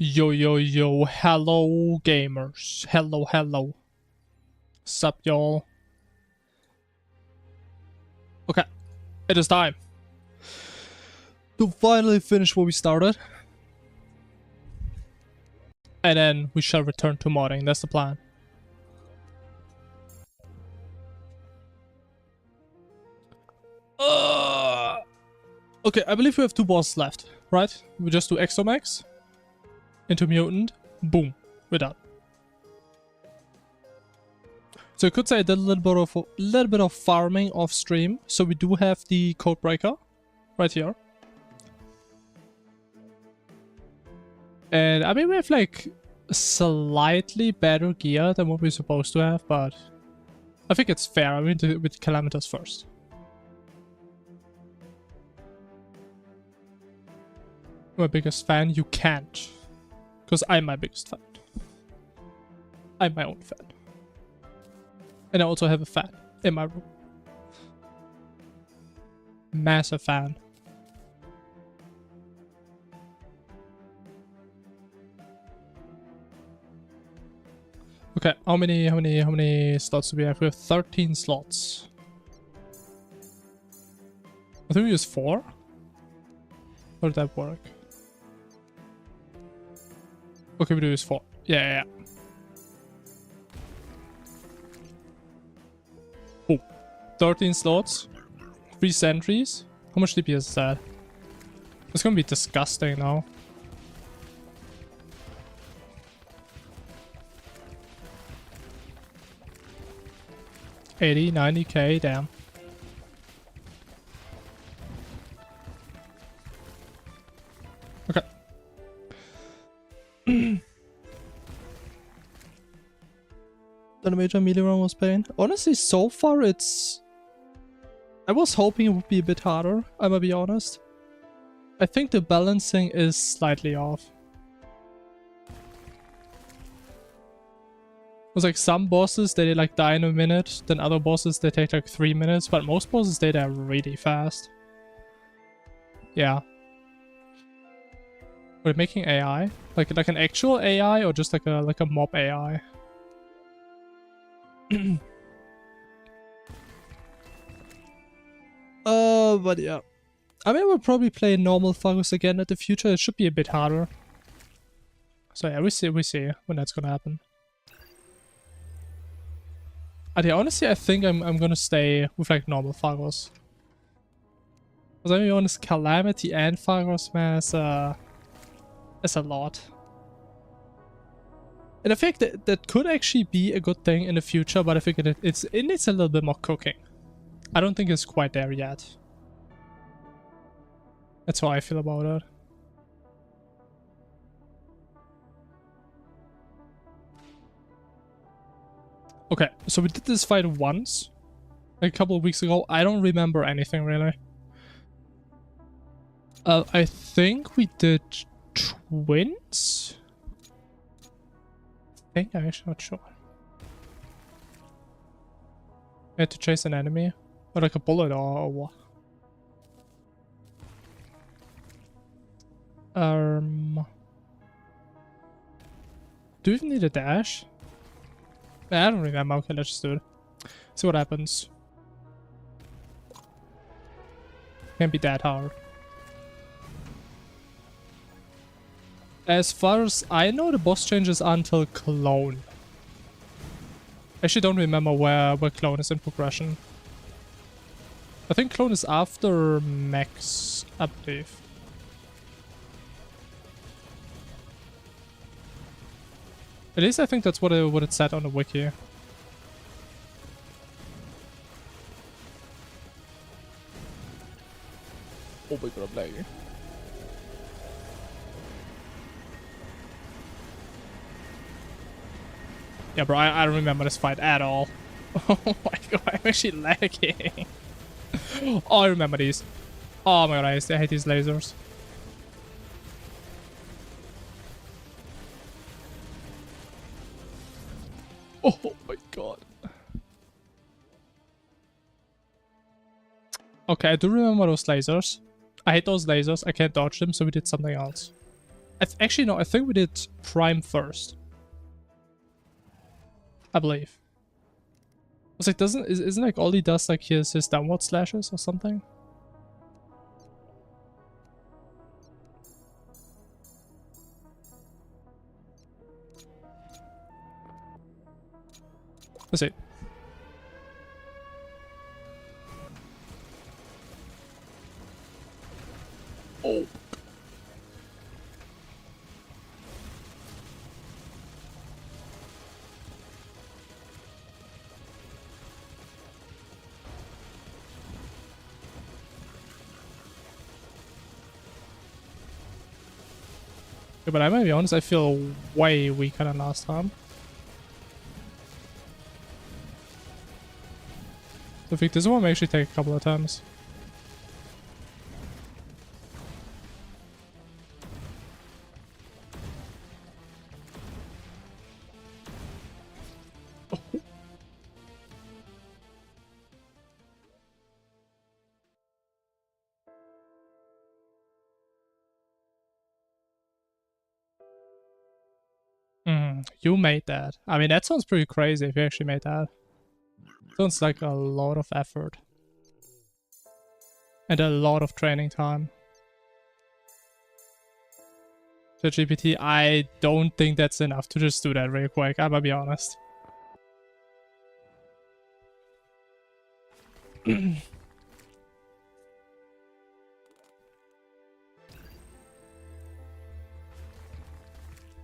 Yo, yo, yo, hello gamers. Hello, hello. Sup, y'all? Okay, it is time to finally finish what we started. And then we shall return to modding, that's the plan. Okay, I believe we have two bosses left, right? We just do Exomax into Mutant, boom, we're done. So I could say I did a little bit of farming off stream. So we do have the code breaker right here. And I mean, we have like slightly better gear than what we're supposed to have, but I think it's fair. I mean, with Calamitas first. My biggest fan, you can't. Because I'm my biggest fan. I'm my own fan. And I also have a fan in my room. Massive fan. Okay, how many slots do we have? We have 13 slots. I think we use 4. How did that work? Okay, we do use 4. Yeah. Oh, 13 slots, 3 sentries. How much DPS is that? It's gonna be disgusting now. $80, $90k, damn. Okay. The major melee run was pain. Honestly, so far it's... I was hoping it would be a bit harder, I'm gonna be honest. I think the balancing is slightly off. It was like some bosses, they like die in a minute, then other bosses, they take like 3 minutes, but most bosses, they die really fast. Yeah. We're making AI? Like an actual AI or just like a mob AI? But yeah. I mean, we'll probably play normal Fungus again in the future. It should be a bit harder. So yeah, we see when that's gonna happen. Honestly, I think I'm gonna stay with like normal Fungus. Because I'm be honest, Calamity and Fungus, man, is a lot. And I think that could actually be a good thing in the future, but I think it needs a little bit more cooking. I don't think it's quite there yet. That's how I feel about it. Okay, so we did this fight once, like a couple of weeks ago. I don't remember anything really. I think we did twins? I'm actually not sure. I had to chase an enemy? Or like a bullet or what? Do we even need a dash? I don't remember. Okay, let's just do it. See what happens. Can't be that hard. As far as I know, the boss changes until Clone. I actually don't remember where Clone is in progression. I think Clone is after Max, I believe. At least I think that's what it said on the wiki. Oh my god, I'm lagging. Yeah, bro, I don't remember this fight at all. Oh my god, I'm actually lagging. Oh, I remember these. Oh my god, I hate these lasers. Oh my god. Okay, I do remember those lasers. I hate those lasers. I can't dodge them, so we did something else. Actually, no, I think we did Prime first. I believe. It's like, isn't like all he does like his downward slashes or something? Let's see. Oh. Yeah, but I might be honest, I feel way weaker than last time. I think this one may actually take a couple of times. You made that. I mean, that sounds pretty crazy if you actually made that. Sounds like a lot of effort. And a lot of training time. ChatGPT, I don't think that's enough to just do that real quick, I'm gonna be honest.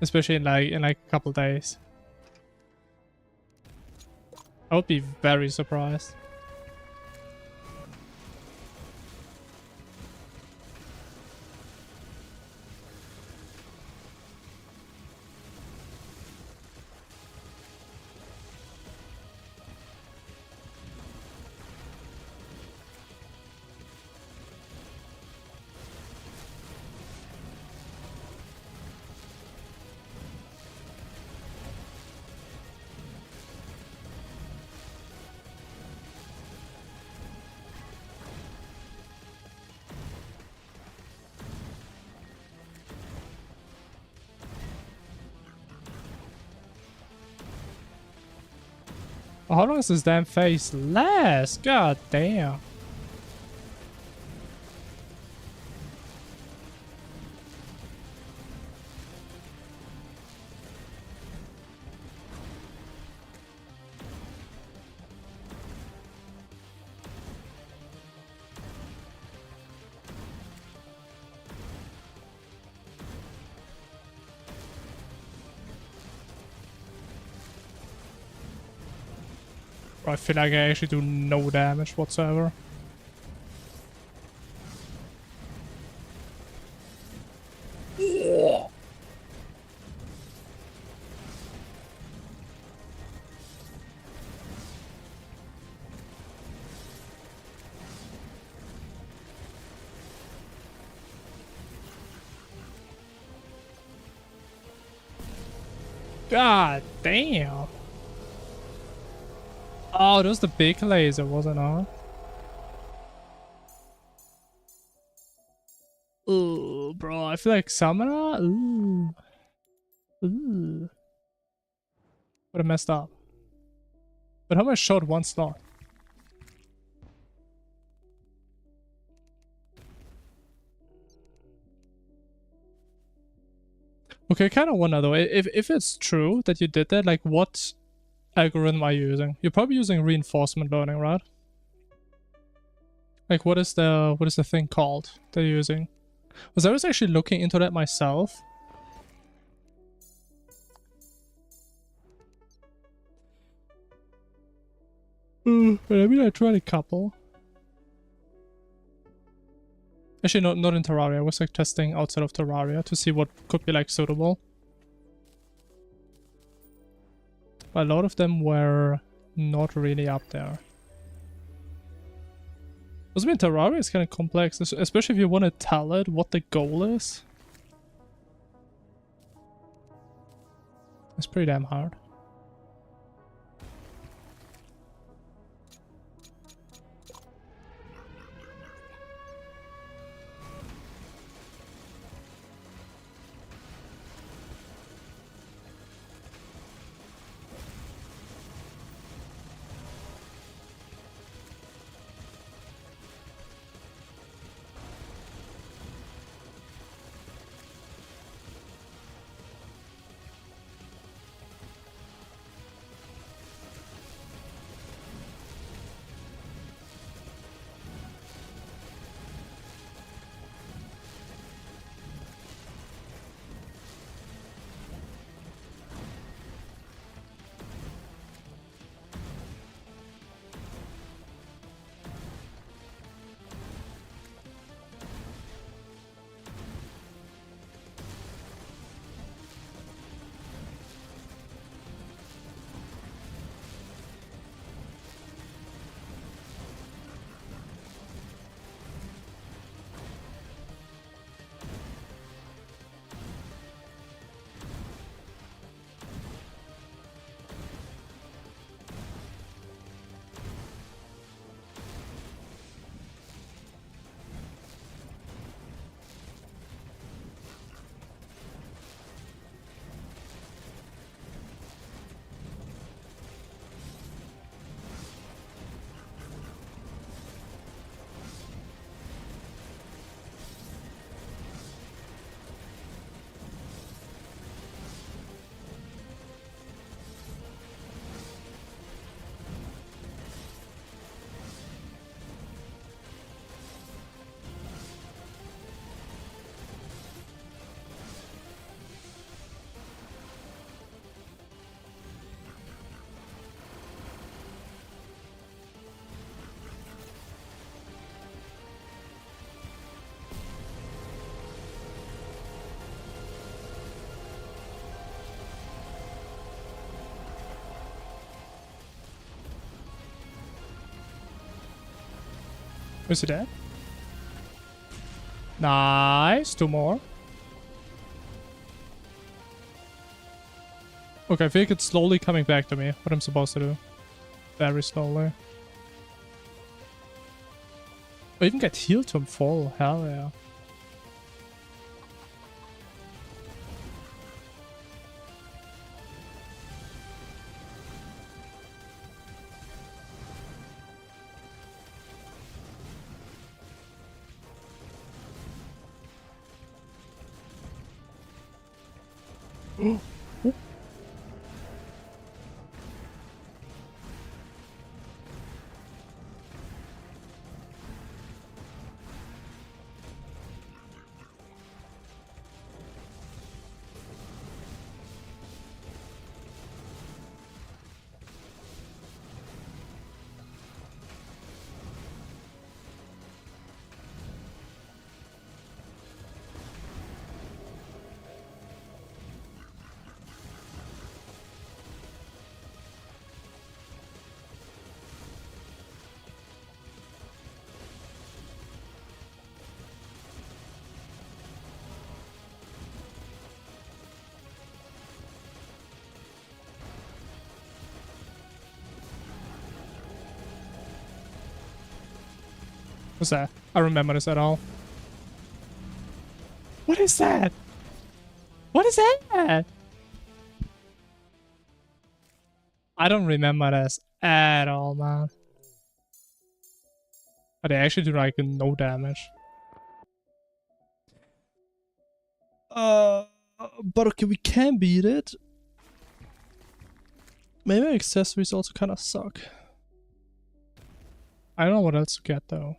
Especially in like a couple days. I would be very surprised. How long does this damn face last? God damn. I feel like I actually do no damage whatsoever. God damn. Oh, that was the big laser, wasn't it? Ooh, bro, I feel like Summoner? Ooh. Ooh. Would have messed up. But how much short one slot? Okay, I kind of wonder though, if it's true that you did that, like what algorithm are you using? You're probably using reinforcement learning, right? Like what is the thing called that you're using? Because I was actually looking into that myself. But I mean, I tried a couple. Actually, not in Terraria. I was like testing outside of Terraria to see what could be like suitable. But a lot of them were not really up there. I mean, Terraria is kind of complex, especially if you want to tell it what the goal is. It's pretty damn hard. Is he dead? Nice. 2 more. Okay, I think it's slowly coming back to me. What I'm supposed to do. Very slowly. I even get healed from full. Hell yeah. What's that? I remember this at all. What is that? What is that? I don't remember this at all, man. But they actually do like no damage. But okay, we can beat it. Maybe accessories also kind of suck. I don't know what else to get though.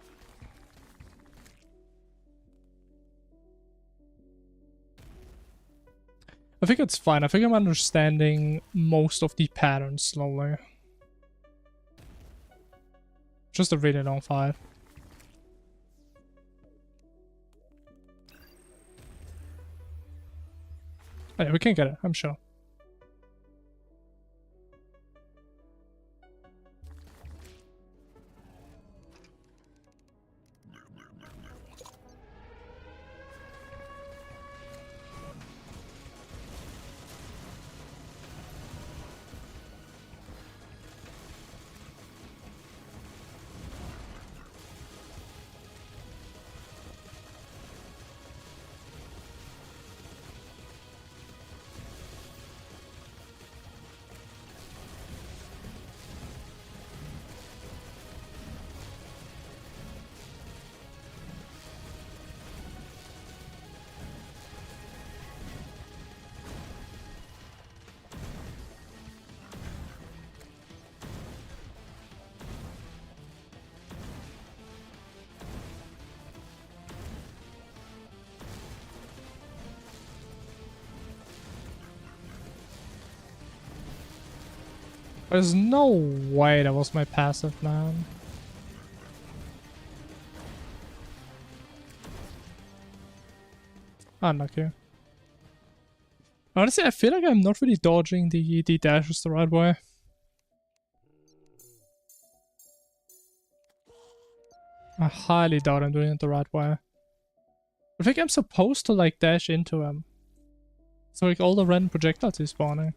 I think it's fine. I think I'm understanding most of the patterns slowly. Just a really long fight. Oh, yeah, we can get it, I'm sure. There's no way that was my passive, man. Unlucky. Honestly, I feel like I'm not really dodging the dashes the right way. I highly doubt I'm doing it the right way. I think I'm supposed to like dash into him. So like all the random projectiles he's spawning.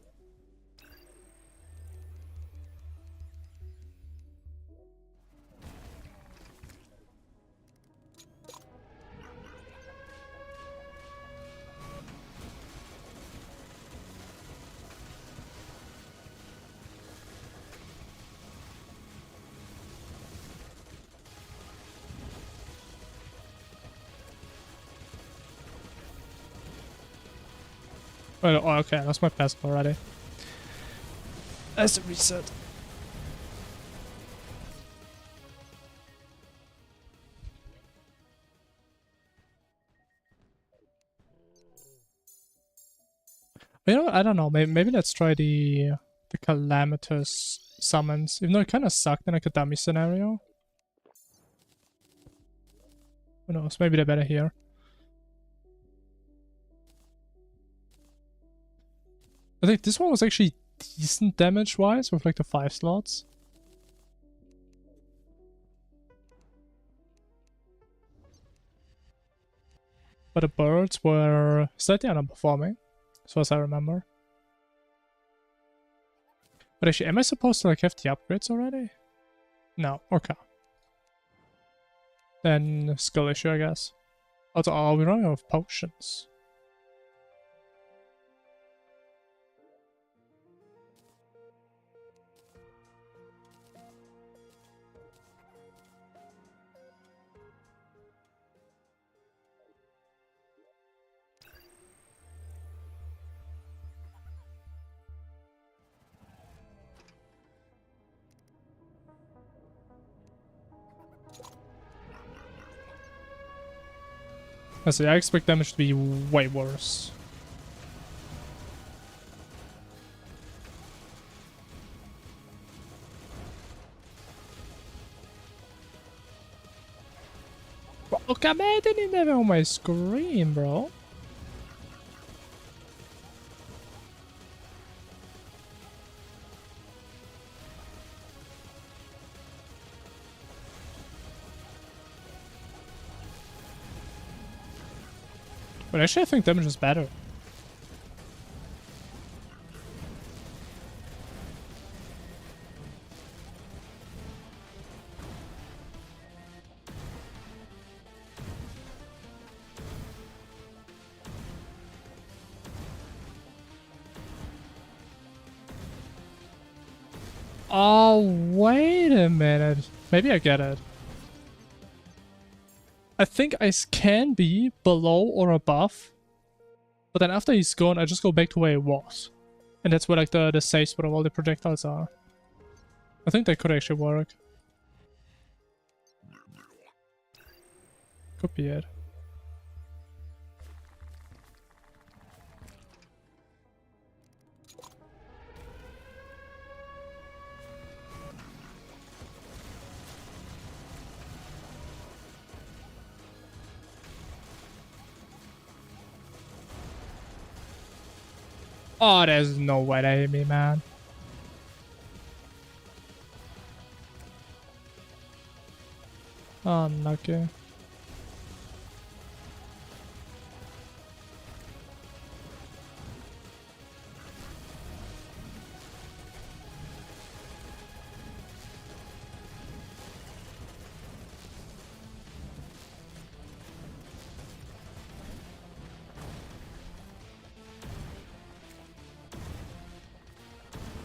Oh, okay, that's my passive already. That's a reset. You know what? I don't know. Maybe let's try the calamitous summons. Even though it kind of sucked in like a dummy scenario. Who knows? Maybe they're better here. I think this one was actually decent damage-wise with like the 5 slots. But the birds were slightly underperforming, so as I remember. But actually, am I supposed to like have the upgrades already? No, okay. Then skill issue, I guess. Also, are we running out of potions? I see, I expect damage to be way worse. Oh, come on, I didn't have it on my screen, bro. But actually, I think damage is better. Oh, wait a minute. Maybe I get it. I think I can be below or above, but then after he's gone, I just go back to where he was. And that's where like the safe spot of all the projectiles are. I think that could actually work. Could be it. Oh, there's no way they hit me, man. Oh, unlucky.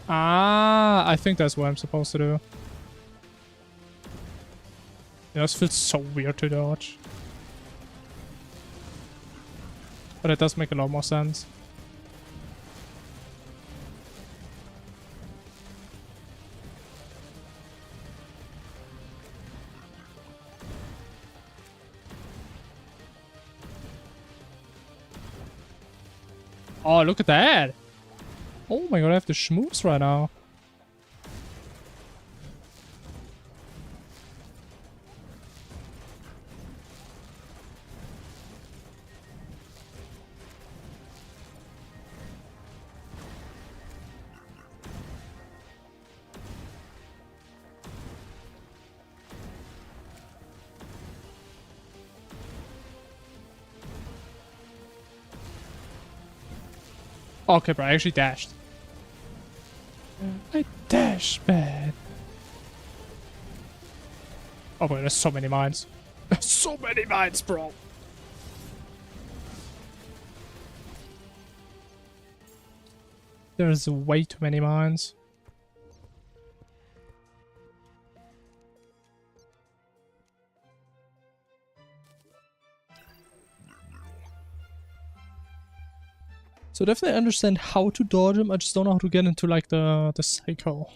Ah, I think that's what I'm supposed to do. It just feels so weird to dodge. But it does make a lot more sense. Oh, look at that! Oh my god, I have the schmooze right now. Okay, bro, I actually dashed. I dashed, man. Oh my god, there's so many mines. So many mines, bro. There's way too many mines. So definitely understand how to dodge them, I just don't know how to get into like the cycle.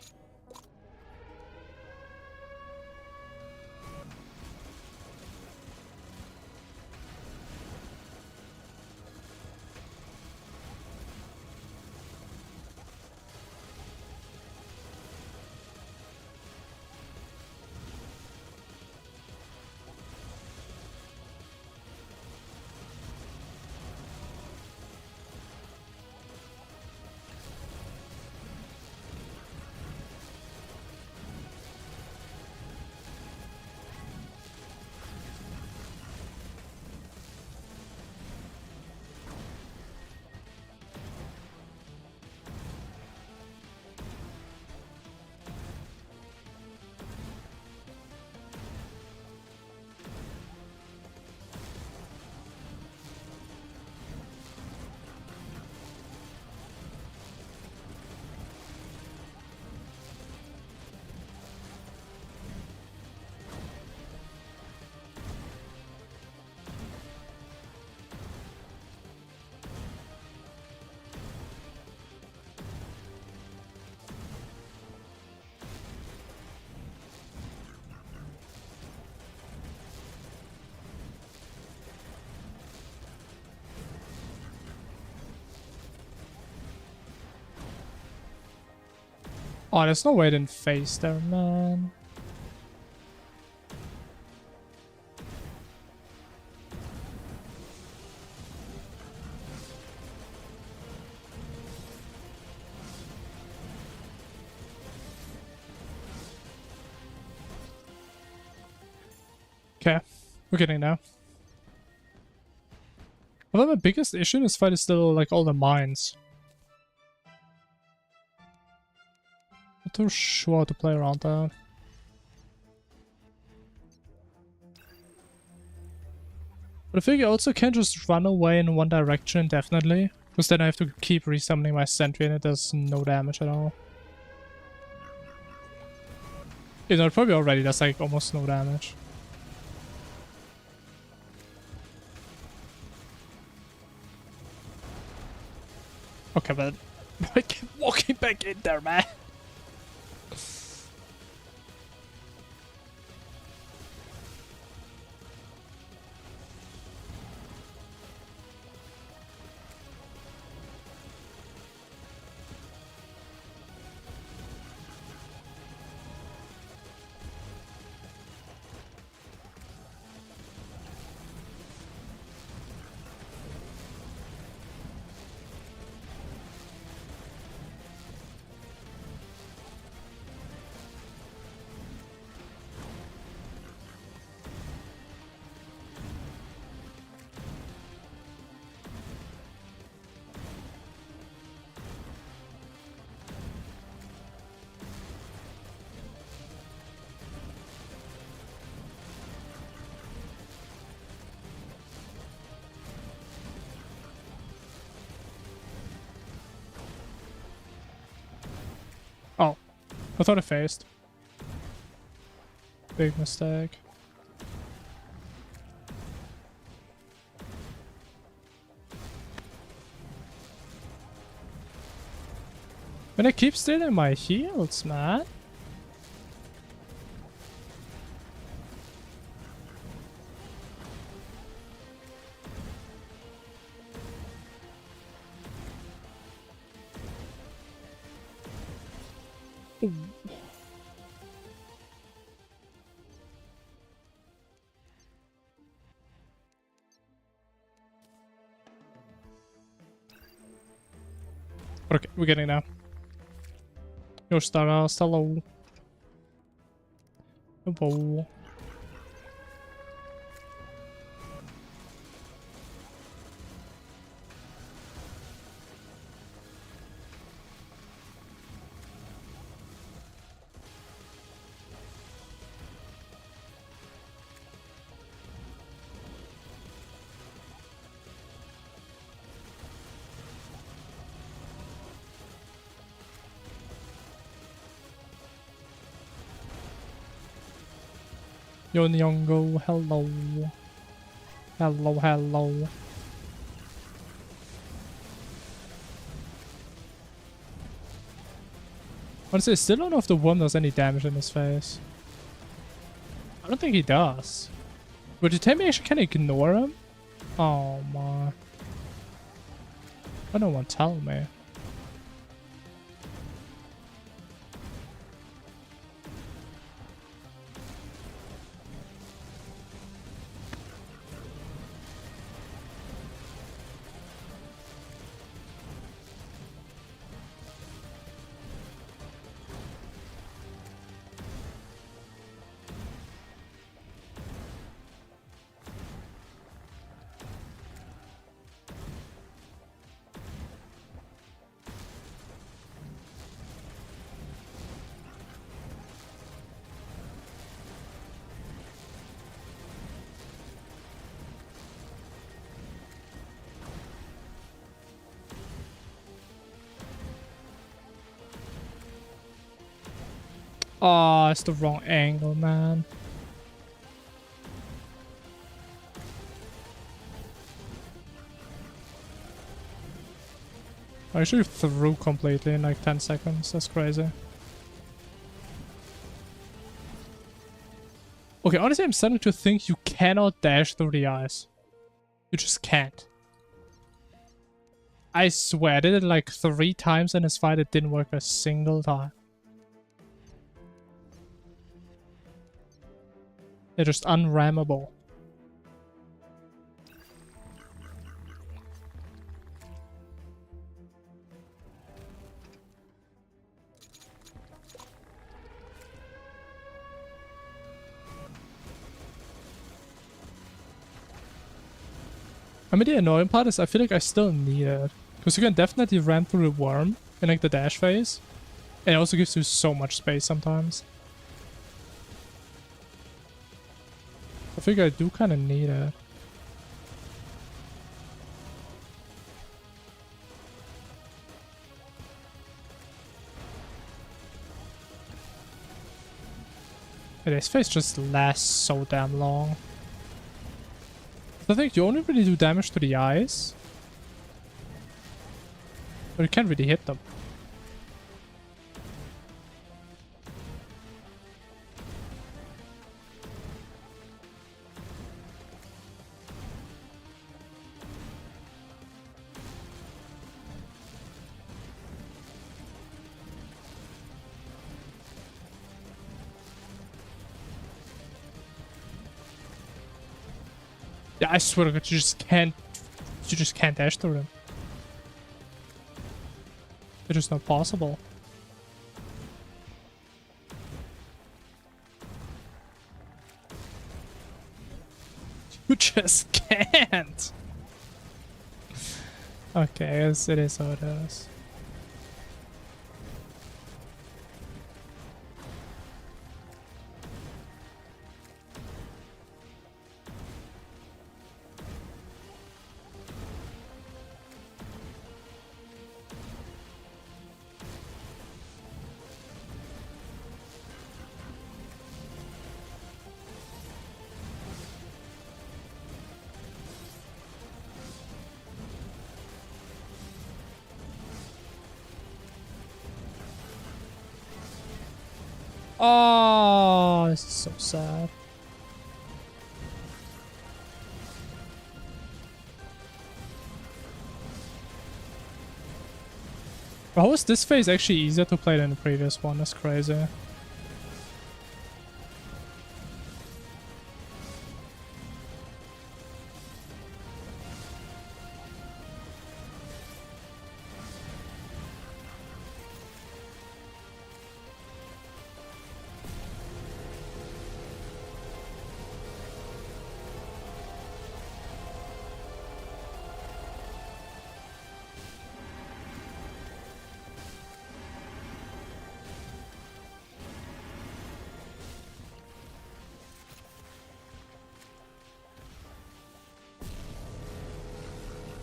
Oh, there's no way it didn't face there, man. Okay, we're getting there. Although my biggest issue in this fight is still like all the mines. Not too sure how to play around that. But I think I also can't just run away in one direction indefinitely, because then I have to keep resummoning my sentry and it does no damage at all. You know, it probably already does like almost no damage. Okay, but I keep walking back in there, man. Oh, I thought I faced. Big mistake. But I keep stealing my heals, man. Ooh. Okay, we're getting there. Your star, hello. Hello. Yo Nyongo, hello. Hello, hello. Honestly, I still don't know if the worm does any damage in his face. I don't think he does. Would you tell me I actually can ignore him? Oh my. Why don't want to tell me? Oh, it's the wrong angle, man. I actually threw completely in like 10 seconds. That's crazy. Okay, honestly, I'm starting to think you cannot dash through the ice. You just can't. I swear, I did it like 3 times in this fight. It didn't work a single time. They're just unrammable. I mean, the annoying part is I feel like I still need it. Because you can definitely ram through the worm in like the dash phase. And it also gives you so much space sometimes. I think I do kind of need it. And this phase just lasts so damn long. I think you only really do damage to the eyes. But you can't really hit them. Yeah, I swear to God, you just can't dash through them. It's just not possible. You just can't. Okay, it is how it is. Oh, this is so sad. How is this phase actually easier to play than the previous one? That's crazy.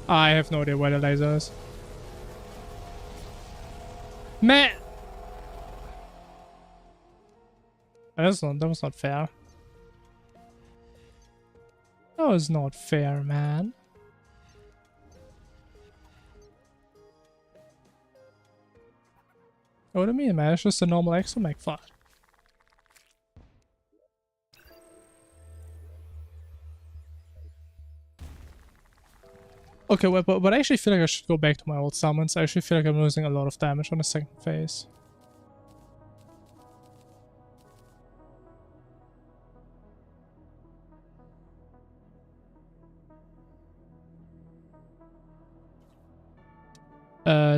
I have no idea where the laser is. Man! That was not fair. That was not fair, man. What do you mean, man? It's just a normal exomech fight. Okay, well, but I actually feel like I should go back to my old summons. I actually feel like I'm losing a lot of damage on the second phase.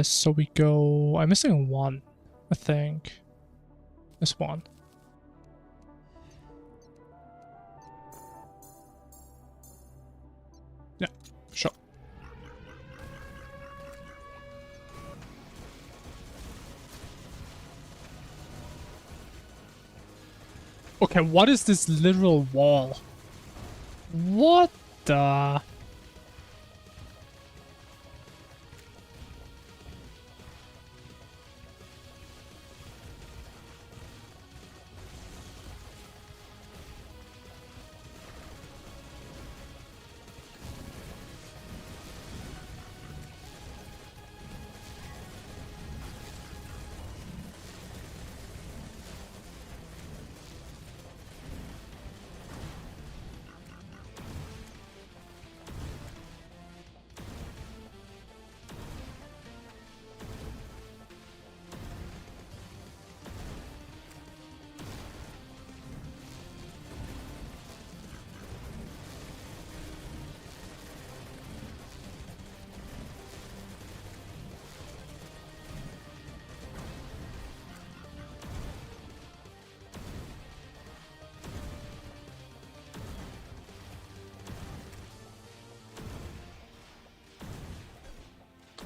So we go... I'm missing one, I think. This one. Yeah, sure. Okay, what is this literal wall? What the...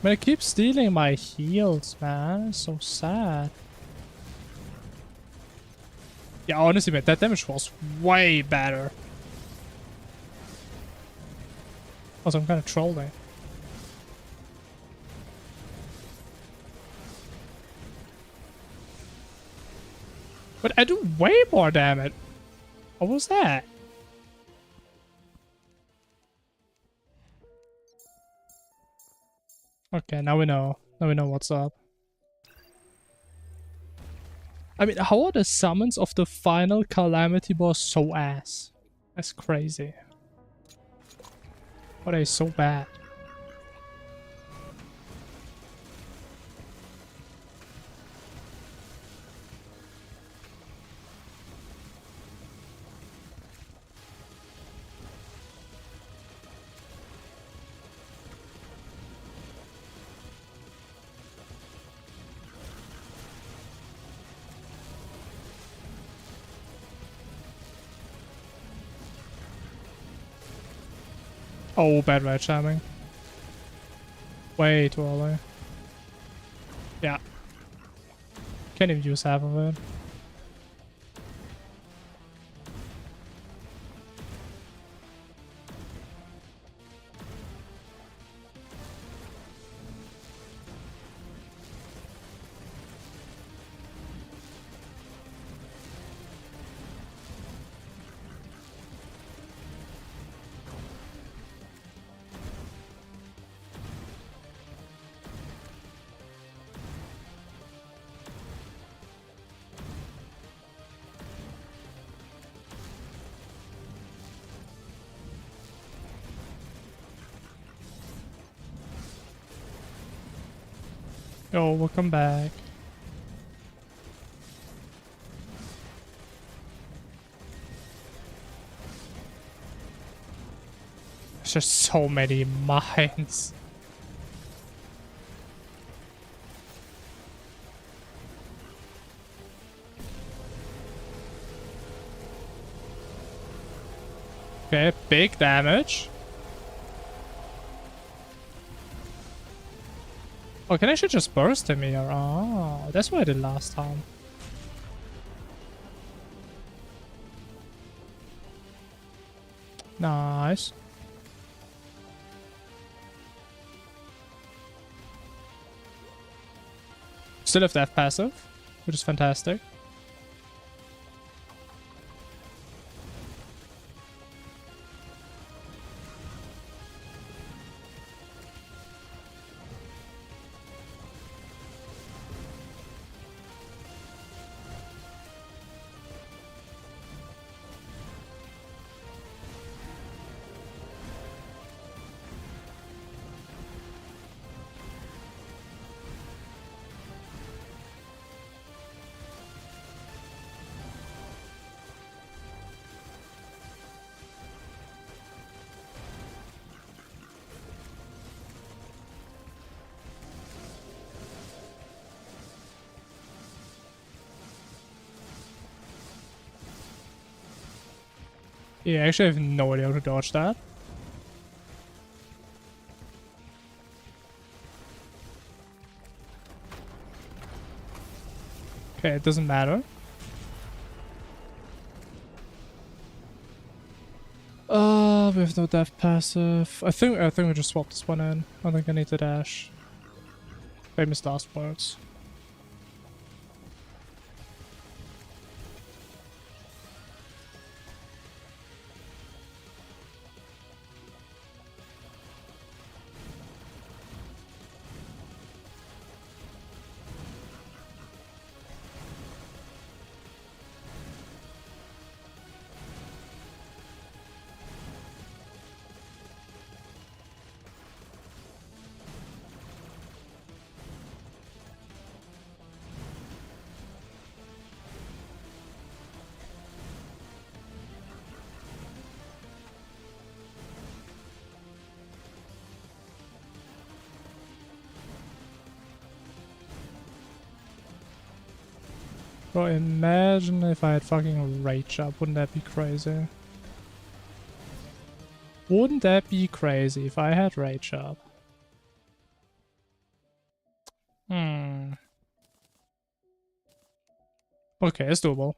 Man, it keeps stealing my heals, man. It's so sad. Yeah, honestly, man, that damage was way better. Also, I'm kind of trolling. But I do way more damage. What was that? Okay, now we know. Now we know what's up. I mean, how are the summons of the final Calamity boss so ass? That's crazy. Why are they so bad? Oh, bad right timing. Way too early. Yeah. Can't even use half of it. Yo, welcome back. There's just so many mines. Okay, big damage. Oh, can I actually just burst him here? Oh, that's what I did last time. Nice. Still have that passive, which is fantastic. Yeah, actually I have no idea how to dodge that. Okay, it doesn't matter. We have no death passive. I think we just swapped this one in. I don't think I need to dash. Famous last words. Bro, imagine if I had fucking rage up. Wouldn't that be crazy? Wouldn't that be crazy if I had rage up? Hmm. Okay, it's doable.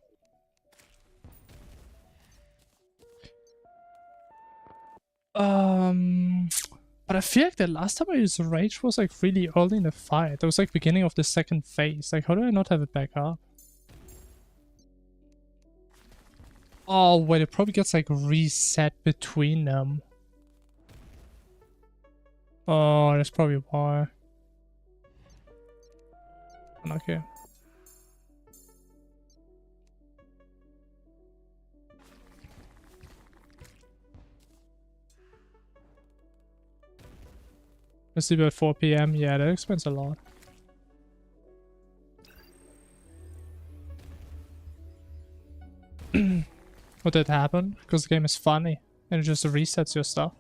But I feel like the last time I used Rage was like really early in the fight. It was like beginning of the second phase. Like, how do I not have it back up? Oh, wait, it probably gets like reset between them. Oh, that's probably why. Okay. Let's see about 4 PM. Yeah, that explains a lot. What did happen? Because the game is funny and it just resets your stuff.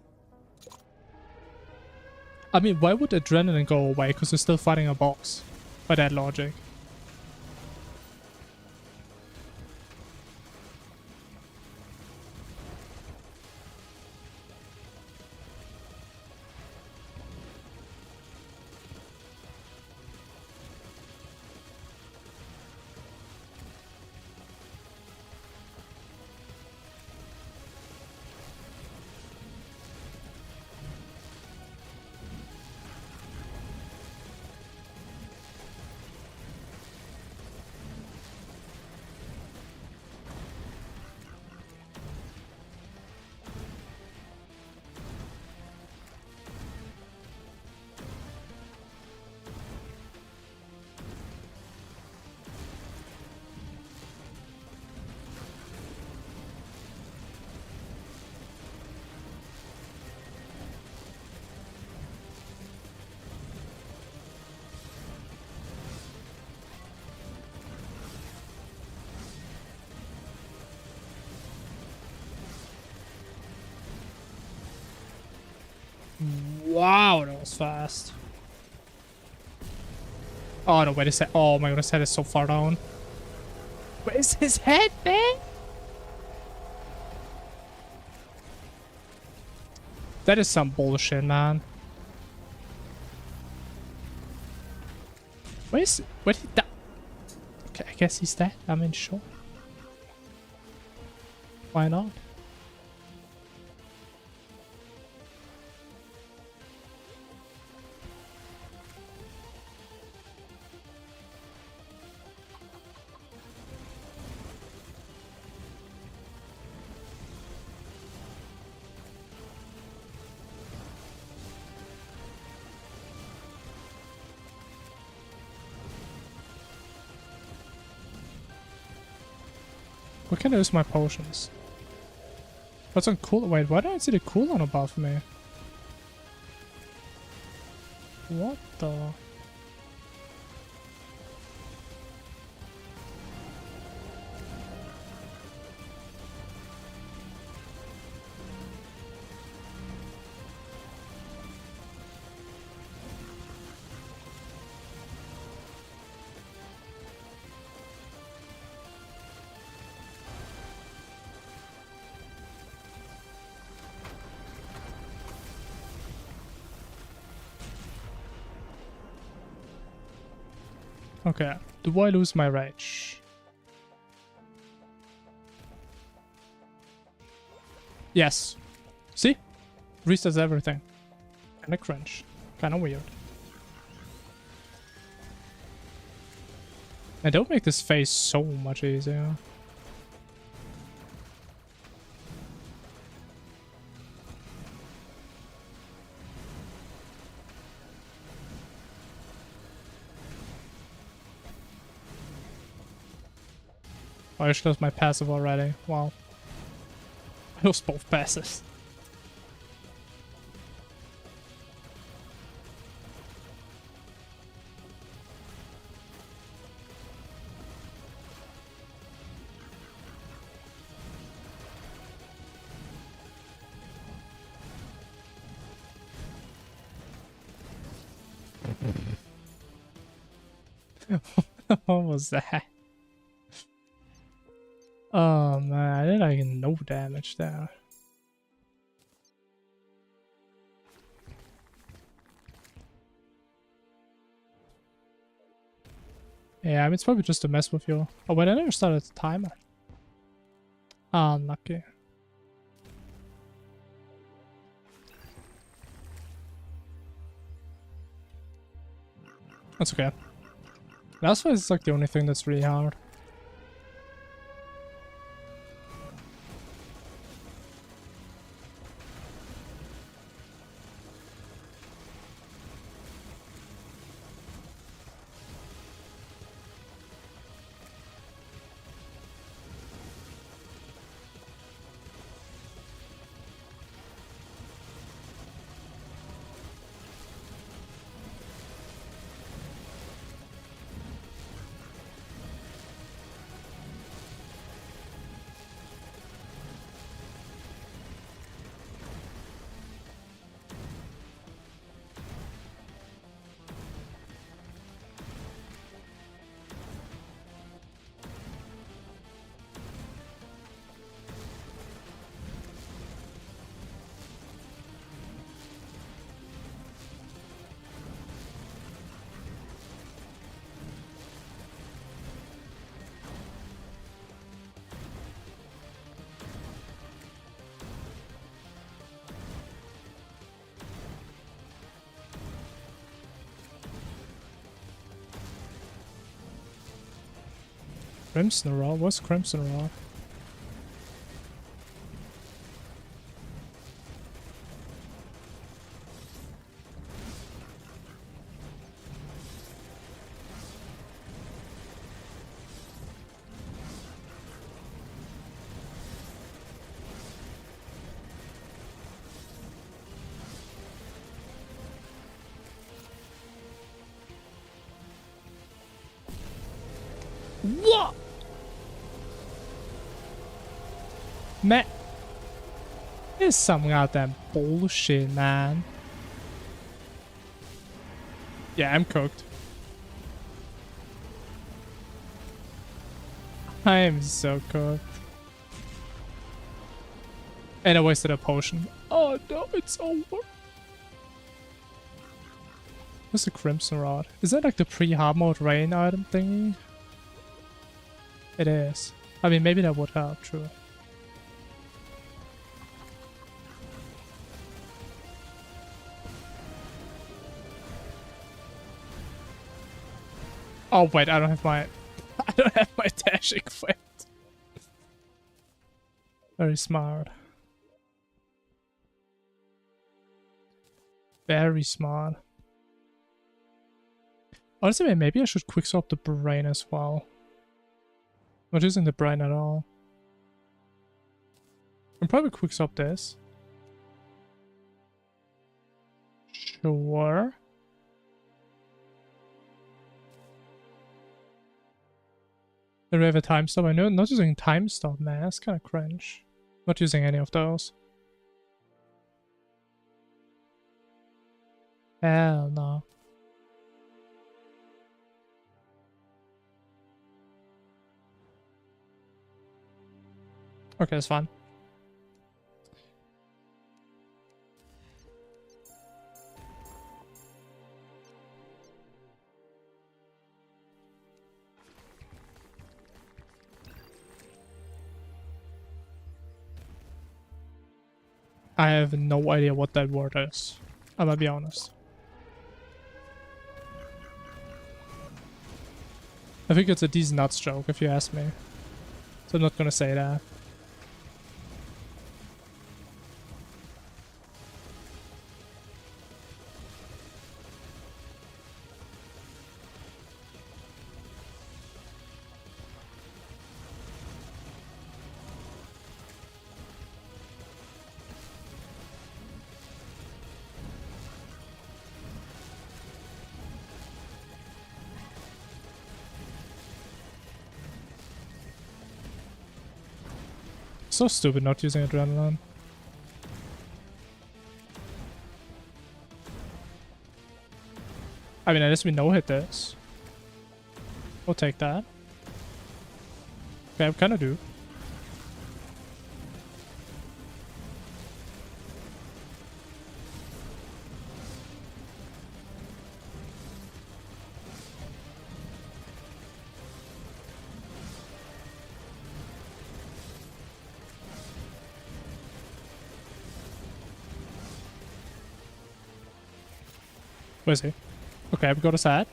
I mean, why would adrenaline go away? Because you're still fighting a boss. By that logic. Wow, that was fast. Oh no, wait, his head. Oh my god, his head is so far down. Where's his head, man? That is some bullshit, man. Where did he die? Okay, I guess he's dead. I mean, sure. Why not? Where can I use my potions? What's on cool? Wait, why don't I see the cooldown above me? What the? Okay, do I lose my rage? Yes. See? Resets everything. Kinda cringe. Kinda weird. And don't make this phase so much easier. Oh, I just lost my passive already. Wow. I lost both passes. What was that? Oh man, I did like no damage there. Yeah, I mean, it's probably just to mess with you. Oh, wait, I never started the timer. Ah, unlucky. That's okay. Last phase is like the only thing that's really hard. Crimson Rod? What's Crimson Rod? What? Man, this is some goddamn bullshit, man. Yeah, I'm cooked. I am so cooked. And I wasted a potion. Oh no, it's over. What's the Crimson Rod? Is that like the pre-hard mode rain item thingy? It is. I mean, maybe that would help, true. Oh wait, I don't have my dash equipped. Very smart. Very smart. Honestly, maybe I should quickswap the brain as well. Not using the brain at all. I'm probably quickswap this. Sure. Do we have a time stop? I know not using time stop, man. That's kind of cringe. Not using any of those. Hell no. Okay, that's fine. I have no idea what that word is. I'm gonna be honest. I think it's a decent nuts joke if you ask me. So I'm not gonna say that. So stupid not using adrenaline. I mean, at least we no-hit this. We'll take that. Okay, I kind of do. Where's he? Okay, we got a set.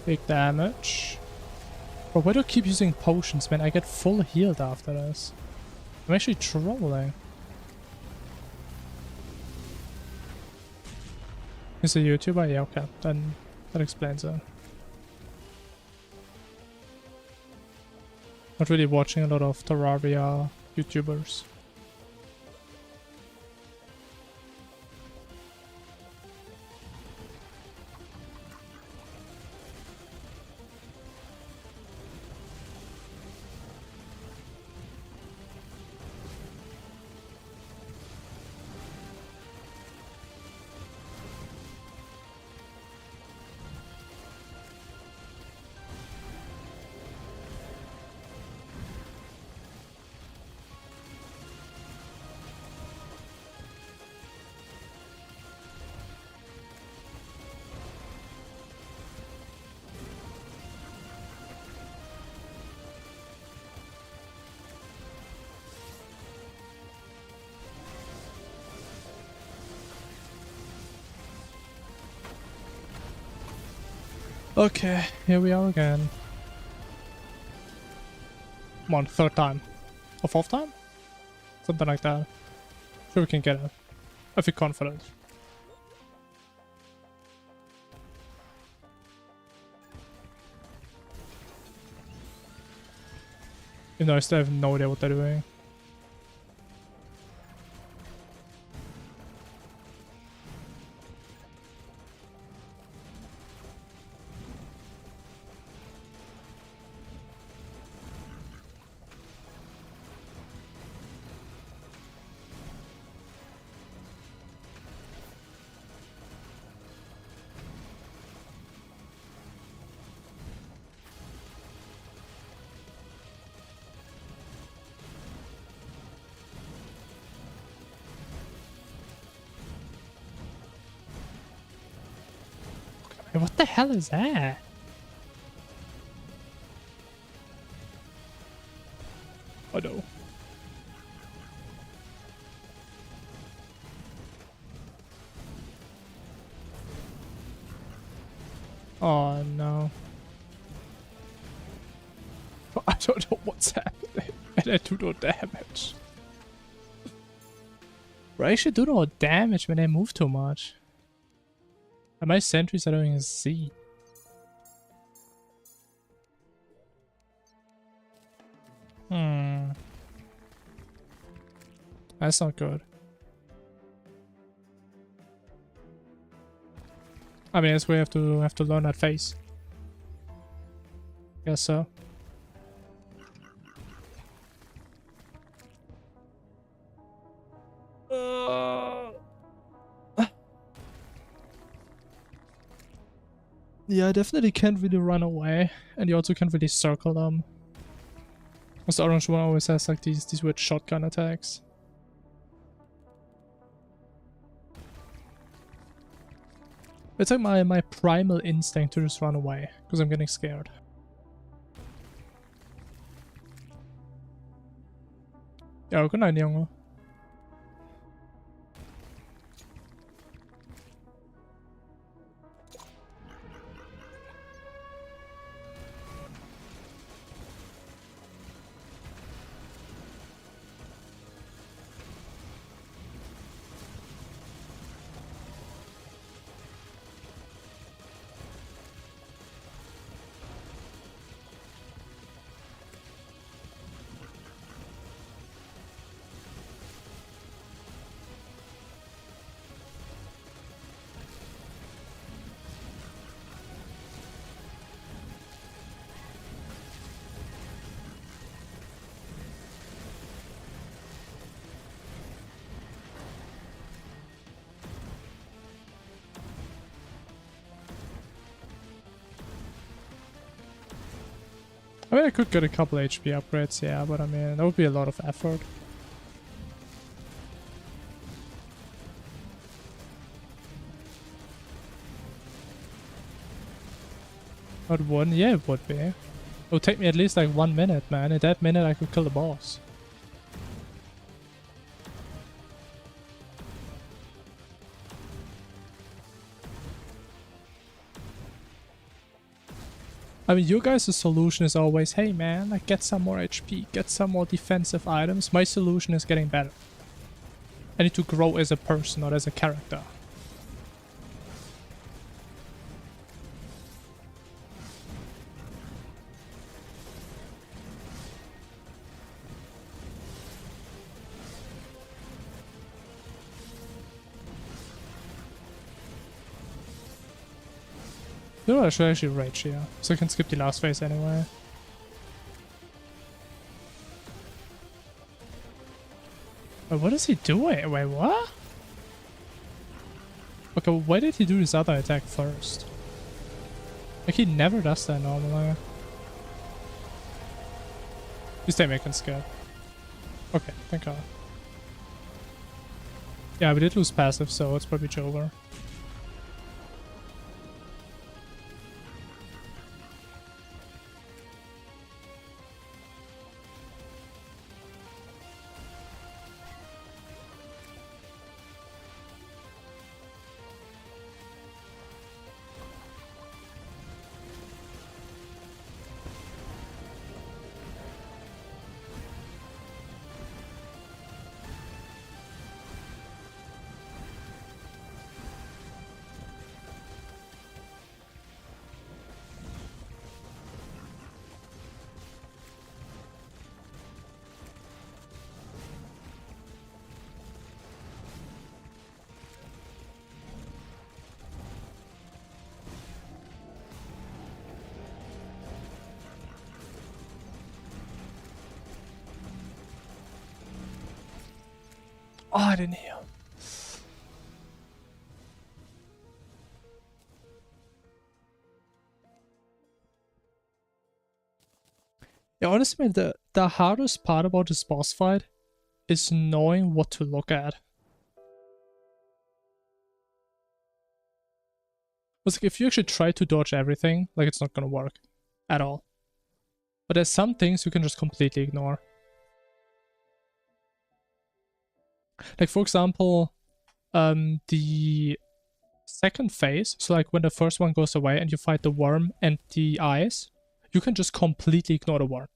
Big damage. But why do I keep using potions, man? I get full healed after this. I'm actually trolling. He's a YouTuber? Yeah, okay. Then that explains it. Not really watching a lot of Terraria YouTubers. Okay, here we are again. Come on, third time. Or fourth time? Something like that. Sure we can get it. I feel confident. You know, I still have no idea what they're doing. What the hell is that? Oh no. Oh no. I don't know what's happening. And I do no damage. Bro, I should do no damage when I move too much. And my sentries are doing a Z. That's not good. I mean, I guess we have to learn that face. Guess so. Yeah, I definitely can't really run away, and you also can't really circle them. Because the orange one always has like these weird shotgun attacks. It's like my primal instinct to just run away, because I'm getting scared. Ja, good night, Junge. I mean, I could get a couple HP upgrades, yeah, but I mean, that would be a lot of effort. But one, yeah, it would be. It would take me at least like 1 minute, man. In that minute, I could kill the boss. I mean, your guys' solution is always, hey man, like get some more HP, get some more defensive items. My solution is getting better. I need to grow as a person, not as a character. No, I should actually rage here, so I can skip the last phase anyway. Wait, what is he doing? Wait, what? Okay, why did he do this other attack first? Like, he never does that normally. Please stay making skip. Okay, thank god. Yeah, we did lose passive, so it's probably over. Oh, I didn't hear. Yeah, honestly, man, the hardest part about this boss fight is knowing what to look at. It's like, if you actually try to dodge everything, like, it's not gonna work at all. But there's some things you can just completely ignore. Like, for example, the second phase, so like when the first one goes away and you fight the worm and the eyes, you can just completely ignore the worm,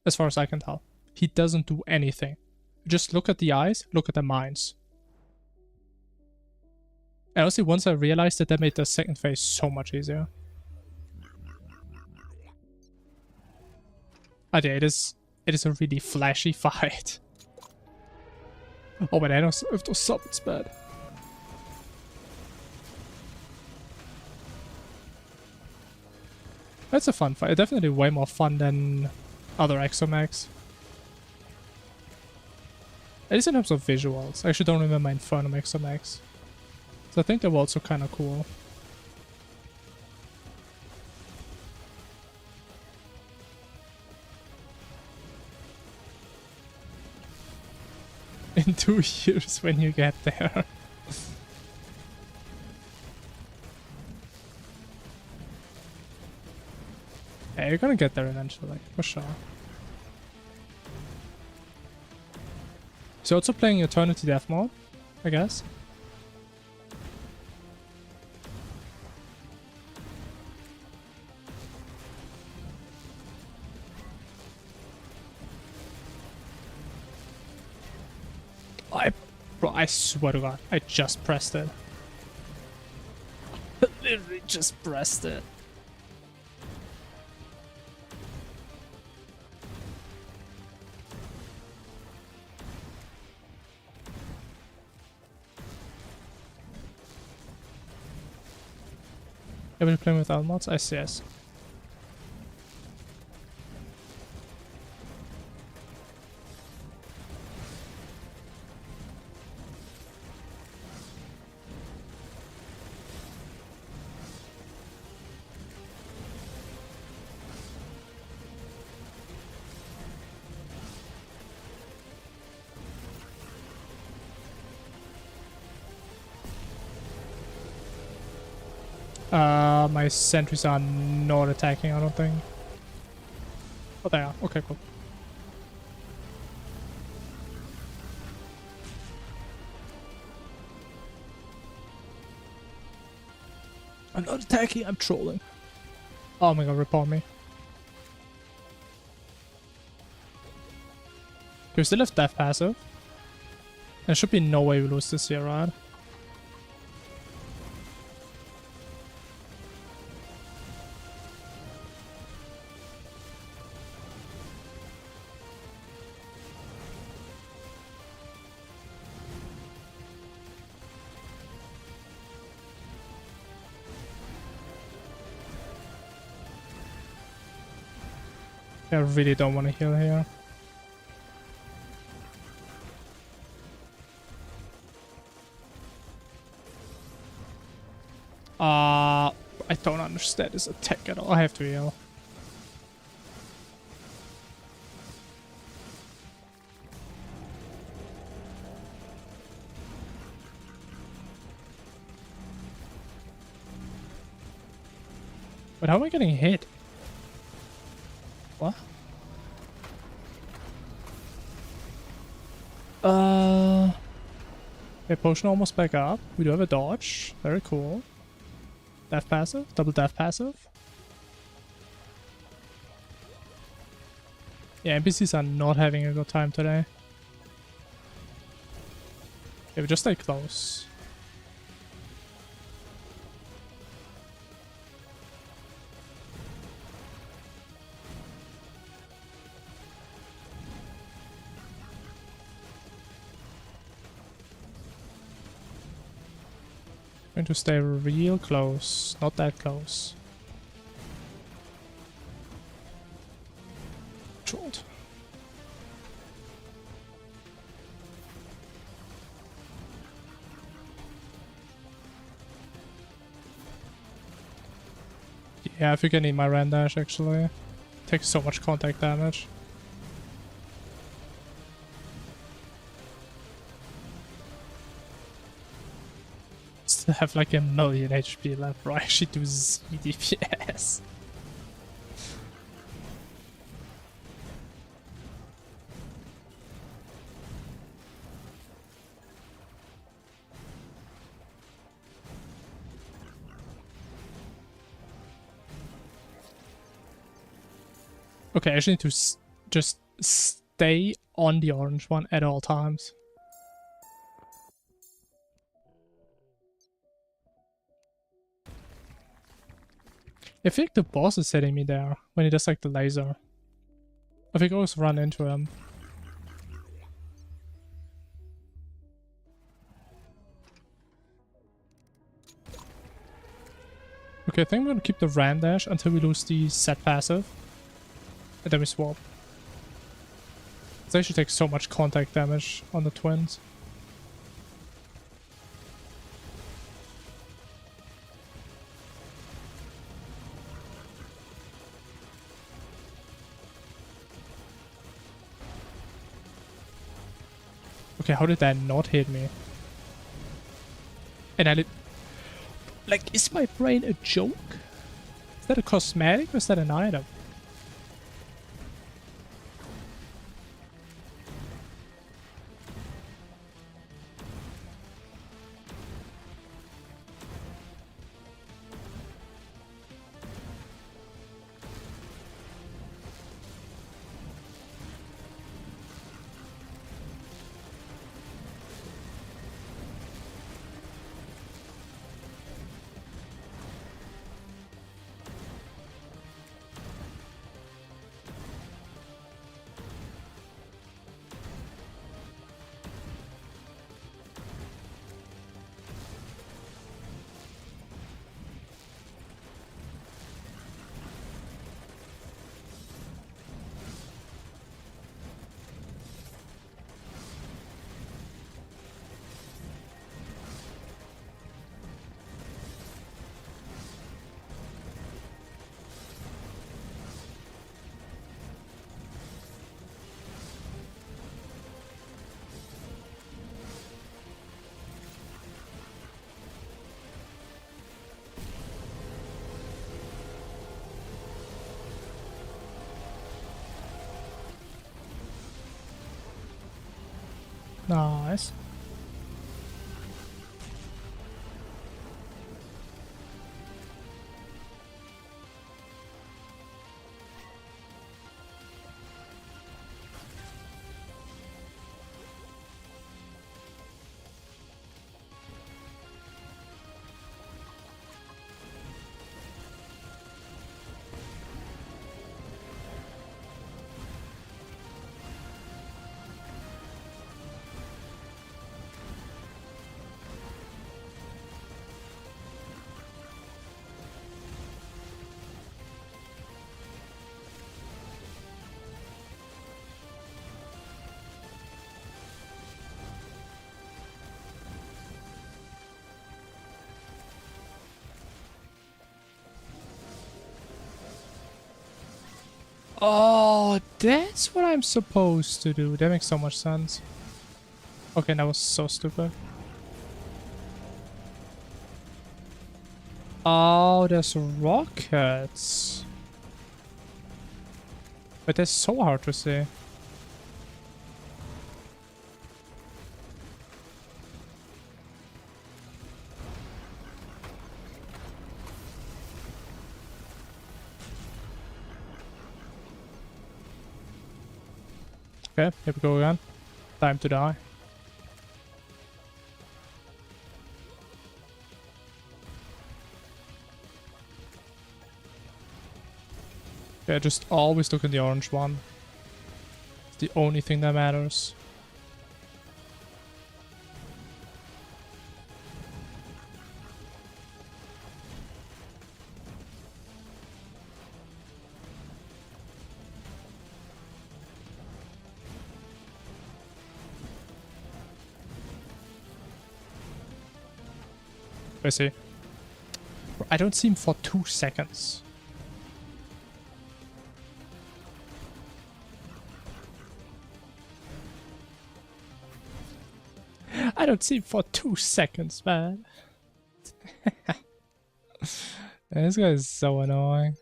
as far as I can tell. He doesn't do anything. Just look at the eyes, look at the minds. And honestly, once I realized that made the second phase so much easier. Oh yeah, it is a really flashy fight. Oh, but I know if those summons bad. That's a fun fight. Definitely way more fun than other Exomags. At least in terms of visuals. I actually don't remember Infernum Exomags. So I think they were also kind of cool. In 2 years when you get there. Yeah, you're gonna get there eventually, for sure. So also playing Eternity Death mode, I guess. Bro, I swear to god, I just pressed it. Literally just pressed it. Have you been playing with mods? I see, yes. My sentries are not attacking, I don't think. Oh, they are. Okay, cool. I'm not attacking, I'm trolling. Oh my god, report me. We still have death passive. There should be no way we lose this here, right? I really don't want to heal here. I don't understand this attack at all. I have to heal. But how am I getting hit? What? Okay, potion almost back up. We do have a dodge. Very cool. Death passive? Double death passive? Yeah, NPCs are not having a good time today. Okay, we just stay close. Going to stay real close, not that close. Short. Yeah, I think I need my Ran Dash actually. Takes so much contact damage. Still have like a million HP left, bro. I actually do Z DPS. Okay, I actually need to just stay on the orange one at all times. I feel like the boss is hitting me there when he does like the laser. I think I always run into him. Okay, I think I'm gonna keep the Ran Dash until we lose the set passive. And then we swap. It actually takes so much contact damage on the twins. Okay, how did that not hit me? And I did... Like, is my brain a joke? Is that a cosmetic or is that an item? Nice. Oh, that's what I'm supposed to do. That makes so much sense. Okay, that was so stupid. Oh, there's rockets. But that's so hard to see. Okay, here we go again. Time to die. Okay, just always look at the orange one. It's the only thing that matters. I see. I don't see him for 2 seconds. I don't see him for 2 seconds, man. This guy is so annoying.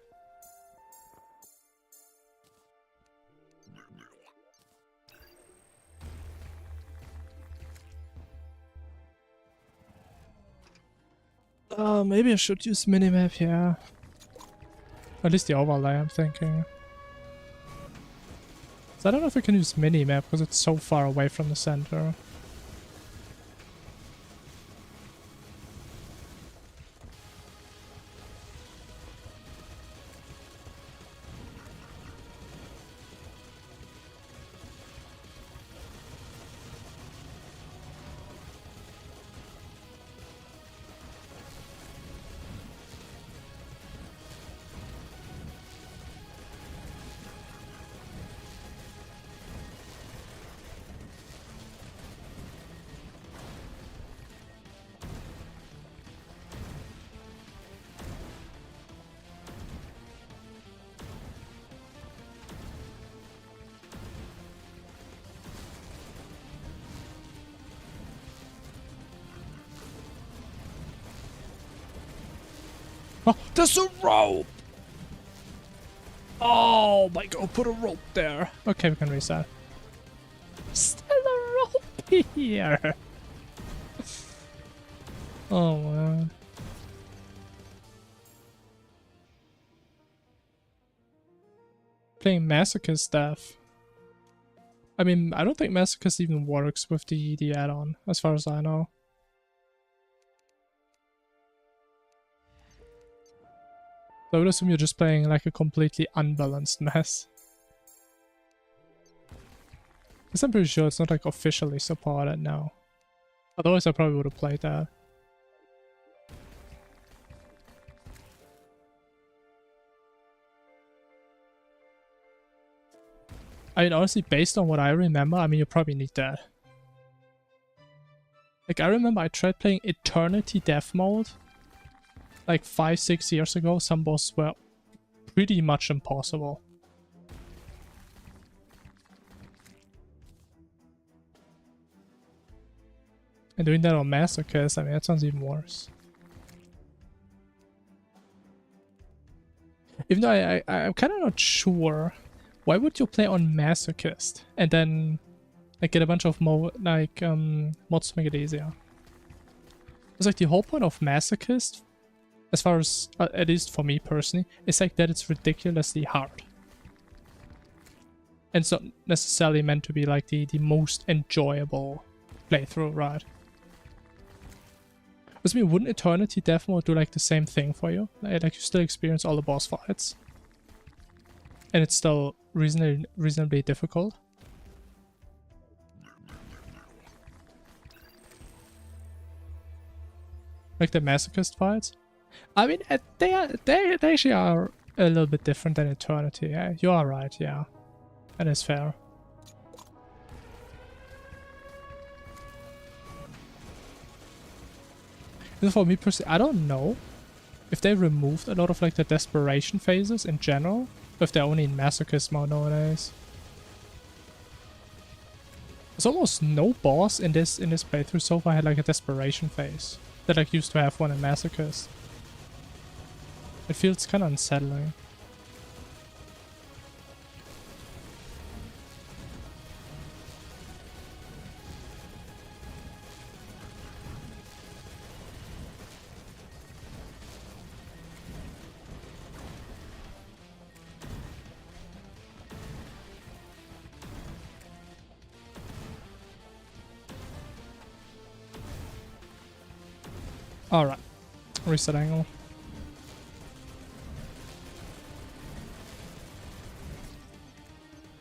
Maybe I should use minimap, yeah. At least the overlay, I'm thinking. So I don't know if I can use minimap because it's so far away from the center. Oh, there's a rope! Oh my god, put a rope there. Okay, we can reset. Still a rope here. Oh man. Playing Masochist stuff. I mean, I don't think Masochist even works with the add-on, as far as I know. So I would assume you're just playing like a completely unbalanced mess. Because I'm pretty sure it's not like officially supported now. Otherwise I probably would have played that. I mean, honestly, based on what I remember, I mean, you probably need that. Like, I remember I tried playing Eternity Death Mode like 5-6 years ago. Some bosses were pretty much impossible. And doing that on Masochist, I mean, that sounds even worse. Even though I'm kind of not sure, why would you play on Masochist and then like get a bunch of mods to make it easier? It's like the whole point of Masochist, as far as, at least for me personally, is like that it's ridiculously hard. And it's not necessarily meant to be like the most enjoyable playthrough, right? Because I mean, wouldn't Eternity Death Mode do like the same thing for you? Like you still experience all the boss fights. And it's still reasonably difficult. Like the Masochist fights? I mean, they actually are a little bit different than Eternity. Yeah, you are right, yeah. That is fair. And for me personally, I don't know if they removed a lot of like the desperation phases in general, If they're only in Masochist mode nowadays. There's almost no boss in this playthrough so far. I had like a desperation phase that like used to have one in Masochist. It feels kind of unsettling. Alright, reset angle.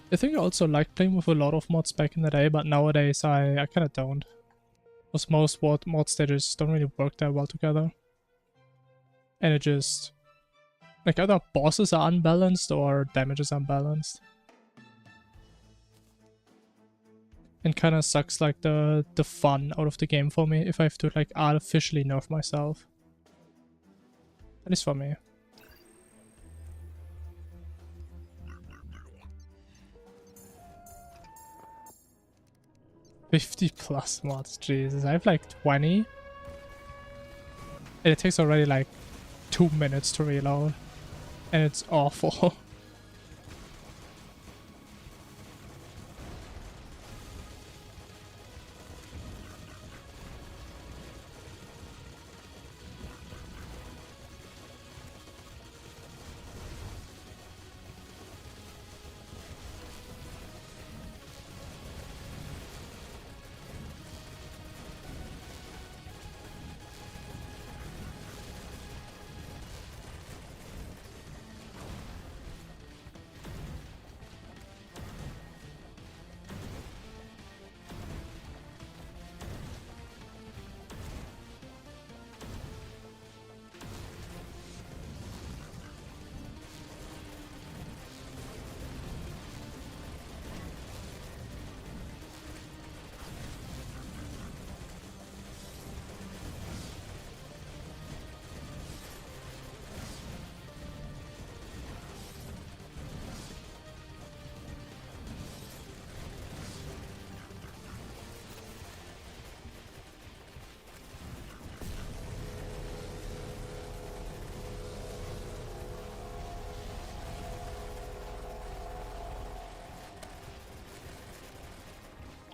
I think I also liked playing with a lot of mods back in the day, but nowadays I kind of don't. Because most mod stages don't really work that well together. And it just... like either bosses are unbalanced or damage is unbalanced. And kind of sucks like the fun out of the game for me if I have to like artificially nerf myself. At least for me. +50 mods, Jesus. I have like 20. And it takes already like 2 minutes to reload. And it's awful.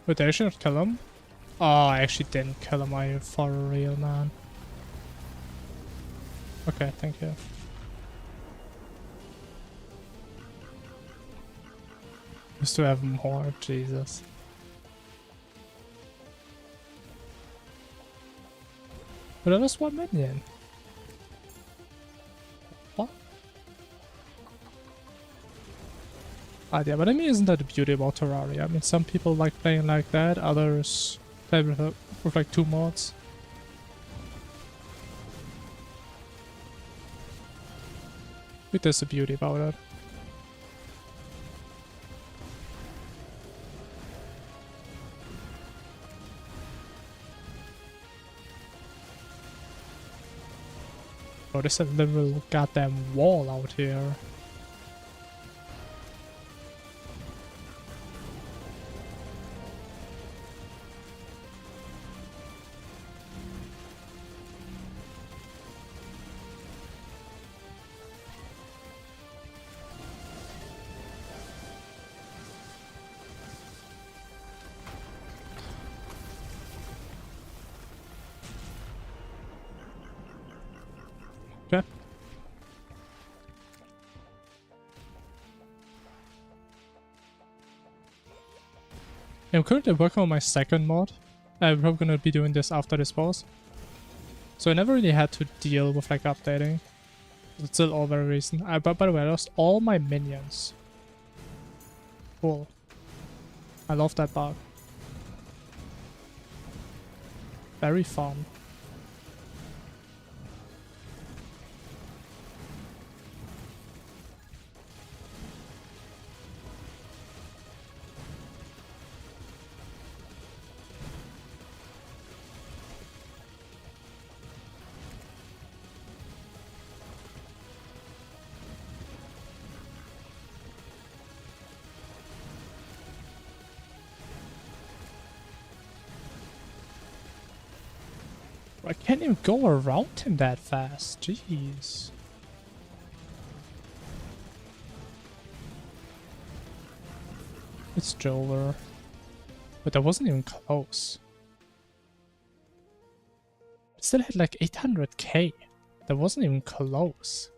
Wait, did I actually not kill him? Oh, I actually didn't kill him. Are you for real, man? Okay, thank you. Used to have more, Jesus. But that was one minion. What? Ah, yeah, but I mean, isn't that the beauty about Terraria? I mean, some people like playing like that, others play with like 2 mods. I think there's the beauty about it. Oh, there's a literal goddamn wall out here. Okay. I'm currently working on my second mod. I'm probably gonna be doing this after this boss. So I never really had to deal with like updating. It's still all very recent. But by the way, I lost all my minions. Cool. I love that bug. Very fun. I can't even go around him that fast. Jeez. It's Jover. But that wasn't even close. It still had like 800k. That wasn't even close.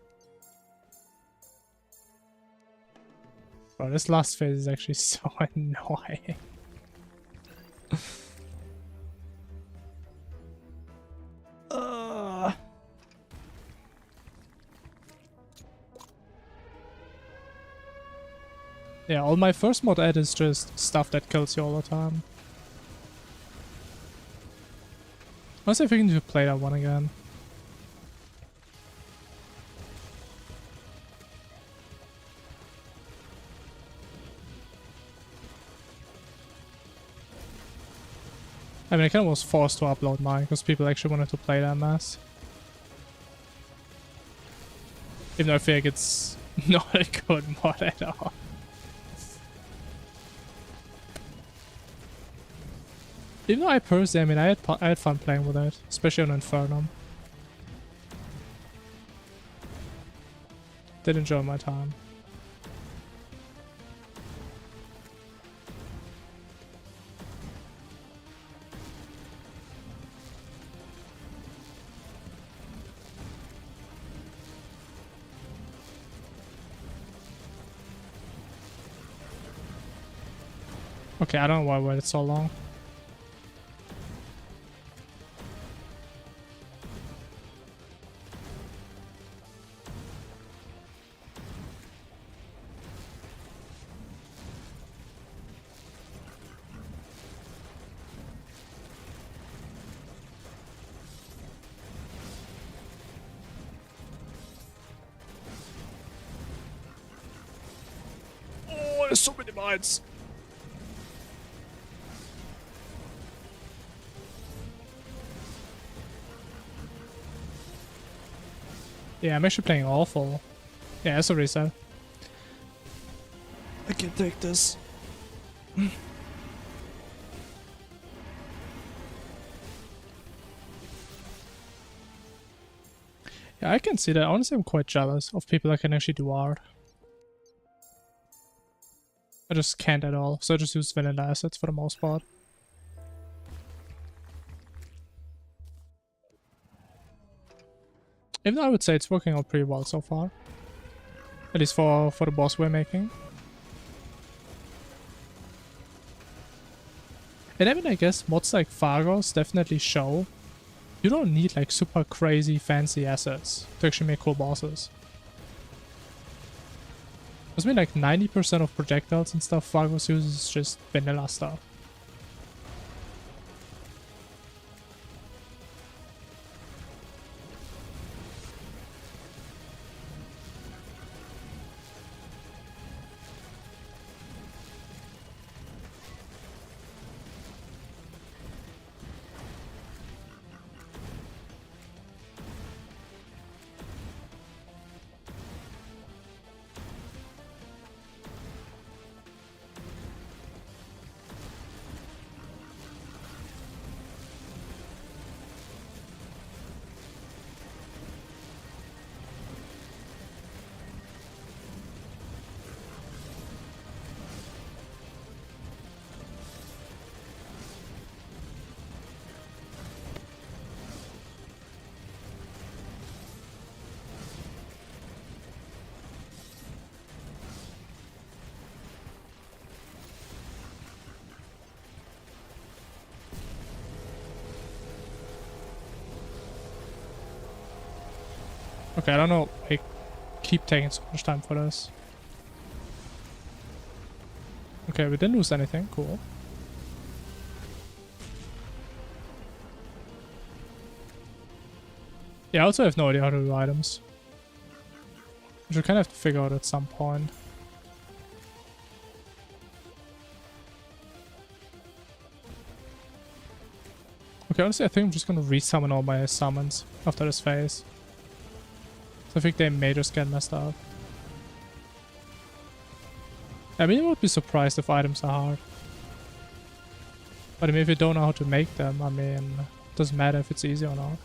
Bro, this last phase is actually so annoying. Yeah, all my first mod add is just stuff that kills you all the time. Let's see if we can just play that one again. I mean, I kind of was forced to upload mine because people actually wanted to play that mess. Even though I feel like it's not a good mod at all. Even though I personally, I mean, I had fun playing with it, especially on Infernum. Did enjoy my time. Okay, I don't know why I waited so long. Oh, there's so many mines. Yeah, I'm actually playing awful. Yeah, it's a reset. I can't take this. Yeah, I can see that. Honestly, I'm quite jealous of people that can actually do art. I just can't at all, so I just use vanilla assets for the most part. Even though I would say it's working out pretty well so far. At least for the boss we're making. And I mean, I guess mods like Fargos definitely show you don't need like super crazy fancy assets to actually make cool bosses. Because I mean, like 90% of projectiles and stuff Fargos uses is just vanilla stuff. Okay, I don't know. I keep taking so much time for this. Okay, we didn't lose anything. Cool. Yeah, I also have no idea how to do items. Which we kind of have to figure out at some point. Okay, honestly, I think I'm just gonna resummon all my summons after this phase. I think they may just get messed up. I mean, I would be surprised if items are hard. But I mean, if you don't know how to make them, I mean, Doesn't matter if it's easy or not.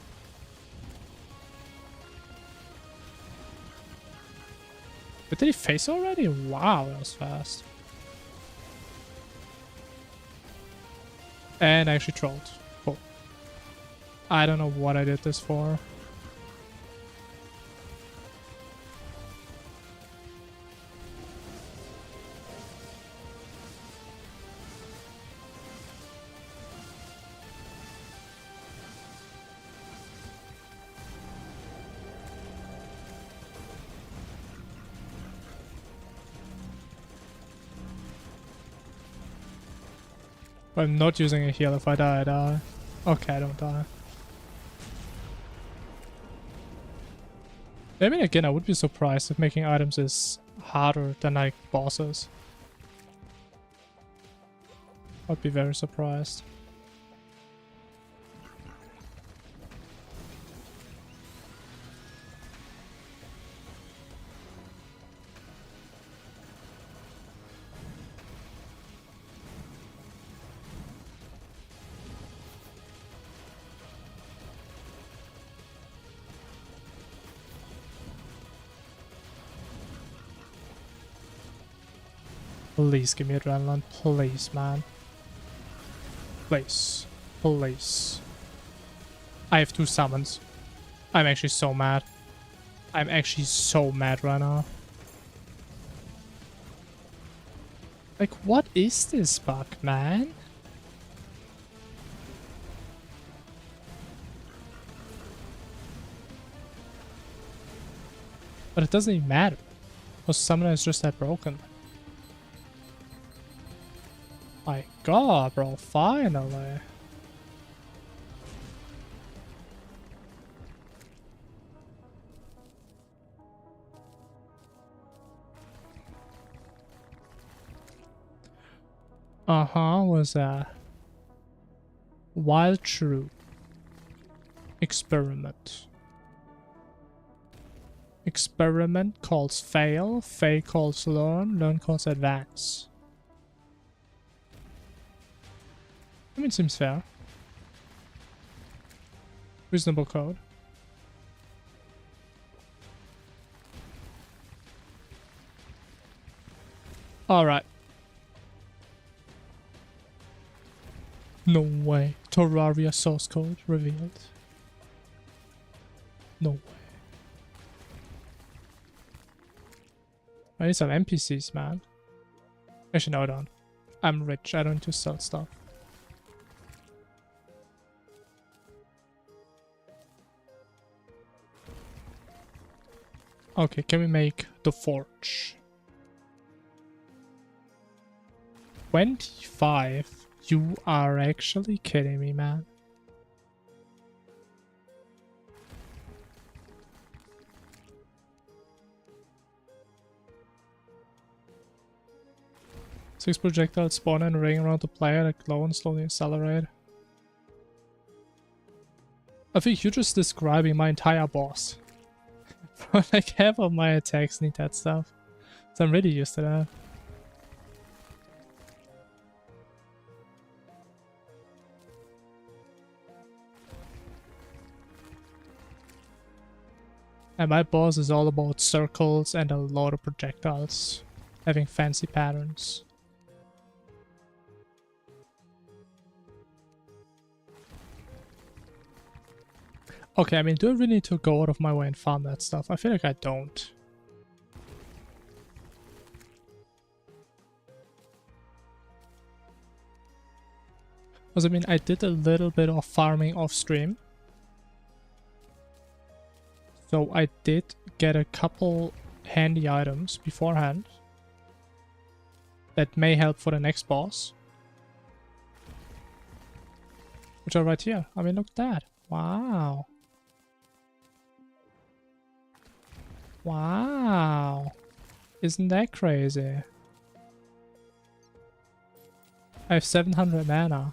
But did he face already? Wow, that was fast. And I actually trolled. Cool. I don't know what I did this for. I'm not using a heal. If I die, I die. Okay, I don't die. I mean, again, I would be surprised if making items is harder than, like, bosses. I'd be very surprised. Please give me adrenaline. Please, man. Please. Please. I have 2 summons. I'm actually so mad. I'm actually so mad right now. Like, what is this bug, man? But it doesn't even matter. Because summoner is just that broken. My god, bro, finally. What's that? Wild True. Experiment. Experiment calls fail, fail calls learn, learn calls advance. I mean, seems fair. Reasonable code. Alright. No way. Terraria source code revealed. No way. I need some NPCs, man. Actually, no, I don't. I'm rich. I don't need to sell stuff. Okay, can we make the forge? 25? You are actually kidding me, man. Six projectiles spawn and ring around the player that glow and slowly accelerate. I think you're just describing my entire boss. Like half of my attacks need that stuff. So I'm really used to that. And my boss is all about circles and a lot of projectiles. Having fancy patterns. Okay, I mean, do I really need to go out of my way and farm that stuff? I feel like I don't. Because I mean, I did a little bit of farming off stream. So I did get a couple handy items beforehand. That may help for the next boss. Which are right here. I mean, look at that. Wow. Wow. Isn't that crazy? I have 700 mana.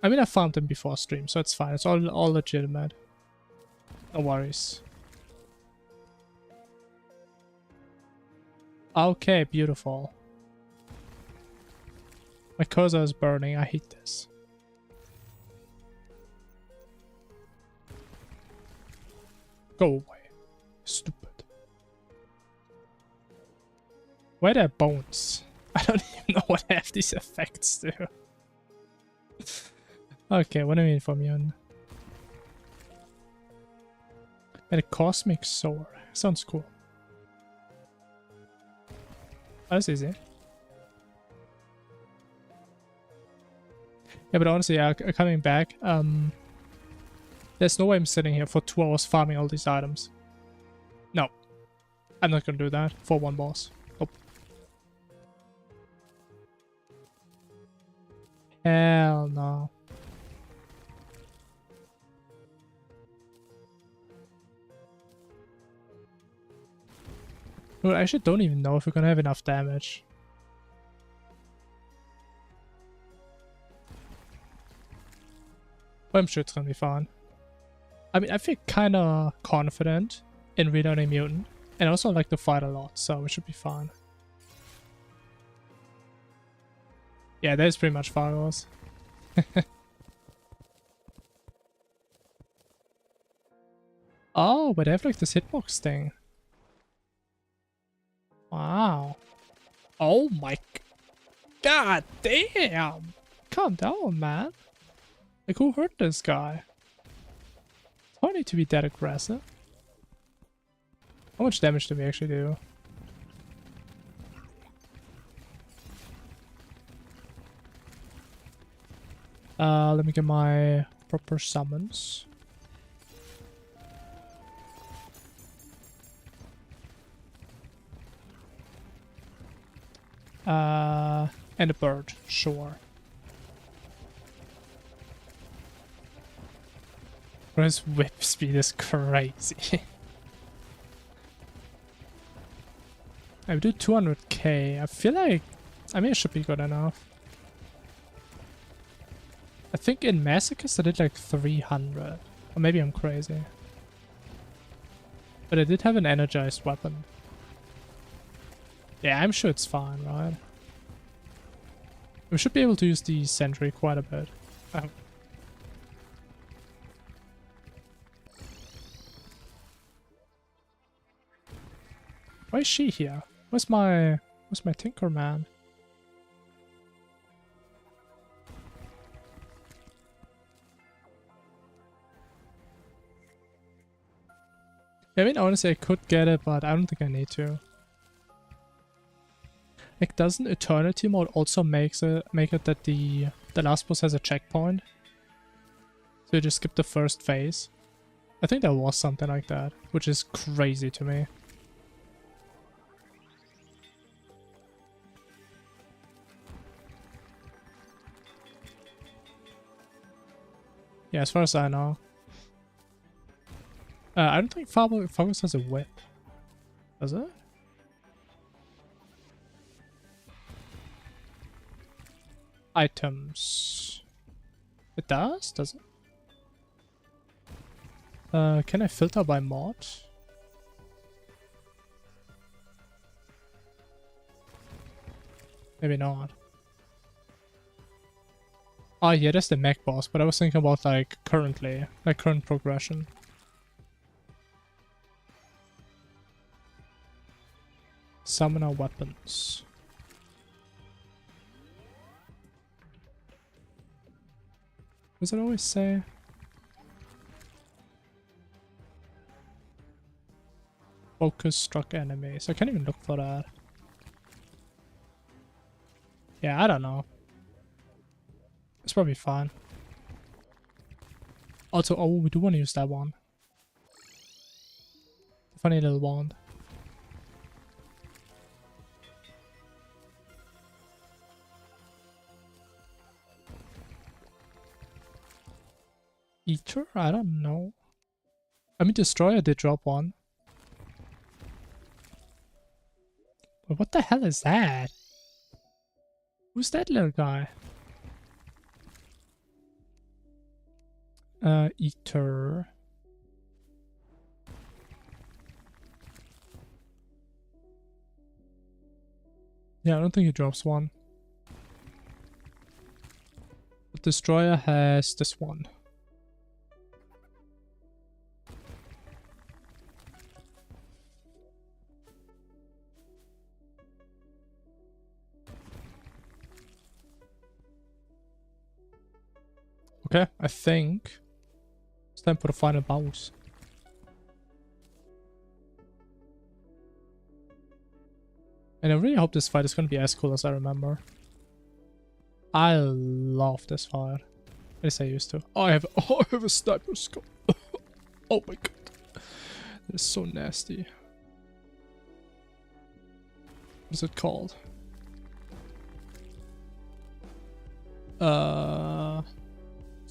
I mean, I farmed them before stream, so it's fine. It's all legitimate. No worries. Okay, beautiful. My cursor is burning. I hate this. Go away. Stupid. Where are their bones? I don't even know what half these effects do. Okay, what do I mean from you? And a cosmic sword. Sounds cool. That's easy. Yeah, but honestly, coming back, there's no way I'm sitting here for 2 hours farming all these items. No. I'm not gonna do that for one boss. Nope. Hell no. Well, I actually don't even know if we're gonna have enough damage. But I'm sure it's gonna be fun. I mean, I feel kinda confident in reloading Mutant. And I also like to fight a lot, so it should be fun. Yeah, that is pretty much Pharaohs. Oh, but they have like this hitbox thing. Wow. Oh my god damn! Calm down, man. Like, who hurt this guy? Don't need to be that aggressive. How much damage do we actually do? Let me get my proper summons. And a bird, sure. His whip speed is crazy. I do 200k. I feel like, I mean, it should be good enough. I think in Masochist I did like 300. Or maybe I'm crazy. But I did have an energized weapon. Yeah, I'm sure it's fine, right? We should be able to use the sentry quite a bit. Why is she here? Where's my Tinker Man? I mean, honestly, I could get it, but I don't think I need to. Like, doesn't Eternity mode also make it that the last boss has a checkpoint? So you just skip the first phase? I think there was something like that, which is crazy to me. Yeah, as far as I know. I don't think Phobos has a whip. Does it? Items. It does? Does it? Can I filter by mod? Maybe not. Oh yeah, that's the mech boss, but I was thinking about like currently, like current progression. Summoner weapons. What does it always say? Focus struck enemies. I can't even look for that. Yeah, I don't know. It's probably fine. Also, oh, we do want to use that one. Funny little wand. Eater? I don't know. I mean, Destroyer did drop one. But what the hell is that? Who's that little guy? Eater. Yeah, I don't think he drops one. The Destroyer has this one. Okay, I think it's time for the final boss. And I really hope this fight is going to be as cool as I remember. I love this fight. At least I used to. I have a sniper scope. Oh my god. That is so nasty. What is it called?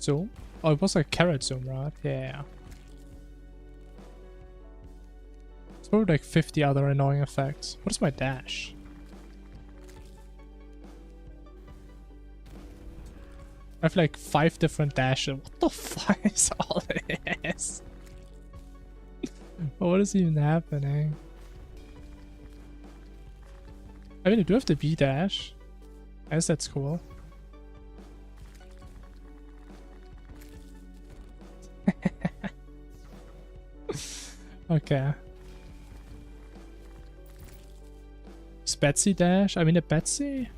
Zoom? Oh, it was like carrot zoom, right? Yeah. It's probably like 50 other annoying effects. What is my dash? I have like 5 different dashes. What the fuck is all this? What is even happening? I mean, I do have the B dash. I guess that's cool. Okay. Is Betsy dash? I mean, a Betsy?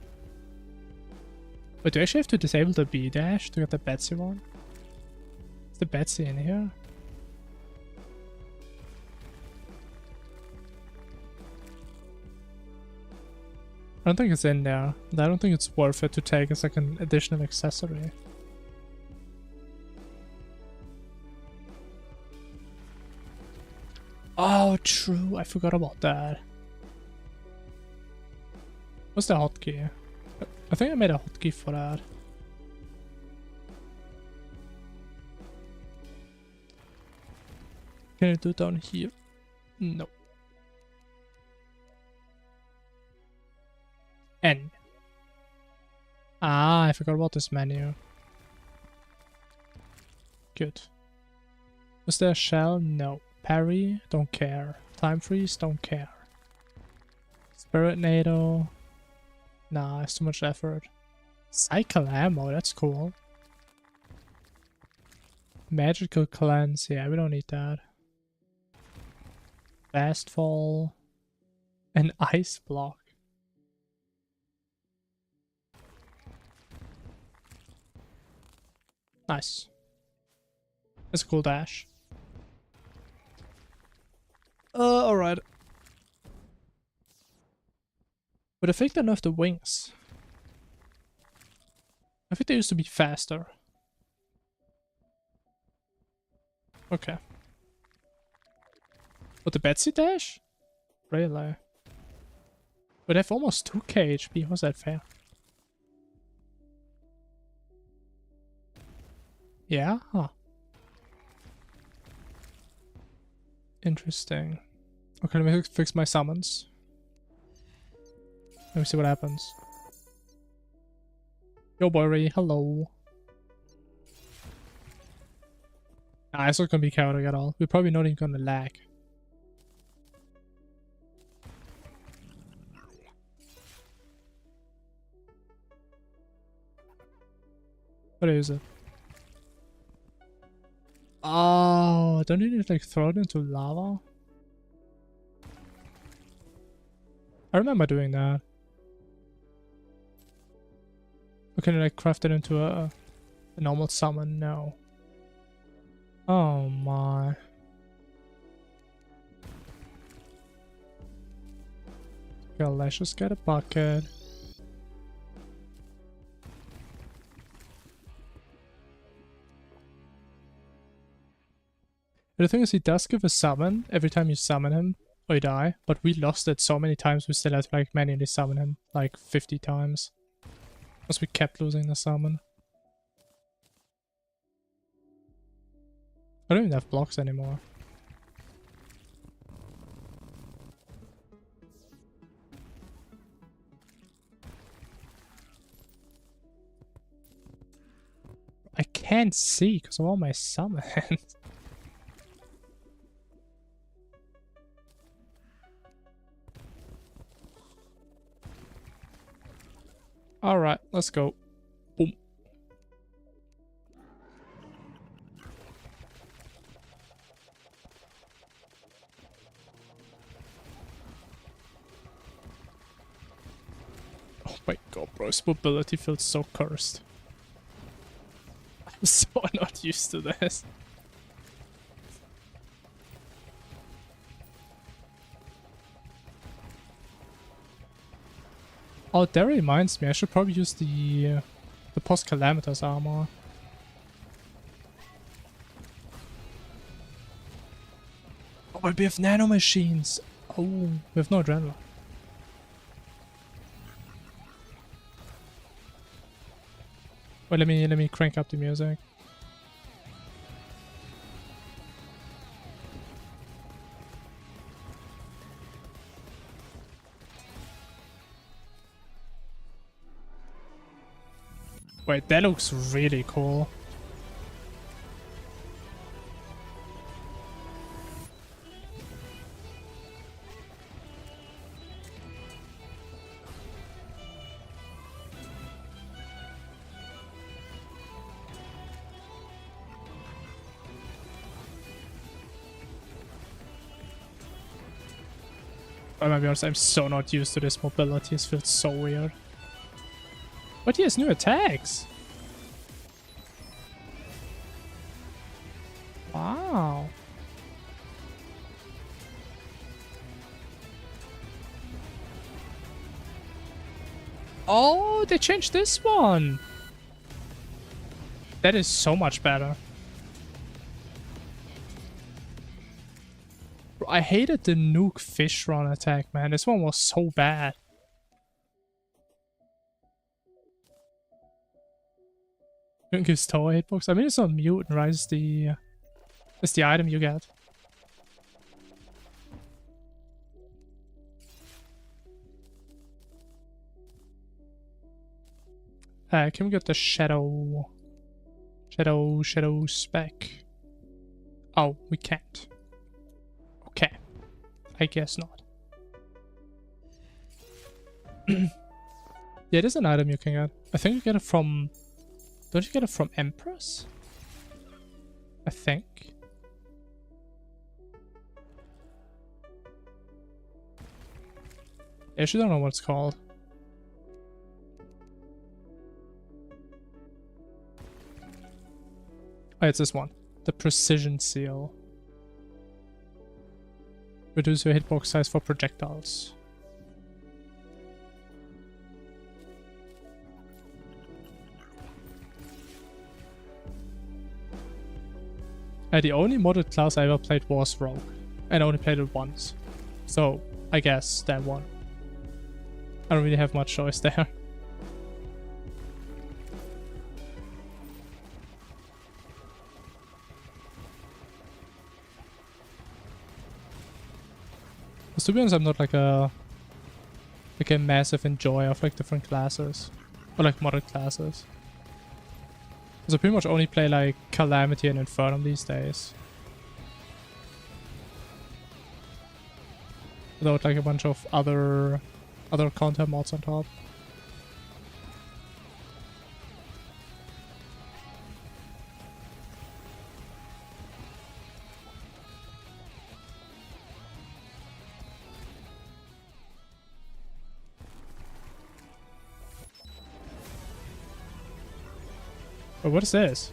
Wait, do I actually have to disable the B dash to get the Betsy one? Is the Betsy in here? I don't think it's in there. I don't think it's worth it to take as like an additional accessory. Oh, true. I forgot about that. What's the hotkey? I think I made a hotkey for that. Can I do it down here? No. N. Ah, I forgot about this menu. Good. Was there a shell? No. Parry? Don't care. Time freeze? Don't care. Spirit NATO? Nah, it's too much effort. Cycle ammo? That's cool. Magical cleanse? Yeah, we don't need that. Fast fall. An ice block. Nice. That's a cool dash. Alright. But I think they nerfed the wings. I think they used to be faster. Okay. But the Betsy dash? Really? But they have almost 2k HP. Was that fair? Yeah? Huh. Interesting. Okay, let me fix my summons. Let me see what happens. Yo, boy, hello. Nah, it's not gonna be chaotic at all. We're probably not even gonna lag. What is it? Oh, don't you need to like throw it into lava? I remember doing that. Or can you like craft it into a normal summon? No. Oh my. Okay, let's just get a bucket. But the thing is, he does give a summon every time you summon him or you die, but we lost it so many times we still had to like manually summon him like 50 times. Because we kept losing the summon. I don't even have blocks anymore. I can't see because of all my summons. Alright, let's go. Boom. Oh my god, bro, his mobility feels so cursed. So not used to this. Oh, that reminds me, I should probably use the post-calamitous armor. Oh, but we have nanomachines. Oh, we have no adrenaline. Wait, let me crank up the music. Wait, that looks really cool. I'm gonna be honest, I'm so not used to this mobility, it feels so weird. But he has new attacks! Wow. Oh, they changed this one! That is so much better. Bro, I hated the nuke fish run attack, man. This one was so bad. You can give Tower hitbox. I mean, it's not mutant, right? It's the item you get. Can we get the shadow spec? Oh, we can't. Okay. I guess not. Yeah, it is an item you can get. I think you get it from... Don't you get it from Empress? I think. I actually don't know what it's called. Oh, it's this one. The Precision Seal. Reduce your hitbox size for projectiles. The only modded class I ever played was Rogue. And I only played it once. So, I guess that one. I don't really have much choice there. To be honest, I'm not like a massive enjoyer of like different classes or like modded classes. Because I pretty much only play like Calamity and Infernum these days, without like a bunch of other content mods on top. But what is this?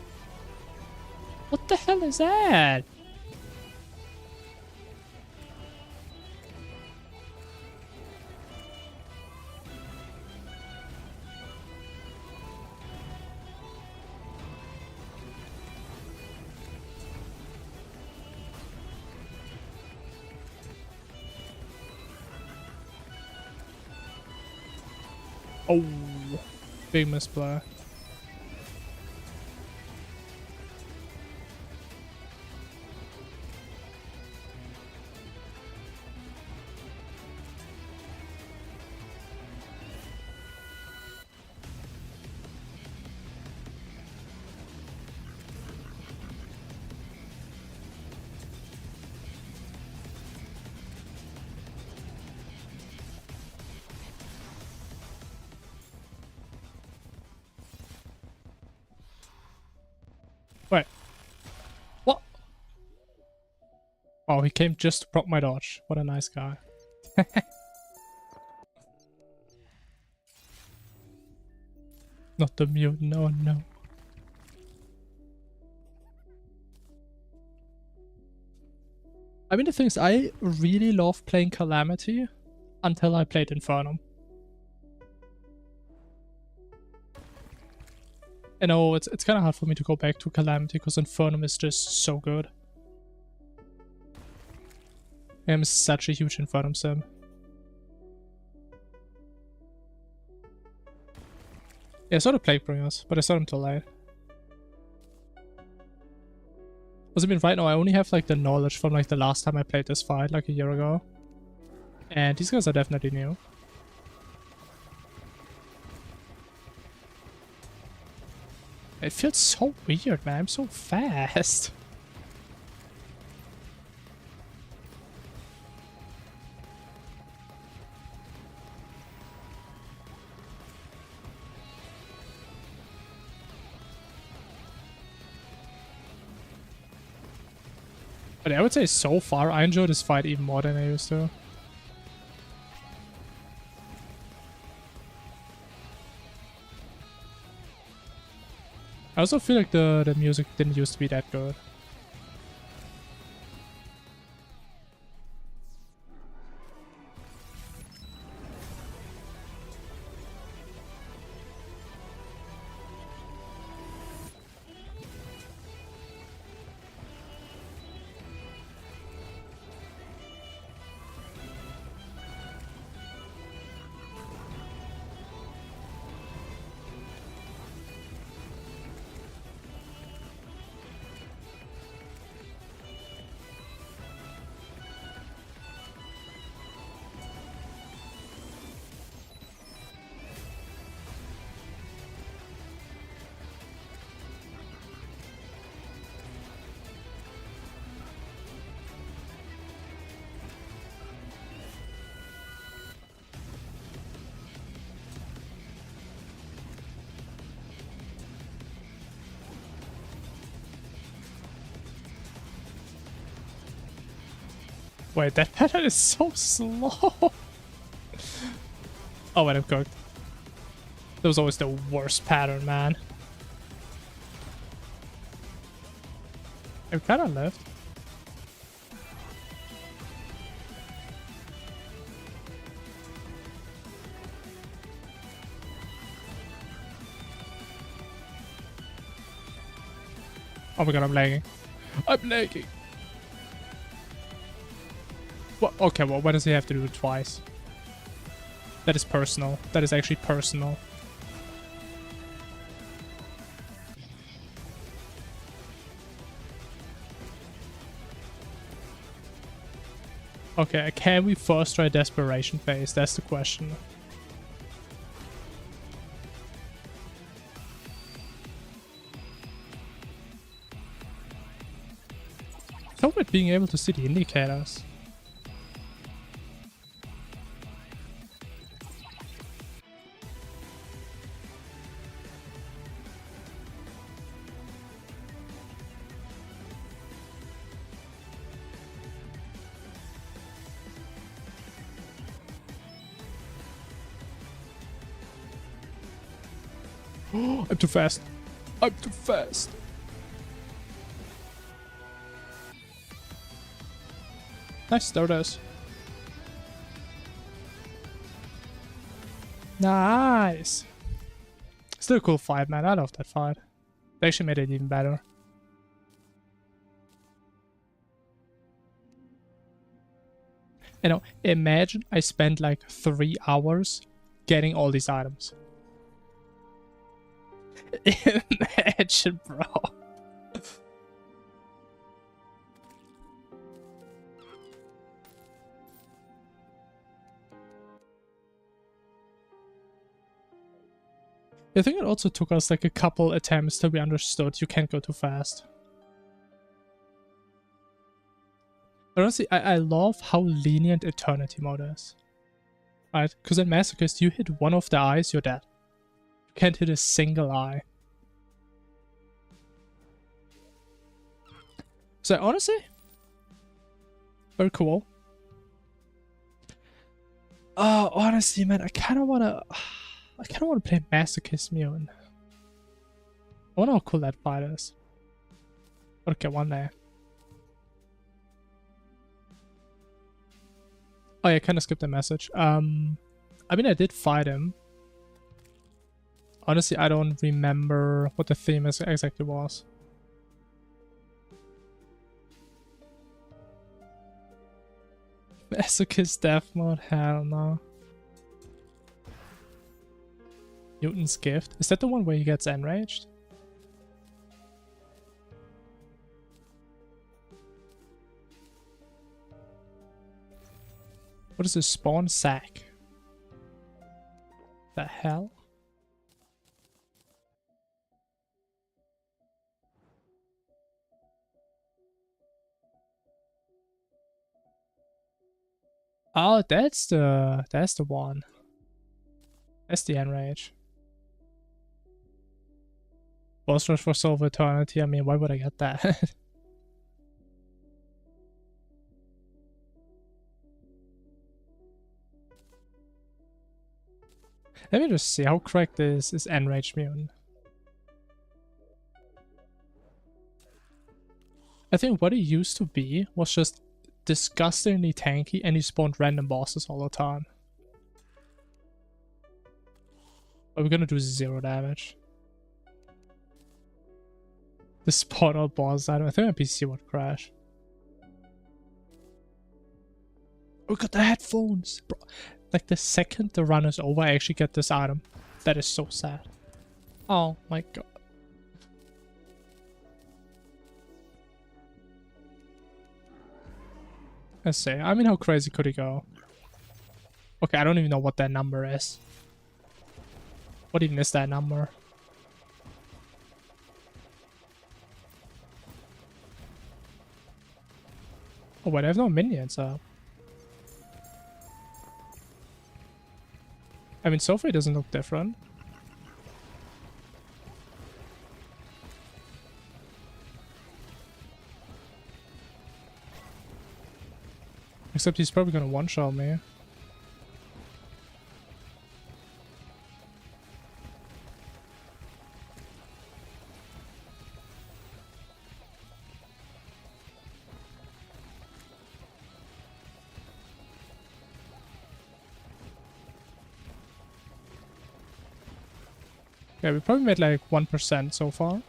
What the hell is that? Oh, big misplay. Wait. What? Oh, he came just to proc my dodge. What a nice guy. Not the mutant, no, no. I mean, the thing is, I really love playing Calamity until I played Infernum. I know it's kind of hard for me to go back to Calamity because Infernum is just so good. I'm such a huge Infernum sim. Yeah, I saw the Plaguebringers, but I saw them too late. Because I mean, right now I only have like the knowledge from like the last time I played this fight, like a year ago. And these guys are definitely new. It feels so weird, man. I'm so fast. But I would say so far, I enjoy this fight even more than I used to. I also feel like the music didn't used to be that good. Wait, that pattern is so slow. Oh, wait, I'm cooked. That was always the worst pattern, man. I kind of left. Oh my god, I'm lagging. I'm lagging. What? Okay, well, why does he have to do it twice? That is personal. That is actually personal. Okay, can we first try Desperation Phase? That's the question. So weird being able to see the indicators. I'm too fast. I'm too fast. Nice, there it is. Nice. Still a cool fight, man. I love that fight. They actually made it even better. You know, imagine I spent like 3 hours getting all these items. Imagine, bro. I think it also took us like a couple attempts till we understood you can't go too fast. Honestly, I love how lenient Eternity mode is. Right? Because in Masochist, you hit one of the eyes, you're dead. You can't hit a single eye. So honestly, very cool. Honestly, man, I kind of wanna play Masochist Mutant. I wonder how cool that fight is. Okay, one day. Oh yeah, I kind of skipped the message. I mean, I did fight him. Honestly, I don't remember what the theme exactly was. Masochist death mode? Hell no. Newton's gift? Is that the one where he gets enraged? What is this spawn sack? The hell? Oh, that's the one. That's the enrage. Boss rush for Soul of Eternity. I mean, why would I get that? Let me just see how correct is enrage mutant. I think what he used to be was just disgustingly tanky and he spawned random bosses all the time. But we're gonna do 0 damage. The spawn out boss, I think my PC would crash. We got the headphones! Bro, like the second the run is over, I actually get this item. That is so sad. Oh my god. Let's see. I mean, how crazy could he go? Okay, I don't even know what that number is. What even is that number? Oh wait, I have no minions up. I mean, so far it doesn't look different. Except he's probably gonna one-shot me. Yeah, we probably made like 1% so far.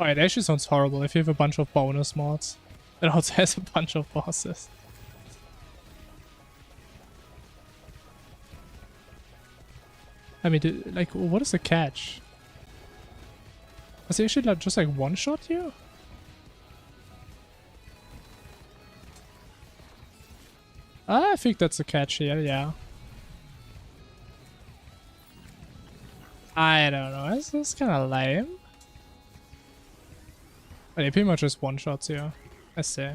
Oh, it actually sounds horrible if you have a bunch of bonus mods. It also has a bunch of bosses. I mean, like, what is the catch? Was he actually like, just like one-shot you? I think that's the catch here, yeah. I don't know, it's kind of lame. But he pretty much just one-shots you. I see.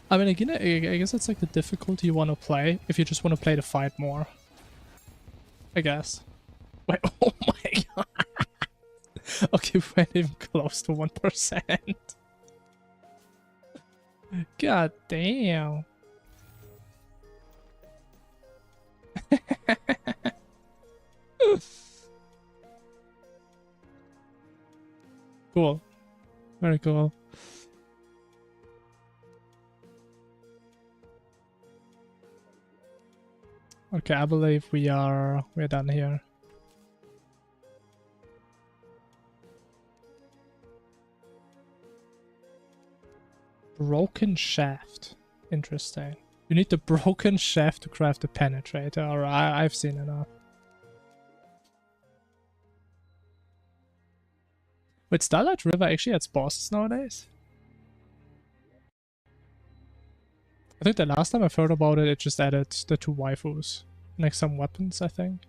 I mean, again, I guess it's like the difficulty you want to play if you just want to play the fight more. I guess. Wait, oh my god. Okay, we went even close to 1%. God damn. Cool. Very cool. Okay, I believe we're done here. Broken shaft. Interesting. You need the broken shaft to craft the penetrator. Or I've seen enough. Wait, Starlight River actually has bosses nowadays? I think the last time I've heard about it, it just added the 2 waifus. And like some weapons, I think.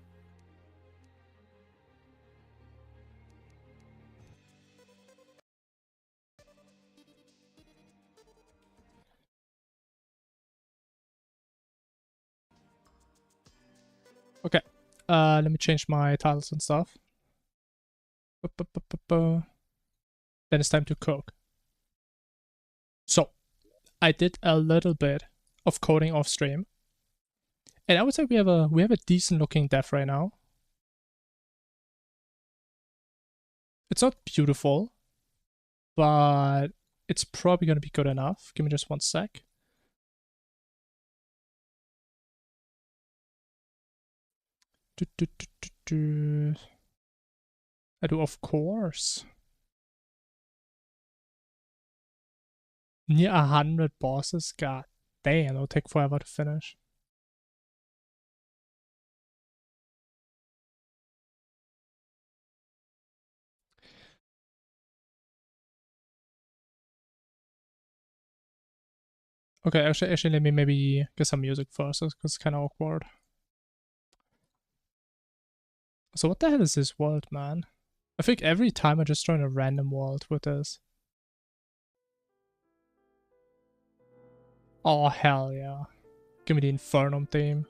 Okay. Let me change my titles and stuff. Then it's time to cook. So, I did a little bit of coding off stream. And I would say we have a decent looking dev right now. It's not beautiful, but it's probably going to be good enough. Give me just one sec. I do, of course. Near 100 bosses? God damn, it'll take forever to finish. Okay, actually, let me maybe get some music first, because it's kind of awkward. So what the hell is this world, man? I think every time I just join a random world with this. Oh, hell yeah. Give me the Infernum theme.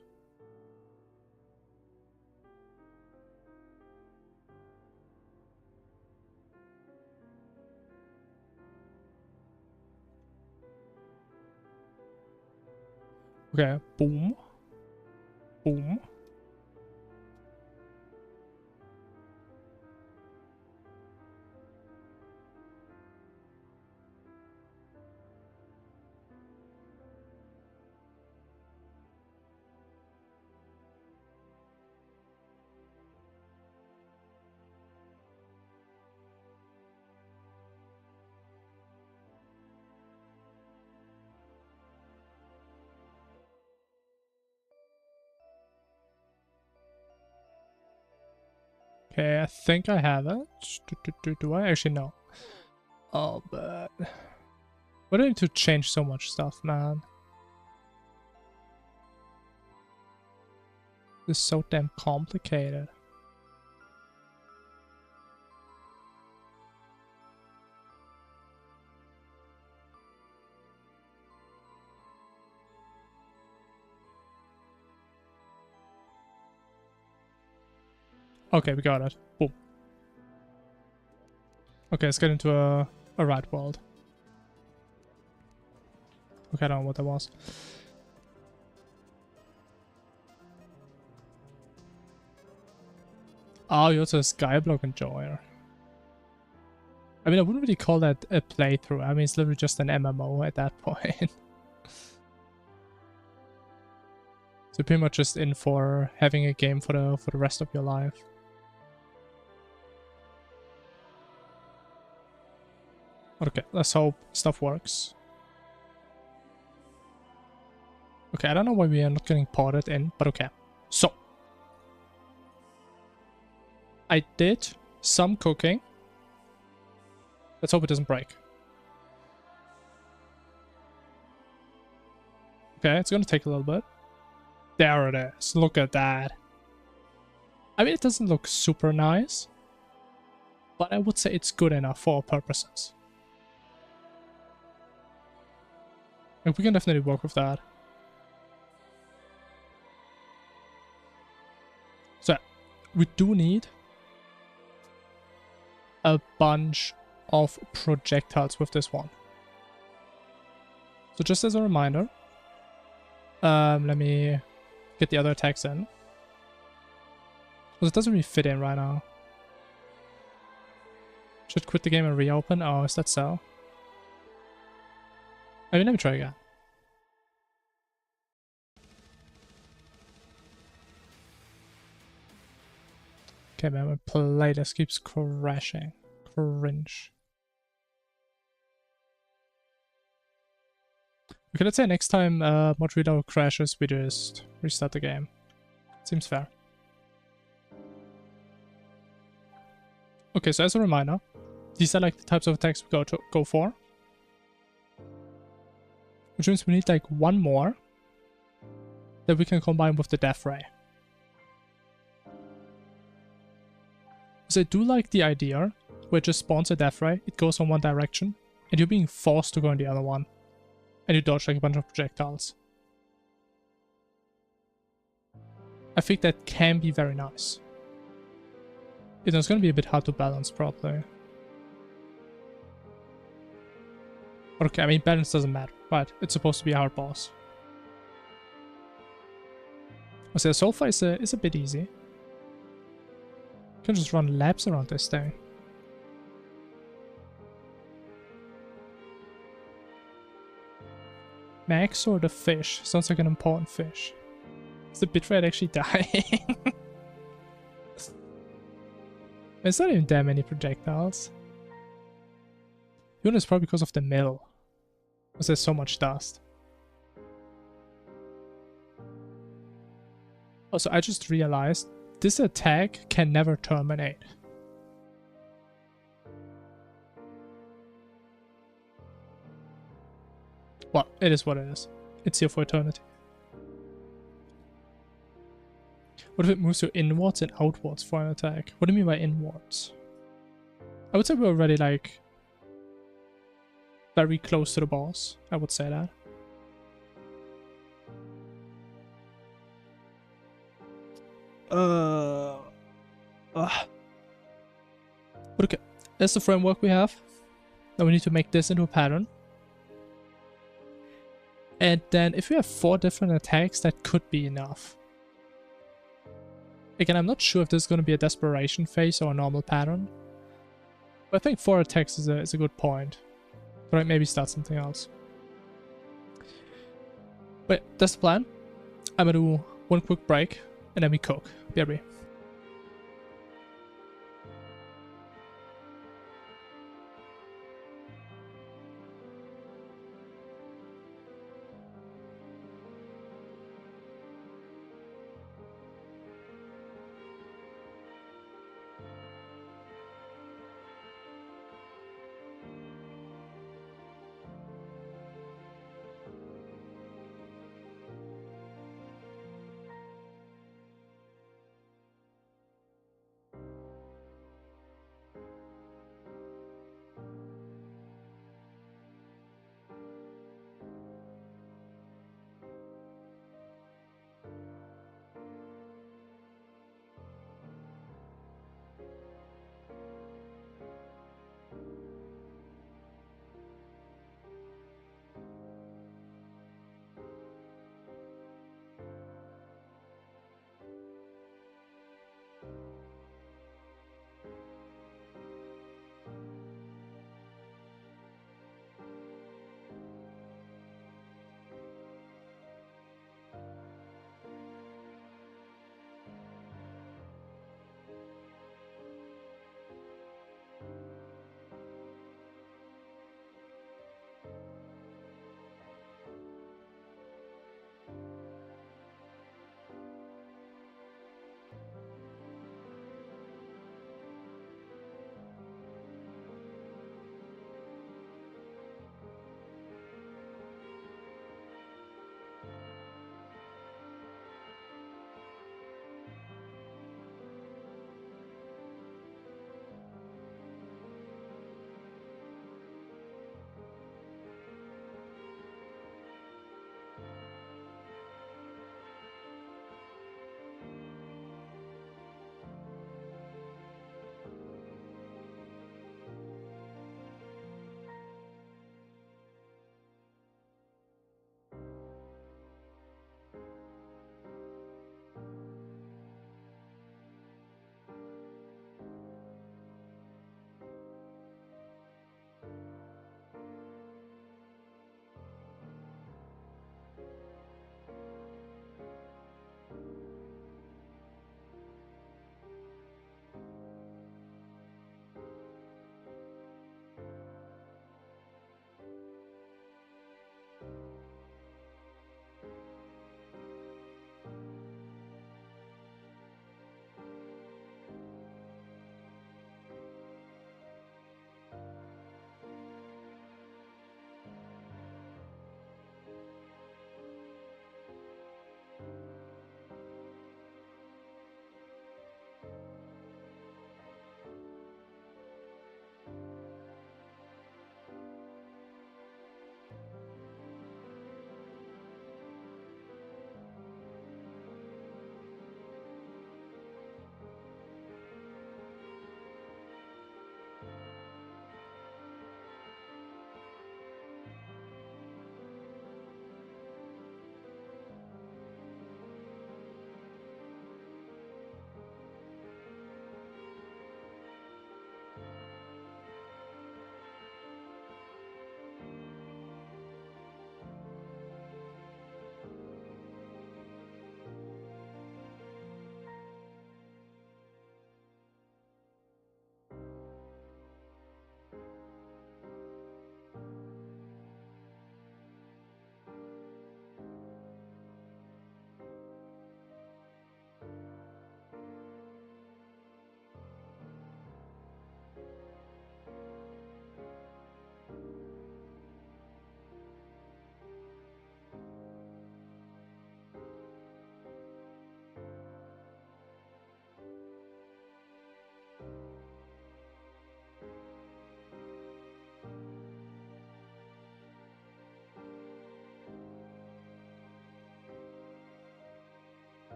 Okay, boom. Boom. Okay, I think I have it. Do I? Actually, no. Oh, but... Why do I need to change so much stuff, man? This is so damn complicated. Okay, we got it. Boom. Okay, let's get into a right world. Okay, I don't know what that was. Oh, you're also a Skyblock enjoyer. I mean, I wouldn't really call that a playthrough. I mean, it's literally just an MMO at that point. So pretty much just in for having a game for the rest of your life. Okay, let's hope stuff works. Okay, I don't know why we are not getting ported in, but okay. So, I did some cooking. Let's hope it doesn't break. Okay, it's gonna take a little bit. There it is. Look at that. I mean, it doesn't look super nice, but I would say it's good enough for our purposes. And we can definitely work with that. So, we do need a bunch of projectiles with this one. So just as a reminder, let me get the other attacks in. Because it doesn't really fit in right now. Should quit the game and reopen? Oh, is that so? I mean, let me try again. Okay, man, my playlist keeps crashing. Cringe. Okay, let's say next time mod reload crashes, we just restart the game. Seems fair. Okay, so as a reminder, these are like the types of attacks we go for. Which means we need like one more that we can combine with the Death Ray. So I do like the idea where it just spawns a Death Ray, it goes in one direction, and you're being forced to go in the other one. And you dodge like a bunch of projectiles. I think that can be very nice. It's gonna be a bit hard to balance probably. Okay, I mean balance doesn't matter, but it's supposed to be a hard boss. So so far is a bit easy. You can just run laps around this thing. Max or the fish? Sounds like an important fish. Is the bitrate actually dying? It's not even that many projectiles. You know, it's probably because of the mill. Because there's so much dust. Also, I just realized this attack can never terminate. Well, it is what it is. It's here for eternity. What if it moves you inwards and outwards for an attack? What do you mean by inwards? I would say we're already like very close to the boss. I would say that. But okay, that's the framework we have. Now we need to make this into a pattern. And then if we have 4 different attacks, that could be enough. Again, I'm not sure if this is going to be a desperation phase or a normal pattern. But I think 4 attacks is a good point. But maybe start something else. But that's the plan. I'm gonna do one quick break and then we cook. BRB.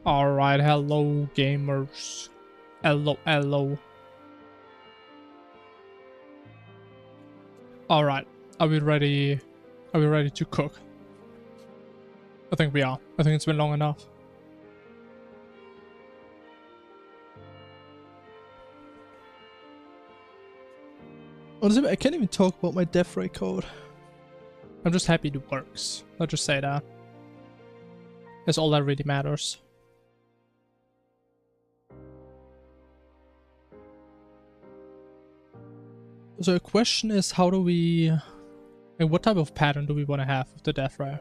Alright, hello gamers. Hello, hello. Alright, are we ready? Are we ready to cook? I think we are. I think it's been long enough. Honestly, I can't even talk about my death ray code. I'm just happy it works. I'll just say that. That's all that really matters. So the question is, how do we... and what type of pattern do we want to have with the death ray?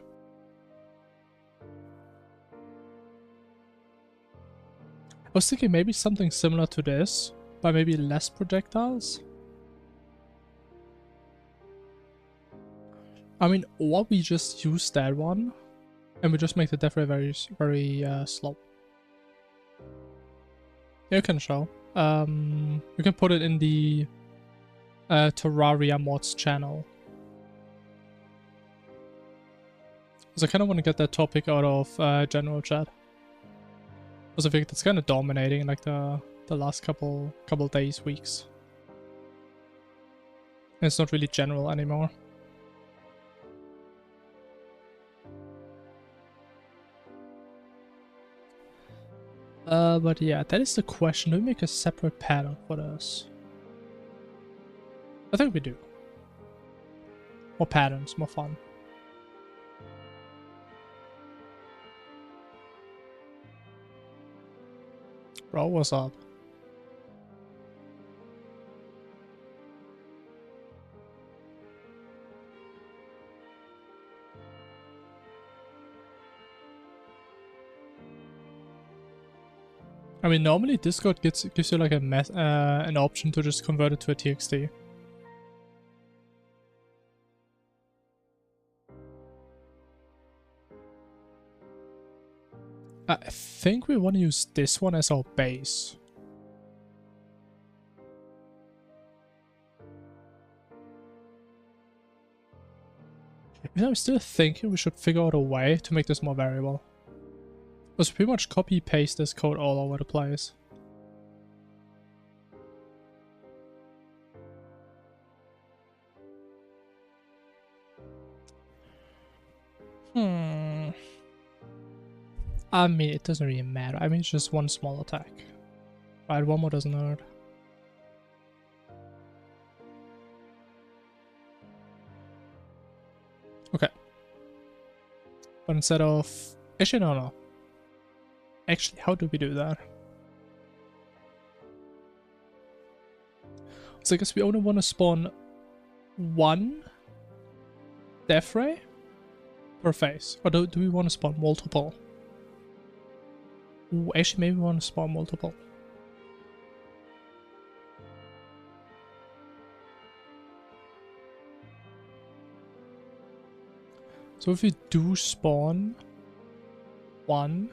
I was thinking maybe something similar to this, but maybe less projectiles. I mean, or we just use that one, and we just make the death ray very slow. Yeah, you can show. You can put it in the Terraria mods channel. Because I kind of want to get that topic out of general chat. Because I think that's kind of dominating like the last couple days, weeks. And it's not really general anymore. But yeah, that is the question. Do we make a separate pattern for this? I think we do. More patterns, more fun. Bro, what's up? I mean, normally Discord gives you like an option to just convert it to a TXT. I think we want to use this one as our base. I'm still thinking we should figure out a way to make this more variable. Let's pretty much copy paste this code all over the place. I mean, it doesn't really matter. I mean, it's just one small attack. Right, one more doesn't hurt. Okay. But instead of... actually, no. Actually, how do we do that? So I guess we only want to spawn one death ray per phase. Or do we want to spawn multiple? Ooh, actually, maybe we want to spawn multiple. So if we do spawn one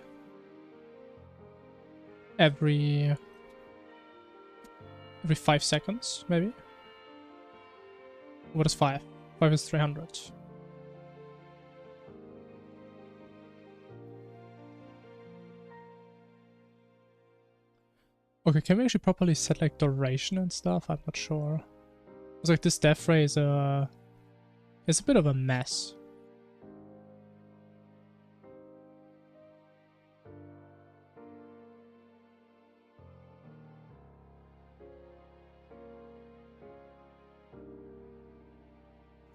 every 5 seconds, maybe? What is 5? 5 is 300. Okay, can we actually properly set like duration and stuff? I'm not sure. It's like this death ray is a bit of a mess.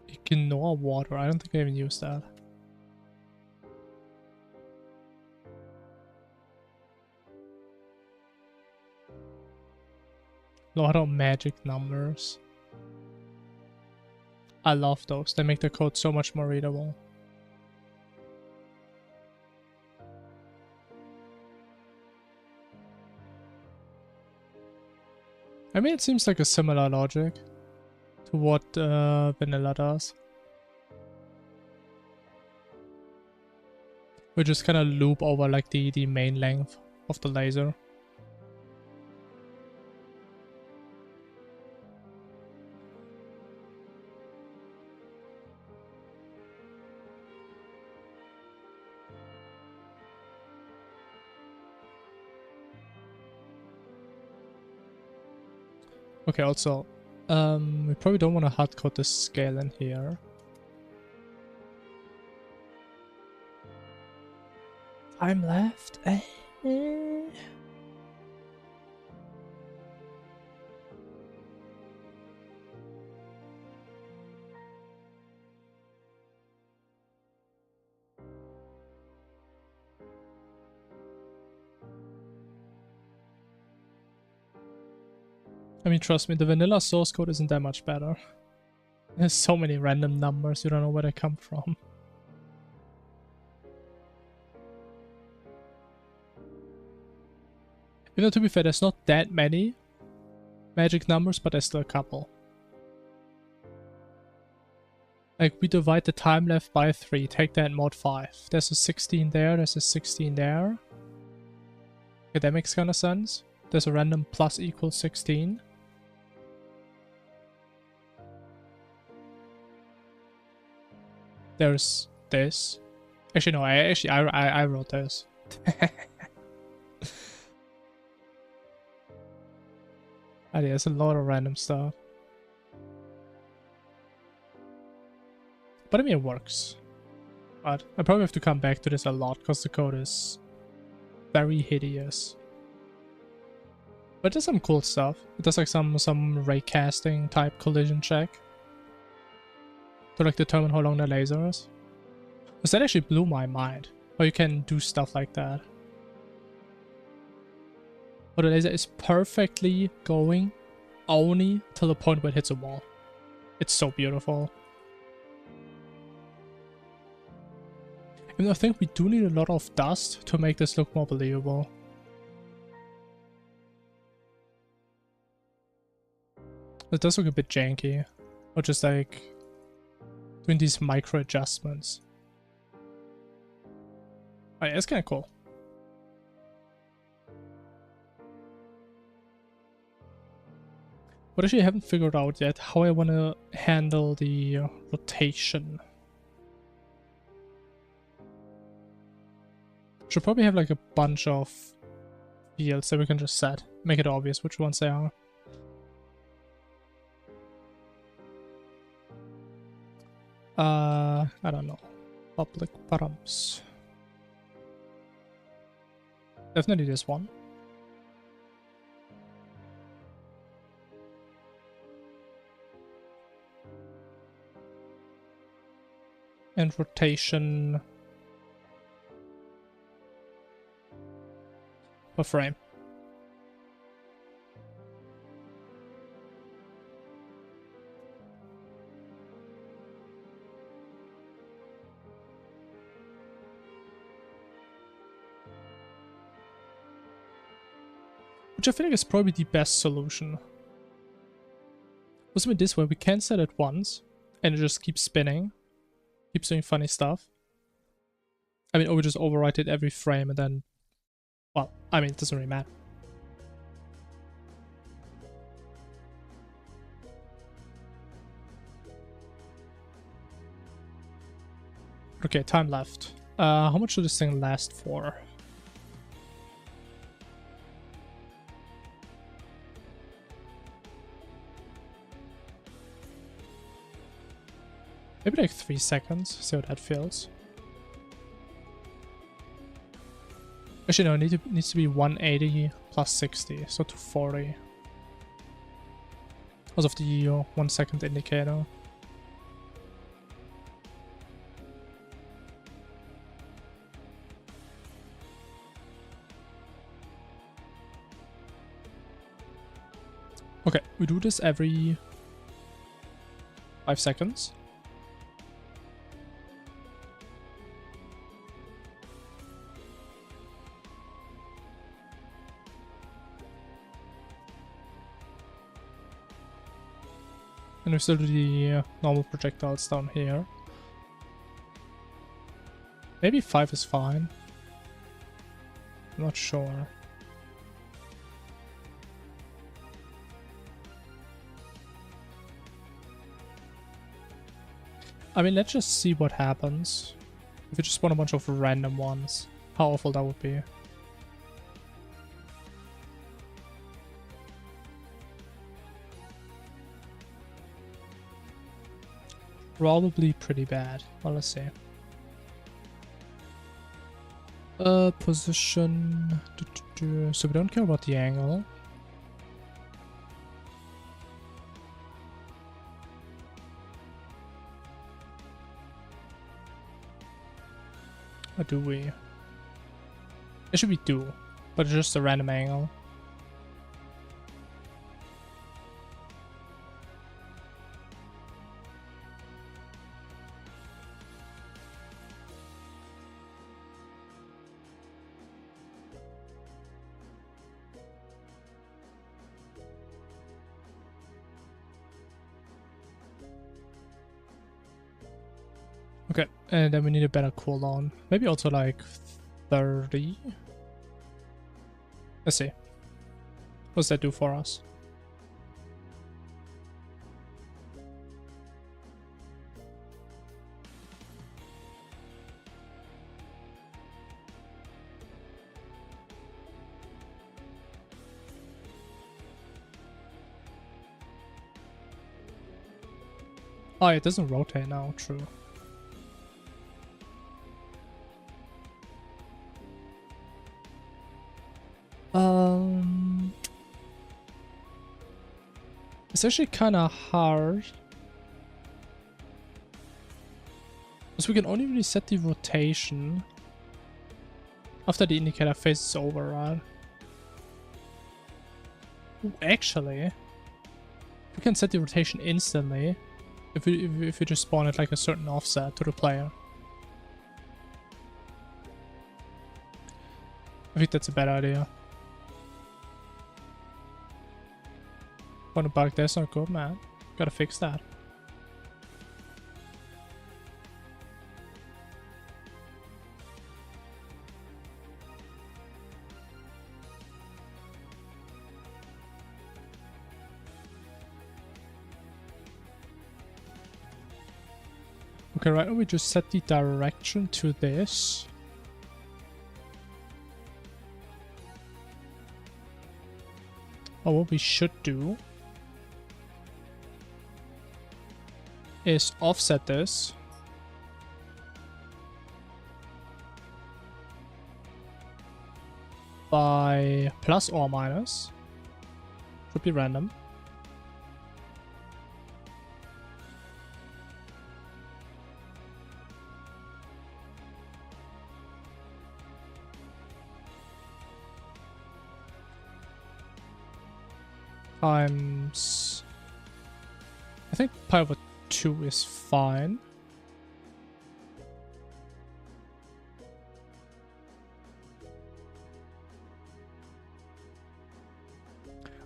Ignore water. I don't think I even used that. A lot of magic numbers. I love those. They make the code so much more readable. I mean, it seems like a similar logic to what vanilla does. We just kind of loop over like the main length of the laser. Okay, also, we probably don't want to hardcode the scale in here. Time left. I mean, trust me, the vanilla source code isn't that much better. There's so many random numbers, you don't know where they come from. You know, to be fair, there's not that many magic numbers, but there's still a couple. Like, we divide the time left by 3, take that in mod 5. There's a 16 there, there's a 16 there. Okay, that makes kind of sense. There's a random plus equals 16. There's this. Actually, no, I wrote this. There's a lot of random stuff. But I mean, it works. But I probably have to come back to this a lot because the code is very hideous. But there's some cool stuff. It does like some raycasting type collision check to like determine how long the laser is. Because that actually blew my mind. How you can do stuff like that. But the laser is perfectly going only till the point where it hits a wall. It's so beautiful. And I think we do need a lot of dust to make this look more believable. It does look a bit janky. Or just like doing these micro adjustments. Oh yeah, it's kind of cool. But actually I haven't figured out yet how I want to handle the rotation. Should probably have like a bunch of fields that we can just set. Make it obvious which ones they are. I don't know. Public params. Definitely this one. And rotation per frame. Which I feel like is probably the best solution. Also, this way we can set it once and it just keeps spinning. Keeps doing funny stuff. I mean, or we just overwrite it every frame and then... Well, I mean, it doesn't really matter. Okay, time left. How much should this thing last for? Maybe like 3 seconds, see how that feels. Actually no, it needs to be 180 plus 60, so 240. Because of the 1 second indicator. Okay, we do this every 5 seconds. And we still do the normal projectiles down here. Maybe 5 is fine. I'm not sure. I mean, let's just see what happens. If we just spawn a bunch of random ones, how awful that would be. probably pretty bad. Well, let's see. Position. So we don't care about the angle. Or do we? Actually, we do, but it's just a random angle. Okay, and then we need a better cooldown. Maybe also like 30. Let's see. What's that do for us? Oh, it doesn't rotate now, true. It's actually kind of hard. Because we can only really set the rotation after the indicator phase is over, right? Ooh, actually, we can set the rotation instantly if we just spawn at like a certain offset to the player. I think that's a bad idea. What a bug, that's not good, man. Gotta fix that. Okay, right now we just set the direction to this. Or what we should do is offset this by plus or minus. Should be random. Times, I think pi over 2 is fine.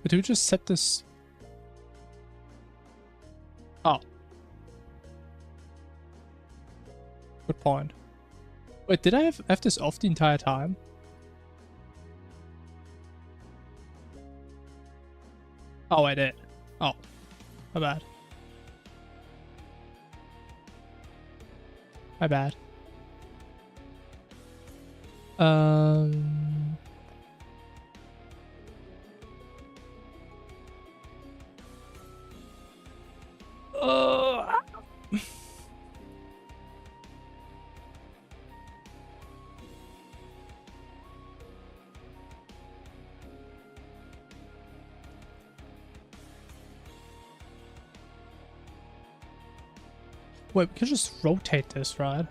But do we just set this? Oh. Good point. Wait, did I have this off the entire time? Oh, I did. Oh, my bad. My bad. Wait, we can just rotate this, right?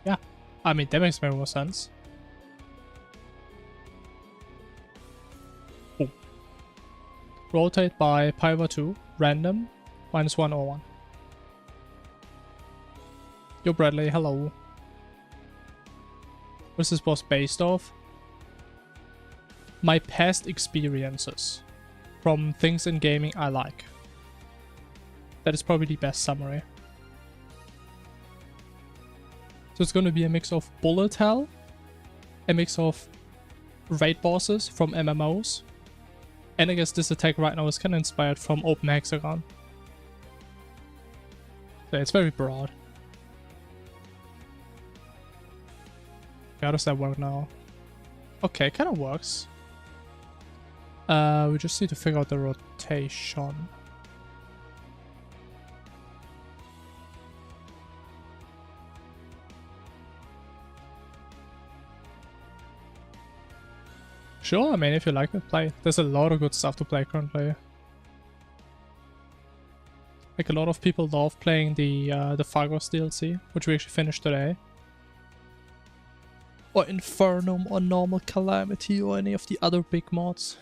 Yeah. I mean, that makes more sense. Boom. Rotate by pi over 2, random, -1 or 1. Yo, Bradley, hello. What's this boss based off? My past experiences from things in gaming I like. That is probably the best summary. So it's going to be a mix of bullet hell, a mix of raid bosses from MMOs, and I guess this attack right now is kind of inspired from Open Hexagon. So it's very broad. How does that work now? Okay, it kind of works. We just need to figure out the rotation. Sure, I mean, if you like it, play. There's a lot of good stuff to play currently. Like, a lot of people love playing the Phagos DLC, which we actually finished today. Or Infernum, or Normal Calamity, or any of the other big mods.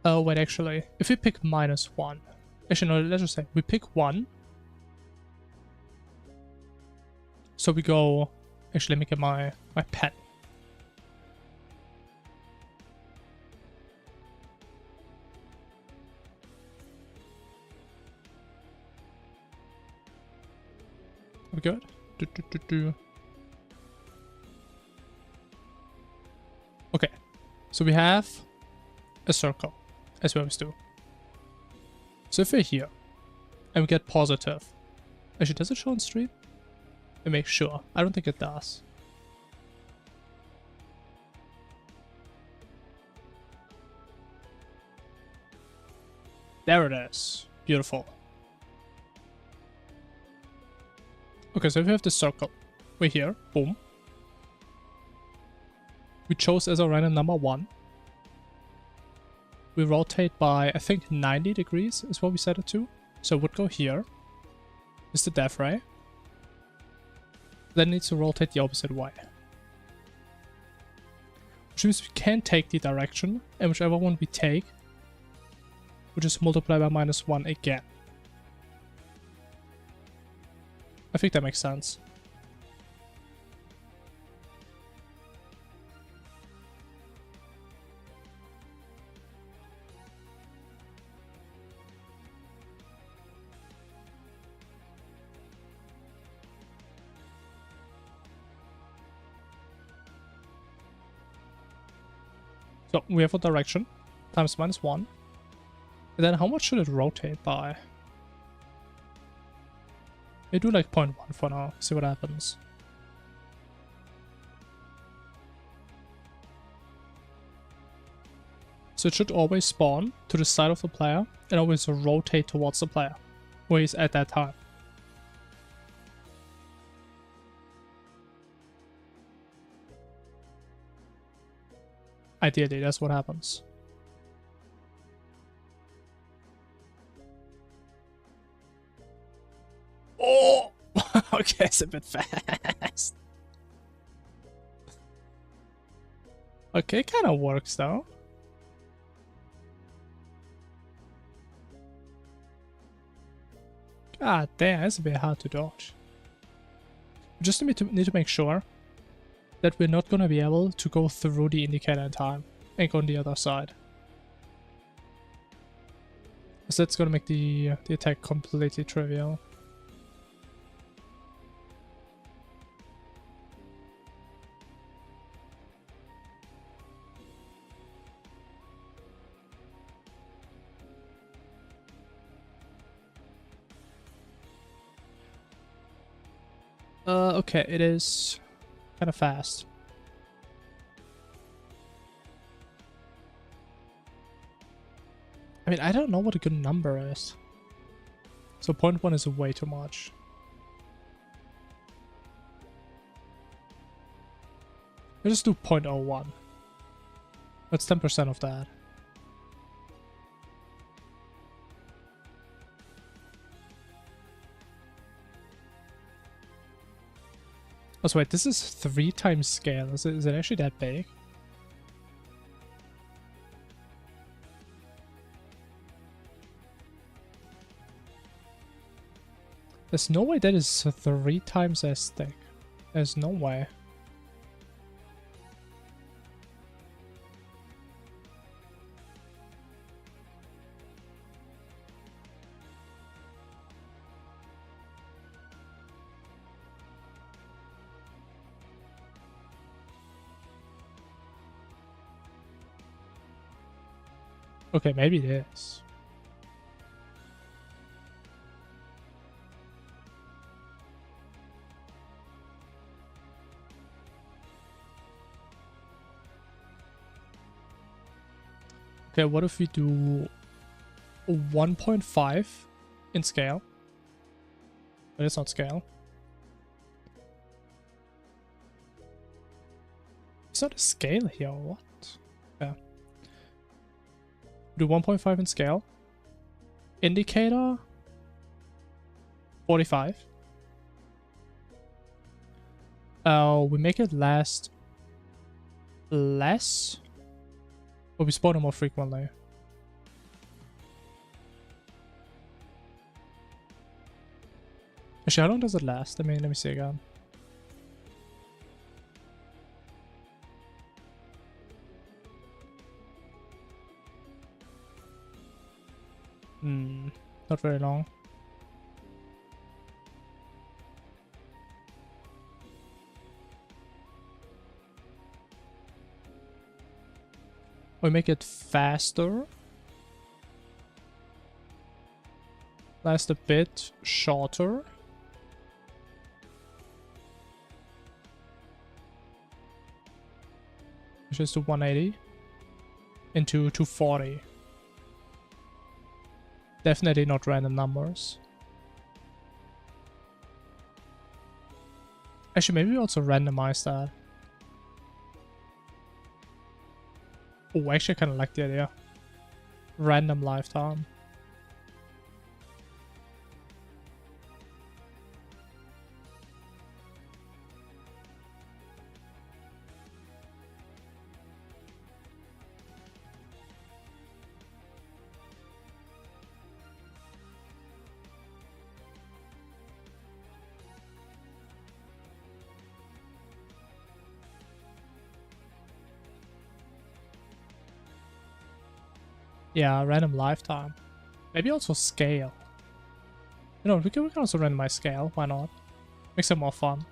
Oh, wait, actually, if we pick -1... Actually, no, let's just say, we pick 1. So we go... Actually, let me get my pen. Are we good? Okay, so we have a circle, as we always do. So if we're here, and we get positive... Actually, does it show on stream? Let me make sure. I don't think it does. There it is. Beautiful. Okay, so if we have this circle, we're here, boom. We chose as a random number 1. We rotate by, I think, 90 degrees is what we set it to. So it would go here. This is the death ray. Then it needs to rotate the opposite way. Which means we can take the direction, and whichever one we take, we just multiply by -1 again. I think that makes sense. So we have a direction times -1. And then how much should it rotate by? We do like 0.1 for now, see what happens. So it should always spawn to the side of the player and always rotate towards the player where he's at that time. Ideally, that's what happens. Oh! Okay, it's a bit fast. Okay, kind of works though. God damn, it's a bit hard to dodge. We just need to make sure that we're not gonna be able to go through the indicator in time and go on the other side. Because that's gonna make the attack completely trivial. Okay, it is kind of fast. I mean, I don't know what a good number is. So 0.1 is way too much. Let's just do 0.01. That's 10% of that. Oh, so wait, this is 3 times scale. Is it actually that big? There's no way that is 3 times as thick. There's no way. Okay, maybe it is. Okay, what if we do 1.5 in scale? But it's not scale. It's not a scale here, or what? Yeah. Do 1.5 in scale. Indicator 45. We make it last less, but we spawn it more frequently. Actually, how long does it last? Let me see again. Not very long. We make it faster. Last a bit shorter. Just to 180 into 240. Definitely not random numbers. Actually, maybe we also randomize that. Oh, actually, I kind of like the idea. Random lifetime. Yeah, random lifetime. Maybe also scale. You know, we can also randomize scale. Why not? Makes it more fun.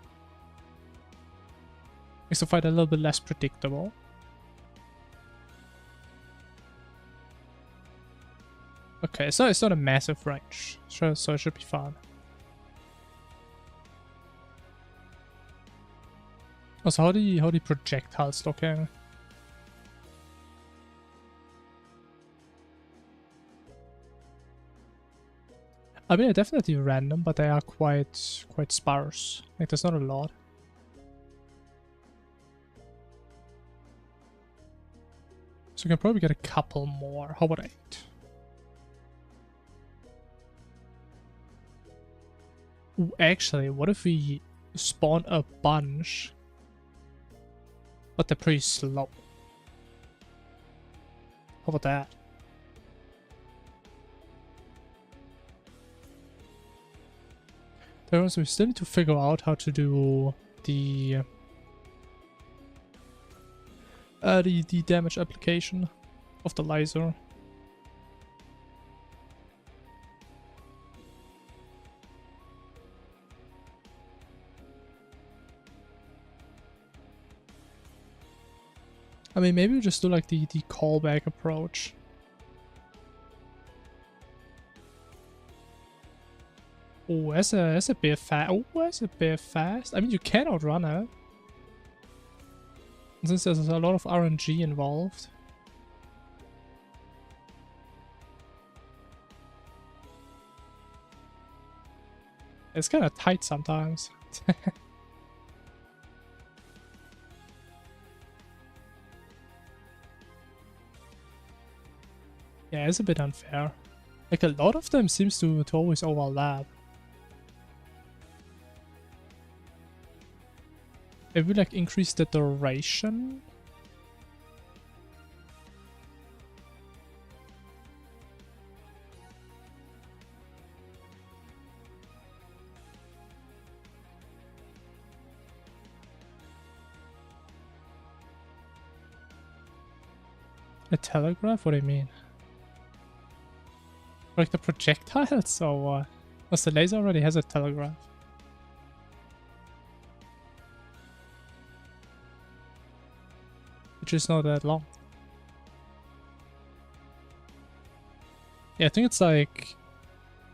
Makes the fight a little bit less predictable. Okay, so it's not a massive range. Sure, so it should be fun. Also, how the projectiles looking? I mean, they're definitely random, but they are quite sparse. Like, there's not a lot. So we can probably get a couple more. How about 8? Ooh, actually, what if we spawn a bunch, but they're pretty slow? How about that? There also, we still need to figure out how to do the damage application of the laser. I mean, maybe we just do like the callback approach. Oh, that's a bit fast. Oh, that's a bit fast. I mean, you can outrun it. Since there's a lot of RNG involved. It's kind of tight sometimes. Yeah, it's a bit unfair. Like, a lot of them seems to always overlap. If we like increase the duration. A telegraph? What do you mean? Like the projectiles or what? Because the laser already has a telegraph. Which is not that long. Yeah, I think it's like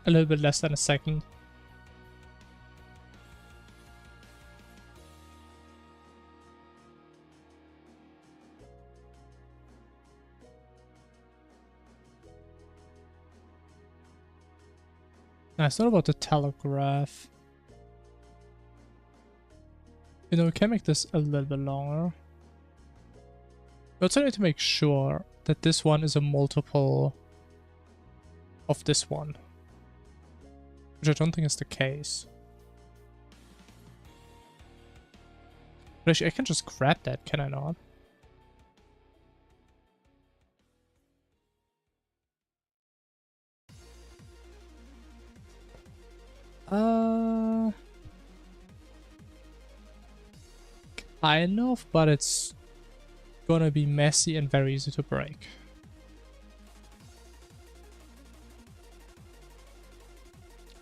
a little bit less than a second. No, it's not about the telegraph. You know, we can make this a little bit longer. We also need to make sure that this one is a multiple of this one. Which I don't think is the case. But actually, I can just grab that, can I not? Kind of, but it's gonna be messy and very easy to break.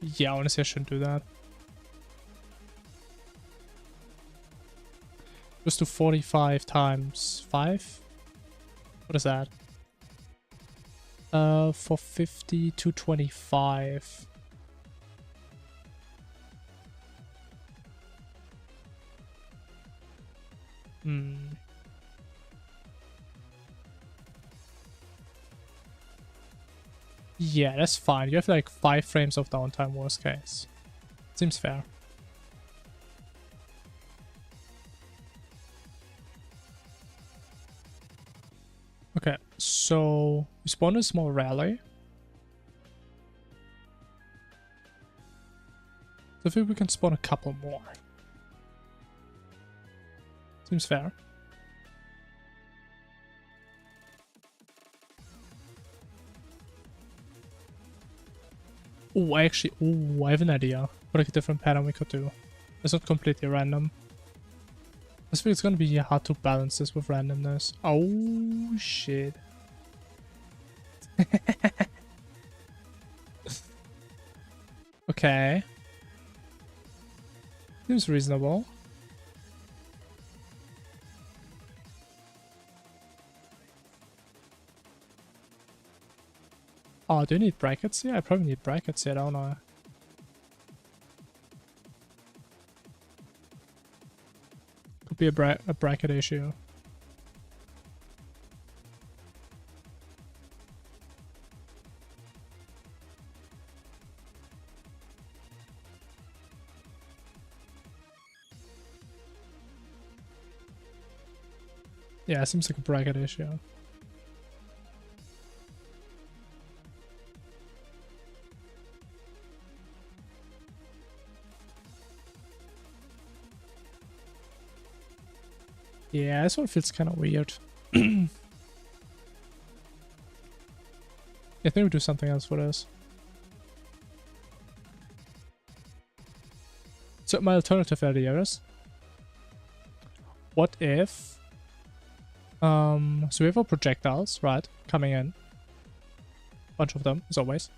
Yeah, honestly, I shouldn't do that. Just do 45 times 5? What is that? For 50 to 25. Yeah, that's fine. You have like 5 frames of downtime, worst case. Seems fair. Okay, so we spawn a small rally. So I think we can spawn a couple more. Seems fair. Oh, I have an idea. What a different pattern we could do. It's not completely random. I think it's gonna be hard to balance this with randomness. Oh, shit. Okay. Seems reasonable. Oh, do you need brackets? Yeah, I probably need brackets here, don't I? Could be a bracket issue. Yeah, it seems like a bracket issue. Yeah, this one feels kind of weird. I think we do something else for this. So my alternative idea is, what if, so we have our projectiles, right, coming in. Bunch of them, as always.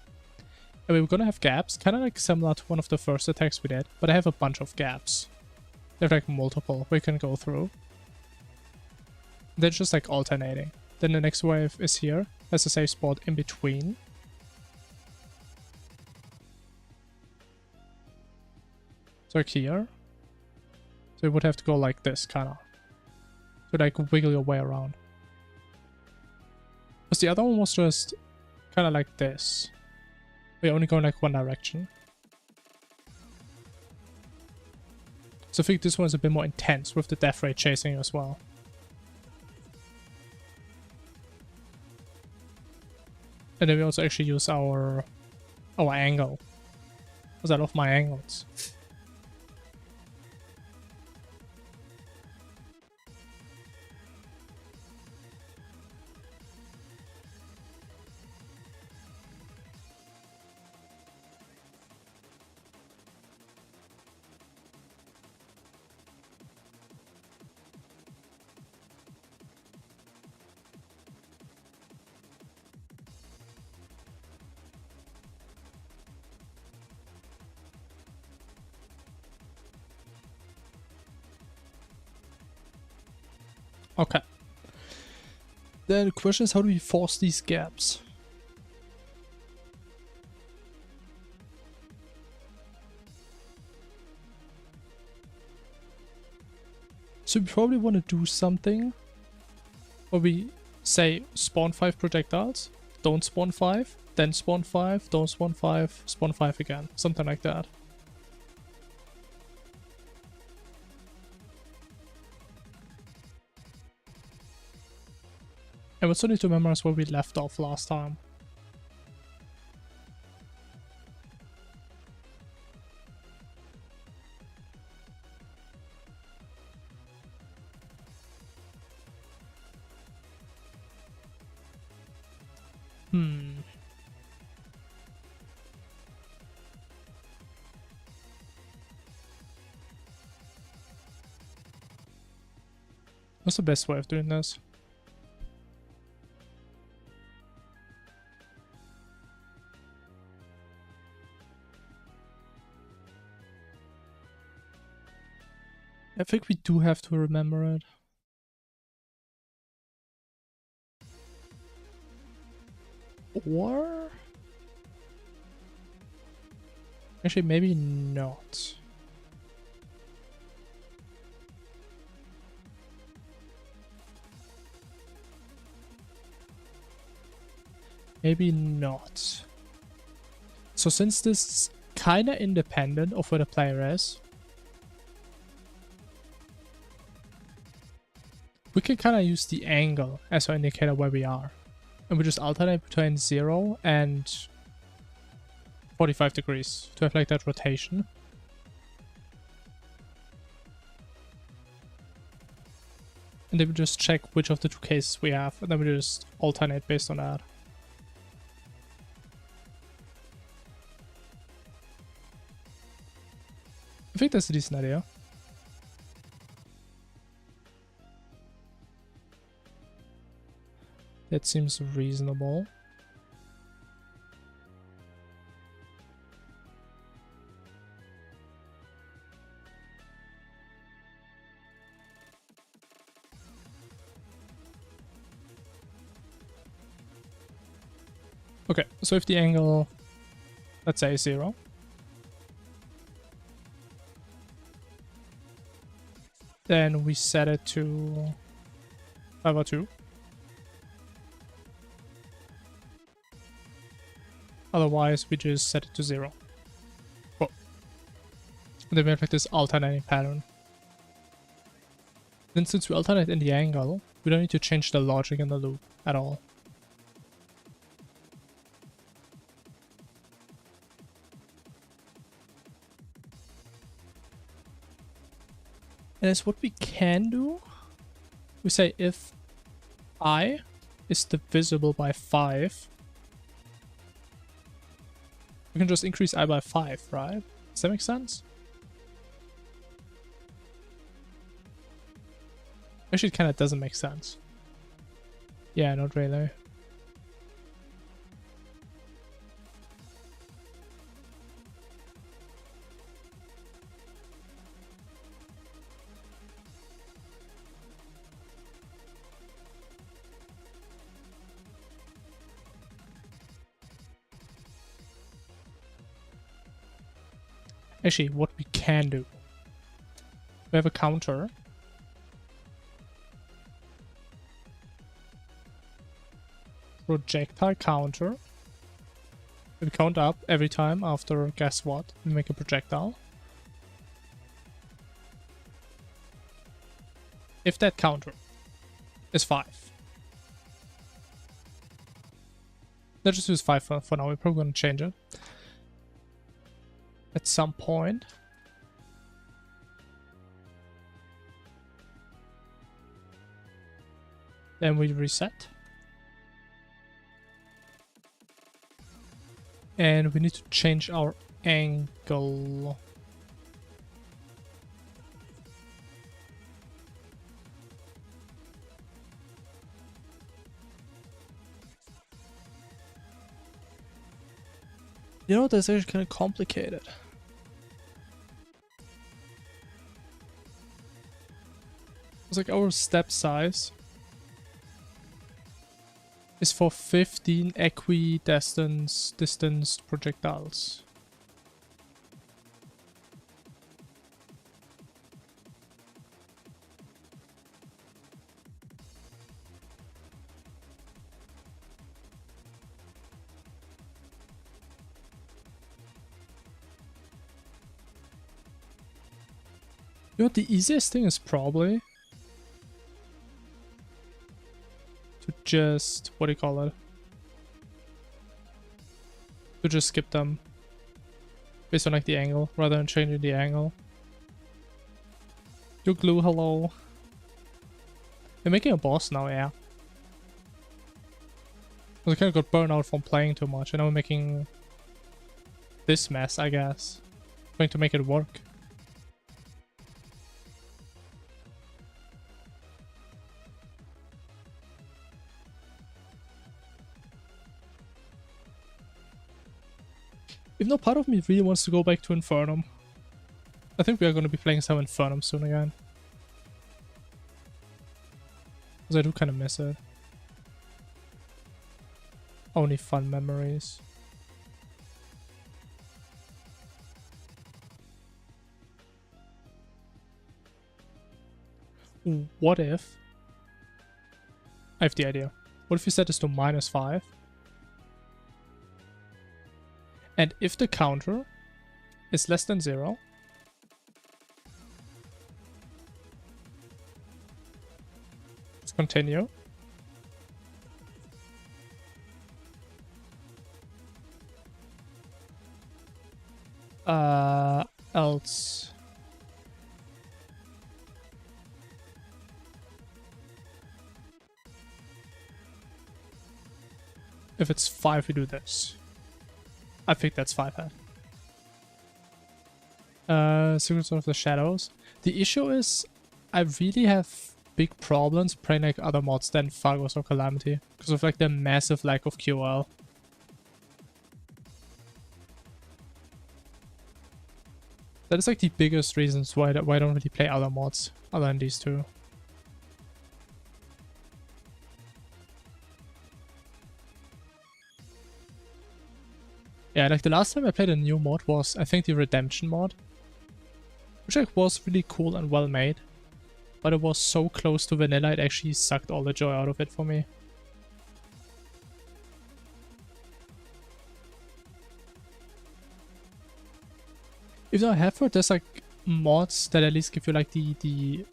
And we're gonna have gaps, kind of like similar to one of the first attacks we did, but I have a bunch of gaps. They're like multiple we can go through. They're just like alternating. Then the next wave is here. There's a safe spot in between. So like here. So you would have to go like this, kind of. So like wiggle your way around. Because the other one was just kind of like this. We're only going like one direction. So I think this one is a bit more intense with the death rate chasing you as well. And then we also actually use our angle. Because I love my angles. Okay. Then the question is, how do we force these gaps? So we probably want to do something where we say spawn 5 projectiles, don't spawn 5, then spawn 5, don't spawn 5, spawn 5 again. Something like that. And we still need to memorize where we left off last time. What's the best way of doing this? I think we do have to remember it. Or... actually, maybe not. Maybe not. So since this is kinda independent of where the player is, we can kinda use the angle as our indicator where we are. And we just alternate between 0 and 45 degrees to have like that rotation. And then we just check which of the two cases we have, and then we just alternate based on that. I think that's a decent idea. That seems reasonable. Okay, so if the angle, let's say 0, then we set it to 502. Otherwise, we just set it to 0. Cool. And then we have like this alternating pattern. Then since we alternate in the angle, we don't need to change the logic in the loop at all. And as what we can do, we say if I is divisible by 5, we can just increase I by 5, right? Does that make sense? Actually, it kind of doesn't make sense. Yeah, not really. Actually, what we can do, we have a counter. Projectile counter. We count up every time after, guess what, we make a projectile. If that counter is 5. Let's just use 5 for now, we're probably going to change it at some point. Then we reset. And we need to change our angle. You know, that's actually kind of complicated. It's like our step size is for 15 distanced projectiles. You know what, the easiest thing is probably to just, what do you call it? To just skip them based on like the angle rather than changing the angle. Your glue, hello. You're making a boss now, yeah. I kind of got burned out from playing too much, and now we're making this mess, I guess. Going to make it work. Even though part of me really wants to go back to Infernum. I think we are going to be playing some Infernum soon again. Because I do kind of miss it. Only fun memories. What if... I have the idea. What if you set this to -5? And if the counter is less than 0, let's continue. Else if it's 5, we do this. I think that's 5 head. Secrets of the Shadows. The issue is I really have big problems playing like other mods than Phagos or Calamity because of like the massive lack of QL. That is like the biggest reasons why I don't really play other mods other than these two. Yeah, like the last time I played a new mod was, I think, the Redemption mod. Which like was really cool and well made. But it was so close to vanilla, it actually sucked all the joy out of it for me. Even though I have heard there's like mods that at least give you like the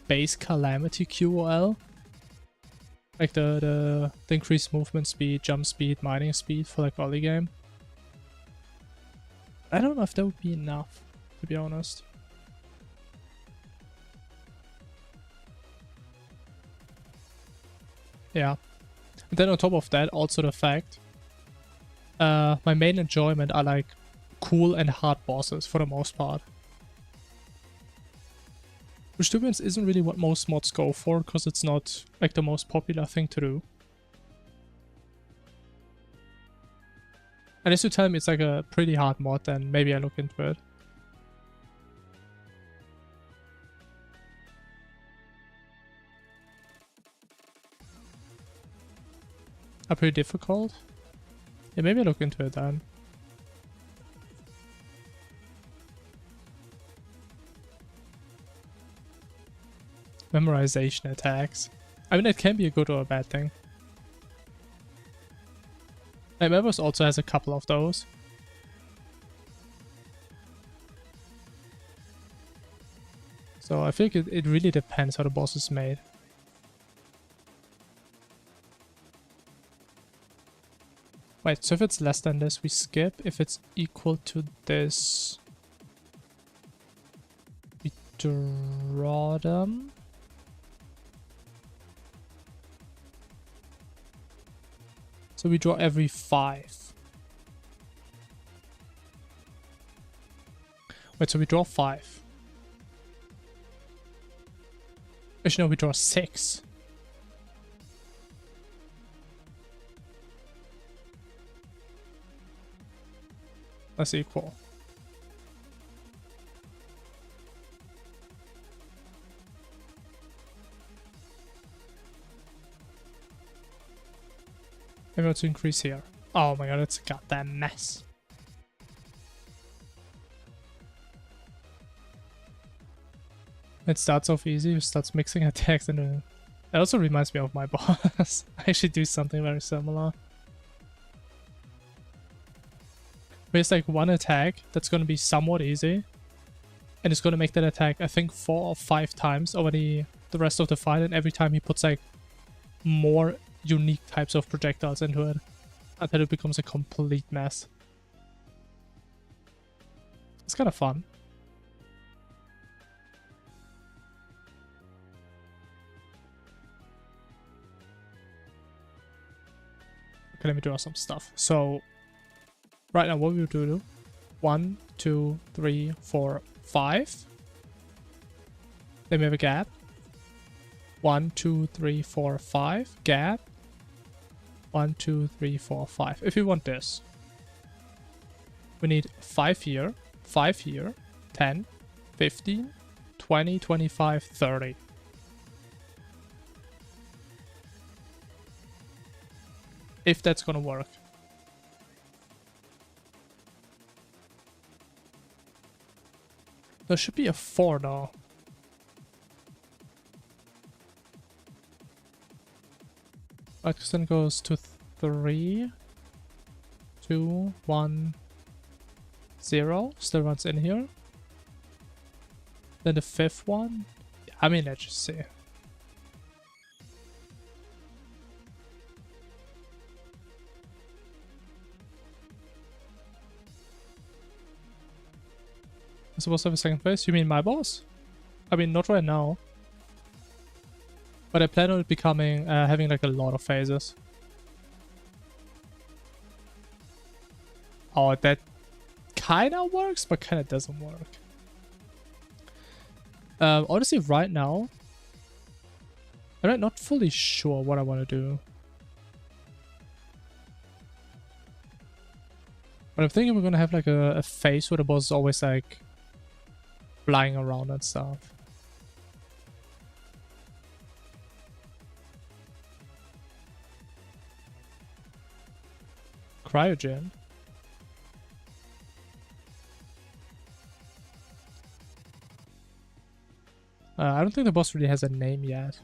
base Calamity QOL. Like the increased movement speed, jump speed, mining speed for like early game. I don't know if that would be enough, to be honest. Yeah. And then on top of that, also the fact my main enjoyment are like cool and hard bosses for the most part. Which to be honest isn't really what most mods go for, because it's not like the most popular thing to do. Unless you tell me it's like a pretty hard mod, then maybe I look into it. Are pretty difficult? Yeah, maybe I look into it then. Memorization attacks. I mean, it can be a good or a bad thing. My Members also has a couple of those. So I think it really depends how the boss is made. Wait, so if it's less than this, we skip. If it's equal to this, we draw them. So we draw every 5. Wait, so we draw 5. Actually, no, we draw 6. That's equal. Maybe let's increase here. Oh my god, it's a goddamn mess. It starts off easy, it starts mixing attacks, and it also reminds me of my boss. I actually do something very similar. Where it's like one attack that's gonna be somewhat easy, And he's gonna make that attack, I think, 4 or 5 times over the rest of the fight, and every time he puts like more unique types of projectiles into it until it becomes a complete mess. It's kind of fun. Okay, let me draw some stuff. So right now what we do 1, 2, 3, 4, 5. Then we have a gap. 1, 2, 3, 4, 5. Gap. 1, 2, 3, 4, 5. If we want this, we need 5 here, 5 here, 10, 15, 20, 25, 30. If that's gonna work. There should be a 4 though. Right, then goes to 3, 2, 1, 0. Still runs in here. Then the 5th one. I mean, let's just see. I'm supposed to have a second phase? You mean my boss? I mean, not right now. But I plan on it becoming, having like a lot of phases. Oh, that kinda works, but kinda doesn't work. Honestly, right now, I'm not fully sure what I want to do. But I'm thinking we're gonna have like a phase where the boss is always like flying around and stuff. Cryogen. I don't think the boss really has a name yet.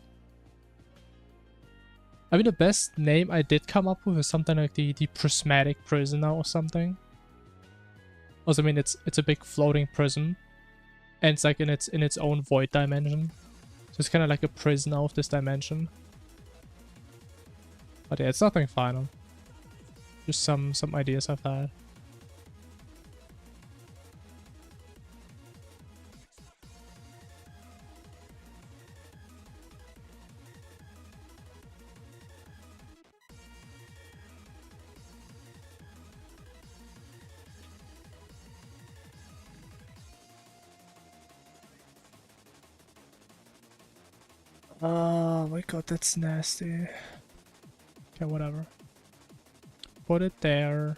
I mean, the best name I did come up with is something like the Prismatic Prisoner or something. Also, I mean, it's a big floating prism, and it's like in its own void dimension. So it's kind of like a prisoner of this dimension. But yeah, it's nothing final. Just some ideas I've had. Oh my god, that's nasty. Okay, whatever. Put it there.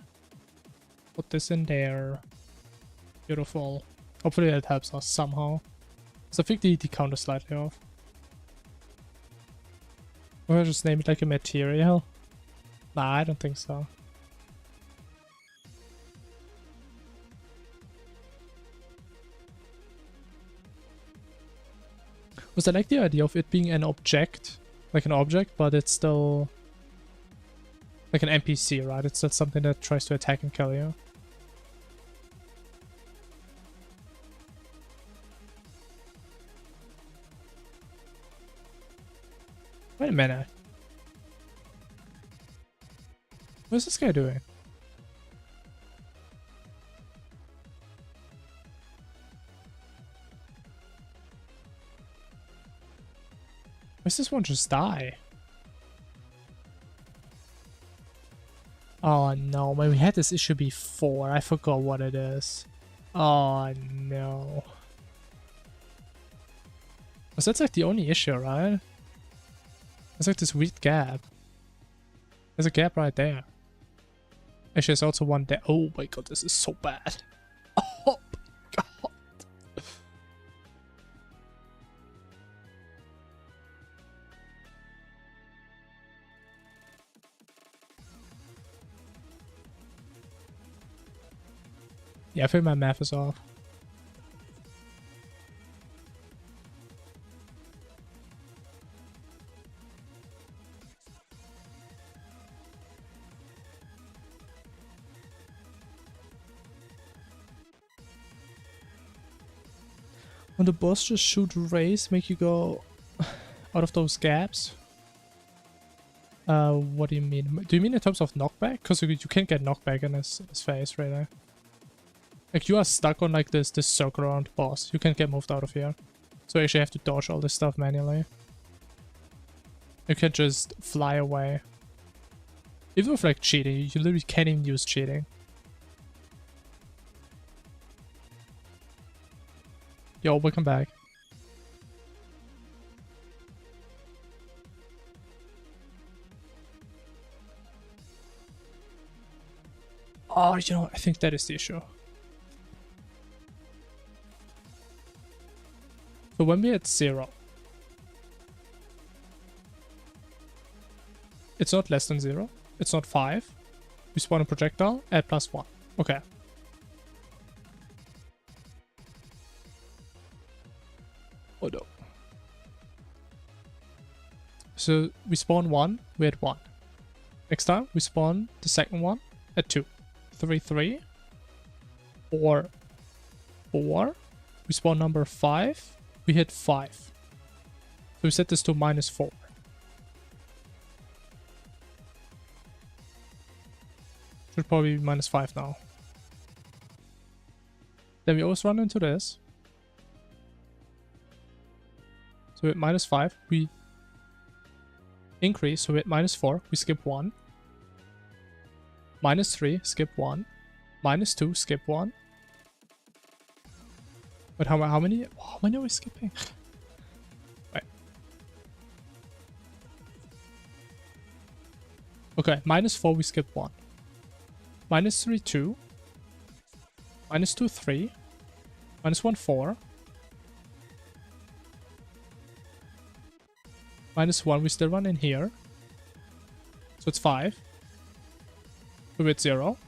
Put this in there. Beautiful. Hopefully that helps us somehow. So I think the count is slightly off. Or I just name it like a material? Nah, I don't think so. Was I like the idea of it being an object? Like an object, but it's still like an NPC, right? It's not something that tries to attack and kill you. Wait a minute. What's this guy doing? Why's this one just die? Oh no, man, we had this issue before. I forgot what it is. Oh no. So that's like the only issue, right? There's like this weird gap. There's a gap right there. Actually, there's also one there. Oh my god, this is so bad. Oh my god. Yeah, I think my math is off. When the boss just shoot rays, make you go out of those gaps. What do you mean? Do you mean in terms of knockback? Because you can't get knockback in his face right there. Like you are stuck on like this circle around the boss. You can't get moved out of here. So you actually have to dodge all this stuff manually. You can't just fly away. Even with like cheating, you literally can't even use cheating. Yo, welcome back. Oh, you know, I think that is the issue. So when we're at 0, it's not less than 0. It's not 5. We spawn a projectile, add +1. Okay. Oh no. So we spawn 1, we're at 1. Next time, we spawn the second one at 2. 3, 3. 4, 4. We spawn number 5. We hit 5. So we set this to -4. Should probably be -5 now. Then we always run into this. So at -5, we increase. So at -4, we skip 1. -3, skip 1. -2, skip 1. But how many? How many are we skipping? Right. Okay, -4, we skip 1. -3, 2. -2, 3. -1, 4. -1, we still run in here. So it's 5. So we're at 0.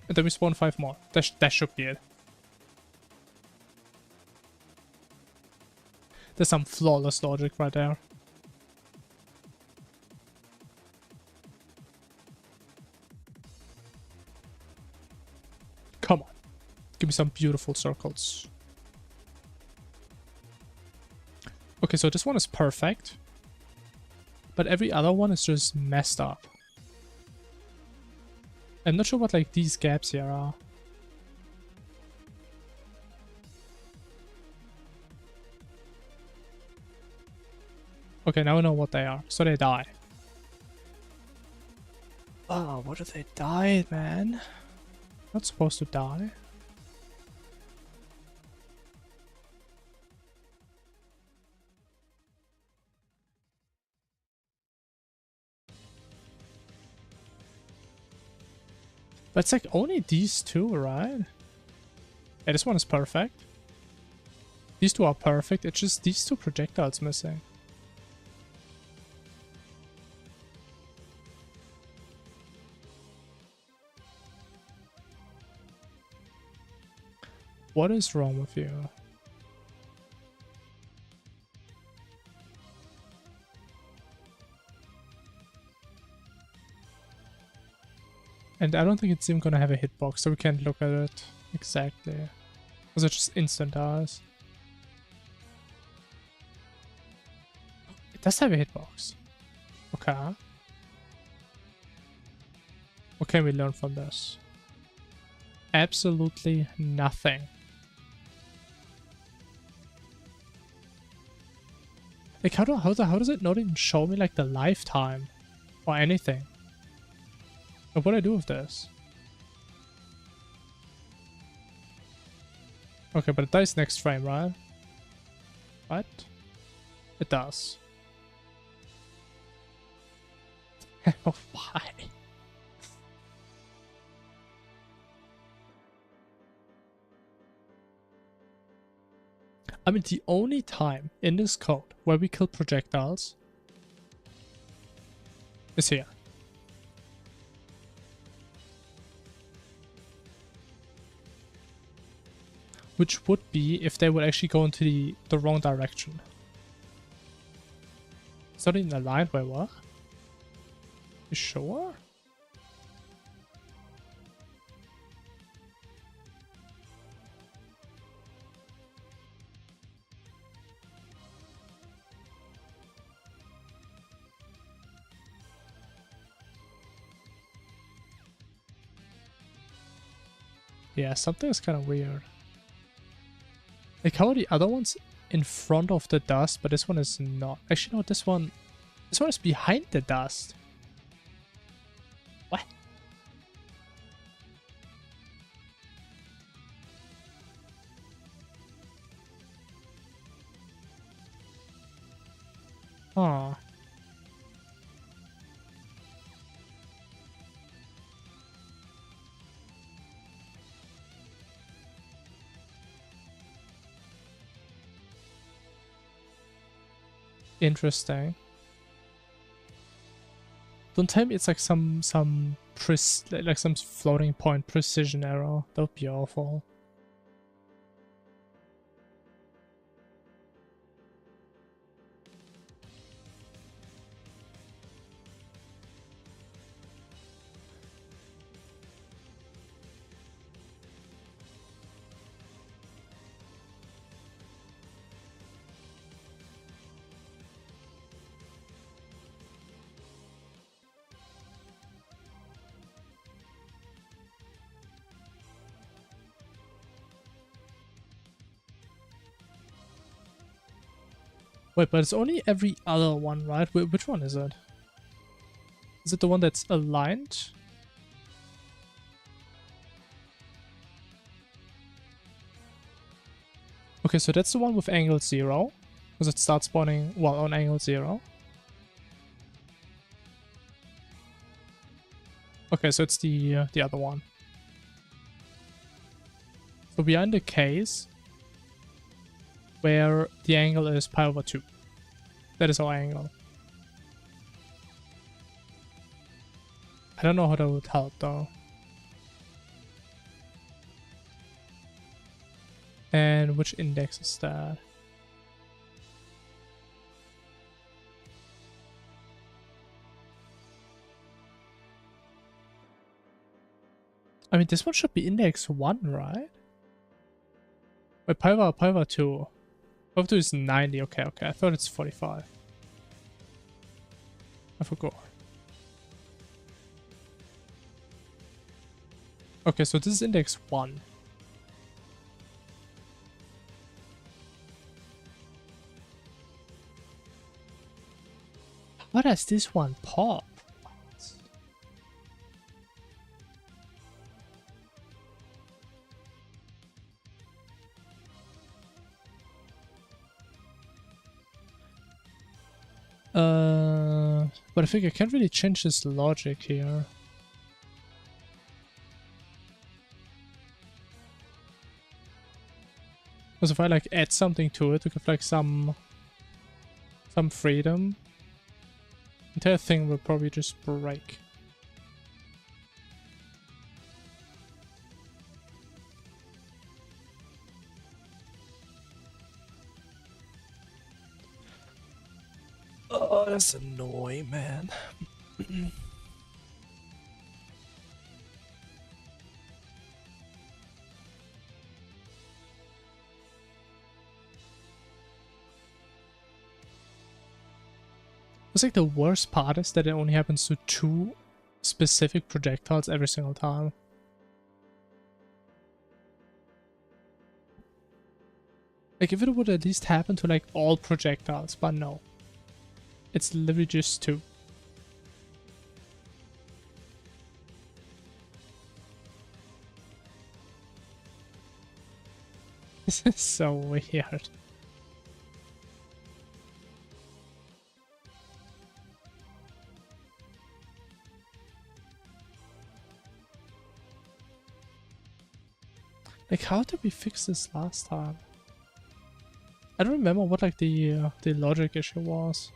And then we spawn 5 more. That should be it. There's some flawless logic right there. Come on. Give me some beautiful circles. Okay, so this one is perfect. But every other one is just messed up. I'm not sure what like these gaps here are. Okay, now I know what they are. So they die. Oh, what if they died, man? Not supposed to die. But it's like only these two, right? Yeah, this one is perfect. These two are perfect. It's just these two projectiles missing. What is wrong with you? And I don't think it's even gonna have a hitbox, so we can't look at it exactly. Because it's just instant eyes. It does have a hitbox. Okay. What can we learn from this? Absolutely nothing. Like how does it not even show me like the lifetime or anything? Like, what do I do with this? Okay, but it dies next frame, right? What? It does. Oh, why? I mean, the only time in this code where we kill projectiles is here. Which would be if they would actually go into the wrong direction. It's not even aligned, wait, what? You sure? Yeah, something is kind of weird. Like, how are the other ones in front of the dust, but this one is not? Actually, no, this one is behind the dust. What? Oh. Interesting. Don't tell me it's like some like some floating point precision error. That would be awful. Wait, but it's only every other one, right? Which one is it? Is it the one that's aligned? Okay, so that's the one with angle 0. Because it starts spawning, well, on angle 0. Okay, so it's the other one. So behind the case, where the angle is pi over 2. That is our angle. I don't know how that would help though. And which index is that? I mean, this one should be index 1, right? Wait, pi over 2. Pi over 2 is 90. Okay, okay. I thought it's 45. I forgot. Okay, so this is index 1. What does this one pop? But I think I can't really change this logic here. Because if I like add something to it to give like some freedom, the entire thing will probably just break. Oh, that's annoying, man. It's like the worst part is that it only happens to 2 specific projectiles every single time. Like if it would at least happen to like all projectiles, but no. It's literally just 2. This is so weird. Like, how did we fix this last time? I don't remember what like the logic issue was.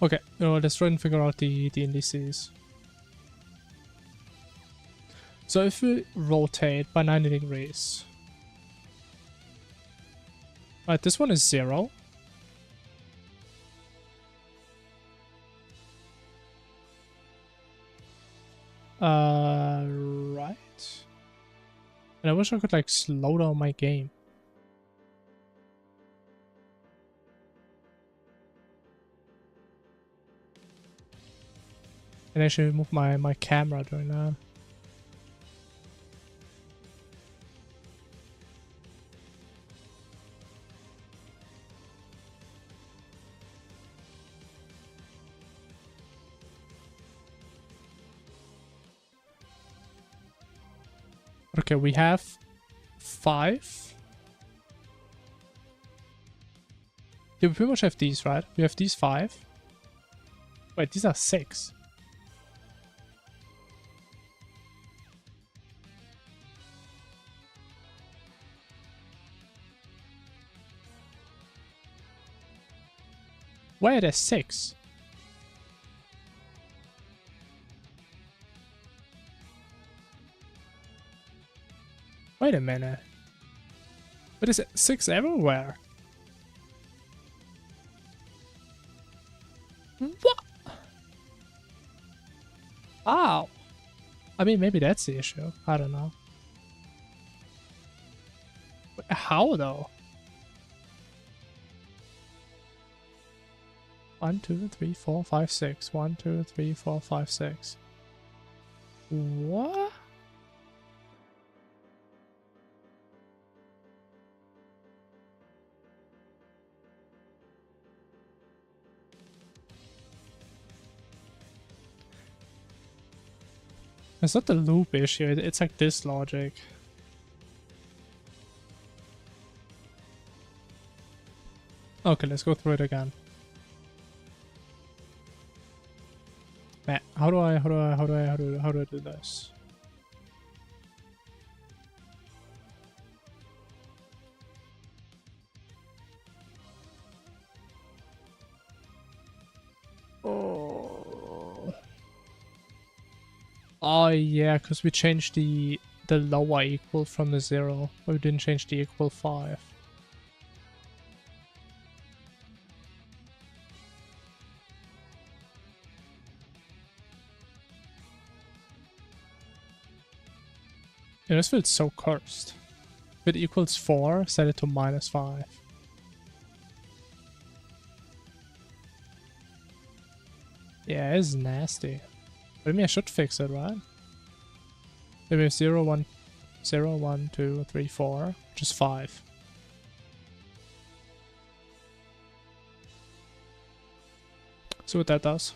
Okay, let's try and figure out the indices. So if we rotate by 90 degrees, right, this one is 0. Right. And I wish I could like slow down my game. And actually move my camera during that. Okay, we have 5. Yeah, we pretty much have these, right? We have these 5. Wait, these are 6. Why are there 6? Wait a minute. But is it 6 everywhere? What? Ow. I mean, maybe that's the issue. I don't know. How though? 1, 2, 3, 4, 5, 6. 1, 2, 3, 4, 5, 6. What? It's not the loop issue, it's like this logic. Okay, let's go through it again. Man, how do I do this? Oh yeah, because we changed the lower equal from the 0, but we didn't change the equal 5. Yeah, this feels so cursed. If it equals 4, set it to -5. Yeah, it's nasty. But I mean, I should fix it, right? Maybe 0, 1, 0, 1, 2, 3, 4, which is 5. See what that does.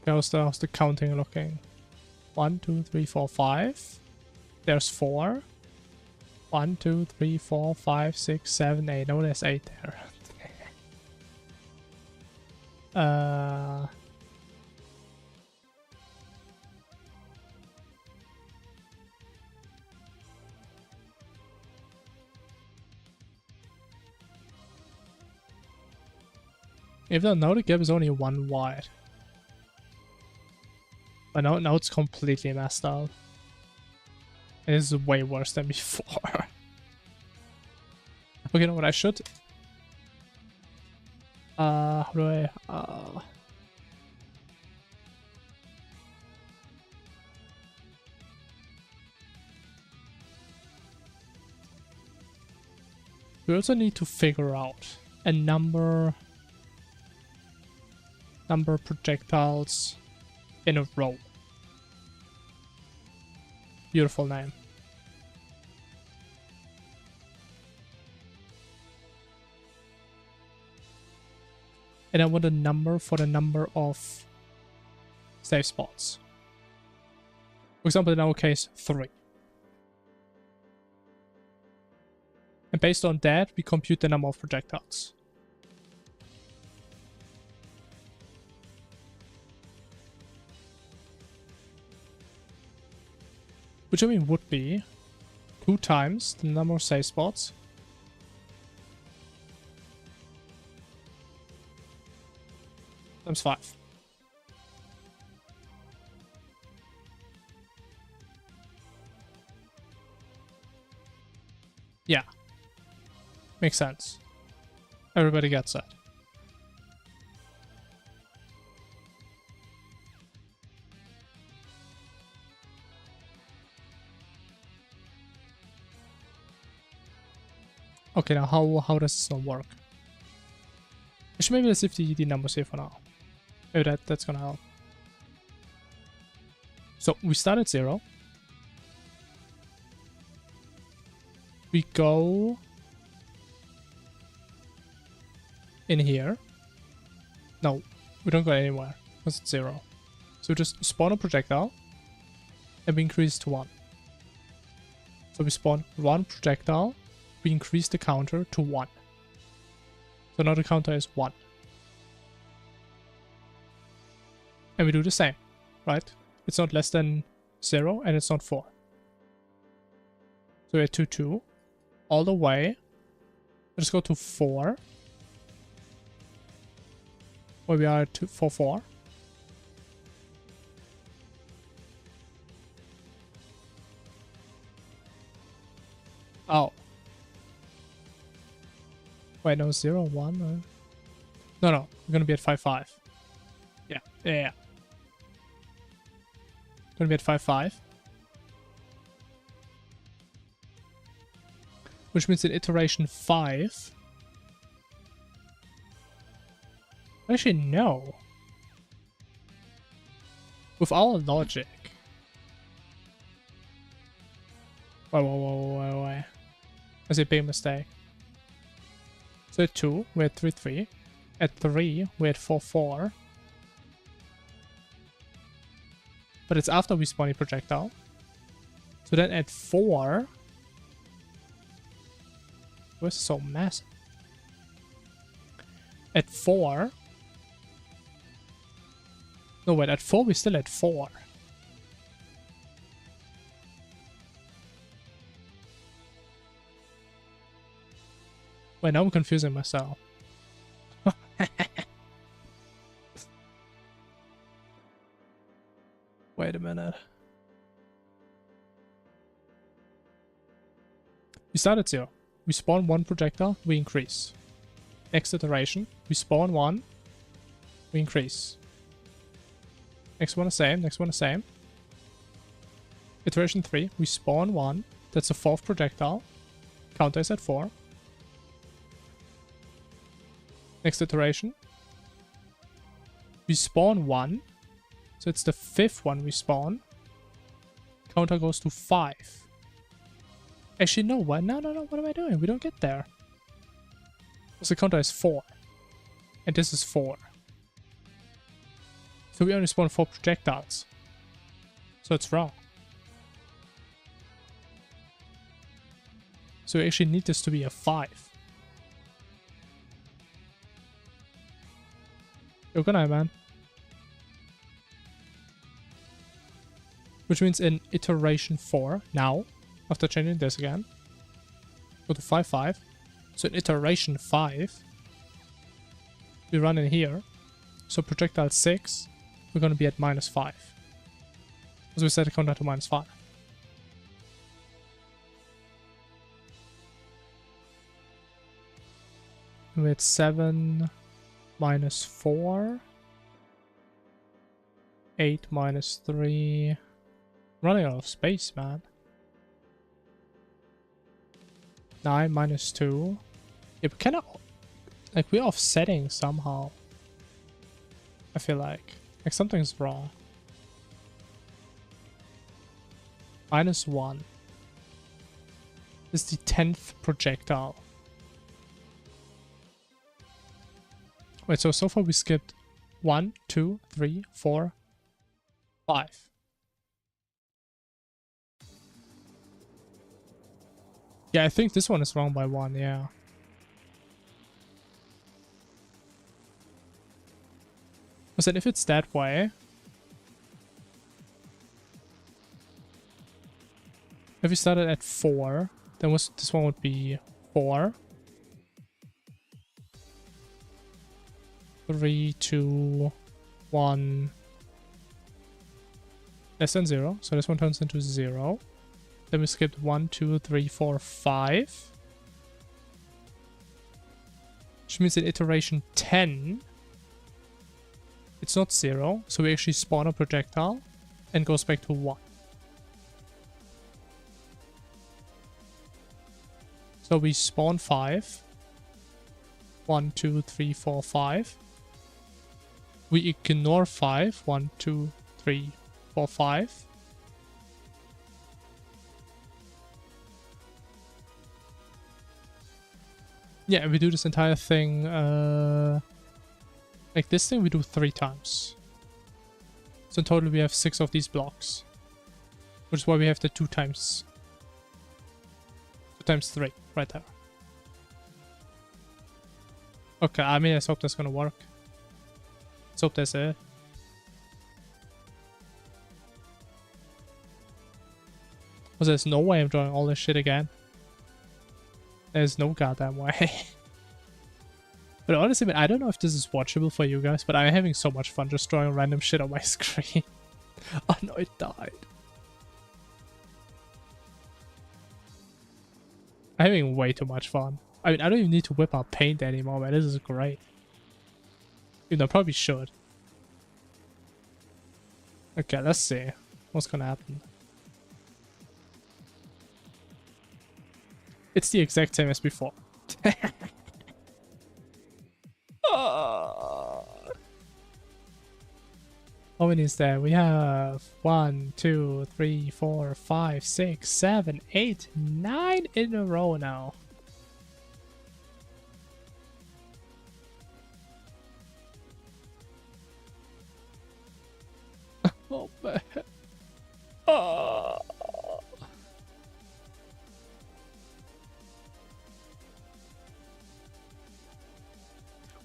How's the counting looking? 1, 2, 3, 4, 5. There's 4. 1, 2, 3, 4, 5, 6, 7, 8. No, there's 8 there. Even though now the gap is only 1 wide. But now it's completely messed up. It is way worse than before. Okay, you know what I should? How do I? We also need to figure out a number projectiles in a row. Beautiful name. And I want a number for the number of safe spots. For example, in our case, 3. And based on that, we compute the number of projectiles. Which I mean would be 2 times the number of safe spots times 5. Yeah. Makes sense. Everybody gets that. Okay, now how does this not work? Actually, maybe let's leave the numbers here for now. Maybe that's gonna help. So we start at 0. We go in here. No, we don't go anywhere because it's 0. So we just spawn a projectile and we increase to 1. So we spawn 1 projectile, we increase the counter to 1. So now the counter is 1. And we do the same, right? It's not less than 0 and it's not 4. So we're at 2, 2. All the way. Let's go to 4. Where we are at 4, 4. Oh. Wait, no, 0, 1. No, we're gonna be at 5, 5. Yeah. Gonna be at 5, 5. Which means in iteration 5... Actually, no. With our logic... Wait. That's a big mistake. So at 2, we're at 3, 3. At 3, we're at 4, 4. But it's after we spawn a projectile. So then at 4... We're so massive. At 4... No, wait, at 4 we're still at 4. Wait, now I'm confusing myself. Wait a minute. We start at 0. We spawn 1 projectile, we increase. Next iteration, we spawn 1, we increase. Next one the same, next one the same. Iteration 3, we spawn 1, that's the 4th projectile. Counter is at 4. Next iteration, we spawn 1, so it's the 5th one we spawn. Counter goes to 5. Actually, no, what? No, what am I doing? We don't get there. Because the counter is 4. And this is 4. So we only spawn 4 projectiles. So it's wrong. So we actually need this to be a 5. Yo, good night, man. Which means in iteration 4, now, after changing this again, go to 5, 5. So in iteration 5, we run in here. So projectile 6, we're going to be at -5. Because we set the counter to -5. And we're at 7, -4. 8, -3. Running out of space, man. 9, -2. Yeah, but kind of... Like, we're offsetting somehow. I feel like something's wrong. -1. This is the 10th projectile. Wait, so far we skipped 1, 2, 3, 4, 5. Yeah, I think this one is wrong by 1, yeah. Because if it's that way... If we started at 4, then this one would be 4. 3, 2, 1. Less than 0, so this one turns into 0. Then we skipped 1, 2, 3, 4, 5. Which means in iteration 10, it's not 0, so we actually spawn a projectile and goes back to 1. So we spawn 5. 1, 2, 3, 4, 5. We ignore 5. 1, 2, 3, 4, 5. Yeah, we do this entire thing, like this thing we do 3 times. So in total we have 6 of these blocks. Which is why we have the 2 times 3 right there. Okay, I mean, let's hope that's gonna work. Let's hope that's it. Because there's no way I'm drawing all this shit again. There's no goddamn way. But honestly, man, I don't know if this is watchable for you guys, but I'm having so much fun just drawing random shit on my screen. Oh no, it died. I'm having way too much fun. I mean, I don't even need to whip out paint anymore, man. This is great. You know, probably should. Okay, let's see. What's gonna happen? It's the exact same as before. How many is there? We have 1, 2, 3, 4, 5, 6, 7, 8, 9 in a row now. Oh man. Oh.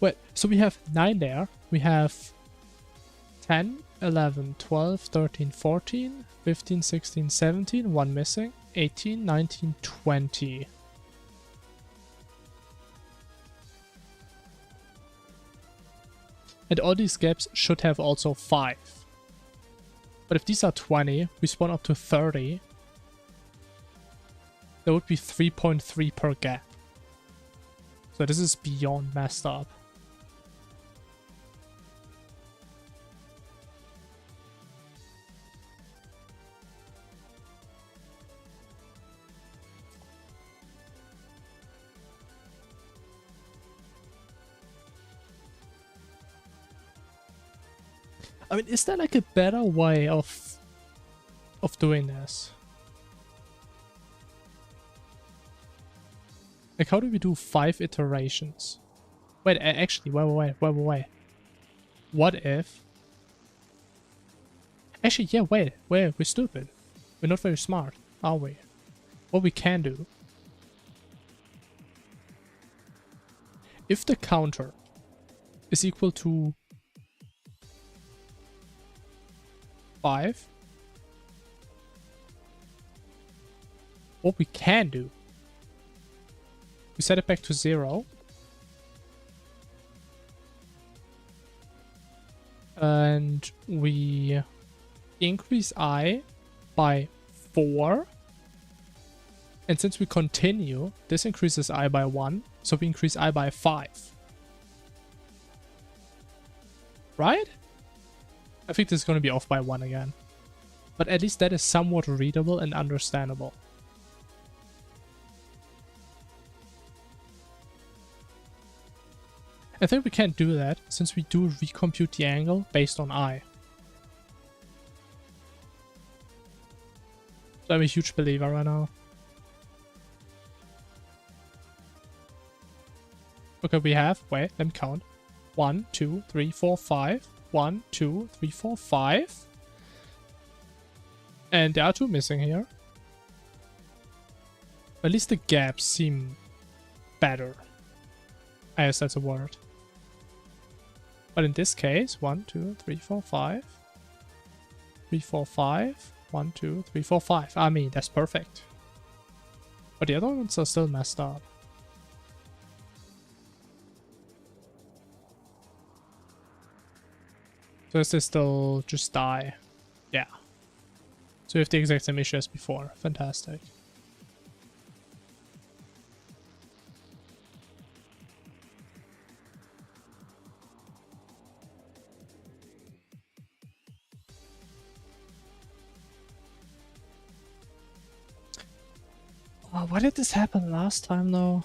Wait, so we have 9 there. We have 10, 11, 12, 13, 14, 15, 16, 17, 1 missing, 18, 19, 20. And all these gaps should have also 5. But if these are 20, we spawn up to 30. There would be 3.3 per gap. So this is beyond messed up. I mean, is there like a better way of doing this? Like, how do we do 5 iterations? Wait, actually, wait. What if... Actually, yeah, wait, we're stupid. We're not very smart, are we? What we can do... If the counter is equal to 5, what we can do, we set it back to 0, and we increase I by 4, and since we continue, this increases I by 1, so we increase I by 5. Right? I think this is going to be off by 1 again. But at least that is somewhat readable and understandable. I think we can't do that, since we do recompute the angle based on I. So I'm a huge believer right now. Okay, we have, wait, let me count. 1, 2, 3, 4, 5. 1, 2, 3, 4, 5. And there are 2 missing here. At least the gaps seem better. I guess that's a word. But in this case, 1, 2, 3, 4, 5. 3, 4, 5. 1, 2, 3, 4, 5. I mean, that's perfect. But the other ones are still messed up. So does this still just die? Yeah. So we have the exact same issue as before. Fantastic. Oh, why did this happen last time though?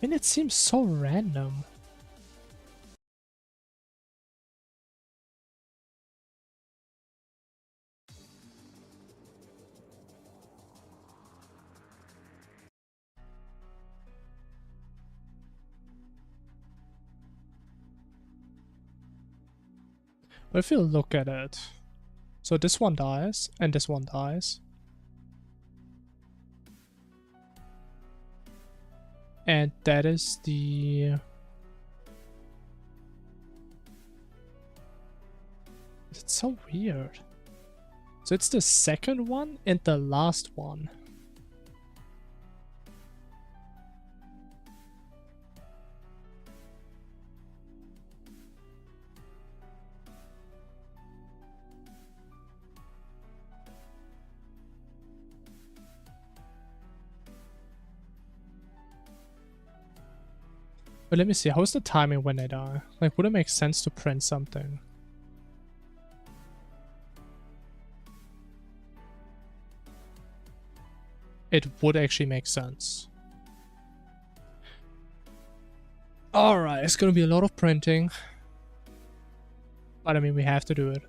I mean, it seems so random. But if you look at it, so this one dies, and this one dies. And that is the... It's so weird. So it's the second one and the last one. But let me see, how's the timing when they die? Like, would it make sense to print something? It would actually make sense. Alright, it's gonna be a lot of printing. But I mean, we have to do it.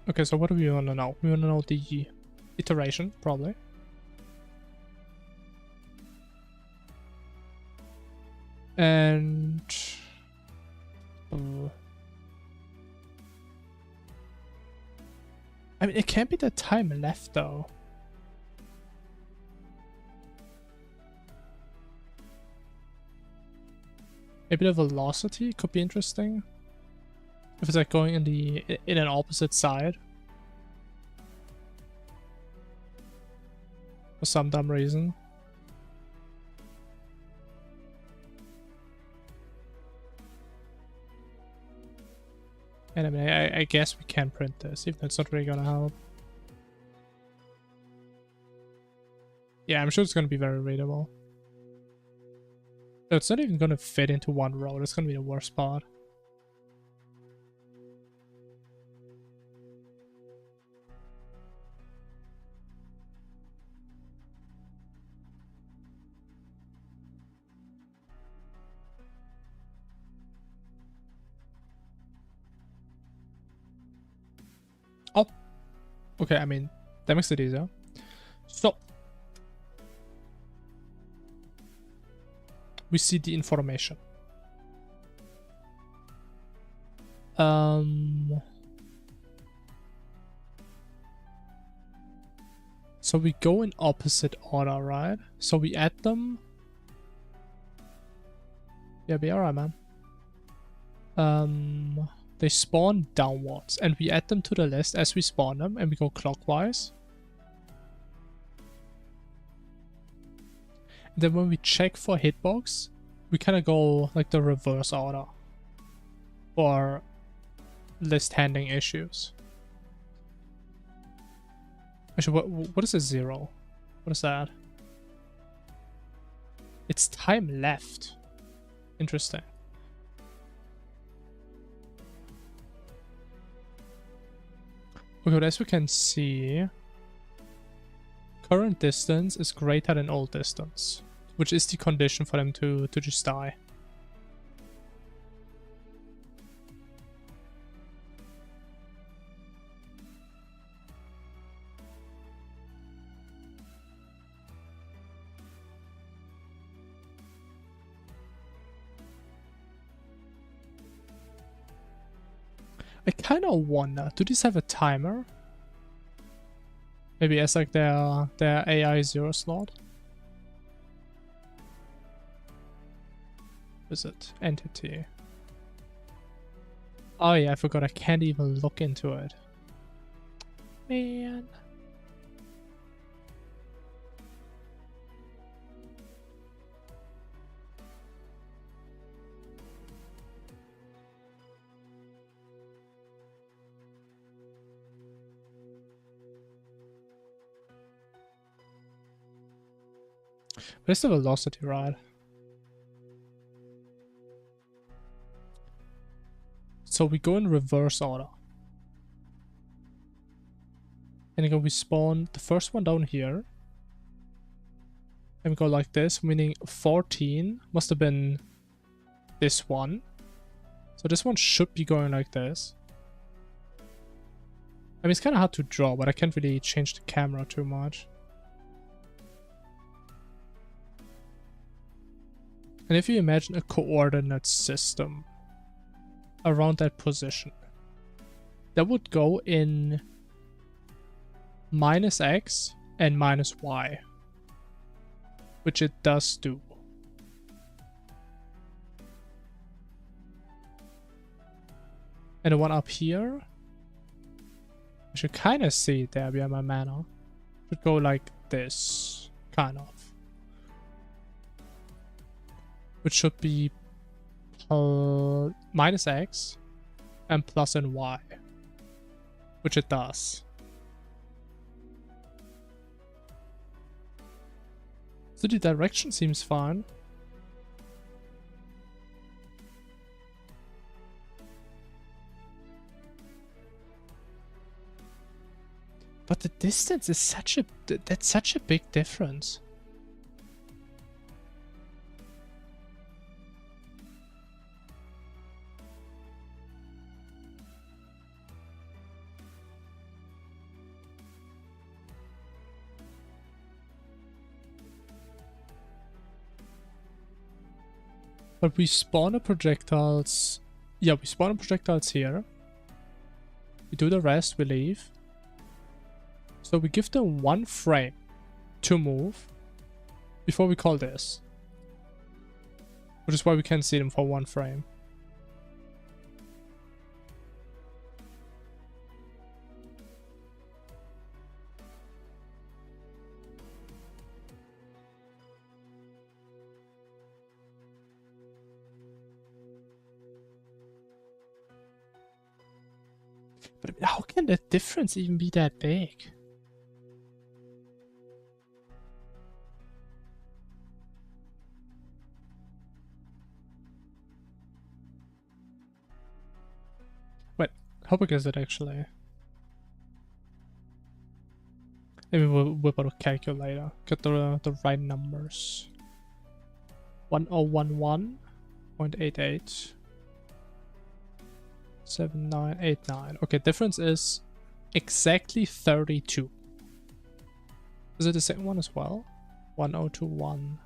Okay, so what do we want to know? We want to know the iteration, probably. And... I mean, it can't be the time left, though. Maybe the velocity could be interesting. If it's like going in an opposite side. For some dumb reason. And I mean, I guess we can print this, even though it's not really gonna help. Yeah, I'm sure it's gonna be very readable. So it's not even gonna fit into one row, that's gonna be the worst part. Oh, okay, I mean, that makes it easier. So, we see the information. So we go in opposite order, right? So we add them. Yeah, be alright, man. They spawn downwards, and we add them to the list as we spawn them, and we go clockwise. And then when we check for hitbox, we kind of go like the reverse order for list handling issues. Actually, what is a 0? What is that? It's time left. Interesting. Okay, but as we can see, current distance is greater than old distance, which is the condition for them to just die. I kind of wonder, do these have a timer? Maybe as like their AI 0 slot? Is it entity? Oh yeah, I forgot I can't even look into it. Man. But it's the velocity, right? So we go in reverse order. And then we spawn the first one down here. And we go like this, meaning 14 must have been this one. So this one should be going like this. I mean, it's kind of hard to draw, but I can't really change the camera too much. And if you imagine a coordinate system around that position, that would go in -x and -y, which it does do. And the one up here, I should kind of see it there behind my mana. Should go like this, kind of. Which should be -x and plus and y, which it does. So the direction seems fine. But the distance is that's such a big difference. But we spawn the projectiles. Yeah, we spawn the projectiles here. We do the rest, we leave. So we give them 1 frame to move before we call this. Which is why we can't see them for 1 frame. But how can the difference even be that big? Wait, how big is it actually? Maybe we'll whip out a calculator. Get the right numbers. 1011.88. 7989. Okay, difference is exactly 32. Is it the same one as well? 1021.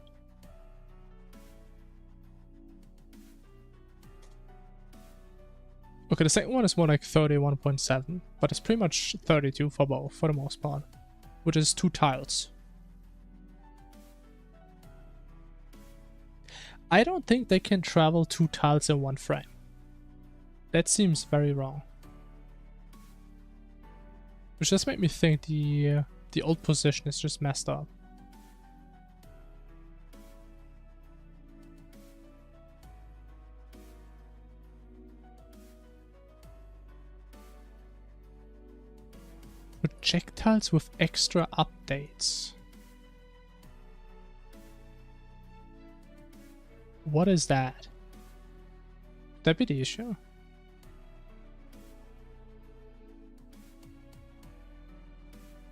Okay, the second one is more like 31.7, but it's pretty much 32 for both, for the most part, which is 2 tiles. I don't think they can travel 2 tiles in 1 frame. That seems very wrong. Which just made me think the old position is just messed up. Projectiles with extra updates. What is that? Would that be the issue?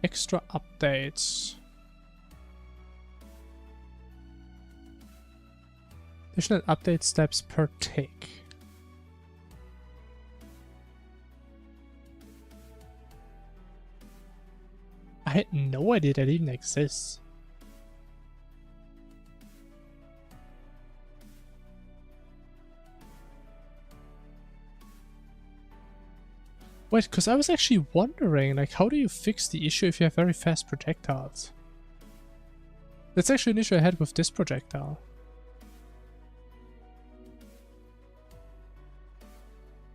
Extra updates. Additional update steps per tick. I had no idea that even exists. Wait, because I was actually wondering, like, how do you fix the issue if you have very fast projectiles? That's actually an issue I had with this projectile.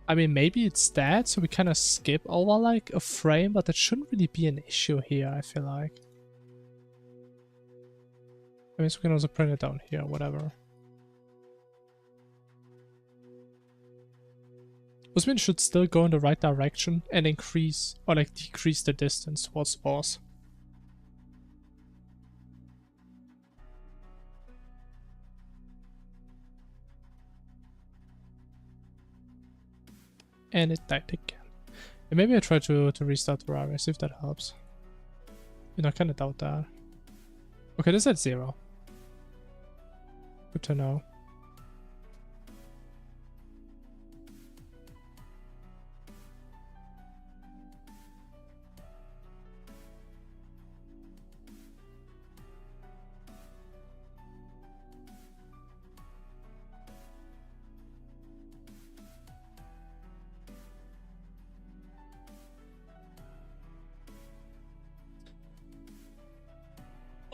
I mean, maybe it's that, so we kind of skip over, like, a frame, but that shouldn't really be an issue here, I feel like. I mean, so we can also print it down here, whatever. Usmin should still go in the right direction and increase or like decrease the distance towards the boss. and it died again. And maybe I try to restart Terraria, see if that helps. You know, I kind of doubt that. Okay, this is at 0. Good to know.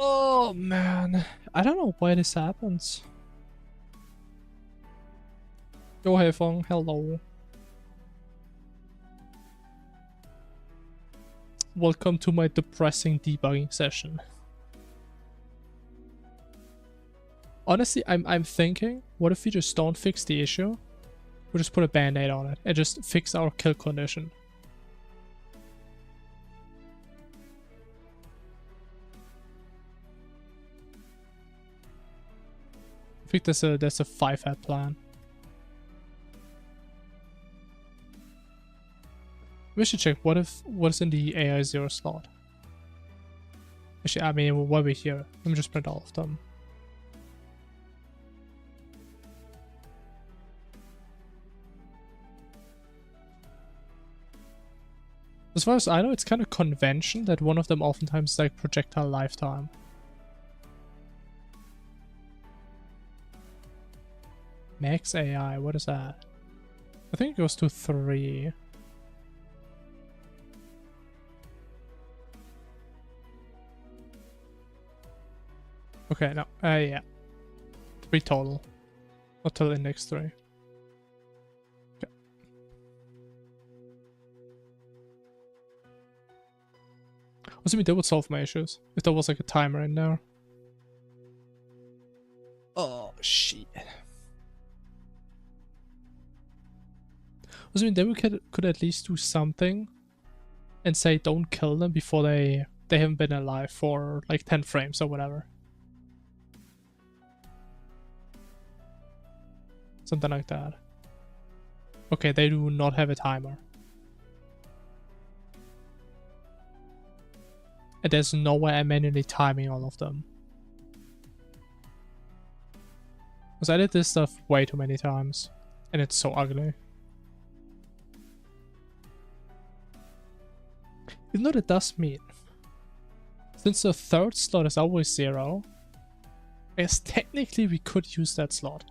Oh man, I don't know why this happens. Yo, Hefong, hello. Welcome to my depressing debugging session. Honestly, I'm thinking, what if we just don't fix the issue? We just put a band-aid on it and just fix our kill condition. I think there's a 5-head plan. We should check what's in the AI 0 slot. Actually, I mean, while we're here, let me just print all of them. As far as I know, it's kind of convention that one of them oftentimes is like projectile lifetime. Max AI, what is that? I think it goes to 3. Okay, no, yeah. 3 total. Not till index 3. Okay. Assuming that would solve my issues. If there was like a timer in there. Oh, shit. Assuming then we could at least do something and say don't kill them before they haven't been alive for like 10 frames or whatever. Something like that. Okay, they do not have a timer. And there's no way I'm manually timing all of them. Because I did this stuff way too many times. And it's so ugly. Even though it does mean, since the 3rd slot is always 0, I guess technically we could use that slot.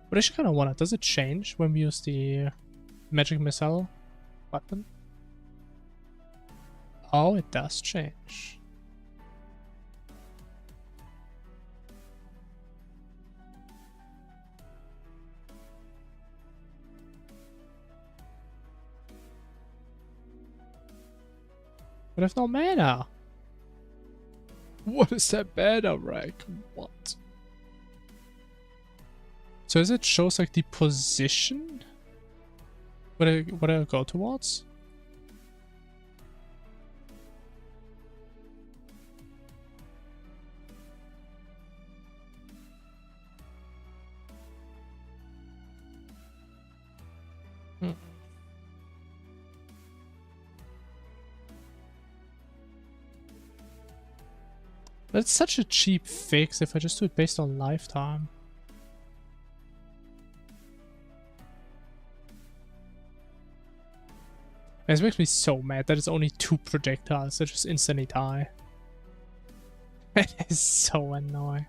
But I actually kind of want it. Does it change when we use the magic missile weapon? Oh, it does change. But I have no mana. What is that mana rank? What? So is it shows like the position? What I go towards? That's such a cheap fix if I just do it based on lifetime. It makes me so mad that it's only 2 projectiles that just instantly die. It is so annoying.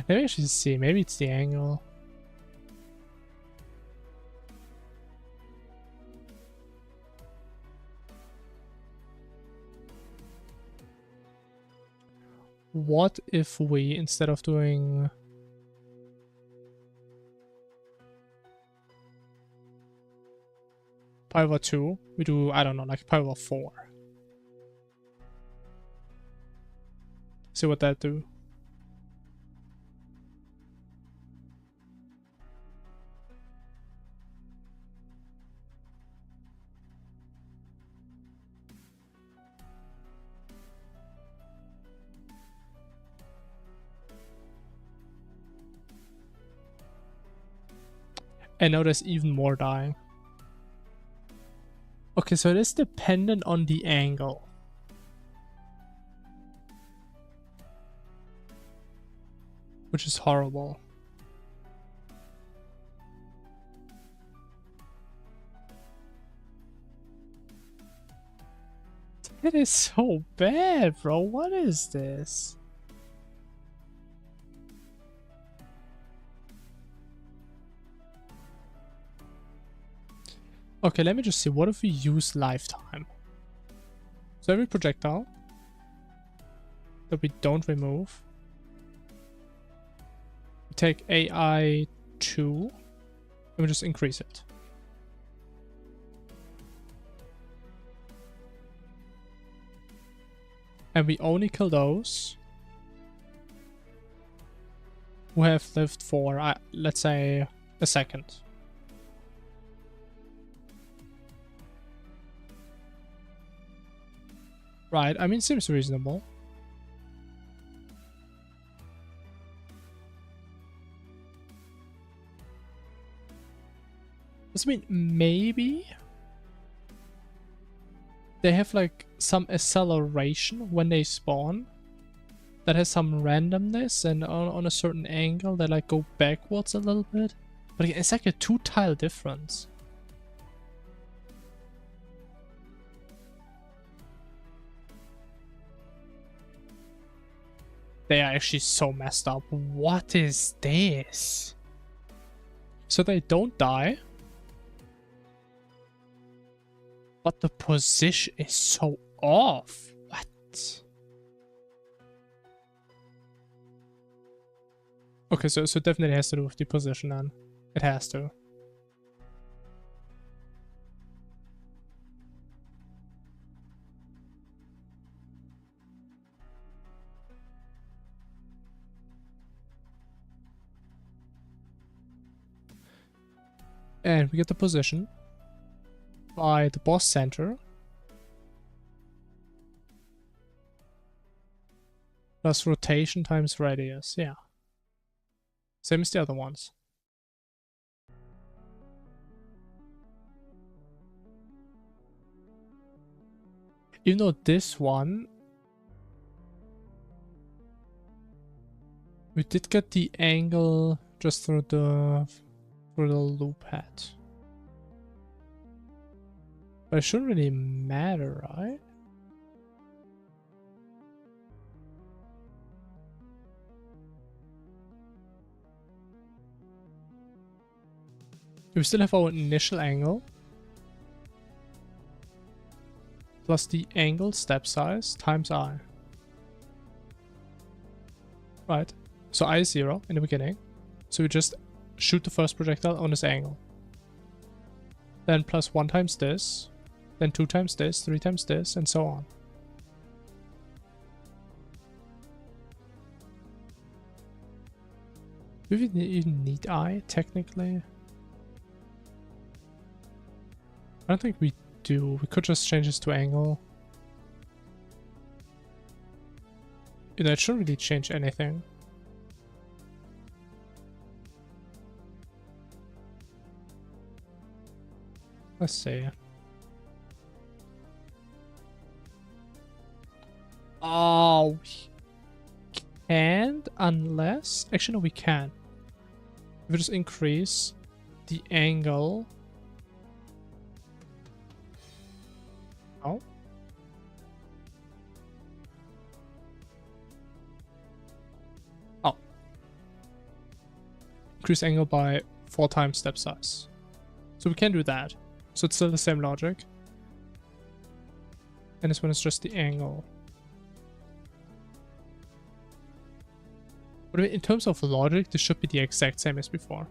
Maybe I should see, maybe it's the angle. What if we, instead of doing power 2, we do, I don't know, like power 4. See what that do. And now there's even more dying. Okay, so it is dependent on the angle. Which is horrible. It is so bad, bro. What is this? Okay, let me just see. What if we use lifetime? So every projectile that we don't remove, we take AI 2 and we just increase it. And we only kill those who have lived for, let's say, a second. Right, I mean, seems reasonable. Does it mean maybe they have like some acceleration when they spawn that has some randomness, and on a certain angle they like go backwards a little bit? But again, it's like a 2-tile difference. They are actually so messed up. What is this? So they don't die, but the position is so off. What? Okay, so it definitely has to do with the position then. It has to. And we get the position by the boss center plus rotation times radius. Yeah. Same as the other ones. Even though this one, we did get the angle just through the loop head. But it shouldn't really matter, right? We still have our initial angle plus the angle step size times I. Right. So I is 0 in the beginning. So we just shoot the first projectile on this angle. Then plus 1 times this. Then 2 times this, 3 times this, and so on. Do we even need I, technically? I don't think we do. We could just change this to angle. You know, it shouldn't really change anything. Let's see. Oh, we can't unless... Actually, no, we can. If we just increase the angle... Oh. Oh. Increase angle by 4 times step size. So we can do that. So it's still the same logic. And this one is just the angle. But in terms of logic, this should be the exact same as before.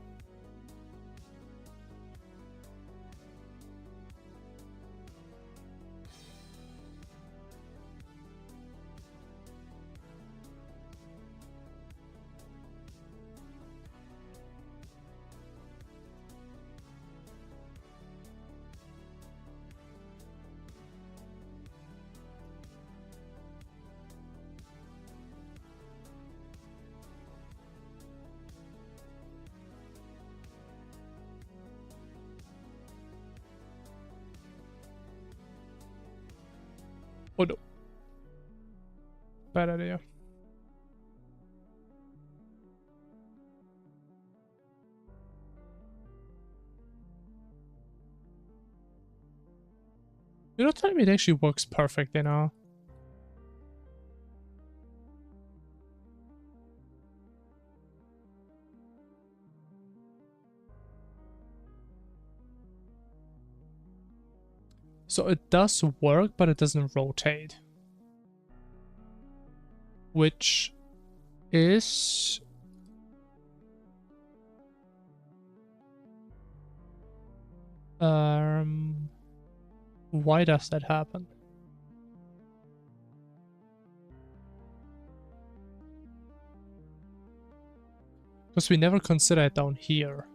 Oh no. Bad idea. You're not telling me it actually works perfectly now. So it does work, but it doesn't rotate. Which is... why does that happen? Because we never consider it down here.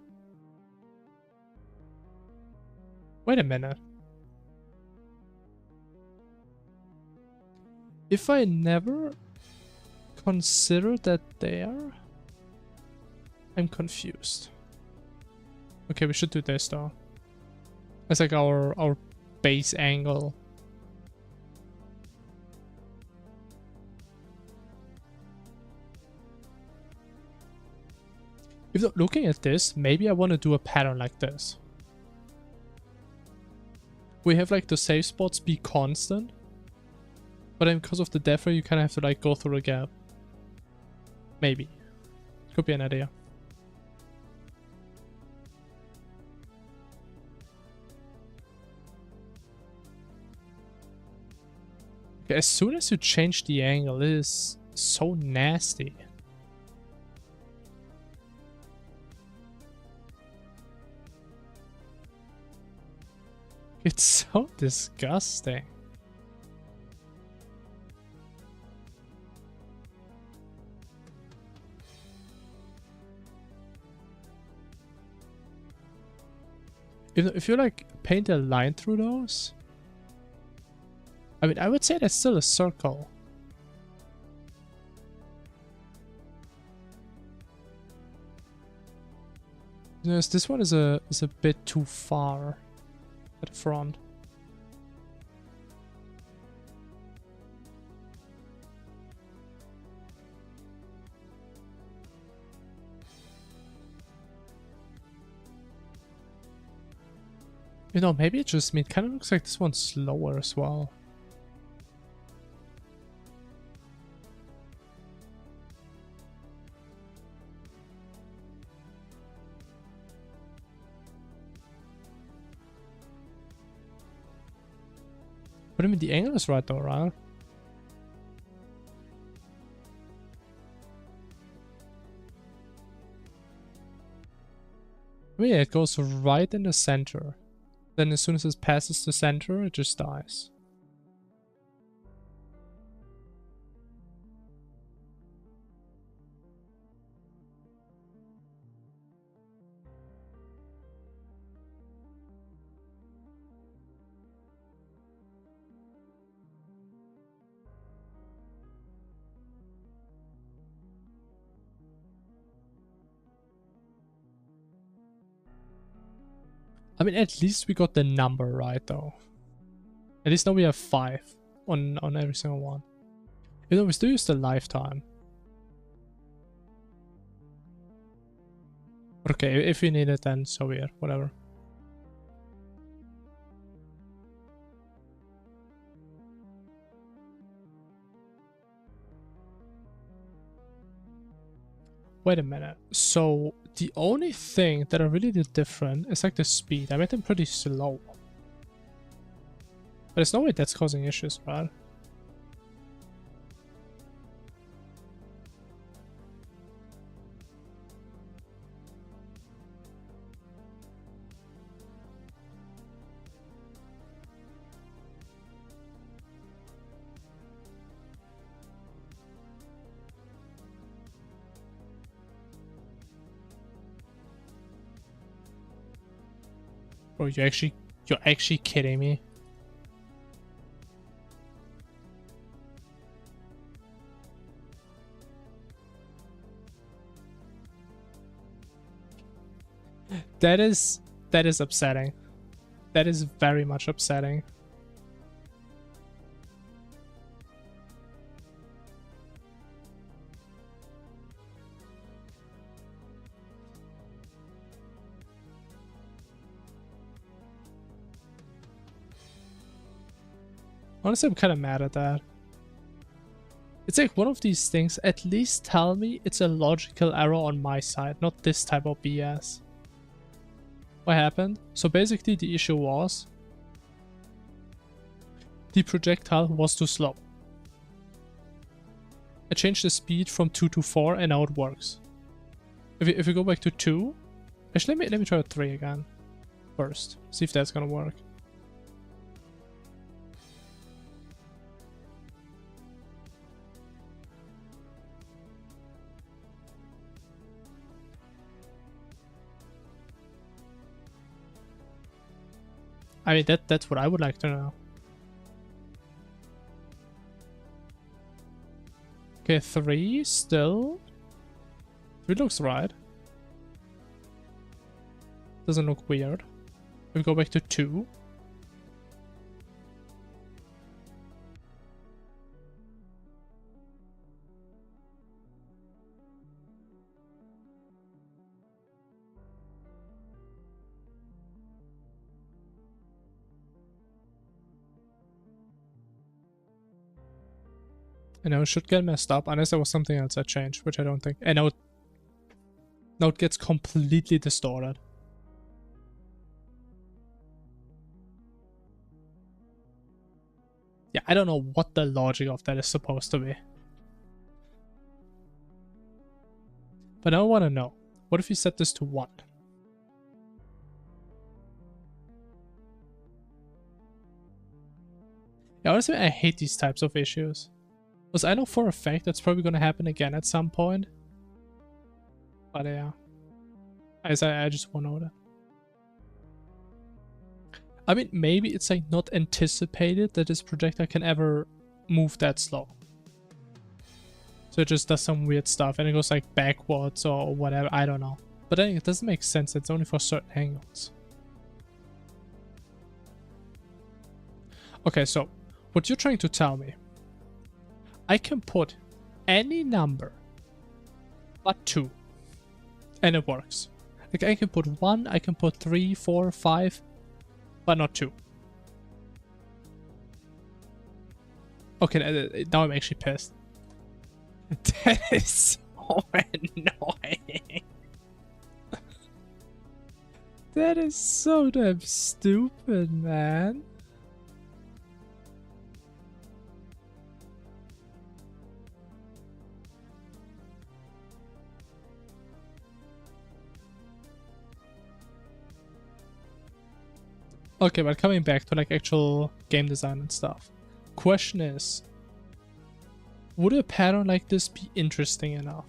Wait a minute. If I never considered that there, I'm confused. Okay, we should do this though. It's like our base angle. If looking at this, maybe I want to do a pattern like this. We have like the safe spots be constant, but then because of the depth, you kind of have to like go through a gap. Maybe. Could be an idea. Okay, as soon as you change the angle, it is so nasty. It's so disgusting. If you like paint a line through those, I mean, I would say that's still a circle. Yes, this one is a bit too far at the front. You know, maybe it just kind of looks like this one's slower as well. But I mean, the angle is right though, right? I mean, it goes right in the center. Then as soon as it passes the center, it just dies. I mean, at least we got the number right, though. At least now we have 5 on every single one. You know, we still use the lifetime. But okay, if we need it, then so weird. Whatever. Wait a minute. So the only thing that I really did different is like the speed. I made them pretty slow. But there's no way that's causing issues, right? Bro, you're actually kidding me? That is upsetting. That is very much upsetting. Honestly, I'm kind of mad at that. It's like one of these things, at least tell me it's a logical error on my side, not this type of BS. What happened? So basically the issue was the projectile was too slow. I changed the speed from 2 to 4 and now it works. If we go back to 2, actually let me try 3 again first, see if that's gonna work. I mean, that's what I would like to know. Okay, 3 still. 3 looks right. Doesn't look weird. We go back to 2. I know it should get messed up unless there was something else I changed, which I don't think. And now it gets completely distorted. Yeah, I don't know what the logic of that is supposed to be. But now I want to know. What if you set this to 1? Yeah, honestly, I hate these types of issues. Because I know for a fact that's probably going to happen again at some point. But yeah. I just won't know that. I mean, maybe it's like not anticipated that this projectile can ever move that slow. So it just does some weird stuff and it goes like backwards or whatever, I don't know. But then it doesn't make sense, it's only for certain angles. Okay, so what you're trying to tell me, I can put any number but 2 and it works. Like I can put 1, I can put 3, 4, 5, but not 2. Okay, now I'm actually pissed. That is so annoying. That is so damn stupid, man. Okay, but coming back to like actual game design and stuff. Question is, would a pattern like this be interesting enough?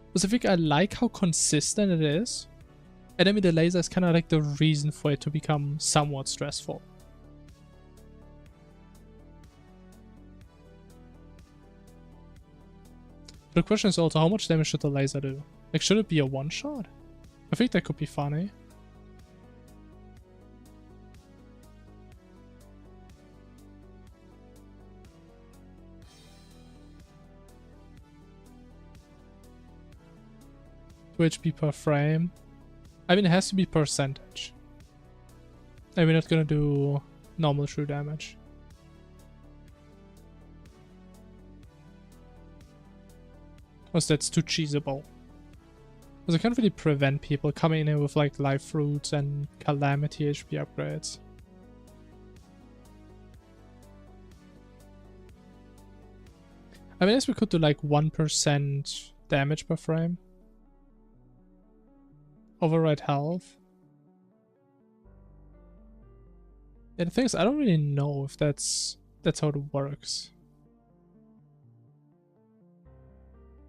Because I think I like how consistent it is. And I mean the laser is kind of like the reason for it to become somewhat stressful. The question is also, how much damage should the laser do? Like, should it be a one-shot? I think that could be funny. HP per frame. I mean, it has to be percentage. And we're not gonna do normal true damage. Because that's too cheesable. Because I can't really prevent people coming in here with like life fruits and calamity HP upgrades. I mean, I guess we could do like 1% damage per frame. Override health. Yeah, the thing is, I don't really know if that's how it works.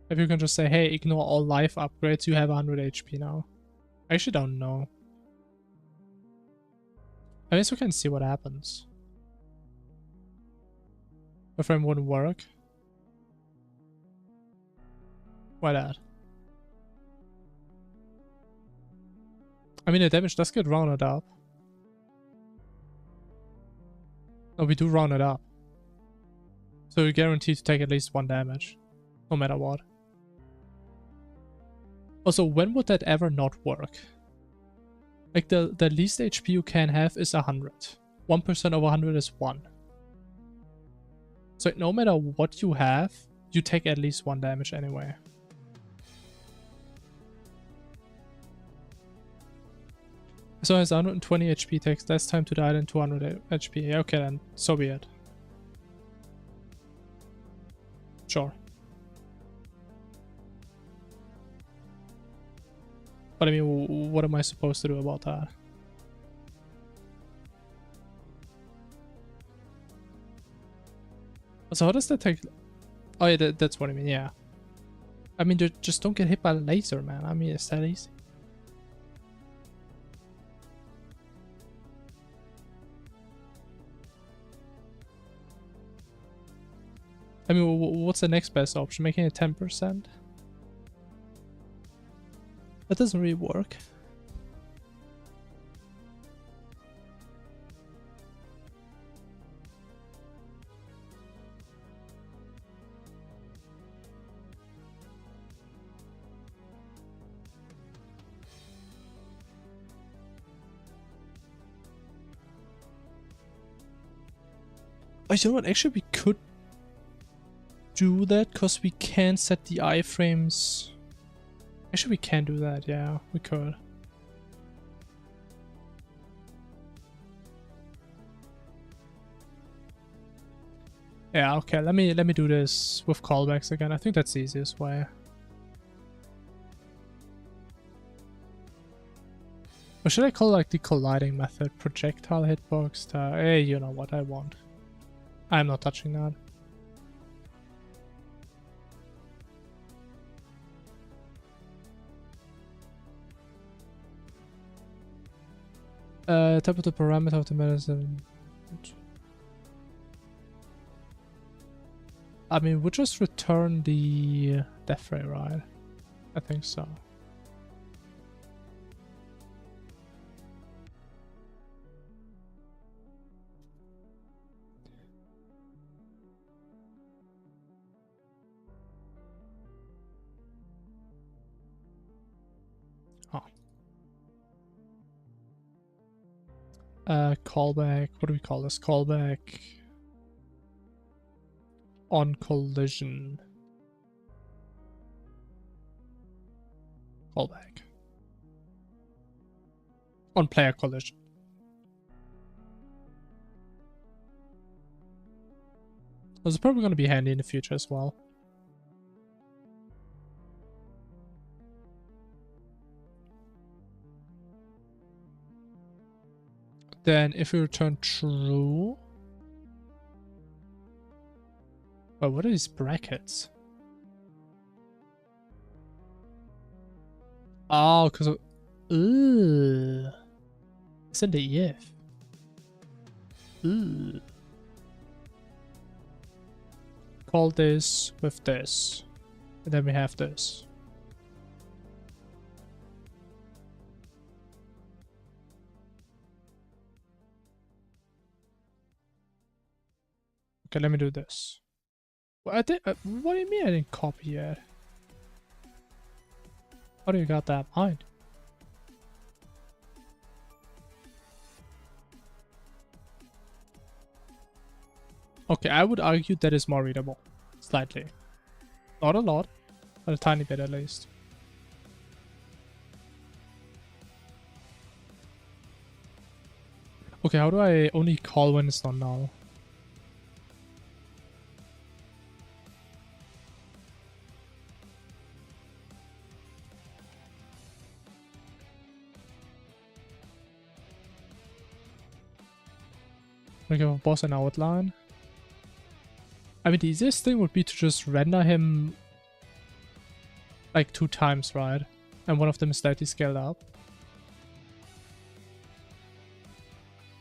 If you can just say, hey, ignore all life upgrades, you have 100 HP now. I actually don't know. I guess we can see what happens. The frame wouldn't work. Why that? I mean, the damage does get rounded up. No, we do round it up. So you're guaranteed to take at least 1 damage. No matter what. Also, when would that ever not work? Like the least HP you can have is 100. 1% over 100 is 1. So no matter what you have, you take at least 1 damage anyway. So has 120 HP, takes less time to die than 200 HP. Okay then, so be it. Sure. But I mean, what am I supposed to do about that? So how does that take... Oh yeah, that's what I mean, yeah. I mean, just don't get hit by a laser, man. I mean, it's that easy. I mean, what's the next best option? Making it 10%? That doesn't really work. Oh, you know what? Actually, we could do that because we can set the iframes. Actually, we can do that. Yeah, we could. Yeah, okay. Let me do this with callbacks again. I think that's the easiest way. Or should I call like the colliding method projectile hitbox? Hey, you know what I want. I'm not touching that. Type of the parameter of the medicine. I mean, we'll just return the death ray, right? I think so. Callback. What do we call this? Callback on collision. Callback on player collision. This is probably going to be handy in the future as well. Then if we return true... Well, what are these brackets? Oh, because of... Ooh. It's in the if. Ooh. Call this with this. And then we have this. Okay, let me do this. Well, what do you mean I didn't copy it? How do you got that behind? Okay, I would argue that is more readable. Slightly. Not a lot, but a tiny bit at least. Okay, how do I only call when it's not null? I give a boss an outline. I mean, the easiest thing would be to just render him like 2 times, right? And one of them is slightly scaled up.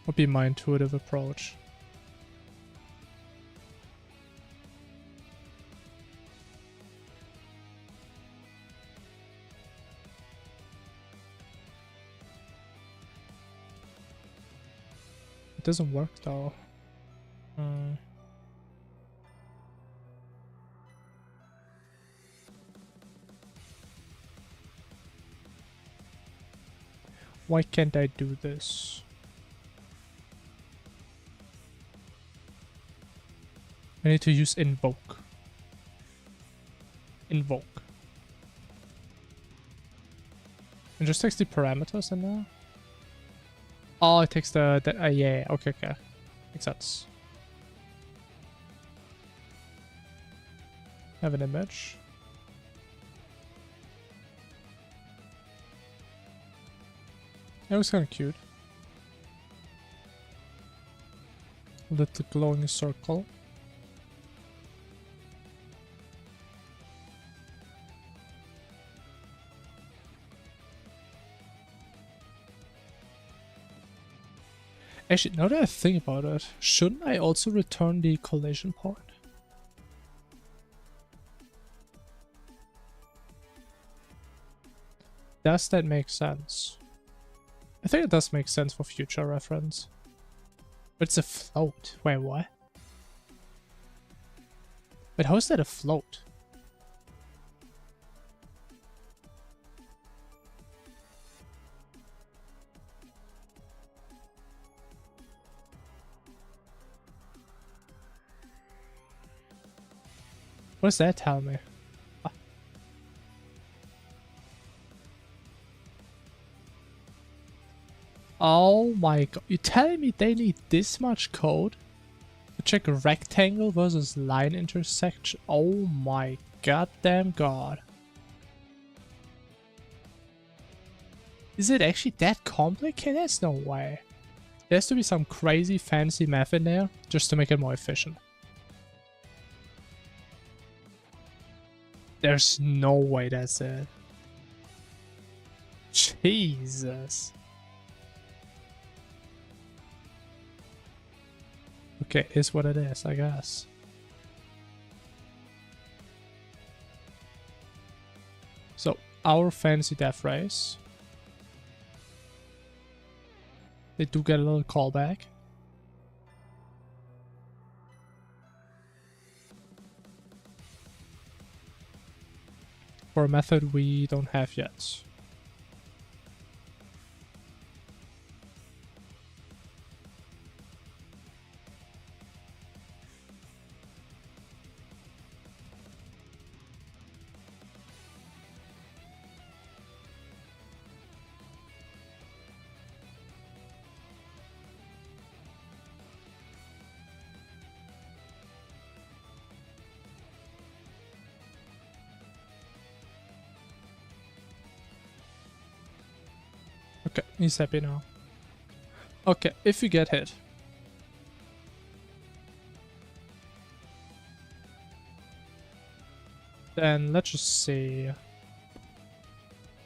Would be my intuitive approach. It doesn't work though. Why can't I do this? I need to use invoke. Invoke. And just takes the parameters in there. Oh, it takes the yeah, okay, okay. Makes sense. Have an image. That was kind of cute. Little glowing circle. Actually, now that I think about it, shouldn't I also return the collision point? Does that make sense? I think it does make sense for future reference. But it's a float. Wait, what? But how is that a float? What does that tell me? Ah. Oh my god. You're telling me they need this much code to check a rectangle versus line intersection? Oh my goddamn god. Is it actually that complicated? There's no way. There has to be some crazy fancy math in there just to make it more efficient. There's no way that's it. Jesus. Okay, is what it is, I guess. So, our fancy death race. They do get a little callback. For a method we don't have yet. Okay, he's happy now. Okay, if you get hit. Then let's just see.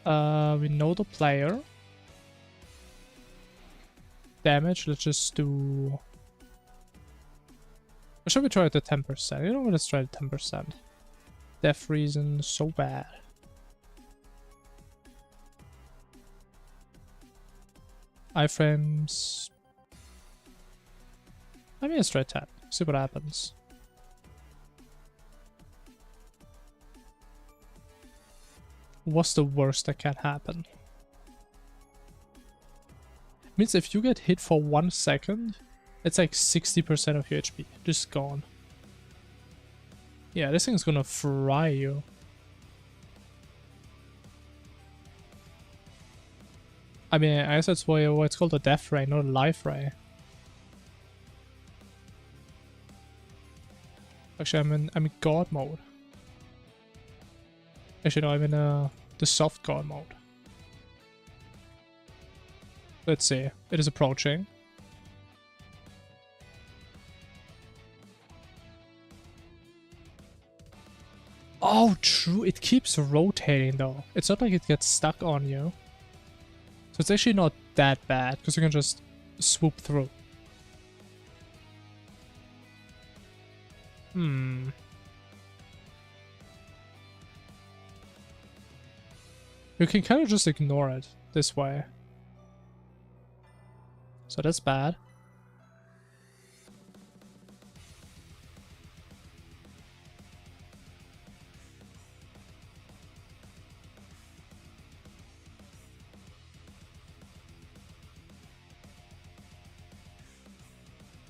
We know the player. Damage, let's just do... Or should we try it at 10%? You know what, let's try it at 10%. Death reason, so bad. Iframes. I mean, let's try 10. See what happens. What's the worst that can happen? Means if you get hit for 1 second, it's like 60% of your HP. Just gone. Yeah, this thing's gonna fry you. I mean, I guess that's why it's called a death ray, not a life ray. Actually, I'm in God mode. Actually, no, I'm in the soft God mode. Let's see. It is approaching. Oh, true. It keeps rotating though. It's not like it gets stuck on you. So it's actually not that bad because you can just swoop through. You can kind of just ignore it this way. So that's bad.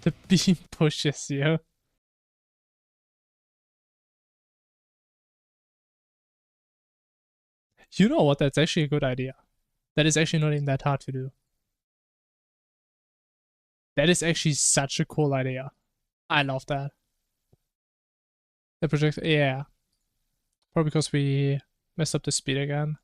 The beam pushes you. You know what? That's actually a good idea. That is actually not even that hard to do. That is actually such a cool idea. I love that. The project, yeah. Probably because we messed up the speed again.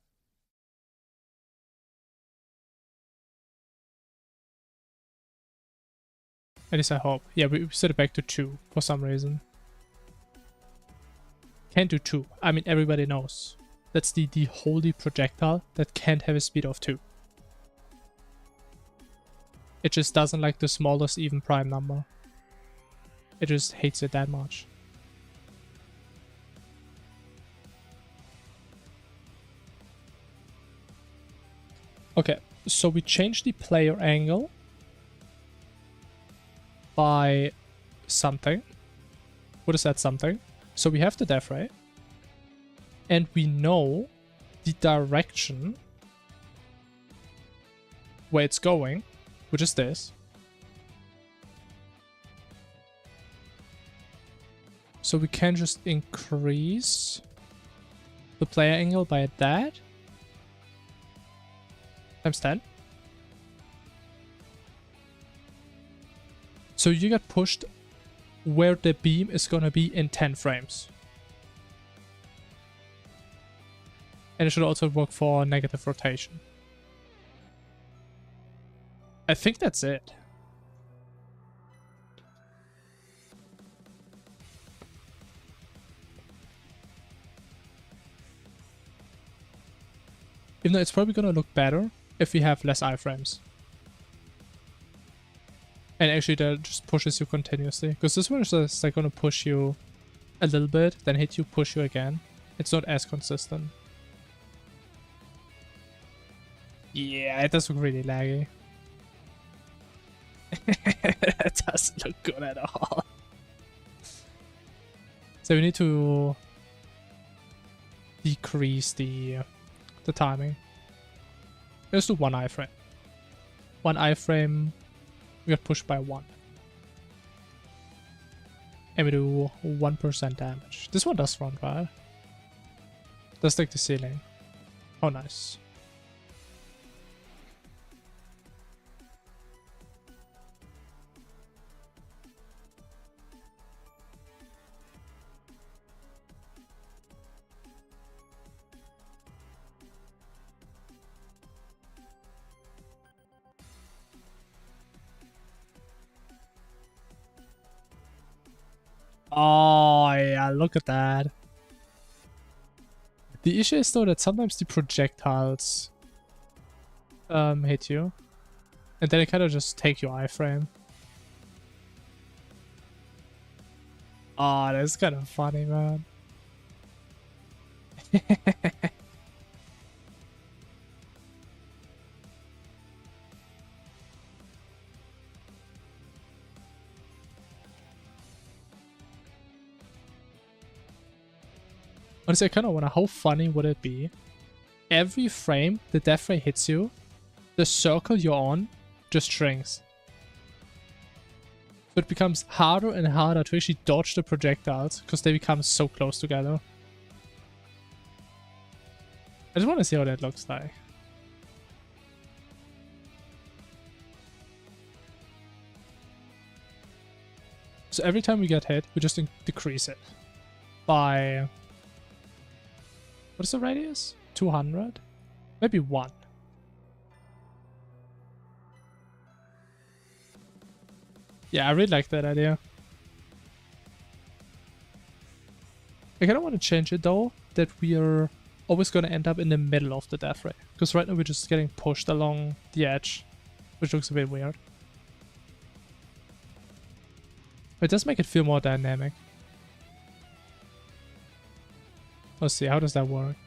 At least I hope. Yeah, we set it back to 2 for some reason. Can't do 2. I mean, everybody knows. That's the holy projectile that can't have a speed of 2. It just doesn't like the smallest even prime number. It just hates it that much. Okay, so we changed the player angle by something. What is that something? So we have the death ray. And we know the direction where it's going, which is this. So we can just increase the player angle by that. Times 10. So you get pushed where the beam is gonna be in 10 frames. And it should also work for negative rotation. I think that's it. Even though it's probably gonna look better if we have less iframes. And actually that just pushes you continuously. Because this one is just like gonna push you a little bit, then hit you, push you again. It's not as consistent. Yeah, it does look really laggy. It doesn't look good at all. So we need to decrease the timing. Let's do 1 iframe. 1 iframe, we got pushed by 1. And we do 1% damage. This one does front fire. Does take the ceiling. Oh, nice. Oh, yeah, look at that. The issue is though that sometimes the projectiles hit you. And then it kind of just take your iframe. Oh, that's kind of funny, man. Honestly, I kind of wonder how funny would it be. Every frame the death ray hits you, the circle you're on just shrinks. So it becomes harder and harder to actually dodge the projectiles because they become so close together. I just want to see how that looks like. So every time we get hit, we just decrease it by... What is the radius? 200? Maybe 1. Yeah, I really like that idea. I kind of want to change it though, that we are always going to end up in the middle of the death ray. Because right now we're just getting pushed along the edge, which looks a bit weird. But it does make it feel more dynamic. Let's see, how does that work?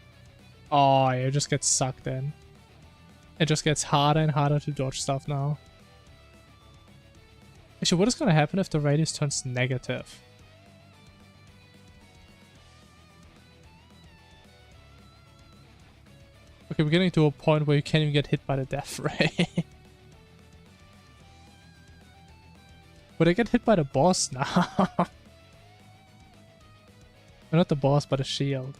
Oh, yeah, it just gets sucked in. It just gets harder and harder to dodge stuff now. Actually, what is going to happen if the radius turns negative? Okay, we're getting to a point where you can't even get hit by the death ray. Would I get hit by the boss now? Not the boss, but a shield.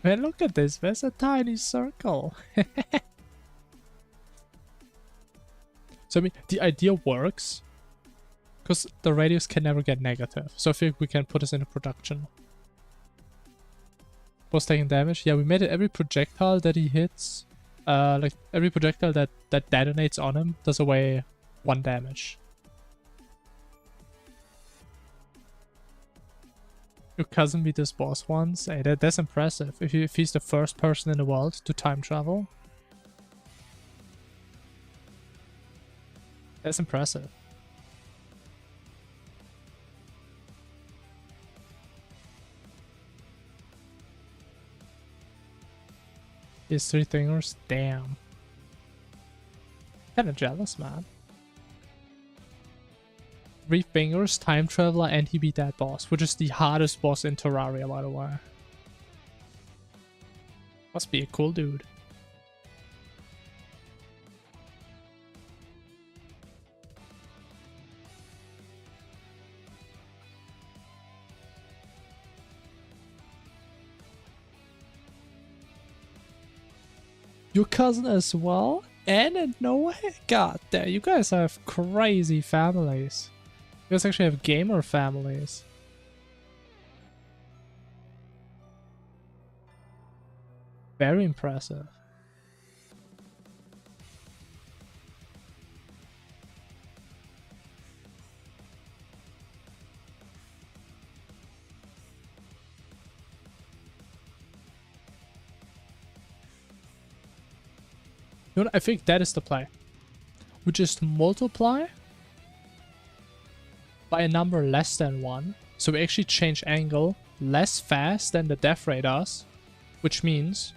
Man, look at this. There's a tiny circle. So, I mean, the idea works. Because the radius can never get negative. So I think we can put this into production. Boss taking damage. Yeah, we made it every projectile that he hits. Like, every projectile that detonates on him does away 1 damage. Your cousin beat this boss once. Hey, that's impressive. If he's the first person in the world to time travel. That's impressive. His 3 fingers? Damn. Kinda jealous, man. 3 fingers, time traveler, and he beat that boss, which is the hardest boss in Terraria, by the way. Must be a cool dude. Your cousin as well? And no way? God damn, you guys have crazy families. You guys actually have gamer families. Very impressive. You know, I think that is the play. We just multiply by a number less than 1. So we actually change angle less fast than the death ray does. Which means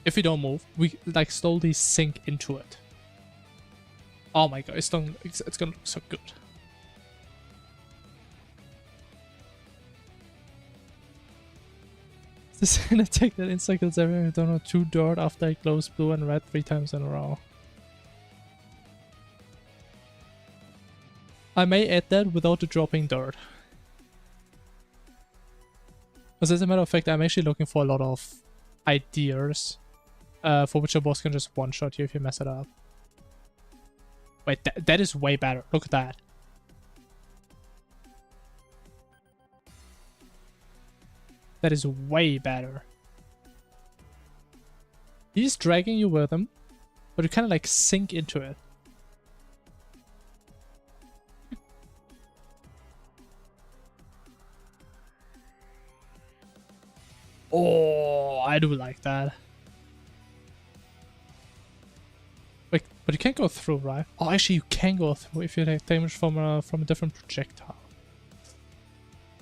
if we don't move, we like slowly sink into it. Oh my god, it's gonna look so good. This is an attack that encircles everyone. Don't know 2 dirt after it glows blue and red 3 times in a row. I may add that without the dropping dirt. Because as a matter of fact, I'm actually looking for a lot of ideas for which a boss can just one-shot you if you mess it up. Wait, that is way better. Look at that. That is way better. He's dragging you with him, but you kind of like sink into it. Oh, I do like that. Wait, but you can't go through, right? Oh, actually, you can go through if you take damage from a different projectile.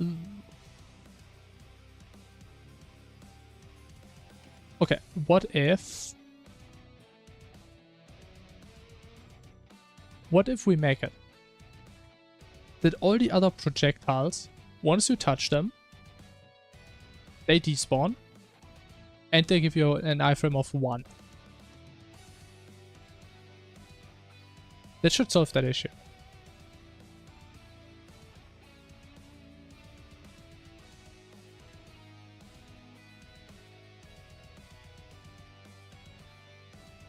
Ooh. Okay, what if we make it that all the other projectiles, once you touch them, they despawn and they give you an iframe of 1. That should solve that issue.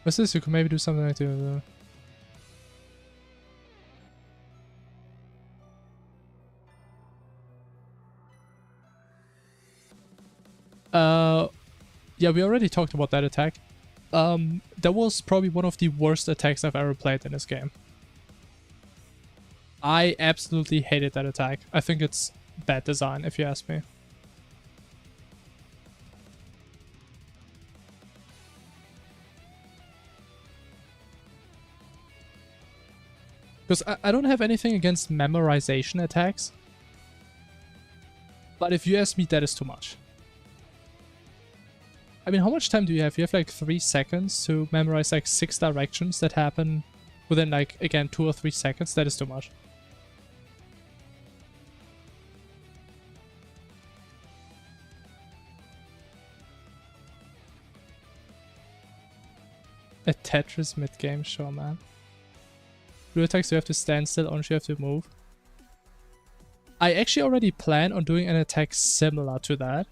What's this? You could maybe do something like that. Yeah, we already talked about that attack. That was probably one of the worst attacks I've ever played in this game. I absolutely hated that attack. I think it's bad design, if you ask me. Because I don't have anything against memorization attacks. But if you ask me, that is too much. I mean, how much time do you have? You have like 3 seconds to memorize like 6 directions that happen within like, again, 2 or 3 seconds. That is too much. A Tetris mid-game, sure, man. Blue attacks, you have to stand still, orange, you have to move. I actually already plan on doing an attack similar to that.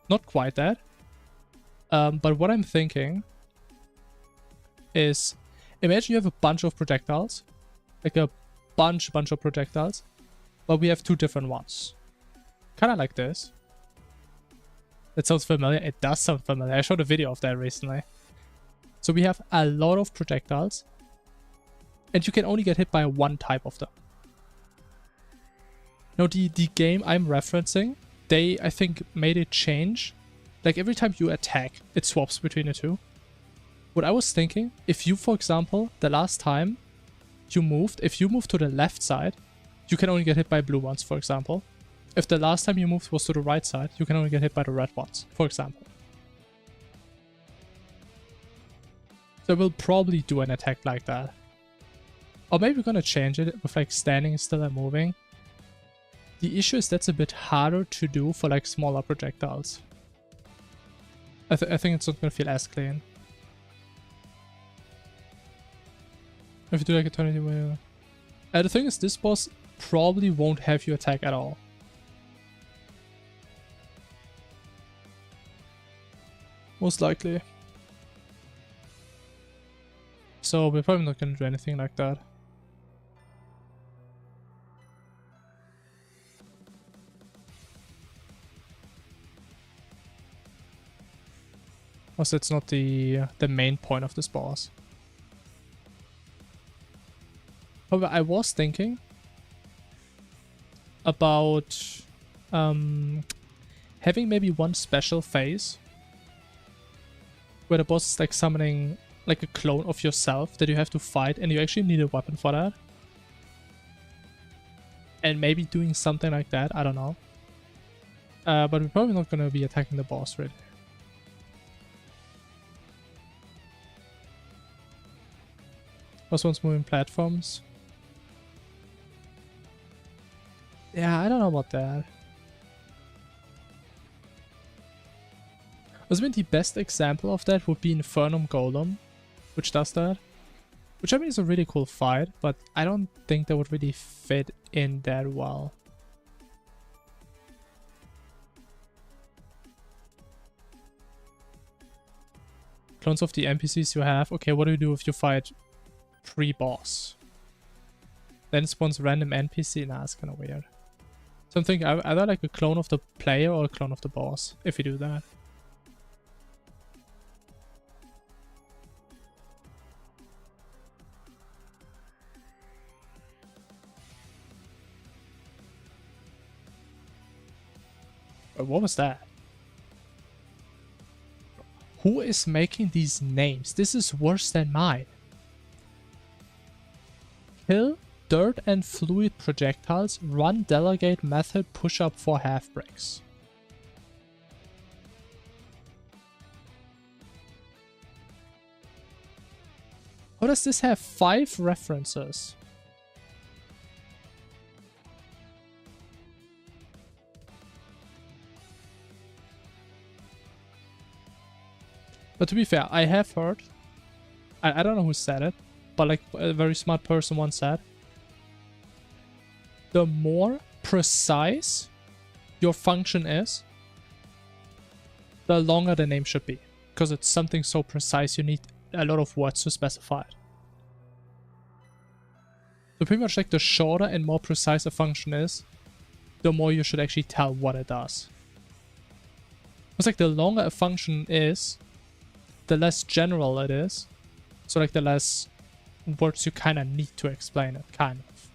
Not quite that. But what I'm thinking is, imagine you have a bunch of projectiles. Like a bunch of projectiles. But we have two different ones. Kind of like this. That sounds familiar. It does sound familiar. I showed a video of that recently. So we have a lot of projectiles. And you can only get hit by one type of them. Now the game I'm referencing, they, I think, made it change. Like every time you attack, it swaps between the two. What I was thinking, if you, for example, the last time you moved, if you moved to the left side, you can only get hit by blue ones, for example. If the last time you moved was to the right side, you can only get hit by the red ones, for example. So we'll probably do an attack like that. Or maybe we're gonna change it with like standing still and moving. The issue is that's a bit harder to do for like smaller projectiles. I think it's not gonna feel as clean. If you do like eternity way. The thing is, this boss probably won't have you attack at all. Most likely. So we're probably not gonna do anything like that. Also, it's not the main point of this boss. However, I was thinking about having maybe one special phase where the boss is like summoning like a clone of yourself that you have to fight, and you actually need a weapon for that. And maybe doing something like that, I don't know. But we're probably not gonna be attacking the boss really. Boss wants moving platforms. Yeah, I don't know about that. I mean, the best example of that would be Infernum Golem, which does that. Which I mean is a really cool fight, but I don't think that would really fit in that well. Clones of the NPCs you have. Okay, what do you do if you fight pre-boss? Then spawns random NPC. Nah, it's kind of weird. So I'm thinking either like a clone of the player or a clone of the boss, if you do that. What was that? Who is making these names? This is worse than mine. Kill dirt and fluid projectiles. Run delegate method push up for half breaks. How does this have 5 references? But to be fair, I have heard, I don't know who said it, but like a very smart person once said, the more precise your function is, the longer the name should be. Because it's something so precise, you need a lot of words to specify it. So pretty much like the shorter and more precise a function is, the more you should actually tell what it does. It's like the longer a function is, the less general it is. So like the less words you kind of need to explain it, kind of.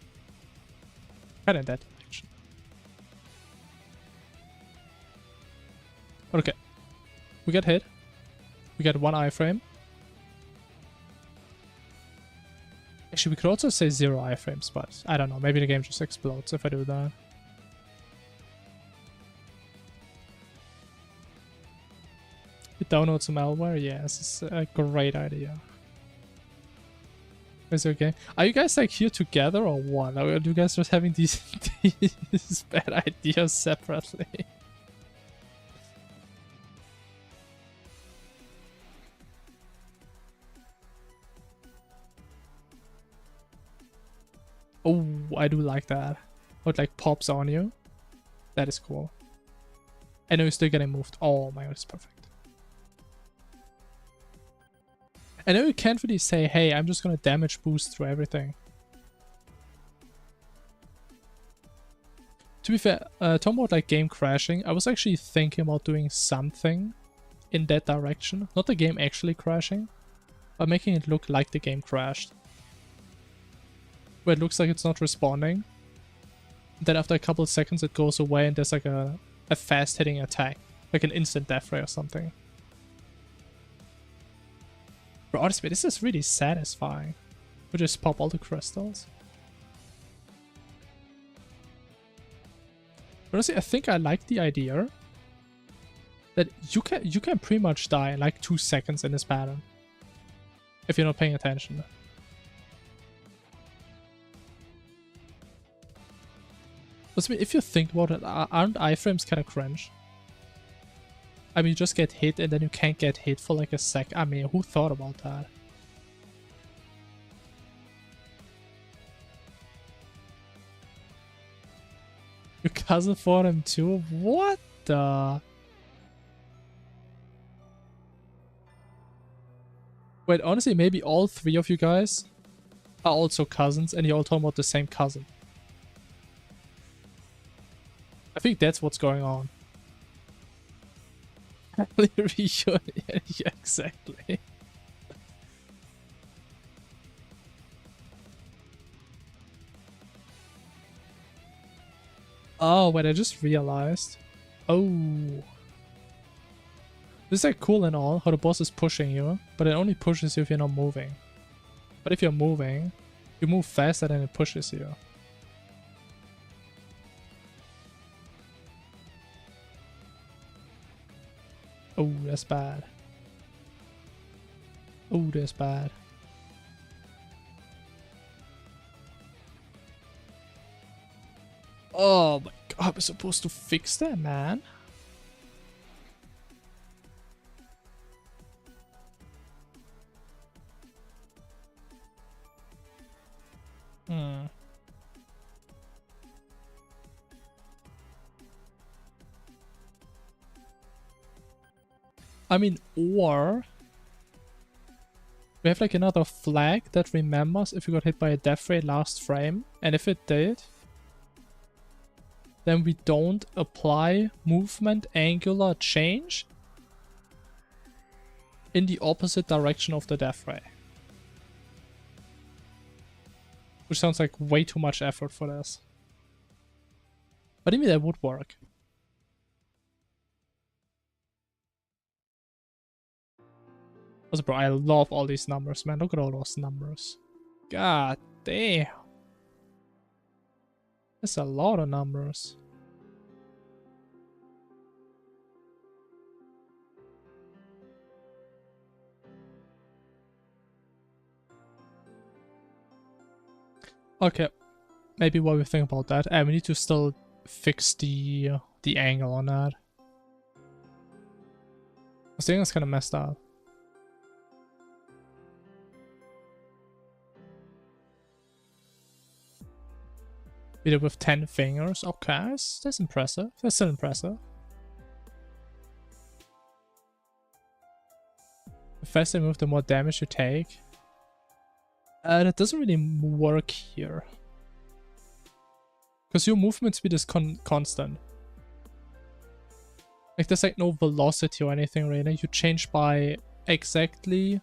Kind of that direction. Okay. We get hit. We get 1 iframe. Actually, we could also say 0 iframes, but I don't know. Maybe the game just explodes if I do that. You download some malware? Yes, it's a great idea. Is it okay? Are you guys like here together or what? Or are you guys just having these bad ideas separately? Oh, I do like that. How it like pops on you. That is cool. I know you're still getting moved. Oh my god, it's perfect. I know you can't really say, hey, I'm just gonna damage boost through everything. To be fair, talking about like game crashing, I was actually thinking about doing something in that direction. Not the game actually crashing, but making it look like the game crashed. Where it looks like it's not responding. Then after a couple of seconds it goes away and there's like a fast hitting attack. Like an instant death ray or something. But honestly, this is really satisfying. We just pop all the crystals. Honestly, I think I like the idea that you can pretty much die in like 2 seconds in this pattern. If you're not paying attention. But if you think about it, aren't iframes kind of cringe? I mean, you just get hit and then you can't get hit for like a sec. I mean, who thought about that? Your cousin fought him too? What the? Wait, honestly, maybe all 3 of you guys are also cousins and you're all talking about the same cousin. I think that's what's going on. Reunion, yeah, exactly. Oh, wait, I just realized. Oh. This is like cool and all, how the boss is pushing you, but it only pushes you if you're not moving. But if you're moving, you move faster than it pushes you. Oh, that's bad. Oh, that's bad. Oh my god, we're supposed to fix that, man. I mean, or we have like another flag that remembers if you got hit by a death ray last frame, and if it did, then we don't apply movement angular change in the opposite direction of the death ray. Which sounds like way too much effort for this. But maybe that would work. Also, bro, I love all these numbers, man. Look at all those numbers. God damn. That's a lot of numbers. Okay, maybe while we think about that, we need to still fix the angle on that. I think that's kind of messed up. We did it with 10 fingers. Okay, that's impressive. That's still impressive. The faster you move, the more damage you take. That doesn't really work here. Because your movement speed is constant. Like, there's like no velocity or anything really. You change by exactly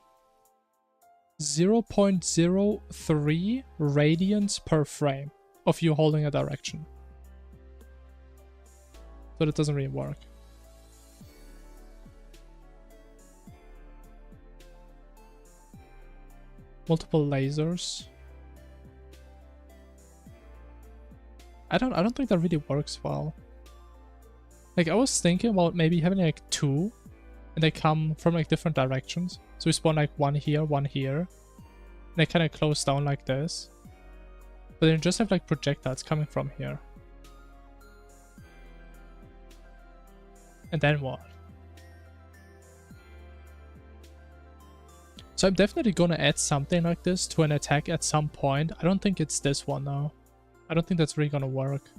0.03 radians per frame of you holding a direction. So that doesn't really work. Multiple lasers. I don't think that really works well. Like, I was thinking about maybe having like 2 and they come from like different directions. So we spawn like one here, and they kind of close down like this. But then just have like projectiles coming from here. And then what? So I'm definitely gonna add something like this to an attack at some point. I don't think it's this one though. I don't think that's really gonna work.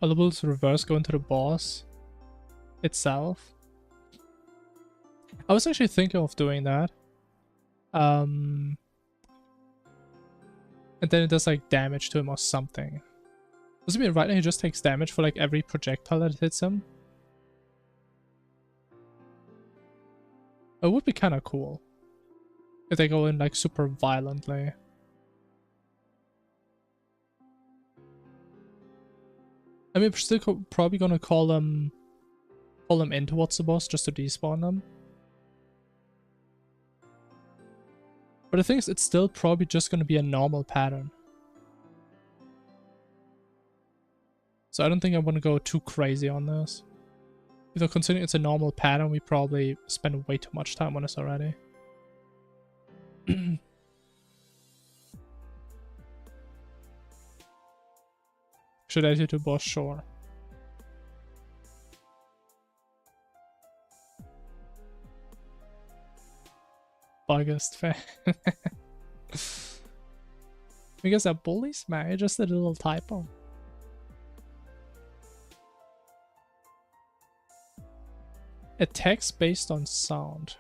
Allowable reverse go into the boss itself. I was actually thinking of doing that. And then it does like damage to him or something. Does it mean right now he just takes damage for like every projectile that hits him? It would be kind of cool if they go in like super violently. I mean, we're still probably gonna call them in towards the boss just to despawn them. But the thing is, it's still probably just gonna be a normal pattern. So I don't think I want to go too crazy on this. You know, considering it's a normal pattern, we probably spend way too much time on this already. Should I do the boss? Sure. Biggest fan. Because they're bullies, man. Just a little typo. Attacks based on sound.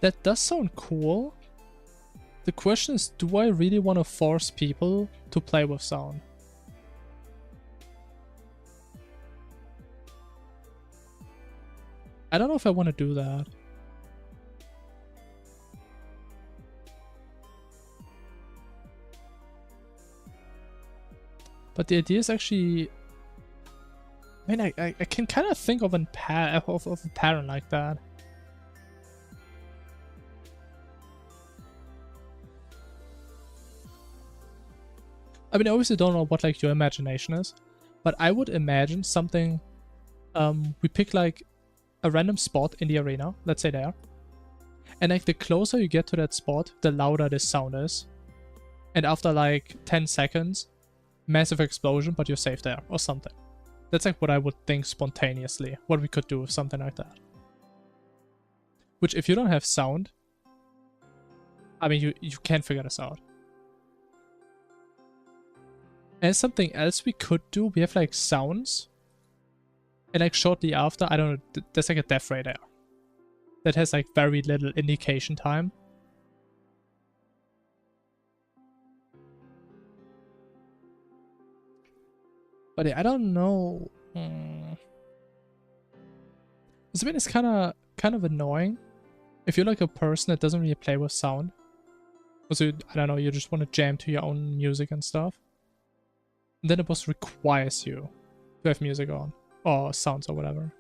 That does sound cool. The question is, do I really want to force people to play with sound? I don't know if I want to do that. But the idea is actually... I mean, I can kind of think of a pattern like that. I mean, I obviously don't know what like your imagination is, but I would imagine something. We pick like a random spot in the arena, let's say there, and like the closer you get to that spot, the louder this sound is. And after like 10 seconds, massive explosion, but you're safe there or something. That's like what I would think spontaneously, what we could do with something like that. Which, if you don't have sound, I mean, you can't figure this out. And something else we could do, we have like sounds. And like shortly after, I don't know, there's like a death ray there. That has like very little indication time. But yeah, I don't know. I mean, it's kind of annoying if you're like a person that doesn't really play with sound. So I don't know, you just want to jam to your own music and stuff. And then the boss requires you to have music on, or sounds or whatever.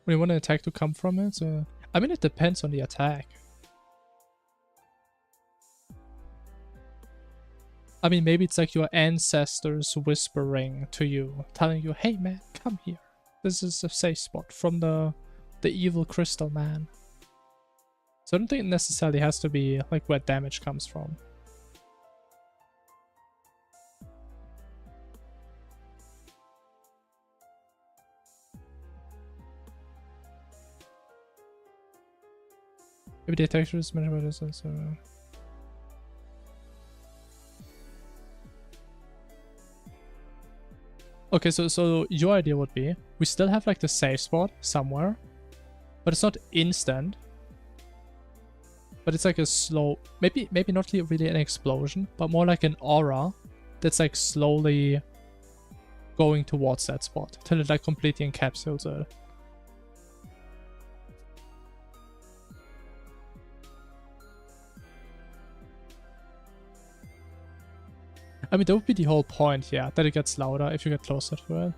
When you want an attack to come from it, so I mean, it depends on the attack. I mean, maybe it's like your ancestors whispering to you, telling you, "Hey man, come here. This is a safe spot from the evil crystal man." So I don't think it necessarily has to be like where damage comes from. Maybe the attack is mentioned by this also. Okay, so your idea would be, we still have like the safe spot somewhere, but it's not instant. But it's like a slow, maybe not really an explosion, but more like an aura that's like slowly going towards that spot till it like completely encapsulates it. I mean, that would be the whole point, yeah, that it gets louder if you get closer to it.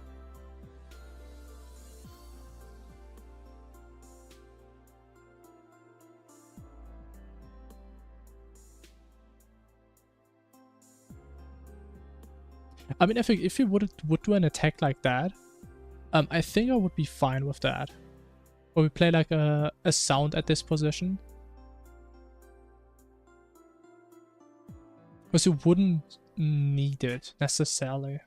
I mean, if you would do an attack like that, I think I would be fine with that. Or we play like a sound at this position. Because you wouldn't need it necessarily.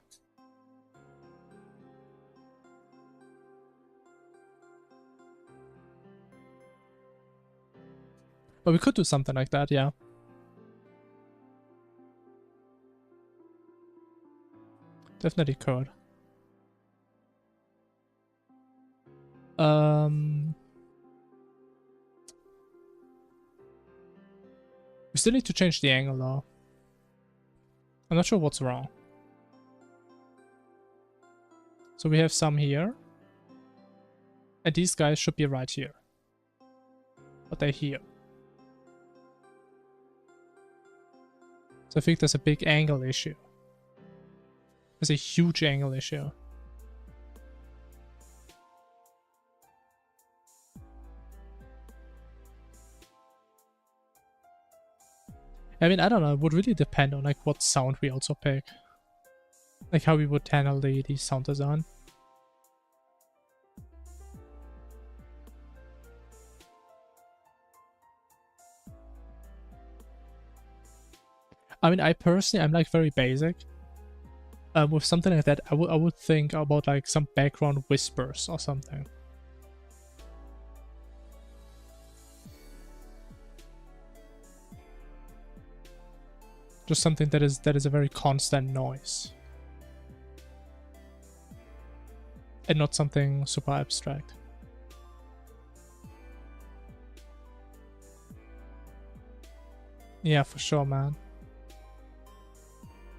But we could do something like that, yeah. Definitely could. We still need to change the angle though. I'm not sure what's wrong. So we have some here. And these guys should be right here. But they're here. So I think there's a big angle issue. There's a huge angle issue. I mean, I don't know, it would really depend on like what sound we also pick. Like how we would handle the sound design. I mean, I personally, I'm like very basic. With something like that, I would think about like some background whispers or something. Just something that is a very constant noise. And not something super abstract. Yeah, for sure, man.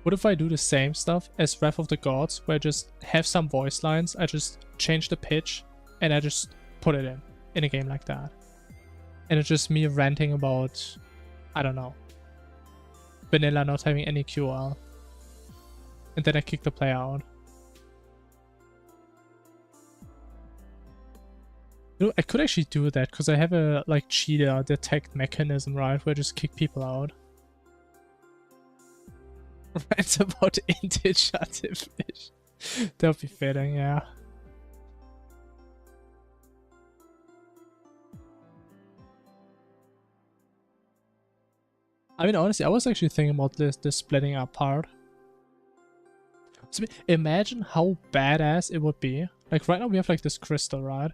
What if I do the same stuff as Wrath of the Gods, where I just have some voice lines, I just change the pitch, and I just put it in a game like that. And it's just me ranting about, I don't know, vanilla not having any QL. And then I kick the player out. You know, I could actually do that, because I have a, like, cheater detect mechanism, right, where I just kick people out. Rant about integer fish. That would be fitting, yeah. I mean, honestly, I was actually thinking about this splitting up part. So imagine how badass it would be. Like right now we have like this crystal, right?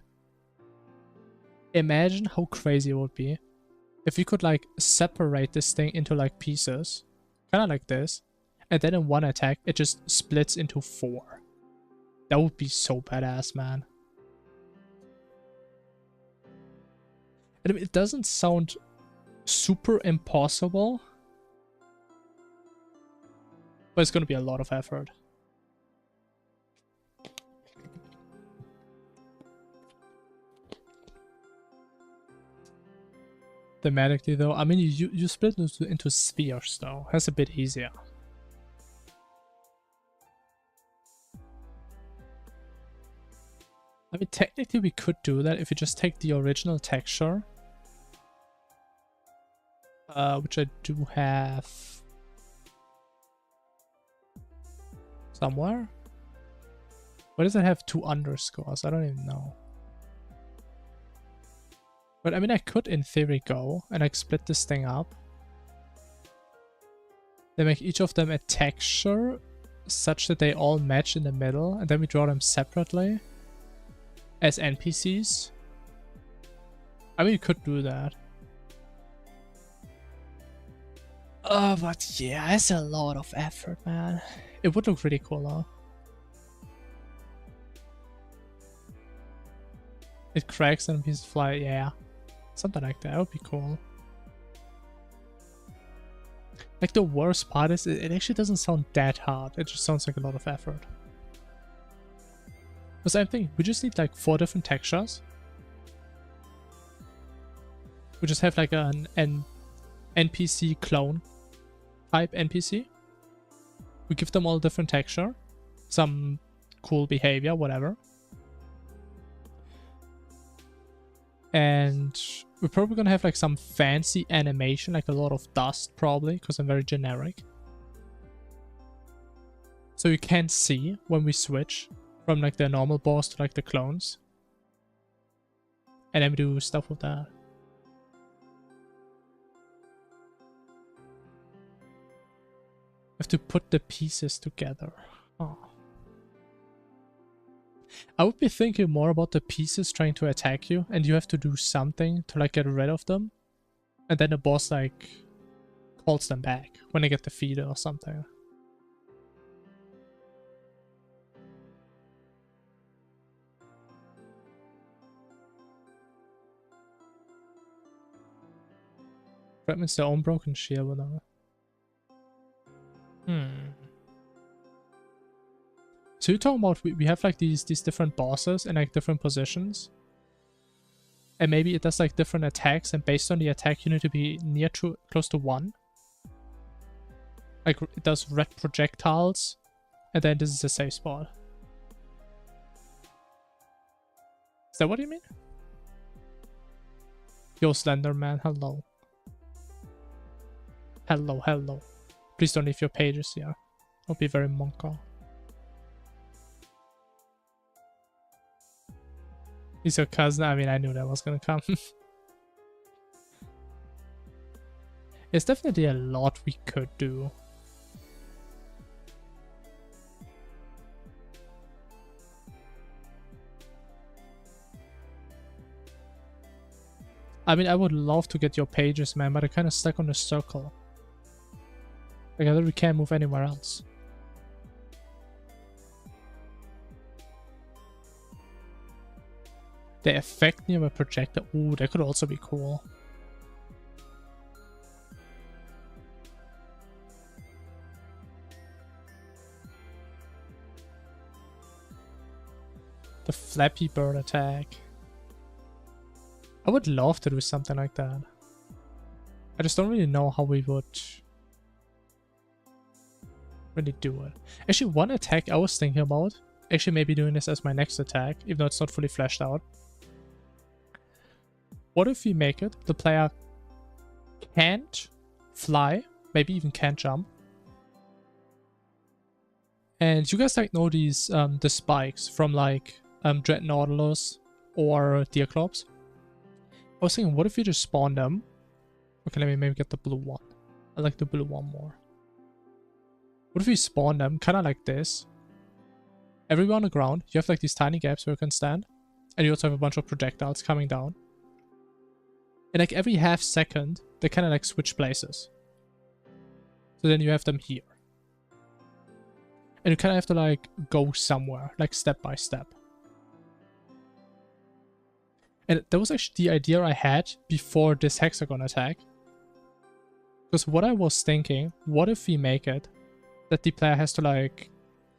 Imagine how crazy it would be if we could like separate this thing into like pieces. Kind of like this. And then in one attack, it just splits into 4. That would be so badass, man. And I mean, it doesn't sound super impossible, but it's going to be a lot of effort. Thematically, though, I mean, you split into spheres, though. That's a bit easier. I mean, technically we could do that if you just take the original texture. Which I do have somewhere. Why does it have 2 underscores? I don't even know. But I mean, I could in theory go and like split this thing up. They make each of them a texture such that they all match in the middle, and then we draw them separately as NPCs. I mean, you could do that. But yeah, it's a lot of effort, man. It would look really cool, though. It cracks and pieces fly, yeah. Something like that would be cool. Like, the worst part is it actually doesn't sound that hard. It just sounds like a lot of effort. The same thing, we just need like 4 different textures. We just have like an NPC clone type NPC. We give them all different texture, some cool behavior, whatever. And we're probably gonna have like some fancy animation, like a lot of dust probably, because I'm very generic. So you can't see when we switch from like the normal boss to like the clones. And then we do stuff with that. We have to put the pieces together. Oh. I would be thinking more about the pieces trying to attack you, and you have to do something to like get rid of them. And then the boss like calls them back when they get defeated or something. Fragments their own broken shield without. So you're talking about we have like these different bosses in like different positions. And maybe it does like different attacks, and based on the attack you need to be close to 1. Like it does red projectiles, and then this is a safe spot. Is that what you mean? Yo, Slenderman, hello. Hello, hello. Please don't leave your pages here. I'll be very monka. He's your cousin? I mean, I knew that was gonna come. There's definitely a lot we could do. I mean, I would love to get your pages, man, but I'm kind of stuck on the circle. Like, I literally can't move anywhere else. They affect nearby projector. Ooh, that could also be cool. The Flappy Bird attack. I would love to do something like that. I just don't really know how we would really do it. Actually, one attack I was thinking about, actually maybe doing this as my next attack, even though it's not fully fleshed out. What if we make it the player can't fly, maybe even can't jump? And you guys like know these the spikes from like Dread Nautilus or Deerclops? I was thinking, what if you just spawn them? Okay, let me maybe get the blue one. I like the blue one more. What if we spawn them kind of like this? Everywhere on the ground, you have like these tiny gaps where you can stand. And you also have a bunch of projectiles coming down. And like every half second, they kind of like switch places. So then you have them here. And you kind of have to like go somewhere, like step by step. And that was actually the idea I had before this hexagon attack. Because what I was thinking, what if we make it that the player has to like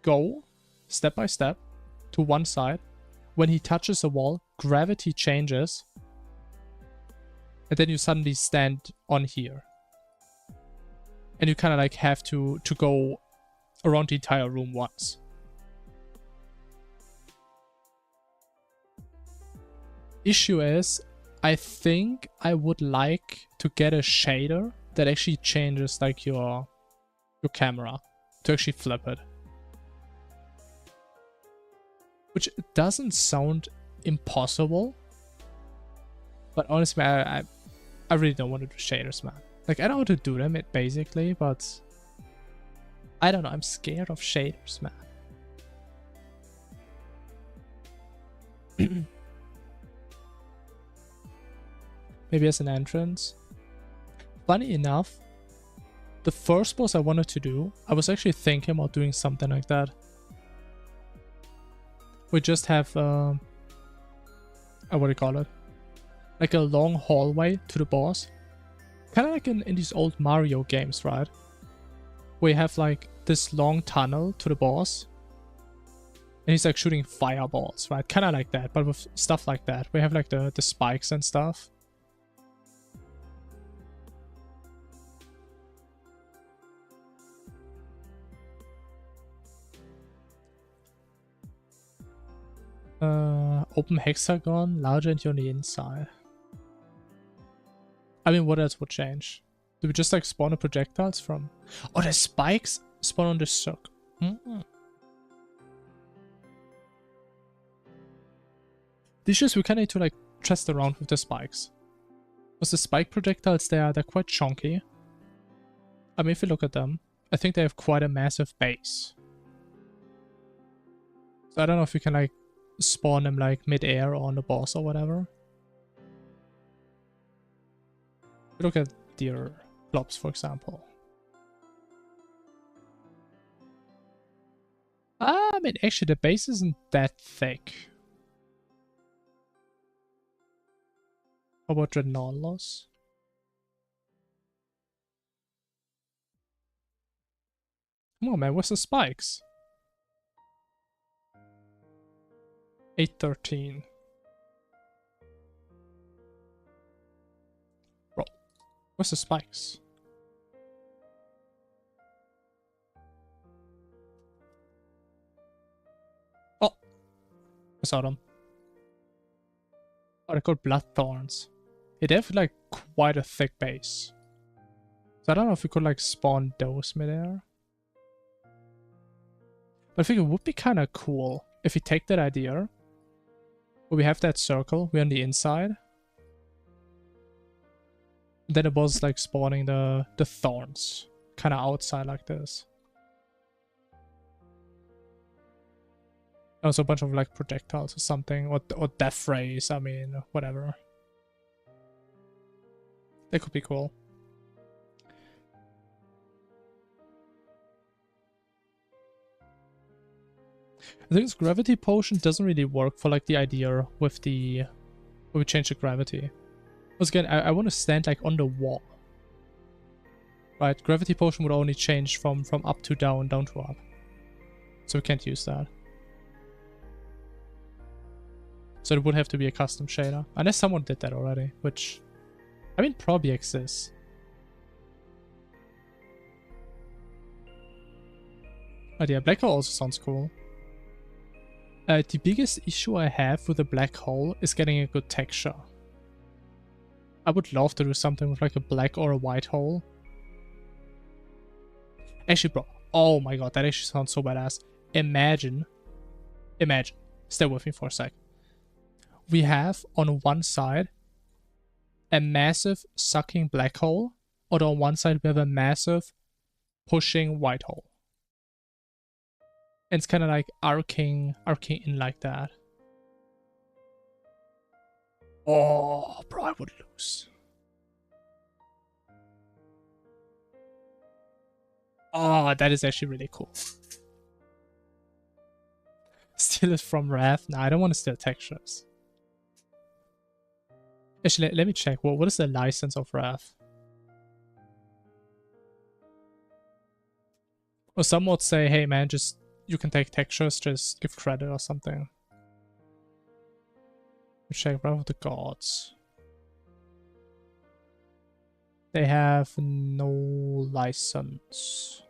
go step by step to one side. When he touches a wall, gravity changes. And then you suddenly stand on here. And you kind of like have to go around the entire room once. Issue is, I think I would like to get a shader that actually changes like your camera to actually flip it. Which doesn't sound impossible. But honestly, I really don't want to do shaders, man. Like, I know how to do them, basically, but I don't know, I'm scared of shaders, man. Maybe as an entrance. Funny enough, the first boss I wanted to do, I was actually thinking about doing something like that. We just have, what do you call it? Like a long hallway to the boss. Kind of like in these old Mario games, right? Where you have like this long tunnel to the boss. And he's like shooting fireballs, right? Kind of like that, but with stuff like that. We have like the spikes and stuff. Open hexagon, larger and on the inside. I mean, what else would change? Do we just like spawn the projectiles from... Oh, the spikes spawn on the circle. Hmm. The issue is we kind of need to like test around with the spikes. Because the spike projectiles, they're quite chunky. I mean, if you look at them, I think they have quite a massive base. So I don't know if you can like spawn them like mid-air or on the boss or whatever. Look at deer flops, for example. I mean, actually, the base isn't that thick. How about the non-loss? Come on, man, what's the spikes? 813. Bro, what's the spikes? Oh, I saw them. Oh, they're called blood thorns. Yeah, they have like quite a thick base. So I don't know if we could like spawn those midair. But I think it would be kind of cool if we take that idea. Where we have that circle, we're on the inside. Then the boss is like spawning the thorns. Kind of outside like this. Also a bunch of like projectiles or something. Or death rays, I mean, whatever. That could be cool. I think this gravity potion doesn't really work for like the idea with the... Where we change the gravity. Because again, I want to stand like on the wall. Right, gravity potion would only change from up to down, down to up. So we can't use that. So it would have to be a custom shader. Unless someone did that already, which... I mean, probably exists. But yeah, black hole also sounds cool. The biggest issue I have with a black hole is getting a good texture. I would love to do something with like a black or a white hole. Actually, bro, oh my god, that actually sounds so badass. Imagine, stay with me for a sec. We have on one side a massive sucking black hole, or on one side we have a massive pushing white hole. And it's kind of like arcing in like that. Oh, bro, I would lose. Oh, that is actually really cool. Steal it from Wrath? Nah, I don't want to steal textures. Actually, let me check. What is the license of Wrath? Or some would say, hey man, just you can take textures, just give credit or something. Check Wrath of the Gods. They have no license.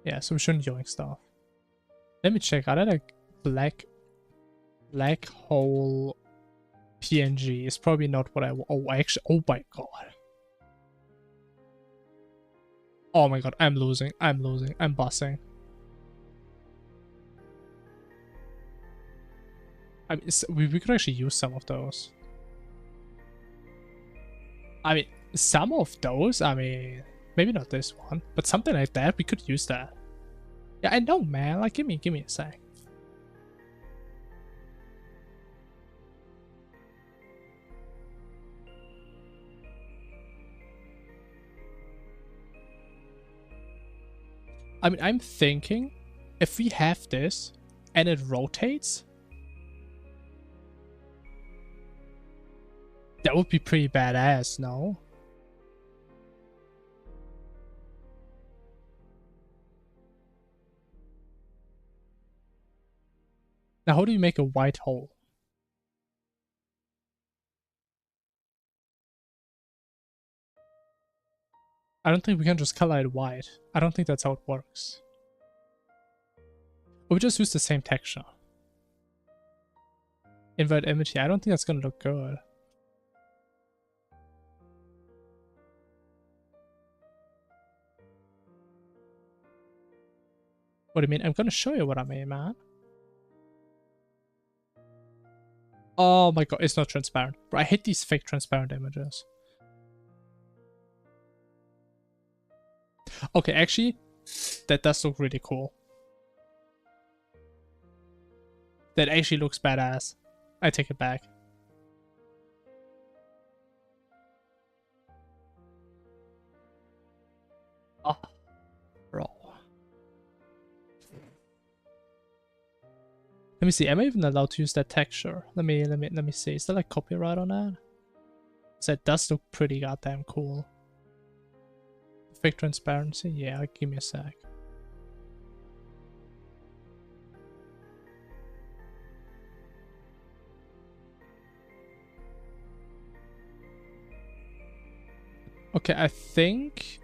Yeah, so we shouldn't yoink stuff. Let me check. Are there like black hole PNG? It's probably not what I want. Oh, actually, oh my god. Oh my god, I'm losing. I'm bussing. I mean, we could actually use some of those. I mean, some of those, I mean, maybe not this one, but something like that, we could use that. Yeah, I know, man. Like, give me a sec. I mean, I'm thinking if we have this and it rotates, that would be pretty badass, no? Now, how do you make a white hole? I don't think we can just color it white. I don't think that's how it works. Or we just use the same texture. Invert image here. I don't think that's gonna look good. What do you mean? I'm gonna show you what I mean, man. Oh my god, it's not transparent. Bro, I hate these fake transparent images. Okay, actually, that does look really cool. That actually looks badass. I take it back. Oh, bro. Let me see. Am I even allowed to use that texture? Let me see. Is there like copyright on that? So that does look pretty goddamn cool. Fake transparency? Yeah, give me a sec. Okay, I think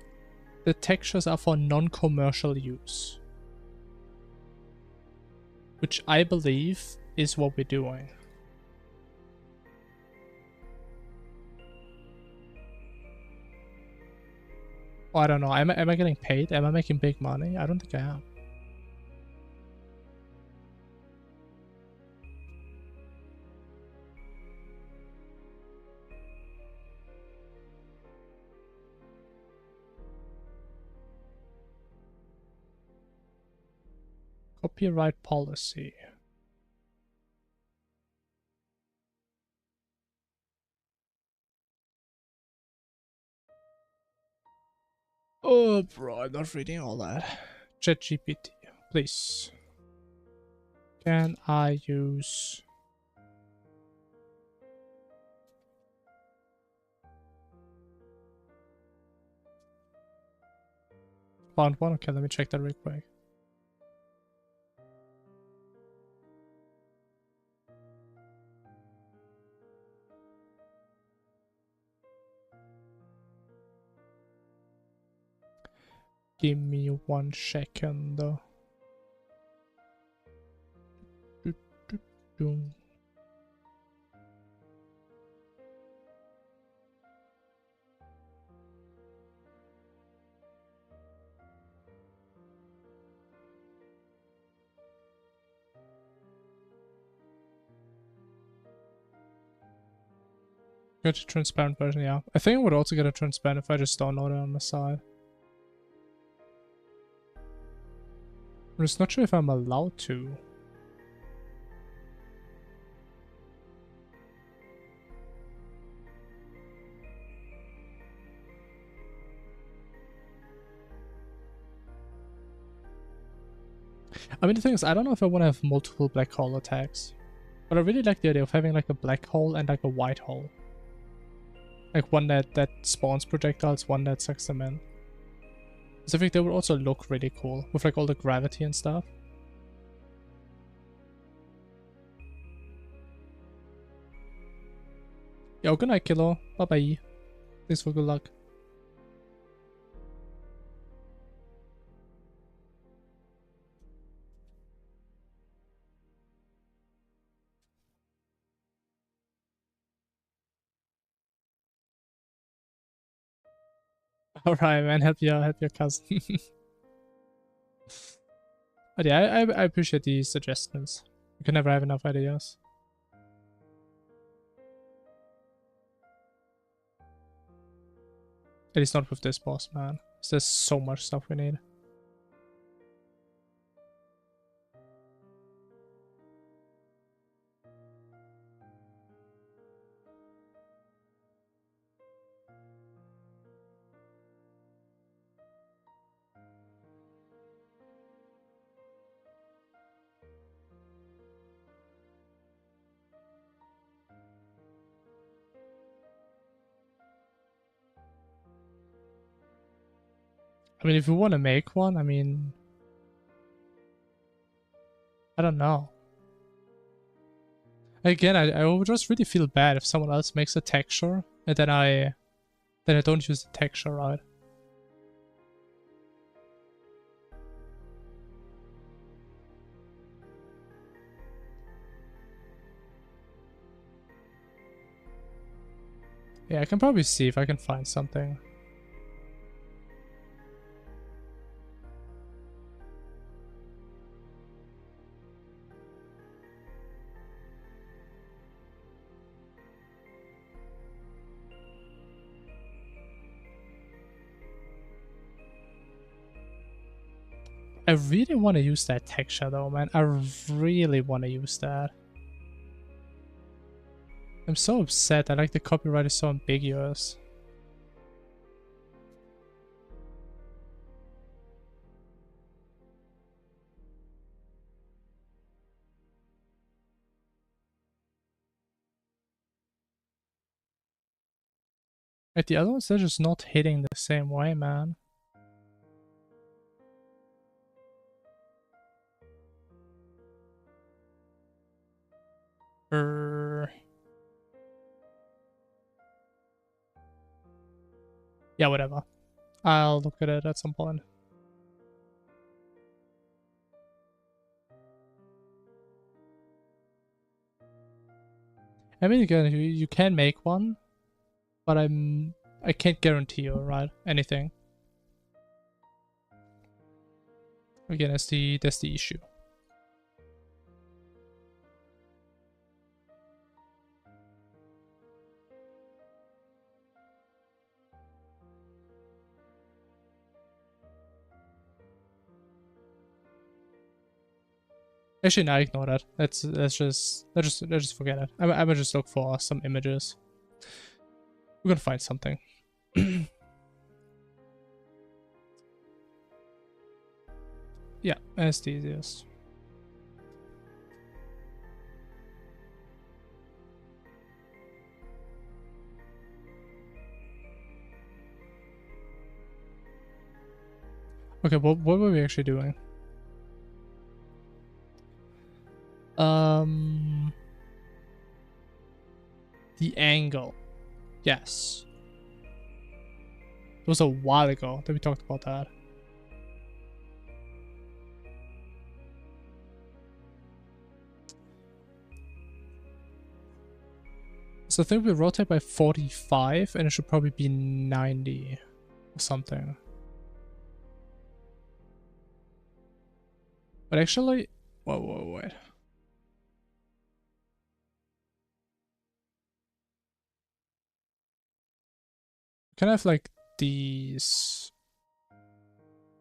the textures are for non-commercial use. Which I believe is what we're doing. Oh, I don't know. Am I getting paid? Am I making big money? I don't think I am. Copyright policy. Oh, bro, I'm not reading all that. ChatGPT, please. Can I use... Found one? Okay, let me check that real quick. Give me 1 second. Get a transparent version, yeah. I think I would also get a transparent if I just download it on the side. I'm just not sure if I'm allowed to. I mean, the thing is, I don't know if I want to have multiple black hole attacks. But I really like the idea of having like a black hole and like a white hole. Like one that spawns projectiles, one that sucks them in. So I think they would also look really cool with like all the gravity and stuff. Yo, good night, Kilo. Bye bye. Thanks for good luck. Alright, man. Help your cousin. But yeah, I appreciate these suggestions. You can never have enough ideas. At least not with this boss, man. There's so much stuff we need. I mean, if you want to make one, I mean... I don't know. Again, I would just really feel bad if someone else makes a texture and then I don't use the texture, right? Yeah, I can probably see if I can find something. I really want to use that texture though, man. I really want to use that. I'm so upset. I like the copyright is so ambiguous. Like the other ones, they're just not hitting the same way, man. Yeah, whatever. I'll look at it at some point. I mean, again, you can make one, but I can't guarantee you, right? Anything. Again, that's the issue. Actually, no, ignore that. Let's just forget it. I'm gonna just look for some images. We're gonna find something. Yeah, that's the easiest. Okay, what were we actually doing? The angle. Yes. It was a while ago that we talked about that. So I think we rotate by 45 and it should probably be 90 or something. But actually, wait. Can I have like these?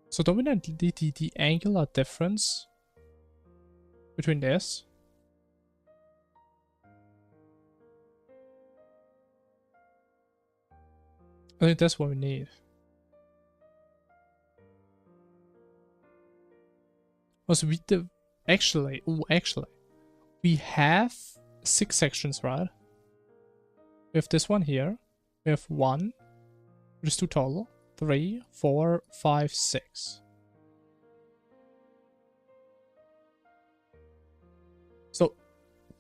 So don't we need the angular difference between this? I think that's what we need. Also, actually, we have 6 sections, right? We have this one here. We have 1, which is 2 total. 3, 4, 5, 6. So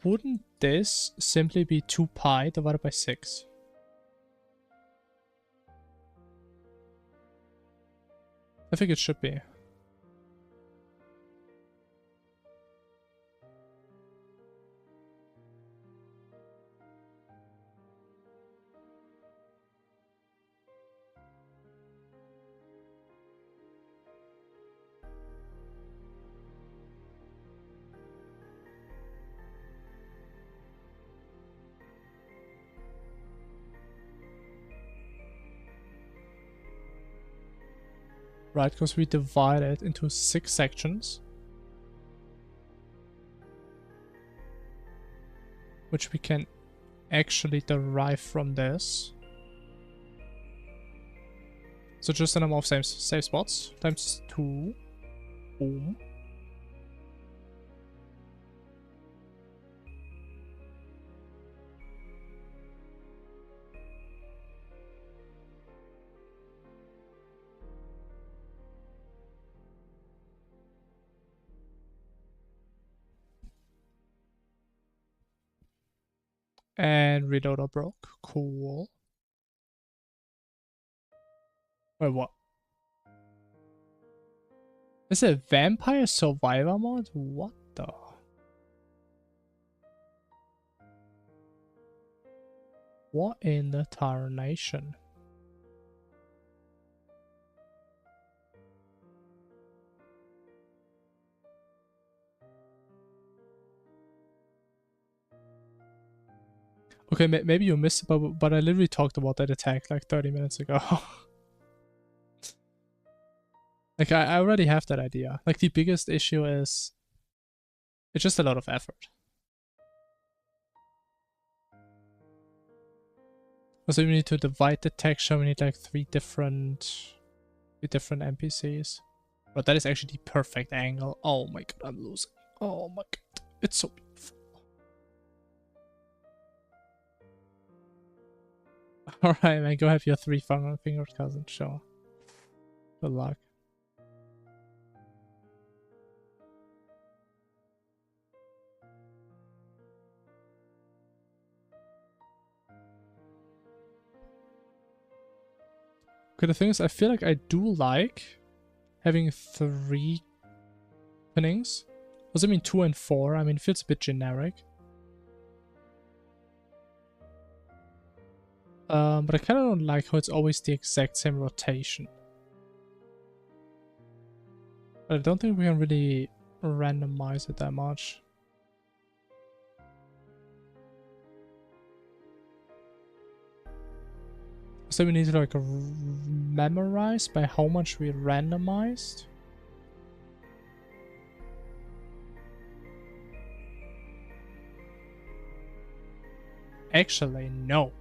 wouldn't this simply be 2 pi divided by 6? I think it should be. Right, because we divide it into 6 sections. Which we can actually derive from this. So just the number of safe spots times 2. Boom. And reloader broke. Cool. Wait, what? Is it vampire survivor mod? What the? What in the tarnation? Okay, maybe you missed it, but I literally talked about that attack like 30 minutes ago. Like, I already have that idea. Like, the biggest issue is it's just a lot of effort. Also, we need to divide the texture. We need like three different NPCs. But that is actually the perfect angle. Oh my god, I'm losing. Oh my god, it's so beautiful. Alright, man, go have your three fingered cousins. Sure. Good luck. Okay, the thing is, I feel like I do like having 3 openings. Does it mean 2 and 4? I mean, it feels a bit generic. But I kind of don't like how it's always the exact same rotation. But I don't think we can really randomize it that much. So we need to like memorize by how much we randomized. Actually, no.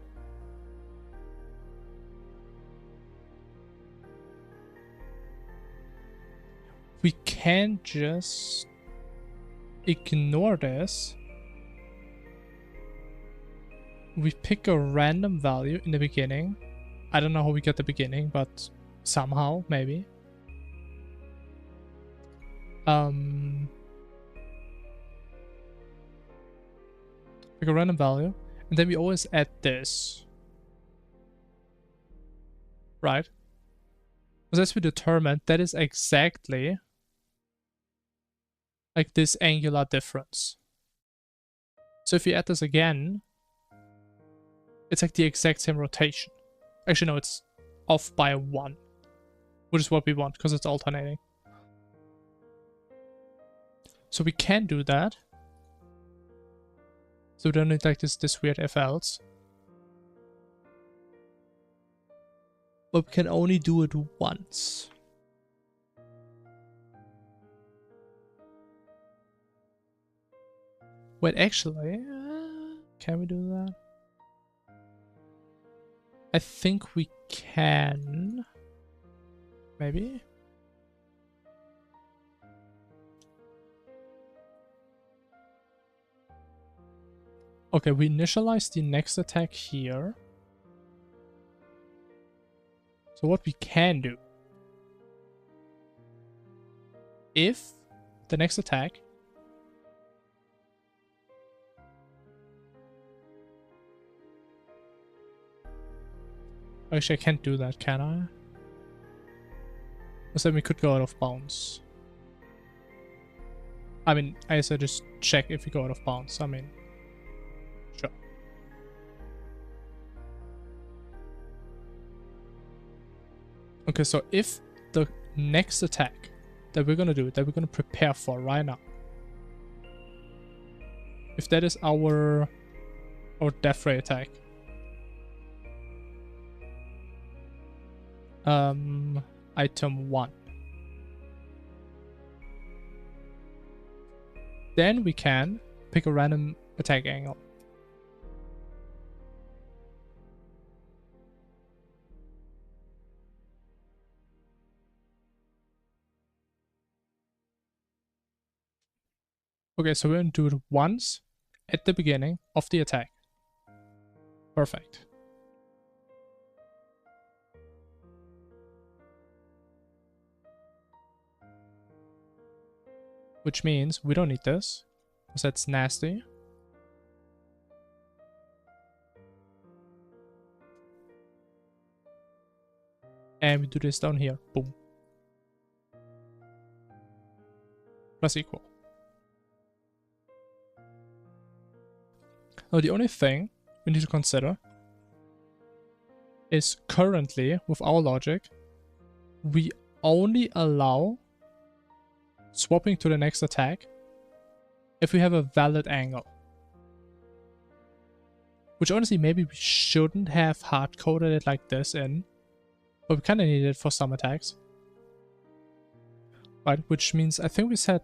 We can't just ignore this. We pick a random value in the beginning. I don't know how we get the beginning, but somehow, maybe. Pick a random value, and then we always add this. Right? Because as we determined, that is exactly like this angular difference. So if we add this again, it's like the exact same rotation. Actually, no, it's off by 1, which is what we want because it's alternating. So we can do that. So we don't need like this weird if else. But we can only do it once. Wait, actually, can we do that? I think we can. Maybe? Okay, we initialize the next attack here. So what we can do, if the next attack actually I can't do that, can I? Because then we could go out of bounds. I mean, I guess I just check if we go out of bounds. I mean, sure. Okay, so if the next attack that we're gonna do, that we're gonna prepare for right now, if that is our death ray attack, item 1, then we can pick a random attack angle. Okay, so we're going to do it once at the beginning of the attack. Perfect. Which means we don't need this, because that's nasty. And we do this down here. Boom. Plus equal. Now the only thing we need to consider is currently, with our logic, we only allow swapping to the next attack if we have a valid angle. Which honestly, maybe we shouldn't have hard-coded it like this in, but we kind of need it for some attacks. Right, which means I think we said...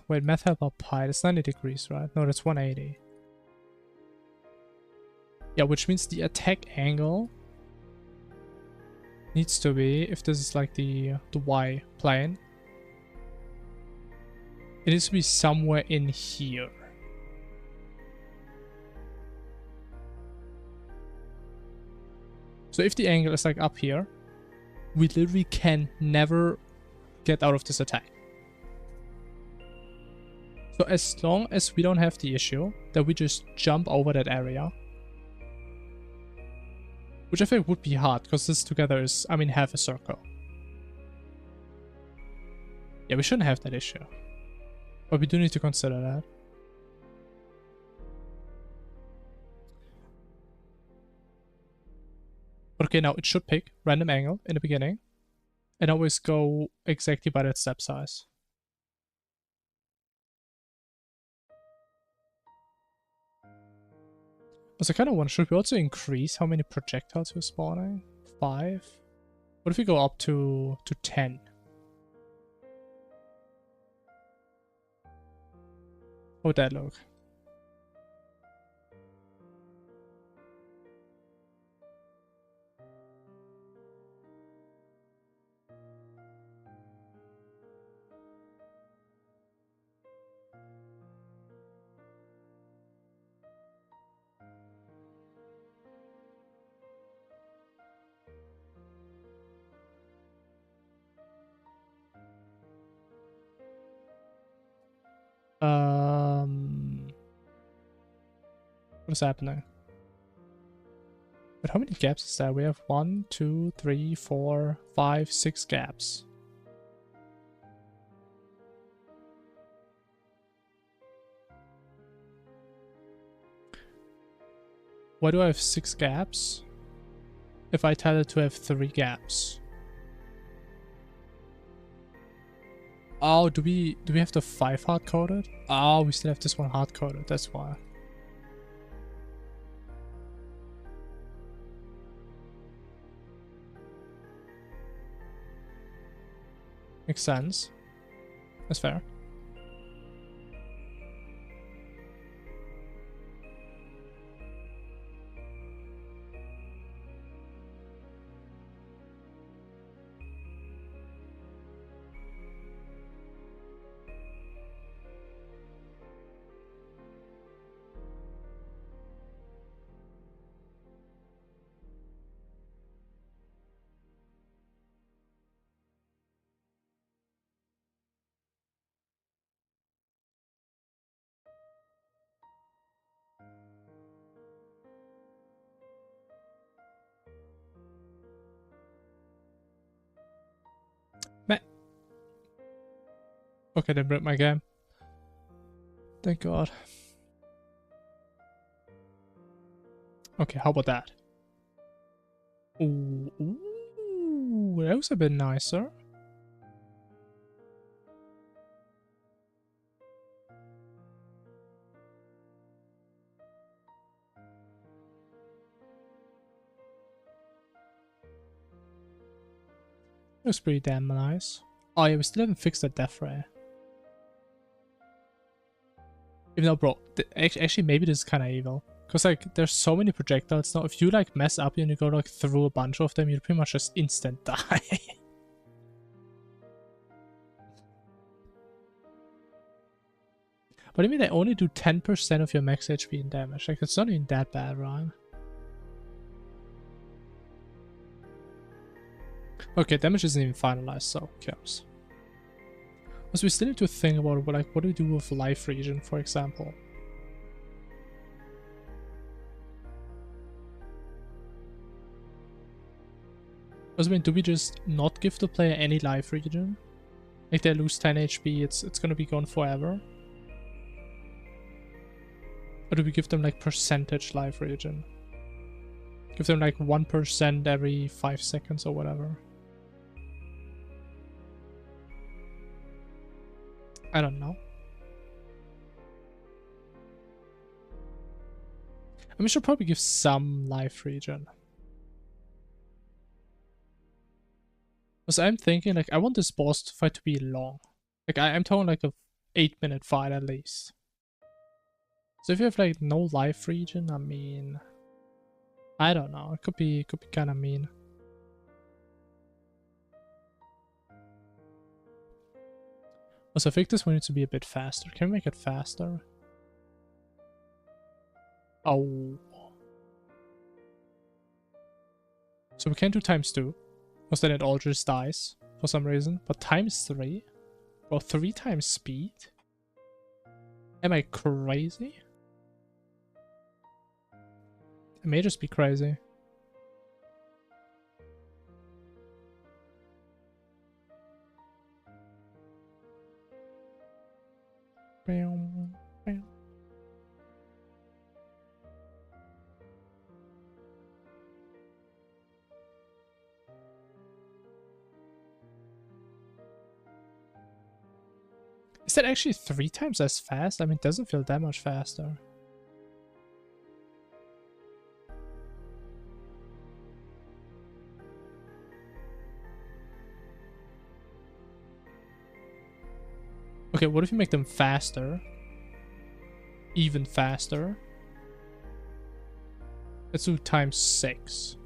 wait, math helper pi, that's 90 degrees, right? No, that's 180. Yeah, which means the attack angle needs to be, if this is like the Y plane, it needs to be somewhere in here. So if the angle is like up here, we literally can never get out of this attack. So as long as we don't have the issue that we just jump over that area, which I think would be hard because this together is, I mean, half a circle. Yeah, we shouldn't have that issue. But we do need to consider that. But okay, now it should pick random angle in the beginning and always go exactly by that step size. Also, I kind of wonder, should we also increase how many projectiles we're spawning? 5? What if we go up to 10? How would that look? What is happening? But how many gaps is there? We have 1, 2, 3, 4, 5, 6 gaps. Why do I have 6 gaps? If I tell it to have 3 gaps. Oh, do we have the 5 hard coded? Oh, we still have this one hard coded, that's why. Makes sense. That's fair. Meh. Okay, they broke my game. Thank God. Okay, how about that? Ooh, that was a bit nicer. It was pretty damn nice. Oh yeah, we still haven't fixed the death ray. Even though, bro, actually maybe this is kind of evil. Because like, there's so many projectiles now. If you like mess up and you go like through a bunch of them, you'll pretty much just instant die. But I mean, they only do 10% of your max HP in damage. Like, it's not even that bad, right? Okay, damage isn't even finalized, so who cares? Also, we still need to think about like, what do we do with life regen, for example? Also, I mean, do we just not give the player any life regen? Like, they lose 10 HP, it's gonna be gone forever? Or do we give them like percentage life regen? Give them like 1% every 5 seconds or whatever. I don't know. I mean, we should probably give some life regen. Because I'm thinking, like, I want this boss fight to be long. Like, I'm talking like a 8-minute fight at least. So if you have like no life region, I mean, I don't know. It could be kind of mean. Also, I think this one needs to be a bit faster. Can we make it faster? Oh. So we can't do ×2. Because then it all just dies for some reason. But ×3? Or 3 times speed? Am I crazy? It may just be crazy. Is that actually 3 times as fast? I mean, it doesn't feel that much faster. Okay, what if you make them faster? Even faster? Let's do ×6.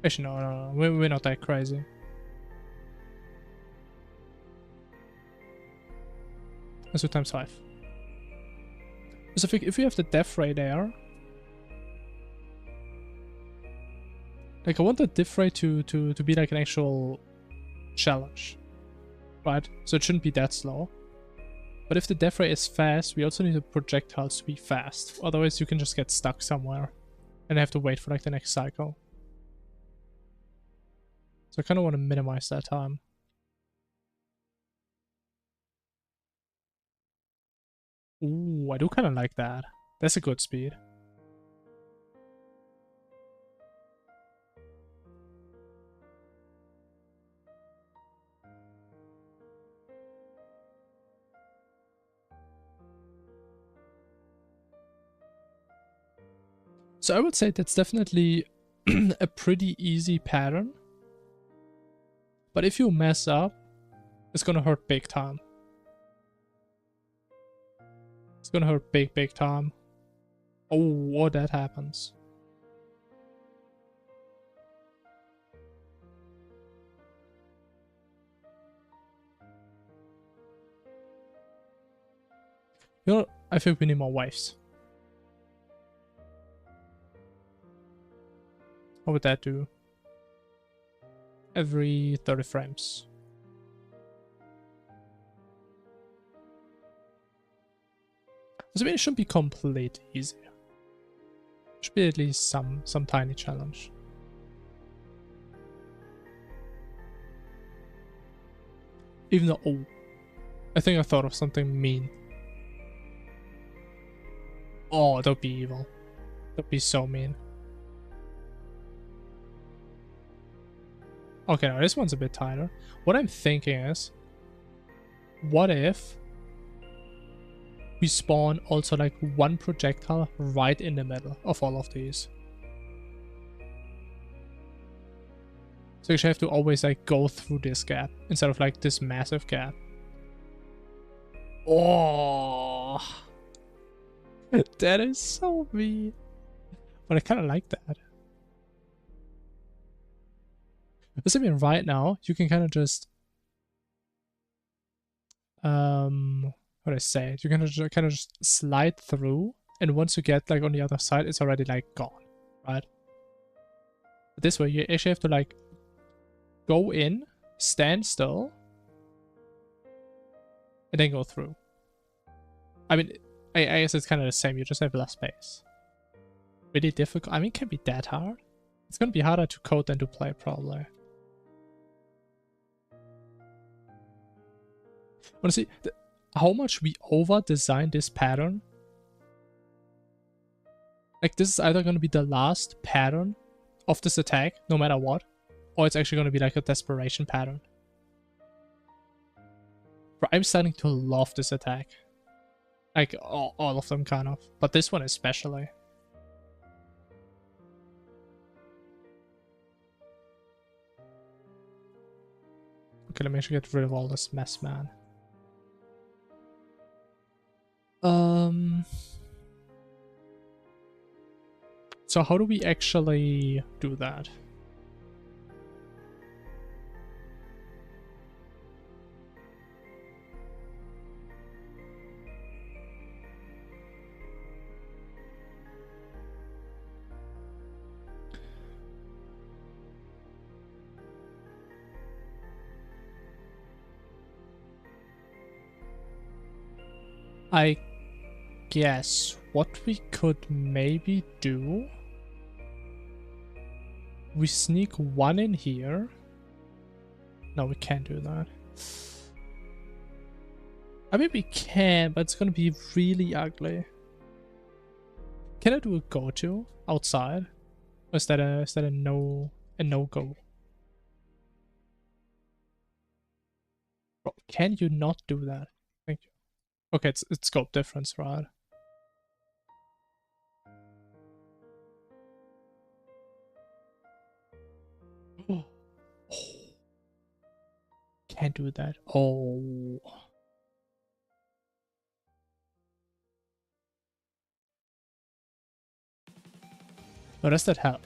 Actually, no. We're not that crazy. Let's do ×5. So if we have the death ray there, like I want the death ray to be like an actual challenge, right? So it shouldn't be that slow. But if the death ray is fast, we also need the projectiles to be fast. Otherwise, you can just get stuck somewhere and have to wait for like the next cycle. So I kind of want to minimize that time. Ooh, I do kind of like that. That's a good speed. So I would say that's definitely a pretty easy pattern. But if you mess up, it's gonna hurt big time. It's gonna hurt big time. Oh, that happens. You know, I think we need more waves. What would that do? Every 30 frames. So I mean, it shouldn't be completely easy. It should be at least some tiny challenge. Even though, oh, I think I thought of something mean. Oh, that'd be evil. That'd be so mean. Okay, now this one's a bit tighter. What I'm thinking is, what if we spawn also like one projectile right in the middle of all of these? So you actually have to always like go through this gap instead of like this massive gap. Oh, that is so mean. But I kind of like that. Because I mean, right now you can kind of just how do I say it? You can kind of just slide through, and once you get like on the other side, it's already like gone, right? But this way, you actually have to like go in, stand still, and then go through. I mean, I guess it's kind of the same. You just have less space. Really difficult. I mean, it can't be that hard. It's gonna be harder to code than to play, probably. Honestly, how much we over-designed this pattern. Like, this is either going to be the last pattern of this attack, no matter what, or it's actually going to be like a desperation pattern. Bro, I'm starting to love this attack. Like, all of them, kind of. But this one especially. Okay, let me actually get rid of all this mess, man. So how do we actually do that? I guess what we could maybe do, we sneak one in here. No, we can't do that. I mean, we can, but it's gonna be really ugly. Can I do a go-to outside? Or is that a no-go? Bro, can you not do that? Thank you. Okay, it's scope difference, right? Oh. Can't do that. Oh. No, does that help?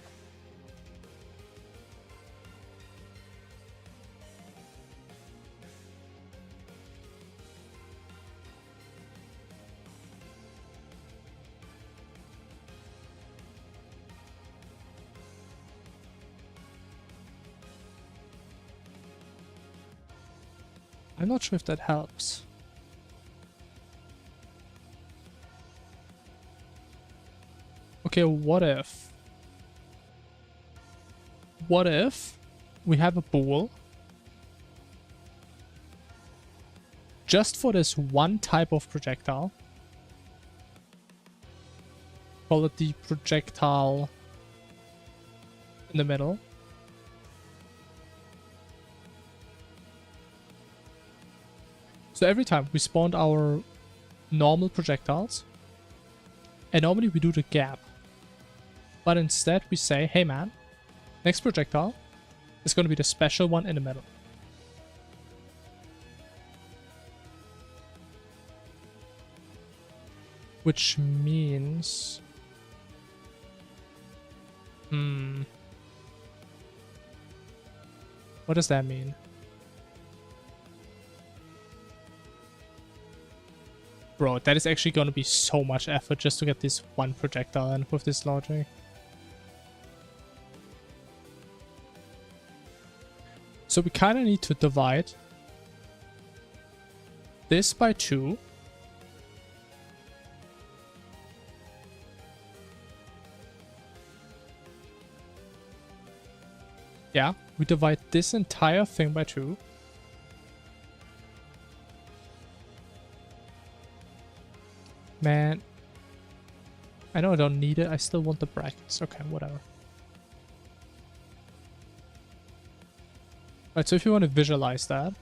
I'm not sure if that helps. Okay, what if we have a bool just for this one type of projectile? Call it the projectile in the middle. So every time we spawned our normal projectiles, and normally we do the gap, but instead we say, hey man, next projectile is going to be the special one in the middle. Which means... What does that mean? Bro, that is actually going to be so much effort just to get this one projectile in with this logic. So we kind of need to divide this by 2. Yeah, we divide this entire thing by 2. Man, I know I don't need it. I still want the brackets. Okay, whatever. Right, so if you want to visualize that,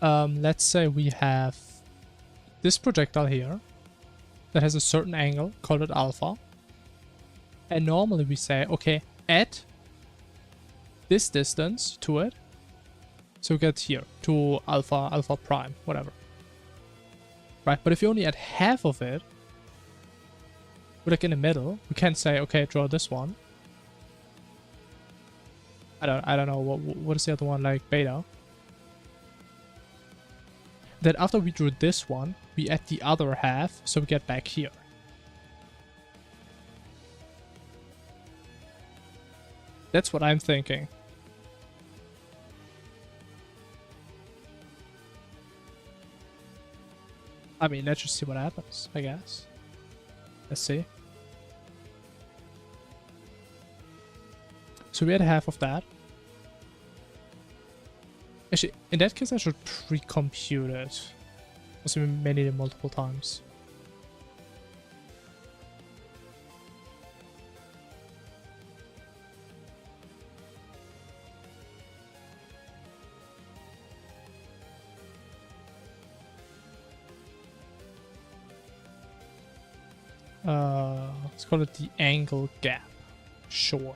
let's say we have this projectile here that has a certain angle, call it alpha. And normally we say, okay, add this distance to it. So we get here to alpha prime, whatever. Right, but if you only add half of it, we're like in the middle, we can say, okay, draw this one. I don't know, what is the other one, like beta? Then after we drew this one, we add the other half, so we get back here. That's what I'm thinking. I mean, let's just see what happens, I guess. Let's see. So we had half of that. Actually, in that case, I should pre-compute it. Also, we may need it multiple times. Let's call it the angle gap. Sure.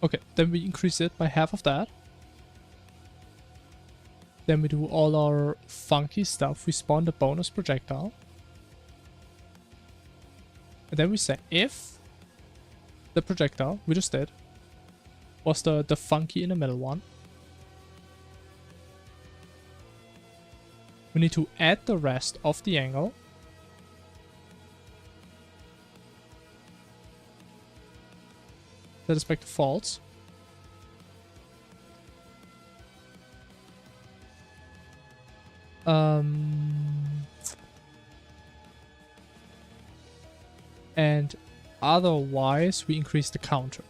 Okay, then we increase it by half of that. Then we do all our funky stuff. We spawn the bonus projectile. And then we say if the projectile we just did was the funky in the middle one, we need to add the rest of the angle. Set is back to false. And otherwise we increase the counter.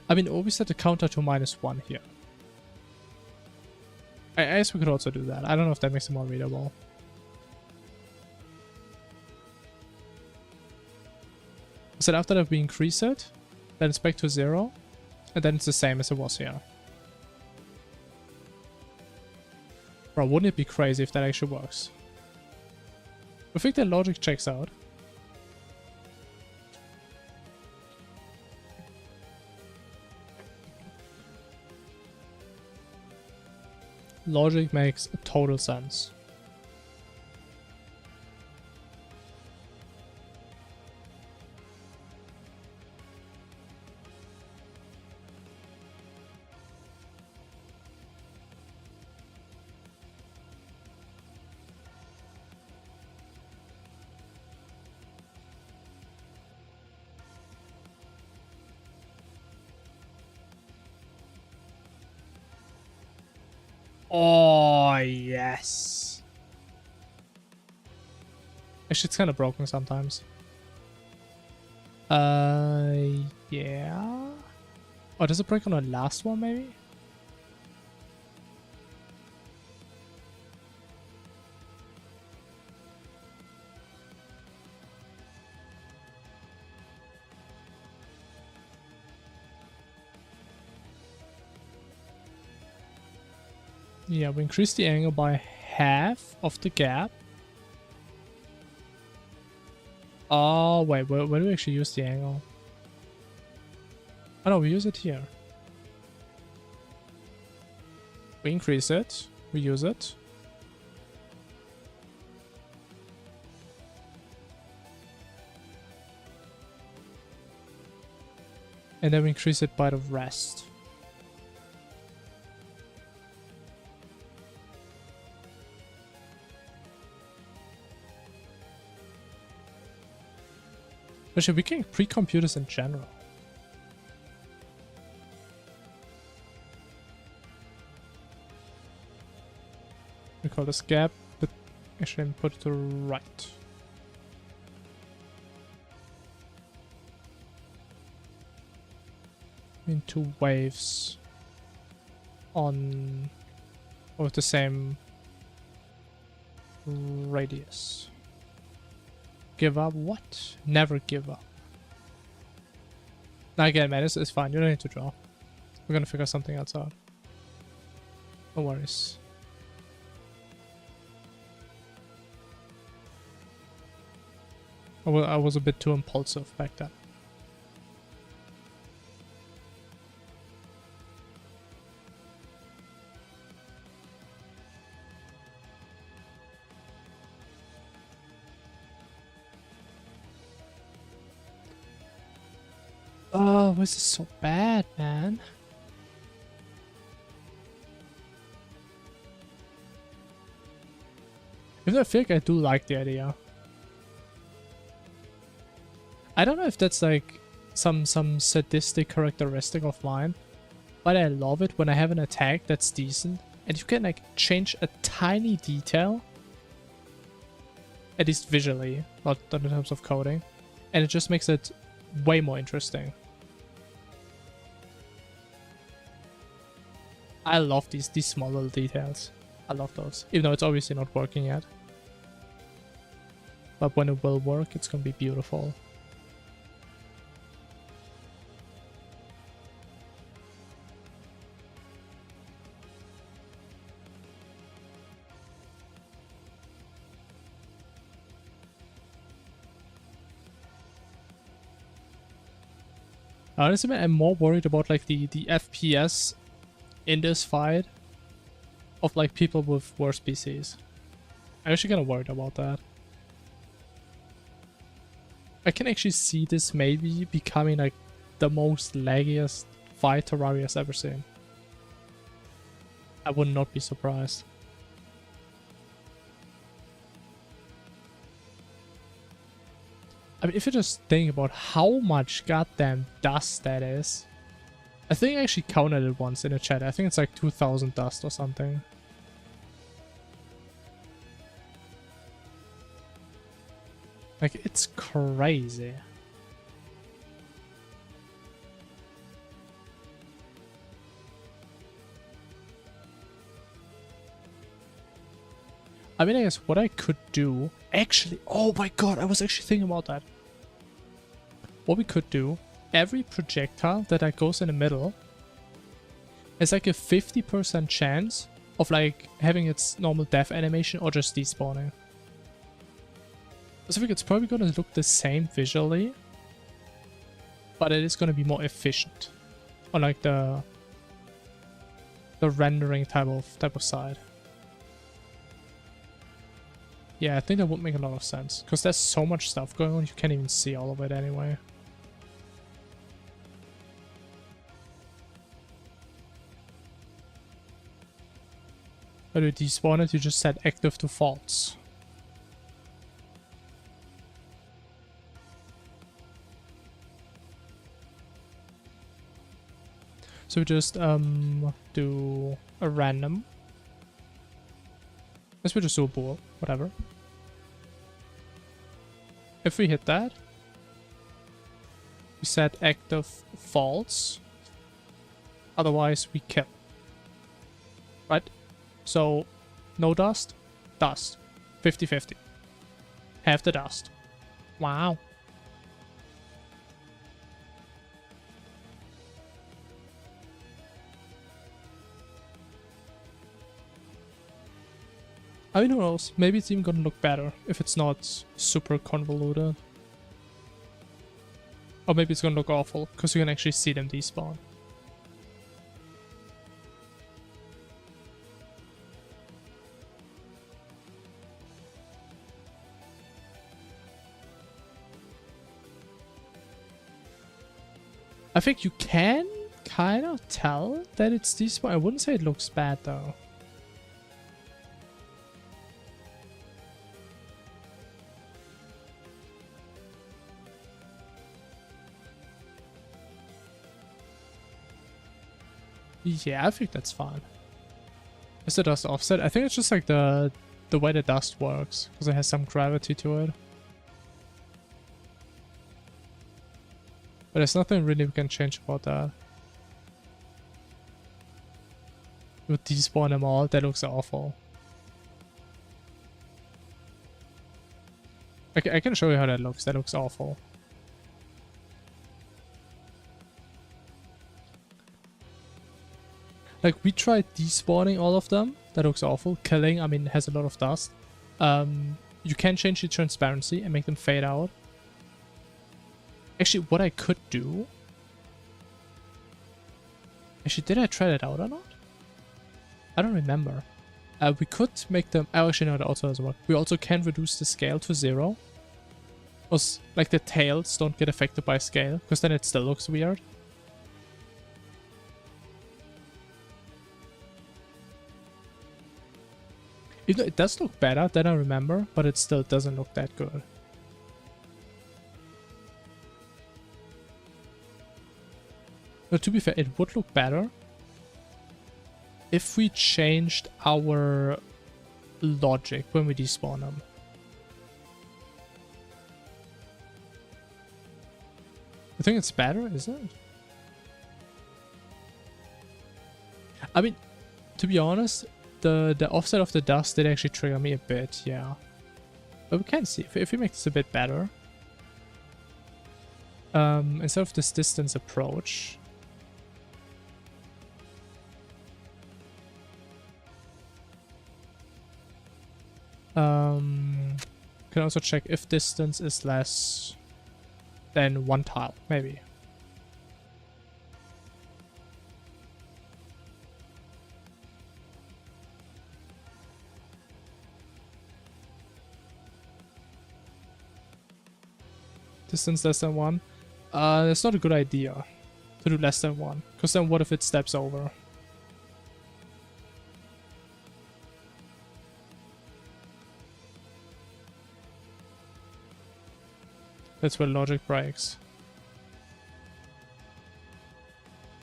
I mean, or we set the counter to -1 here. I guess we could also do that. I don't know if that makes it more readable. So after that we increase it, then it's back to 0, and then it's the same as it was here. Bro, wouldn't it be crazy if that actually works? I think the logic checks out. Logic makes total sense. Oh, yes. Actually, it's kind of broken sometimes. Yeah. Oh, does it break on the last one, maybe? Yeah, we increase the angle by half of the gap. Oh, wait, where do we actually use the angle? Oh no, we use it here. We increase it, we use it. And then we increase it by the rest. Actually, we can pre-compute this in general. We call this gap, but actually put it to right. Into waves on with the same radius. Give up? What? Never give up. Now again, man, it's fine. You don't need to draw. We're gonna figure something else out. No worries. I was a bit too impulsive back then. Oh, this is so bad, man. Even I feel like I do like the idea. I don't know if that's like some sadistic characteristic of mine, but I love it when I have an attack that's decent and you can like change a tiny detail, at least visually, not in terms of coding, and it just makes it way more interesting. I love these small little details. I love those, even though it's obviously not working yet. But when it will work, it's gonna be beautiful. Honestly, I'm more worried about like the FPS in this fight of like people with worse PCs. I'm actually kind of worried about that. I can actually see this maybe becoming like the most laggiest fight Terraria's ever seen. I would not be surprised. I mean, if you just think about how much goddamn dust that is. I think I actually counted it once in the chat. I think it's like 2,000 dust or something. Like, it's crazy. I mean, I guess what I could do... Actually, oh my god, I was actually thinking about that. What we could do, every projectile that goes in the middle has like a 50% chance of like having its normal death animation or just despawning. So I think it's probably gonna look the same visually, but it is gonna be more efficient on like the rendering type of side. Yeah, I think that would make a lot of sense because there's so much stuff going on, you can't even see all of it anyway. How do you despawn it? You just set active to false. So we just do a random. Let's just do a bool, whatever. If we hit that, we set active false. Otherwise we kill. Right? So no dust, dust. 50-50. Half the dust. Wow. I mean, who knows? Maybe it's even gonna look better if it's not super convoluted. Or maybe it's gonna look awful, because you can actually see them despawn. I think you can kind of tell that it's despawn. I wouldn't say it looks bad though. Yeah, I think that's fine. Is the dust offset? I think it's just like the way the dust works, because it has some gravity to it. But there's nothing really we can change about that. Would despawn them all? That looks awful. I can show you how that looks. That looks awful. Like, we tried despawning all of them. That looks awful. Killing, I mean, has a lot of dust. You can change the transparency and make them fade out. Actually, what I could do... Actually, did I try that out or not? I don't remember. We could make them... Oh, actually, no, that also doesn't work. We also can reduce the scale to 0. Because, like, the tails don't get affected by scale. Because then it still looks weird. Even though it does look better than I remember, but it still doesn't look that good. But to be fair, it would look better if we changed our logic when we despawn them. I think it's better, is it? I mean, to be honest, the offset of the dust did actually trigger me a bit, yeah. But we can see, if we make this a bit better. Instead of this distance approach. Can also check if distance is less than 1 tile, maybe. Distance less than 1. That's not a good idea to do less than 1. Because then what if it steps over? That's where logic breaks.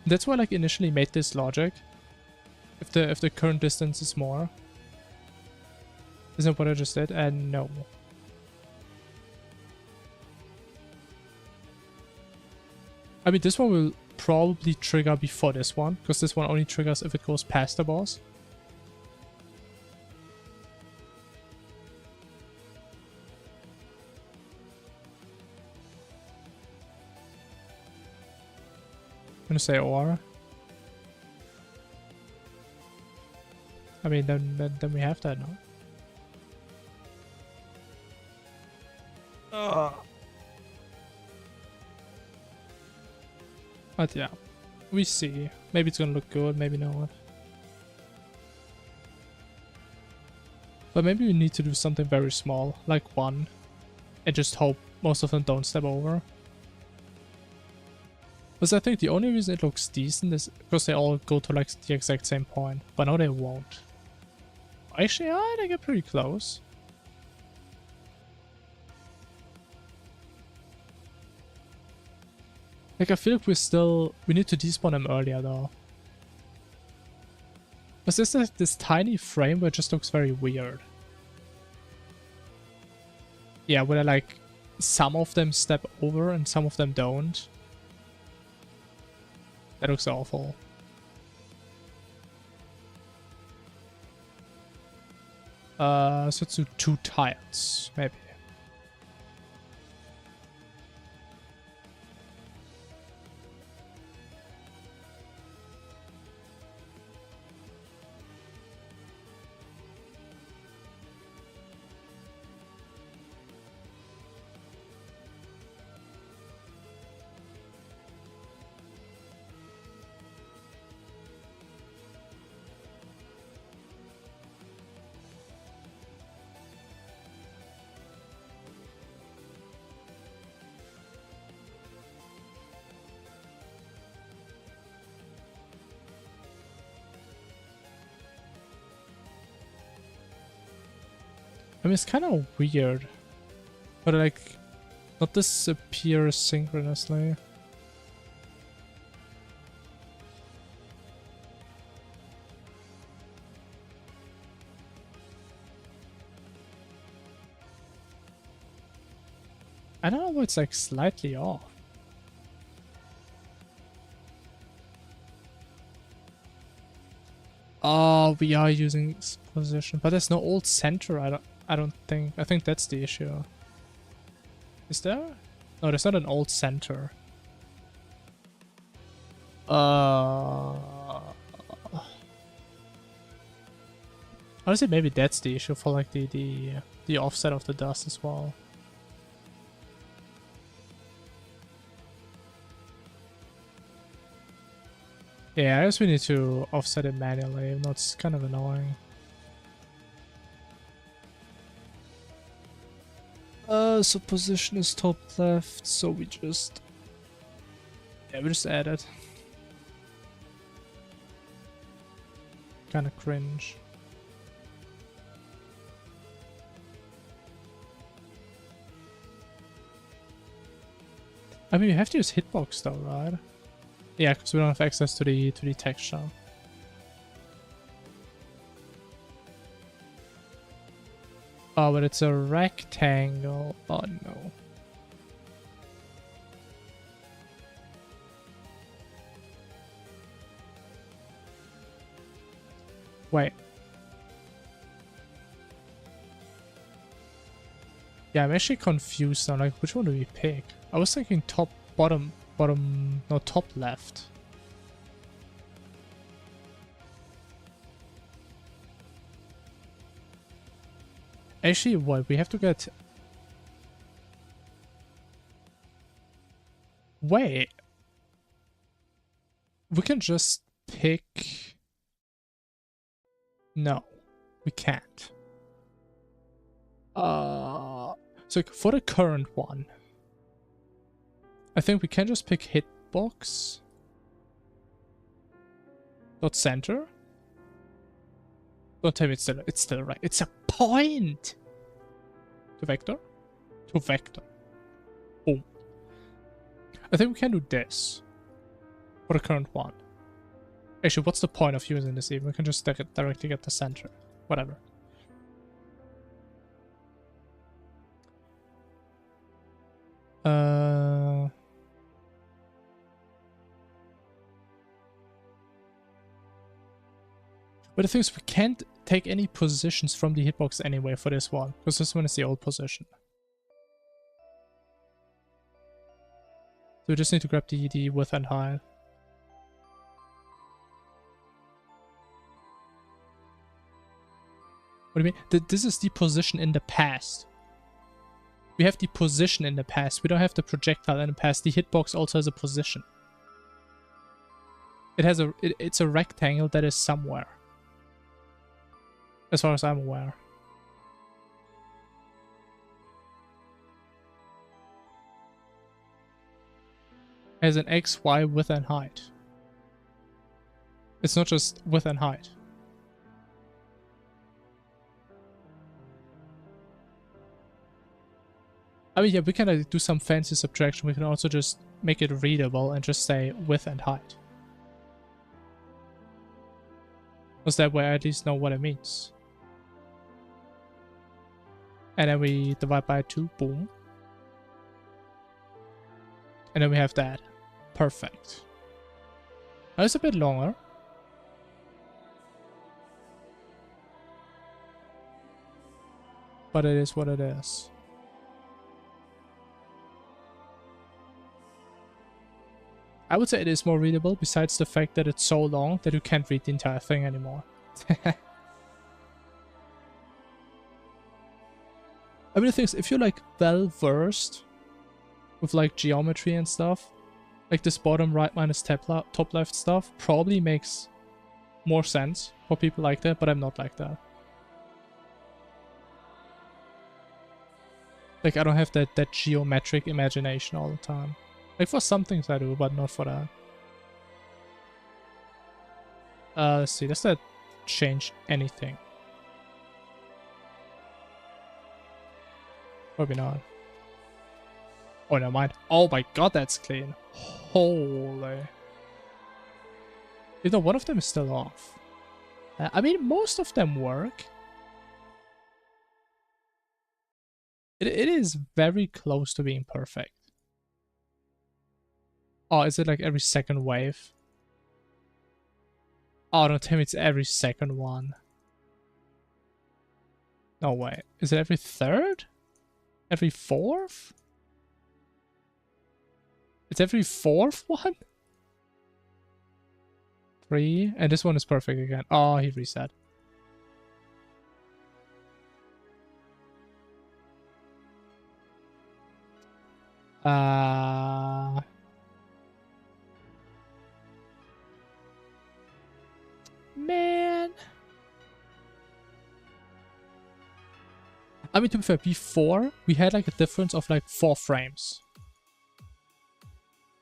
That's why I like initially made this logic. If the current distance is more. Isn't that what I just did? And no. I mean, this one will probably trigger before this one, because this one only triggers if it goes past the boss. I'm gonna say or. I mean, then we have that now. But yeah, we see. Maybe it's gonna look good, maybe not. But maybe we need to do something very small, like 1, and just hope most of them don't step over. Because I think the only reason it looks decent is because they all go to like the exact same point, but now they won't. Actually, they get pretty close. Like, I feel like we need to despawn them earlier though. Because there's like this tiny frame where it just looks very weird. Yeah, where like some of them step over and some of them don't. That looks awful. So let's do 2 tiles, maybe. I mean, it's kind of weird, but like, not disappear synchronously. I don't know why it's like slightly off. Oh, we are using position, but there's no old center. I don't think. I think that's the issue. Is there? No, there's not an old center. Honestly, maybe that's the issue for like the offset of the dust as well. Yeah, I guess we need to offset it manually, even though it's kind of annoying. So position is top left, so we just... Yeah, we just add it. Kinda cringe. I mean, we have to use hitbox though, right? Yeah, because we don't have access to the texture. Oh, but it's a rectangle. Oh no. Wait. Yeah, I'm actually confused now. Like, which one do we pick? I was thinking top, bottom, no, top left. Actually, what? We have to get... Wait. We can just pick... No, we can't. So for the current one, I think we can just pick hitbox. Dot center. Don't tell me it's still right. It's a point. To vector. To vector. Boom. I think we can do this. For the current one. Actually, what's the point of using this even? We can just directly get the center. Whatever. But the thing is, we can't take any positions from the hitbox anyway for this one, because this one is the old position. So we just need to grab the width and height. What do you mean? This is the position in the past. We have the position in the past. We don't have the projectile in the past. The hitbox also has a position. It has it's a rectangle that is somewhere. As far as I'm aware. It has an X, Y, width and height. It's not just width and height. I mean, yeah, we can do some fancy subtraction. We can also just make it readable and just say width and height. Because that way I at least know what it means. And then we divide by 2, boom. And then we have that. Perfect. Now it's a bit longer. But it is what it is. I would say it is more readable, besides the fact that it's so long that you can't read the entire thing anymore. I mean, the thing is, if you're like well versed with like geometry and stuff, like this bottom right minus top left stuff probably makes more sense for people like that, but I'm not like that. Like, I don't have that geometric imagination all the time. Like, for some things I do, but not for that. Let's see, does that change anything? Probably not. Oh, never mind. Oh my god, that's clean. Holy. You know, one of them is still off. I mean, most of them work. It is very close to being perfect. Oh, is it like every second wave? Oh, don't tell me it's every second one. No way. Is it every third? Every fourth? It's every fourth one? 3. And this one is perfect again. Oh, he reset. Man. I mean, to be fair, before we had like a difference of like 4 frames.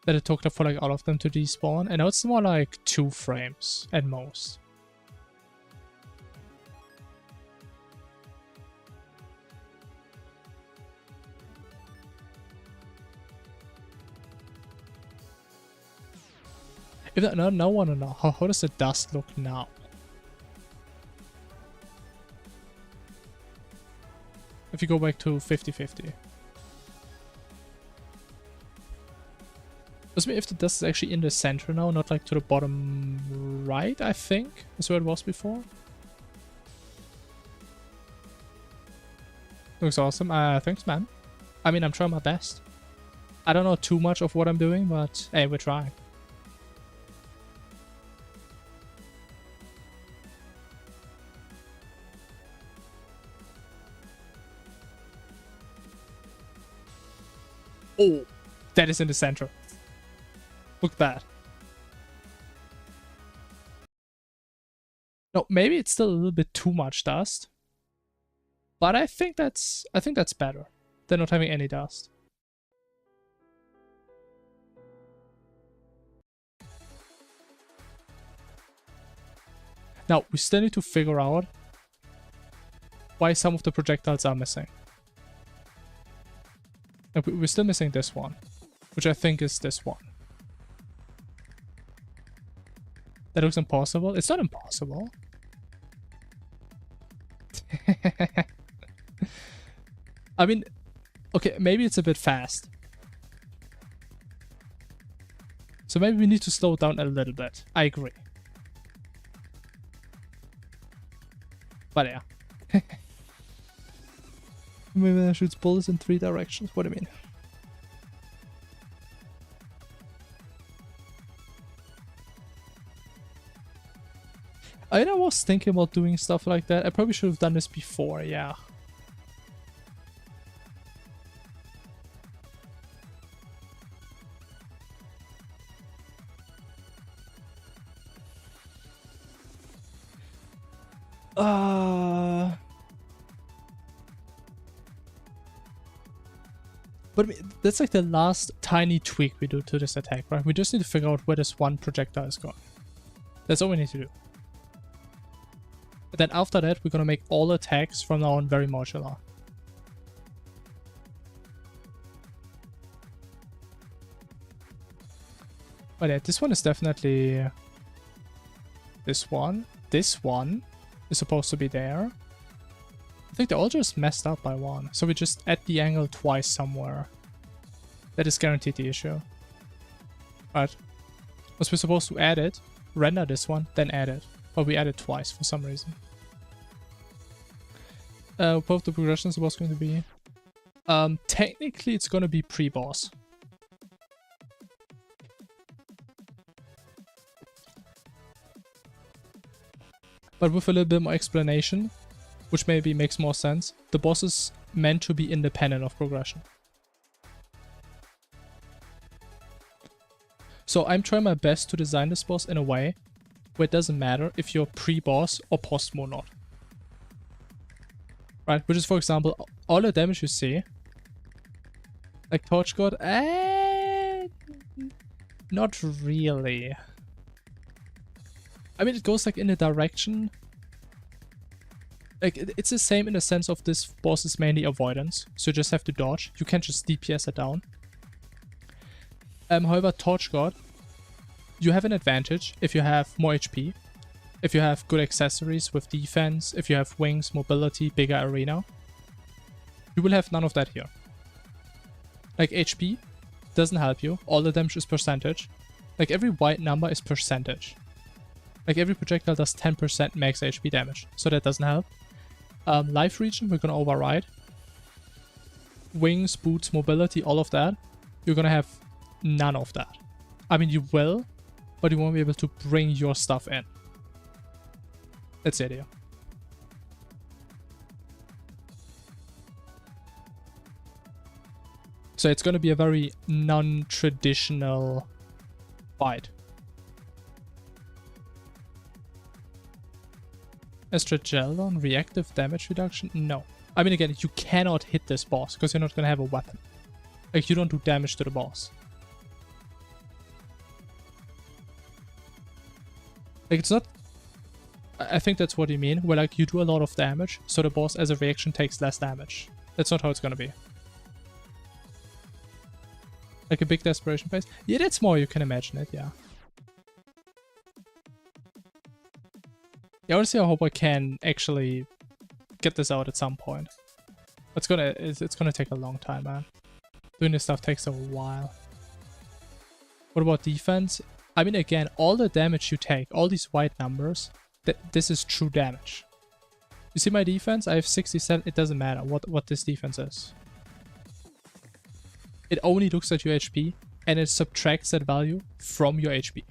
That it took for like all of them to despawn, and now it's more like 2 frames at most. If that, no, I want to know how does the dust look now? If you go back to 50-50. Does mean if the dust is actually in the center now, not like to the bottom right, I think. That's where it was before. Looks awesome. Thanks, man. I mean, I'm trying my best. I don't know too much of what I'm doing, but hey, we're trying. Oh, that is in the center. Look at that. No, maybe it's still a little bit too much dust. But I think that's better than not having any dust. Now, we still need to figure out why some of the projectiles are missing. Like, we're still missing this one, which I think is this one. That looks impossible. It's not impossible. I mean, okay, maybe it's a bit fast. So maybe we need to slow down a little bit. I agree. But yeah. Maybe I shoots bullets in 3 directions. What do you mean? I was thinking about doing stuff like that. I probably should have done this before, yeah. But I mean, that's like the last tiny tweak we do to this attack, right? We just need to figure out where this one projectile is going. That's all we need to do. But then after that, we're gonna make all attacks from now on very modular. But yeah, this one is definitely... This one. This one is supposed to be there. I think they're all just messed up by 1. So we just add the angle twice somewhere. That is guaranteed the issue. But was we supposed to add it, render this one, then add it. But we add it twice for some reason. Both the progressions was going to be... technically it's going to be pre-boss. But with a little bit more explanation, which maybe makes more sense, the boss is meant to be independent of progression. So I'm trying my best to design this boss in a way where it doesn't matter if you're pre-boss or post-mo not. Right, which is, for example, all the damage you see, like Torch God, not really. I mean, it goes like in a direction. Like, it's the same in the sense of this boss is mainly avoidance, so you just have to dodge. You can't just DPS it down. However, Torch God, you have an advantage if you have more HP, if you have good accessories with defense, if you have wings, mobility, bigger arena. You will have none of that here. Like, HP doesn't help you. All the damage is percentage. Like, every white number is percentage. Like, every projectile does 10% max HP damage, so that doesn't help. Life region, we're gonna override. Wings, boots, mobility, all of that. You're gonna have none of that. I mean, you will, but you won't be able to bring your stuff in. That's the idea. So it's gonna be a very non-traditional fight. Estragelon, reactive damage reduction? No. I mean, again, you cannot hit this boss because you're not gonna have a weapon. Like, you don't do damage to the boss. Like, it's not... I think that's what you mean, where, like, you do a lot of damage, so the boss, as a reaction, takes less damage. That's not how it's gonna be. Like a big desperation phase? Yeah, that's more you can imagine it, yeah. Yeah, honestly, I hope I can actually get this out at some point. It's gonna take a long time, man. Doing this stuff takes a while. What about defense? I mean, again, all the damage you take, all these white numbers, this is true damage. You see my defense? I have 67. It doesn't matter what this defense is. It only looks at your HP and it subtracts that value from your HP.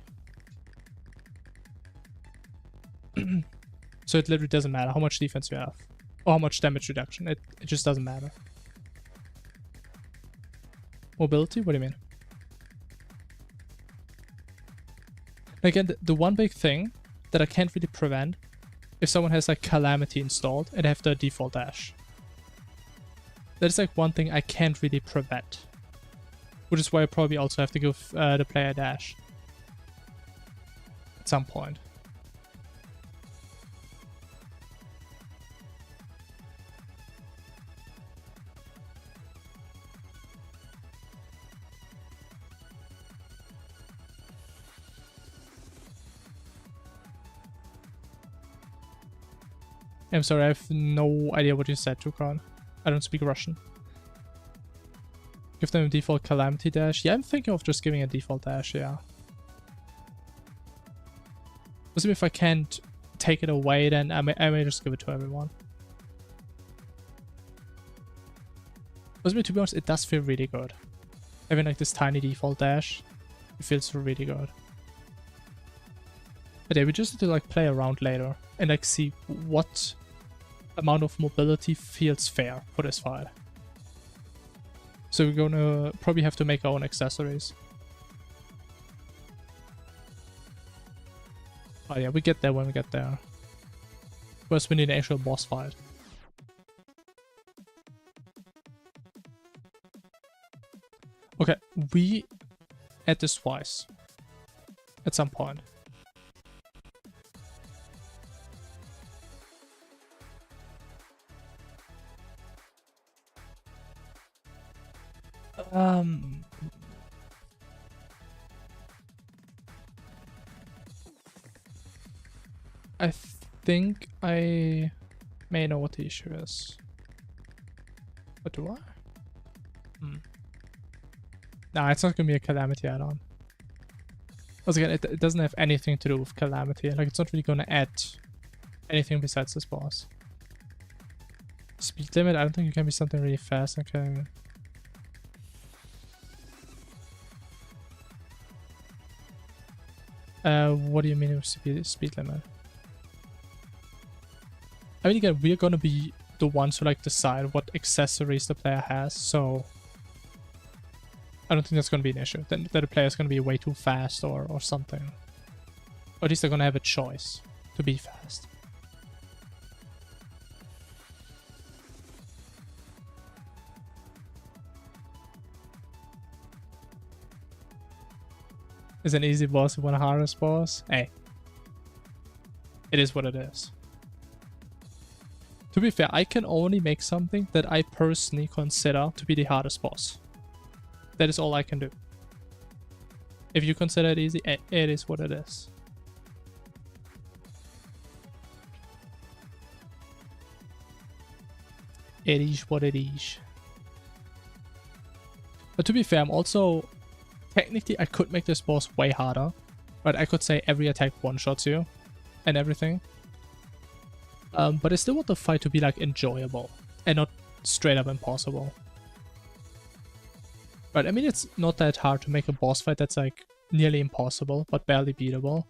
So it literally doesn't matter how much defense you have or how much damage reduction. It just doesn't matter. Mobility? What do you mean? Again, the one big thing that I can't really prevent if someone has like Calamity installed and have the default dash. That is like one thing I can't really prevent. Which is why I probably also have to give the player dash. At some point. I'm sorry, I have no idea what you said, Tukon. I don't speak Russian. Give them a default Calamity Dash. Yeah, I'm thinking of just giving a default dash, yeah. Maybe if I can't take it away, then I may just give it to everyone. Maybe, to be honest, it does feel really good. Having like this tiny default dash, it feels really good. But yeah, we just need to like play around later and like see what amount of mobility feels fair for this file. So we're gonna probably have to make our own accessories. Oh yeah, we get there when we get there. First we need an actual boss fight. Okay, we add this twice. At some point. I think I may know what the issue is. But do I? Nah, it's not gonna be a Calamity add-on. Once again, it doesn't have anything to do with Calamity. Like, it's not really gonna add anything besides this boss. Speed limit, I don't think you can be something really fast. Okay. What do you mean with speed limit? I mean, again, we're gonna be the ones who like decide what accessories the player has, so I don't think that's gonna be an issue. That the player's gonna be way too fast or something. Or at least they're gonna have a choice to be fast. Is an easy boss one hardest boss? Hey. It is what it is. To be fair, I can only make something that I personally consider to be the hardest boss. That is all I can do. If you consider it easy, it is what it is. It is what it is. But to be fair, I'm also... Technically, I could make this boss way harder. But I could say every attack one-shots you. And everything. But I still want the fight to be like enjoyable. And not straight up impossible. But I mean, it's not that hard to make a boss fight that's like nearly impossible, but barely beatable.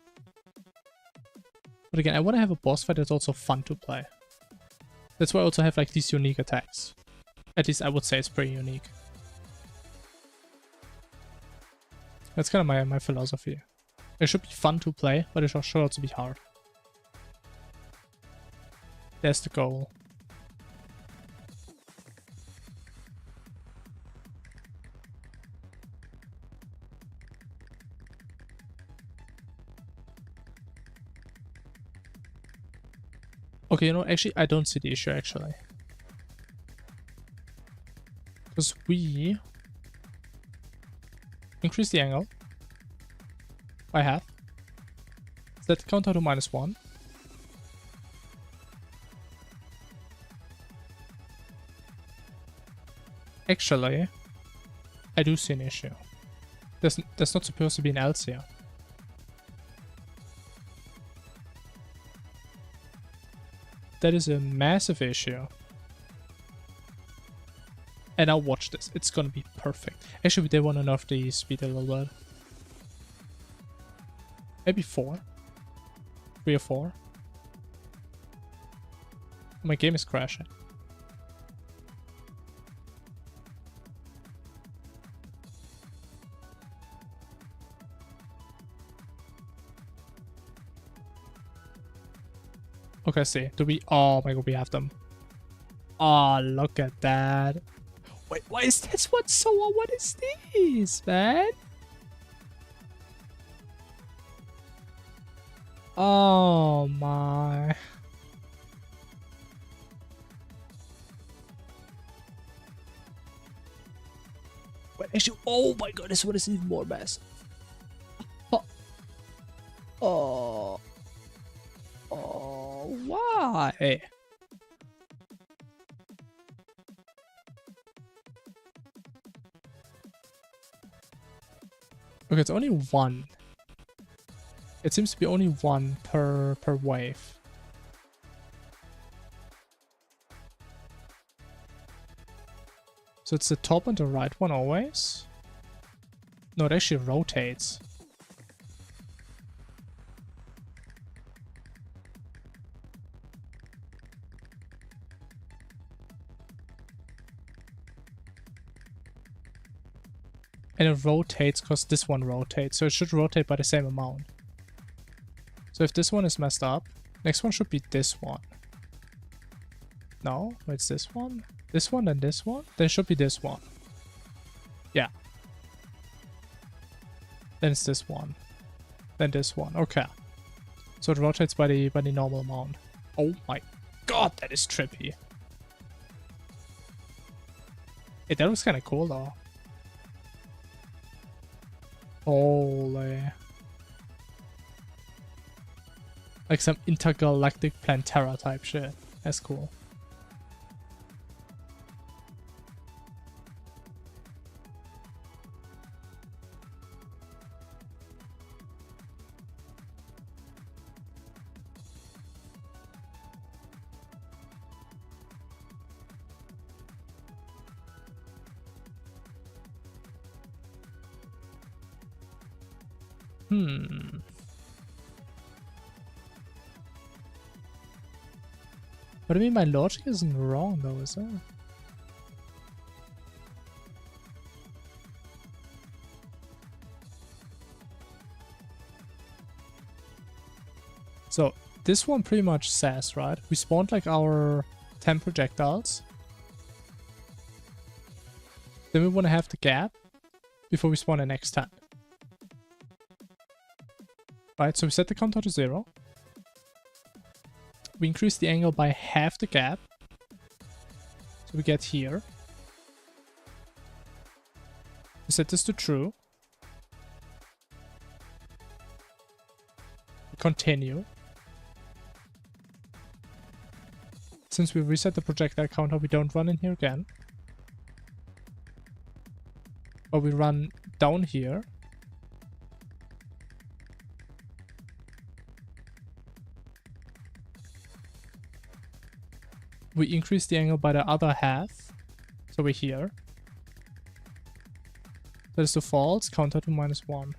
But again, I want to have a boss fight that's also fun to play. That's why I also have like these unique attacks. At least I would say it's pretty unique. That's kind of my philosophy. It should be fun to play, but it should also be hard. That's the goal. Okay, you know, actually, I don't see the issue, actually. Because we increase the angle by half. Does that count out to -1? Actually, I do see an issue. There's not supposed to be an else here. That is a massive issue. And now watch this. It's gonna be perfect. Actually, they want to nerf the speed a little bit. Maybe 4. 3 or 4. My game is crashing. Okay, see. Do we... Oh my god, we have them. Oh, look at that. Wait, why is this one so... What is this, man? Oh my... Wait, actually... Oh my god, this one is even more massive. Oh. Oh... Oh, why? Okay, it's only one. It seems to be only one per wave. So it's the top and the right one always? No, it actually rotates. And it rotates because this one rotates, so it should rotate by the same amount. So if this one is messed up, next one should be this one. No, it's this one, then this one, then it should be this one. Yeah. Then it's this one, then this one. Okay. So it rotates by the normal amount. Oh my god, that is trippy. Hey, that looks kind of cool though. Holy. Like some intergalactic Plantera type shit. That's cool. But I mean, my logic isn't wrong though, is it? So this one pretty much says, right? We spawned like our 10 projectiles. Then we want to have the gap before we spawn the next 10. Right, so we set the counter to 0. We increase the angle by half the gap. So we get here. We set this to true. We continue. Since we reset the projectile counter, we don't run in here again. But we run down here. We increase the angle by the other half. So we're here. That is the false, counter to -1.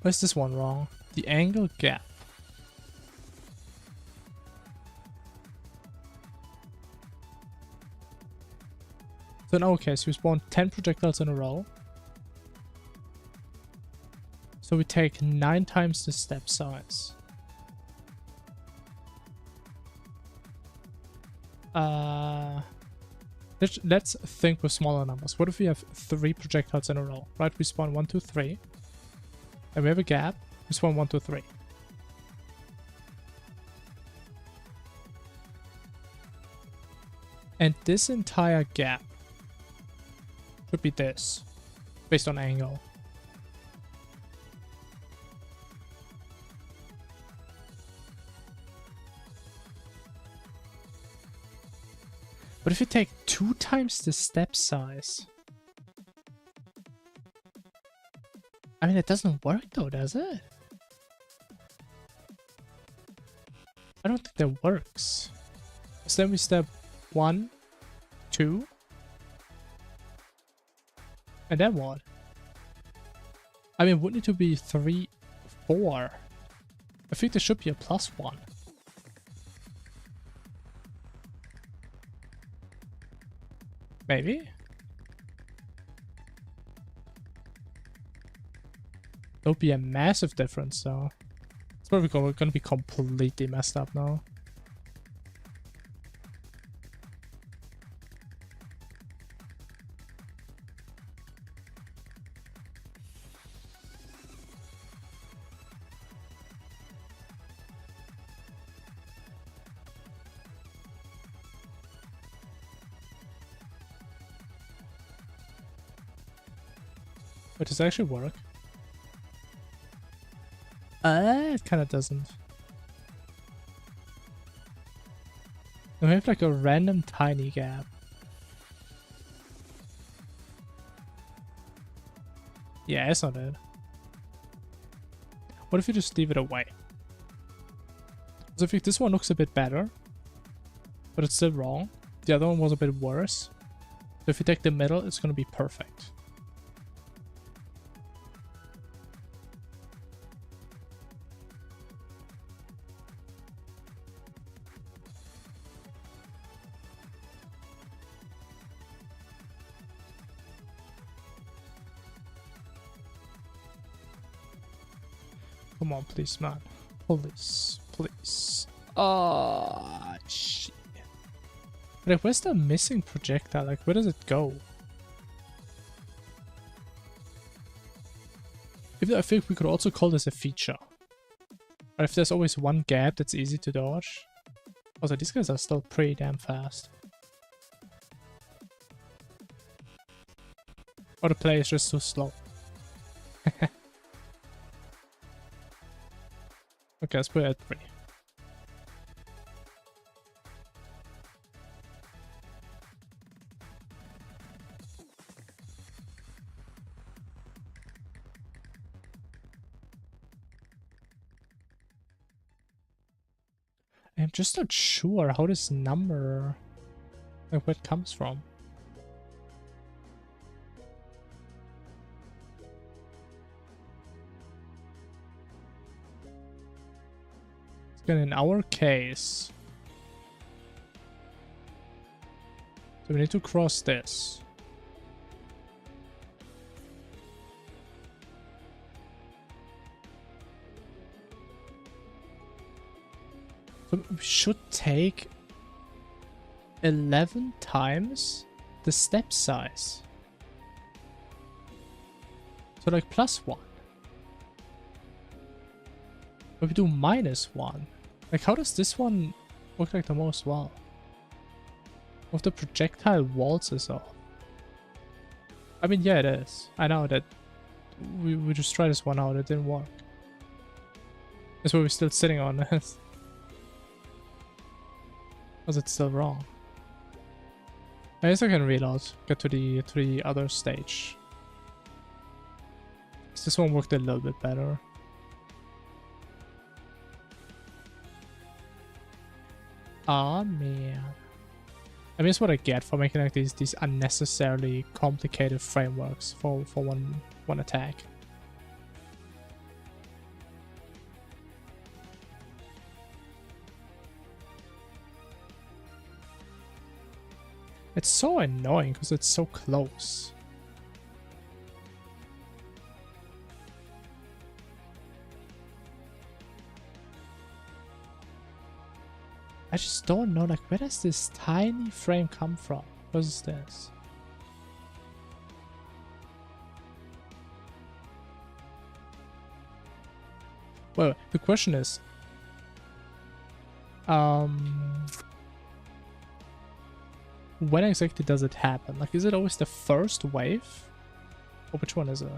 Where's this one wrong? The angle gap. So in our case, we spawn 10 projectiles in a row. So we take 9 times the step size. Let's think with smaller numbers. What if we have 3 projectiles in a row? Right, we spawn 1, 2, 3. And we have a gap. We spawn 1, 2, 3. And this entire gap should be this, based on angle. But if you take 2 times the step size... I mean, it doesn't work though, does it? I don't think that works. So then we step 1, 2. And then what? I mean, wouldn't it to be 3, 4? I think there should be a +1. Maybe? There'll be a massive difference though. It's probably going to be completely messed up now. But does it actually work? It kind of doesn't. And we have like a random tiny gap. Yeah, it's not it. What if you just leave it away? So I think this one looks a bit better, but it's still wrong. The other one was a bit worse. So if you take the middle, it's going to be perfect. Come on, please, man. Please, please. Oh, shit. Like, where's the missing projectile? Like, where does it go? I think we could also call this a feature. Or if there's always one gap that's easy to dodge. Also, these guys are still pretty damn fast. Or the play is just too slow. Okay, let's put it at 3. I'm just not sure how this number, like, where it comes from. Again, in our case, so we need to cross this. So we should take 11 times the step size. So like +1. But we do -1. Like, how does this one work like the most well? With the projectile waltzes off. I mean, yeah, it is. I know that we just tried this one out, it didn't work. That's why we're still sitting on this. Was it still wrong? I guess I can reload, get to the other stage. This one worked a little bit better. Ah, man. I mean, it's what I get for making like these unnecessarily complicated frameworks for one attack. It's so annoying because it's so close. I just don't know, like, where does this tiny frame come from? What is this? Well, the question is, when exactly does it happen? Like, is it always the first wave? Or which one is it?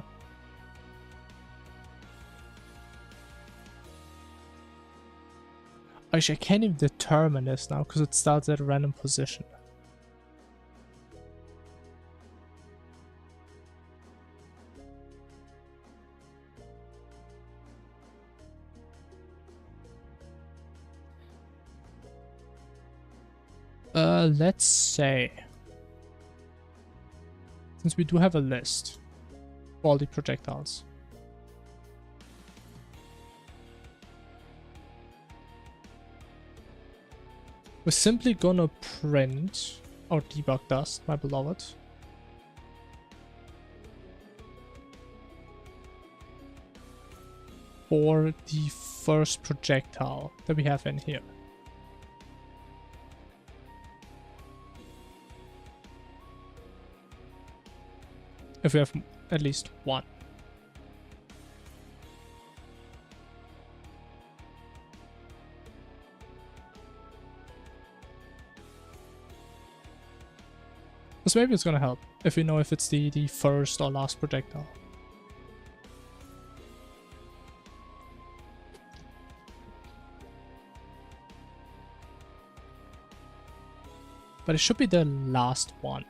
Actually, I can't even determine this now because it starts at a random position. Let's say, since we do have a list for all the projectiles. We're simply gonna print our debug dust, my beloved. For the first projectile that we have in here. If we have at least one. Because maybe it's gonna help if we know if it's the first or last projectile. But it should be the last one.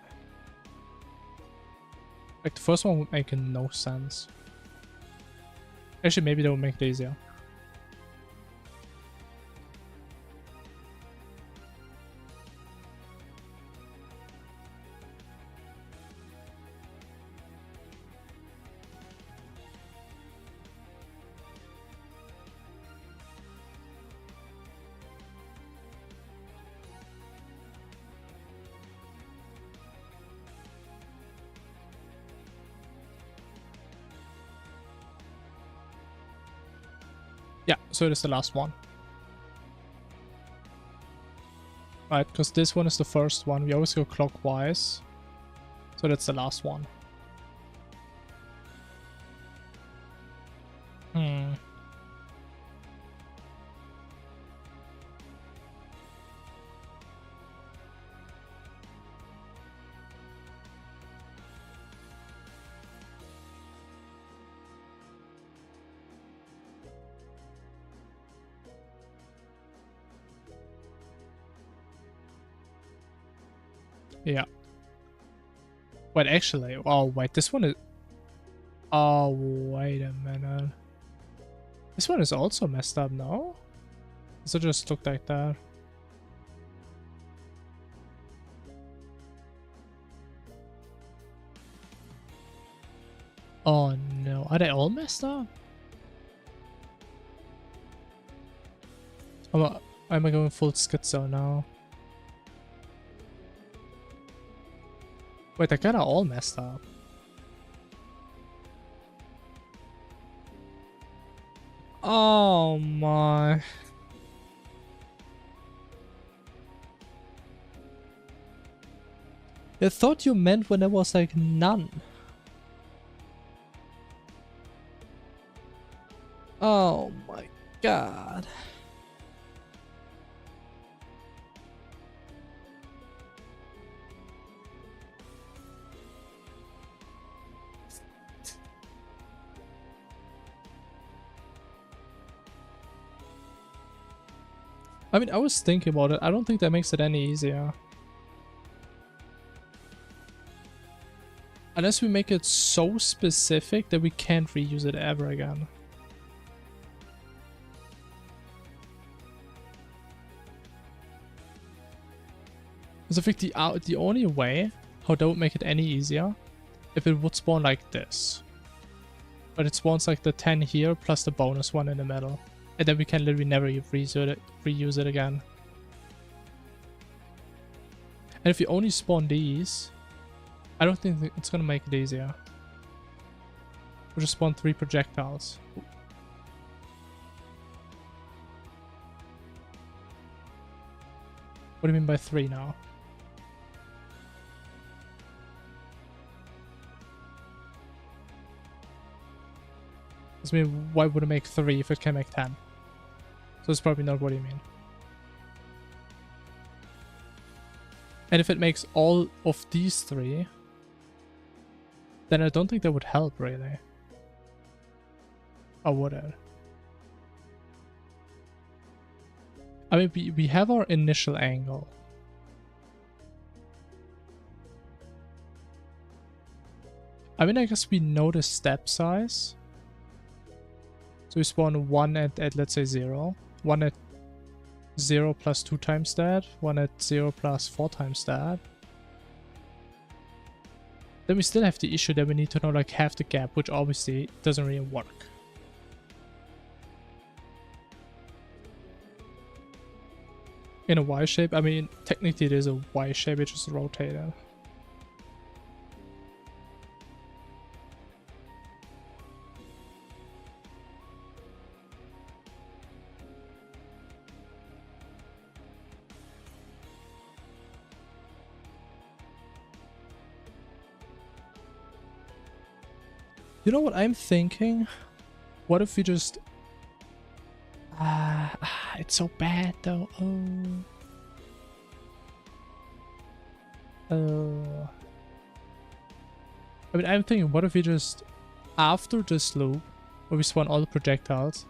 Like, the first one would make no sense. Actually, maybe that would make it easier. Yeah, so it is the last one. Right, because this one is the first one. We always go clockwise. So that's the last one. Yeah. Wait, actually, oh wait, this one is... Oh, wait a minute. This one is also messed up, no? Does it just look like that? Oh no, are they all messed up? Am I going full schizo now? Wait, they're kinda all messed up. Oh my. I thought you meant when there was like none. Oh my god. I mean, I was thinking about it. I don't think that makes it any easier. Unless we make it so specific that we can't reuse it ever again. Because I think the only way how that would make it any easier if it would spawn like this. But it spawns like the 10 here plus the bonus one in the middle. And then we can literally never reuse it again. And if you only spawn these, I don't think it's gonna make it easier. We'll just spawn 3 projectiles. What do you mean by 3 now? I mean, why would it make 3 if it can make 10? So it's probably not what you mean. And if it makes all of these 3, then I don't think that would help really. Or would it? I mean, we have our initial angle. I mean, I guess we know the step size. So we spawn 1 at let's say 0. 1 at 0 plus 2 times that. 1 at 0 plus 4 times that. Then we still have the issue that we need to know like half the gap, which obviously doesn't really work. In a Y shape, I mean, technically it is a Y shape, it's just rotated. You know what I'm thinking? What if we just... it's so bad though. I mean, I'm thinking, what if we just... After this loop, where we spawn all the projectiles,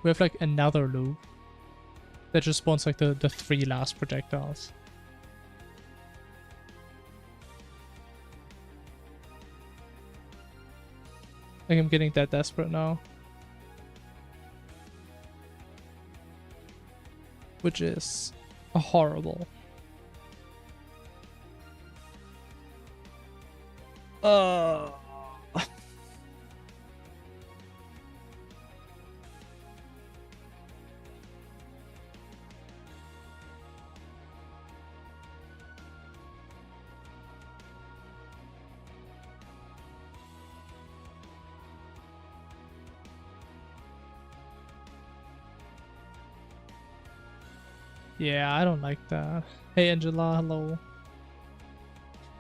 we have like another loop that just spawns like the 3 last projectiles. Like, I'm getting that desperate now. Which is horrible. Yeah, I don't like that. Hey Angela, hello.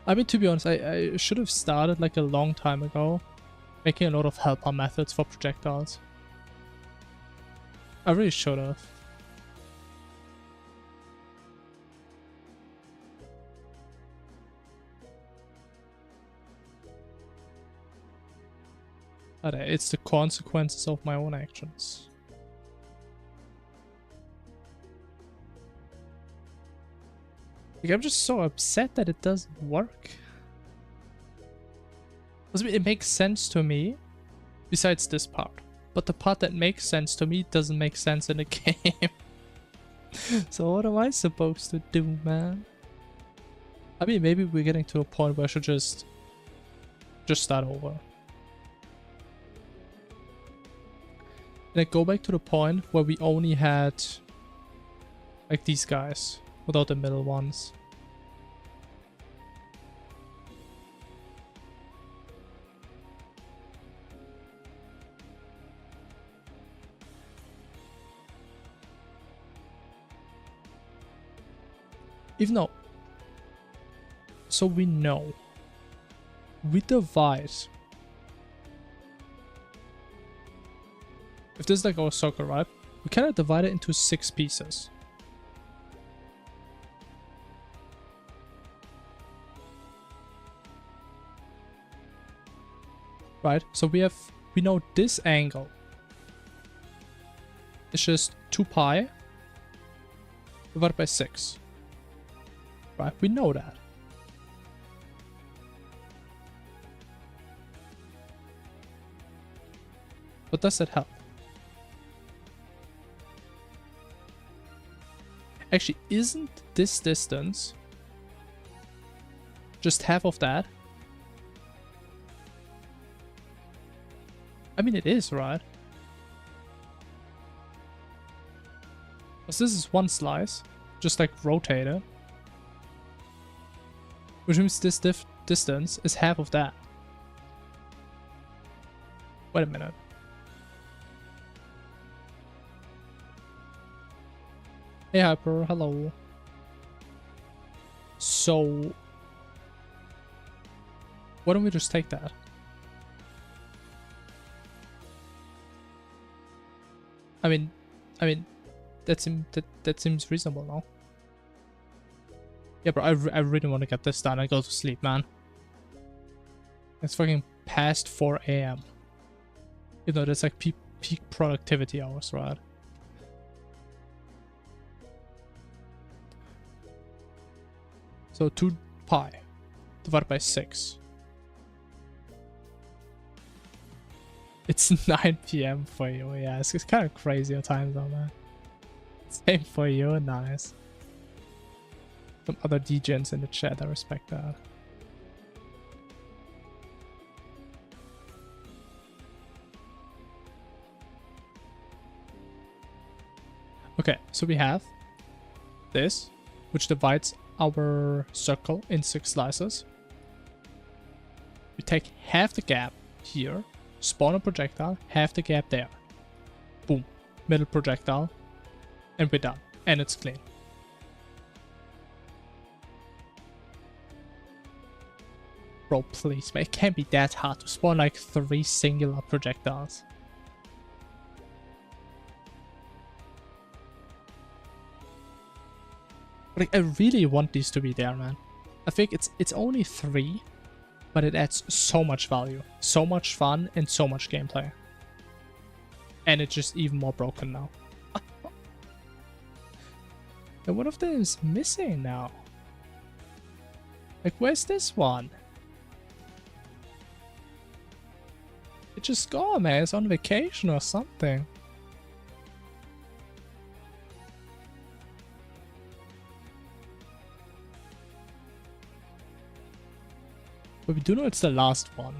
I mean, to be honest, I should have started like a long time ago, making a lot of helper methods for projectiles. I really should have. But it's the consequences of my own actions. Like, I'm just so upset that it doesn't work. It makes sense to me, besides this part. But the part that makes sense to me doesn't make sense in the game. So what am I supposed to do, man? I mean, maybe we're getting to a point where I should just start over. And I go back to the point where we only had like these guys without the middle ones. Even though, so we know, we divide. If this is like our circle, right? We cannot divide it into 6 pieces. Right? So we know this angle is just 2 pi divided by 6. Right? We know that. But does that help? Actually, isn't this distance just half of that? I mean, it is, right? Because this is one slice, just like rotated. Which means this distance is half of that. Wait a minute. Hey Hyper, hello. So why don't we just take that? I mean that seems reasonable, no? Yeah, bro, I really want to get this done and go to sleep, man. It's fucking past 4 AM. You know, that's like peak productivity hours, right? So 2 pi divided by 6. It's 9 PM for you. Yeah, it's kind of crazy at times though, man. Same for you, nice. Some other degens in the chat, I respect that. Okay, so we have this, which divides our circle in 6 slices. We take half the gap here, spawn a projectile, half the gap there. Boom, middle projectile, and we're done. And it's clean. Bro, please, man, it can't be that hard to spawn like 3 singular projectiles. Like, I really want these to be there, man. I think it's only 3, but it adds so much value, so much fun, and so much gameplay. And it's just even more broken now. And one of them is missing now. Like, where's this one? Just go, man. It's on vacation or something. But we do know it's the last one.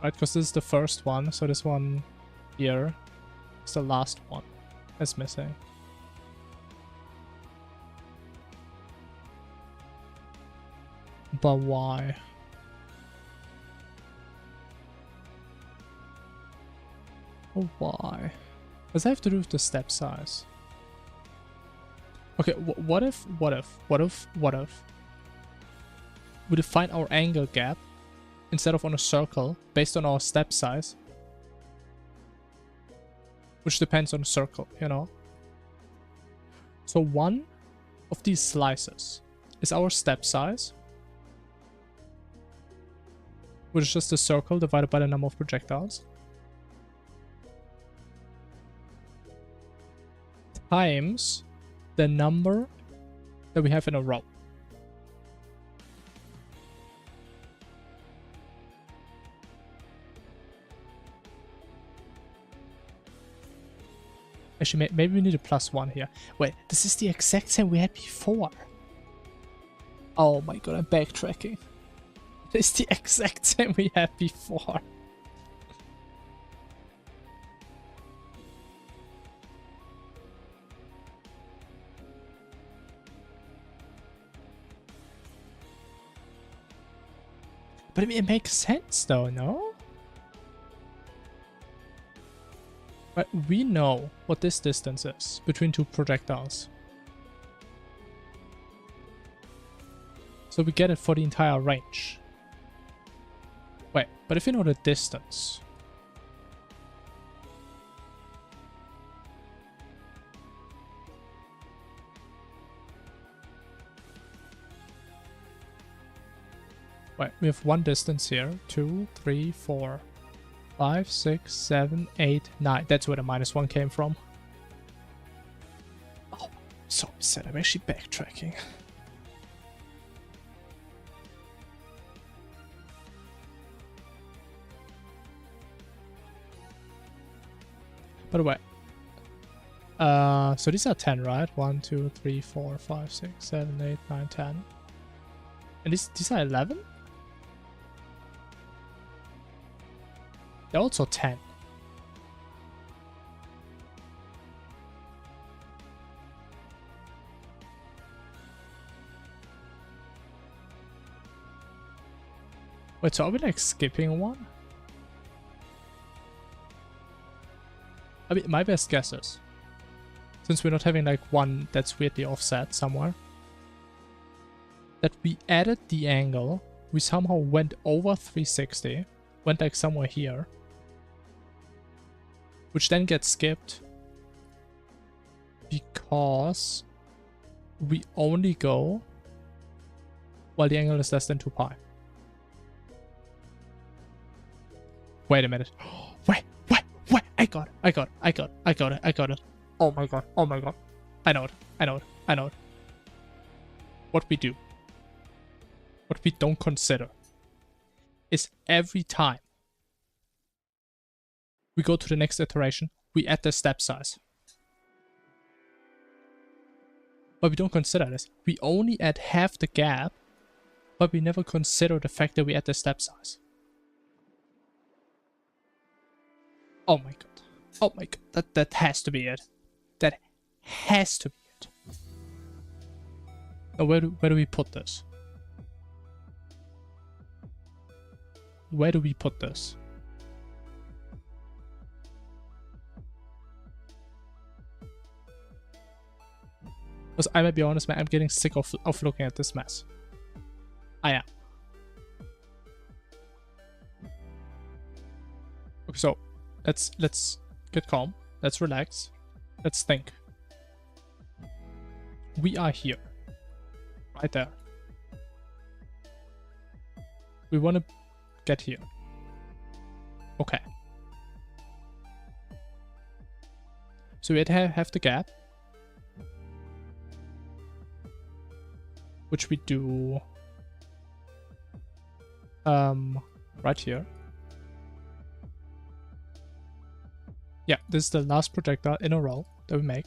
Right? Because this is the first one. So this one here is the last one that's missing. But why? Oh, why? Does that have to do with the step size? Okay, what if we define our angle gap instead of on a circle based on our step size? Which depends on the circle, you know? So one of these slices is our step size, which is just a circle divided by the number of projectiles, times the number that we have in a row. Actually, maybe we need a +1 here. Wait, this is the exact same we had before. Oh my god, I'm backtracking. It's the exact same we had before. But I mean, it makes sense though, no? But we know what this distance is between two projectiles. So we get it for the entire range. Wait, but if you know the distance... Wait, we have one distance here. 2, 3, 4, 5, 6, 7, 8, 9. That's where the -1 came from. Oh, so upset. I'm actually backtracking. By the way, so these are 10, right? 1, 2, 3, 4, 5, 6, 7, 8, 9, 10. And these are 11? They're also 10. Wait, so are we like skipping one? I mean, my best guess is, since we're not having like one that's weirdly offset somewhere, that we added the angle, we somehow went over 360, went like somewhere here, which then gets skipped because we only go while the angle is less than 2 pi. Wait a minute. Wait. I got it. Oh my god. I know it. What we do, what we don't consider, is every time we go to the next iteration, we add the step size. But we don't consider this. We only add half the gap, but we never consider the fact that we add the step size. Oh my god. That has to be it. That has to be it. Now where do we put this? Where do we put this? Because I might be honest, man, I'm getting sick of looking at this mess. I am. Okay, so let's get calm. Let's relax. Let's think. We are here. Right there. We want to get here. Okay. So we have the gap, which we do right here. Yeah, this is the last projectile in a row that we make.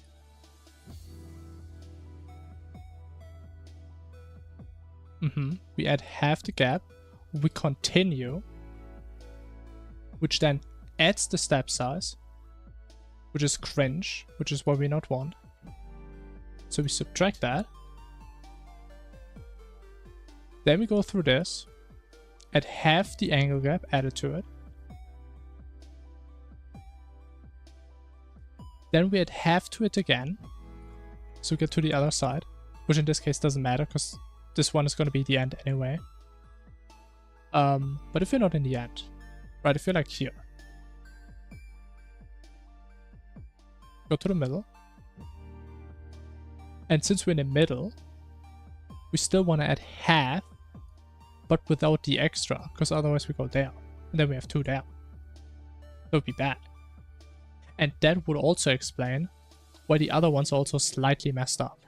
We add half the gap. We continue, which then adds the step size, which is cringe, which is what we not want. So we subtract that. Then we go through this, add half the angle gap added to it. Then we add half to it again, so we get to the other side, which in this case doesn't matter because this one is going to be the end anyway. But if you're not in the end, right, if you're like here, go to the middle. And since we're in the middle, we still want to add half, but without the extra, because otherwise we go down. And then we have 2 down. That would be bad. And that would also explain why the other one's also slightly messed up.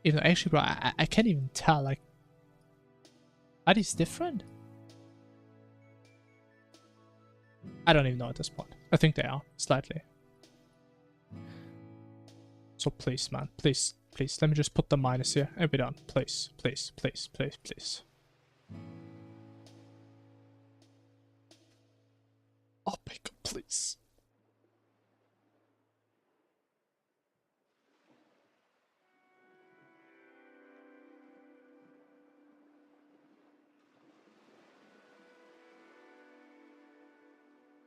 Even though actually, bro, I can't even tell, like, are these different? I don't even know at this point. I think they are, slightly. So please, man, please, please, let me just put the minus here and be done. Please, please, please, please, please. Oh my god, please.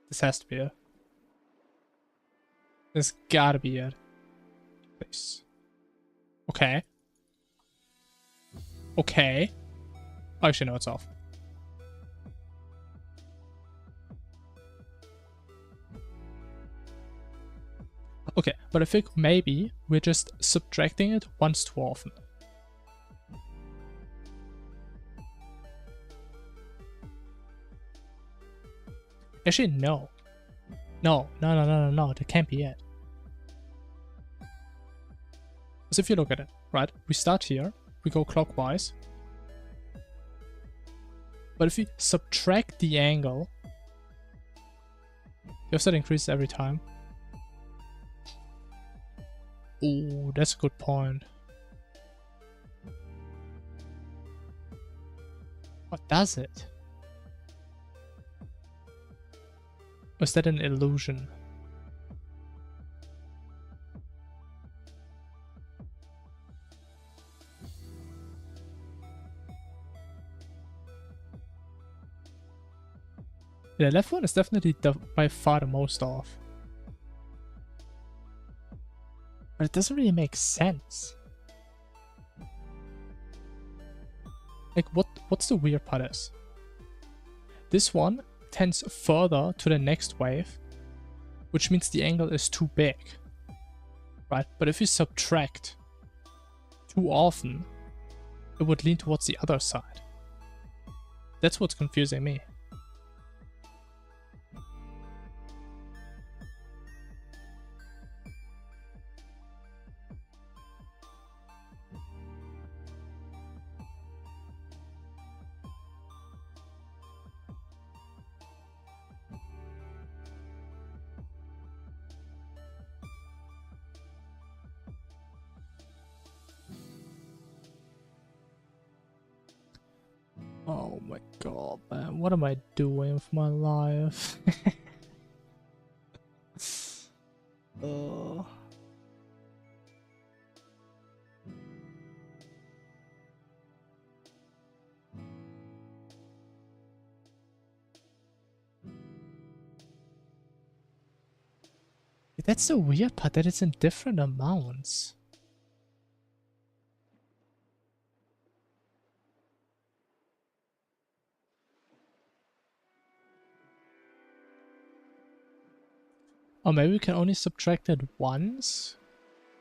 This has to be it. This gotta be it. Please. Okay. Okay. Actually, no, it's off. Okay, but I think maybe we're just subtracting it once too often. Actually, no. No, that can't be it. Because if you look at it, right, we start here, we go clockwise. But if we subtract the angle, the offset increases every time. Ooh, that's a good point. What does it? Or is that an illusion? The left one is definitely by far the most off. But it doesn't really make sense. Like, what's the weird part is? This one tends further to the next wave, which means the angle is too big, right? But if you subtract too often, it would lean towards the other side. That's what's confusing me. Oh my god, man. What am I doing with my life? That's the weird part, that it's in different amounts. Or maybe we can only subtract it once?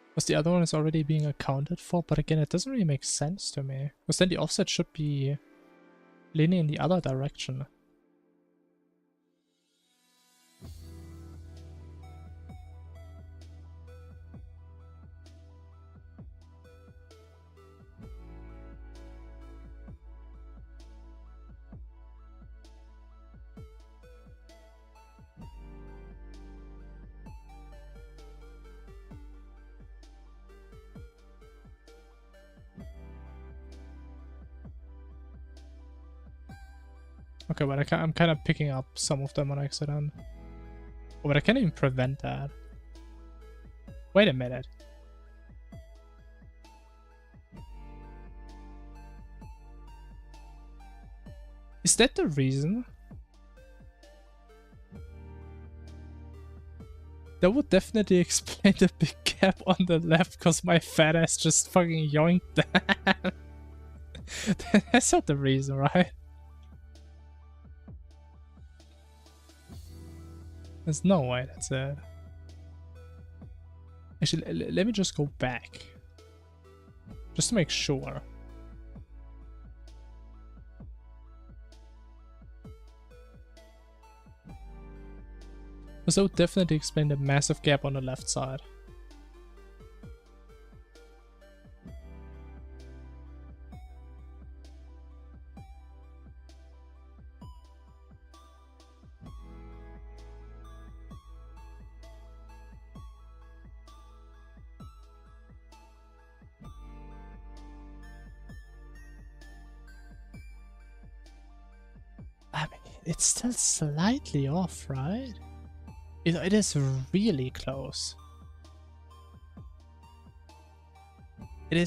Because the other one is already being accounted for, but again, it doesn't really make sense to me. Because then the offset should be leaning in the other direction. Okay, but I'm kind of picking up some of them on accident. Oh, but I can't even prevent that. Wait a minute. Is that the reason? That would definitely explain the big gap on the left, because my fat ass just fucking yoinked that. That's not the reason, right? There's no way that's it. Actually, let me just go back. Just to make sure. Because that would definitely explain the massive gap on the left side. I mean, it's still slightly off, right? It is really close. It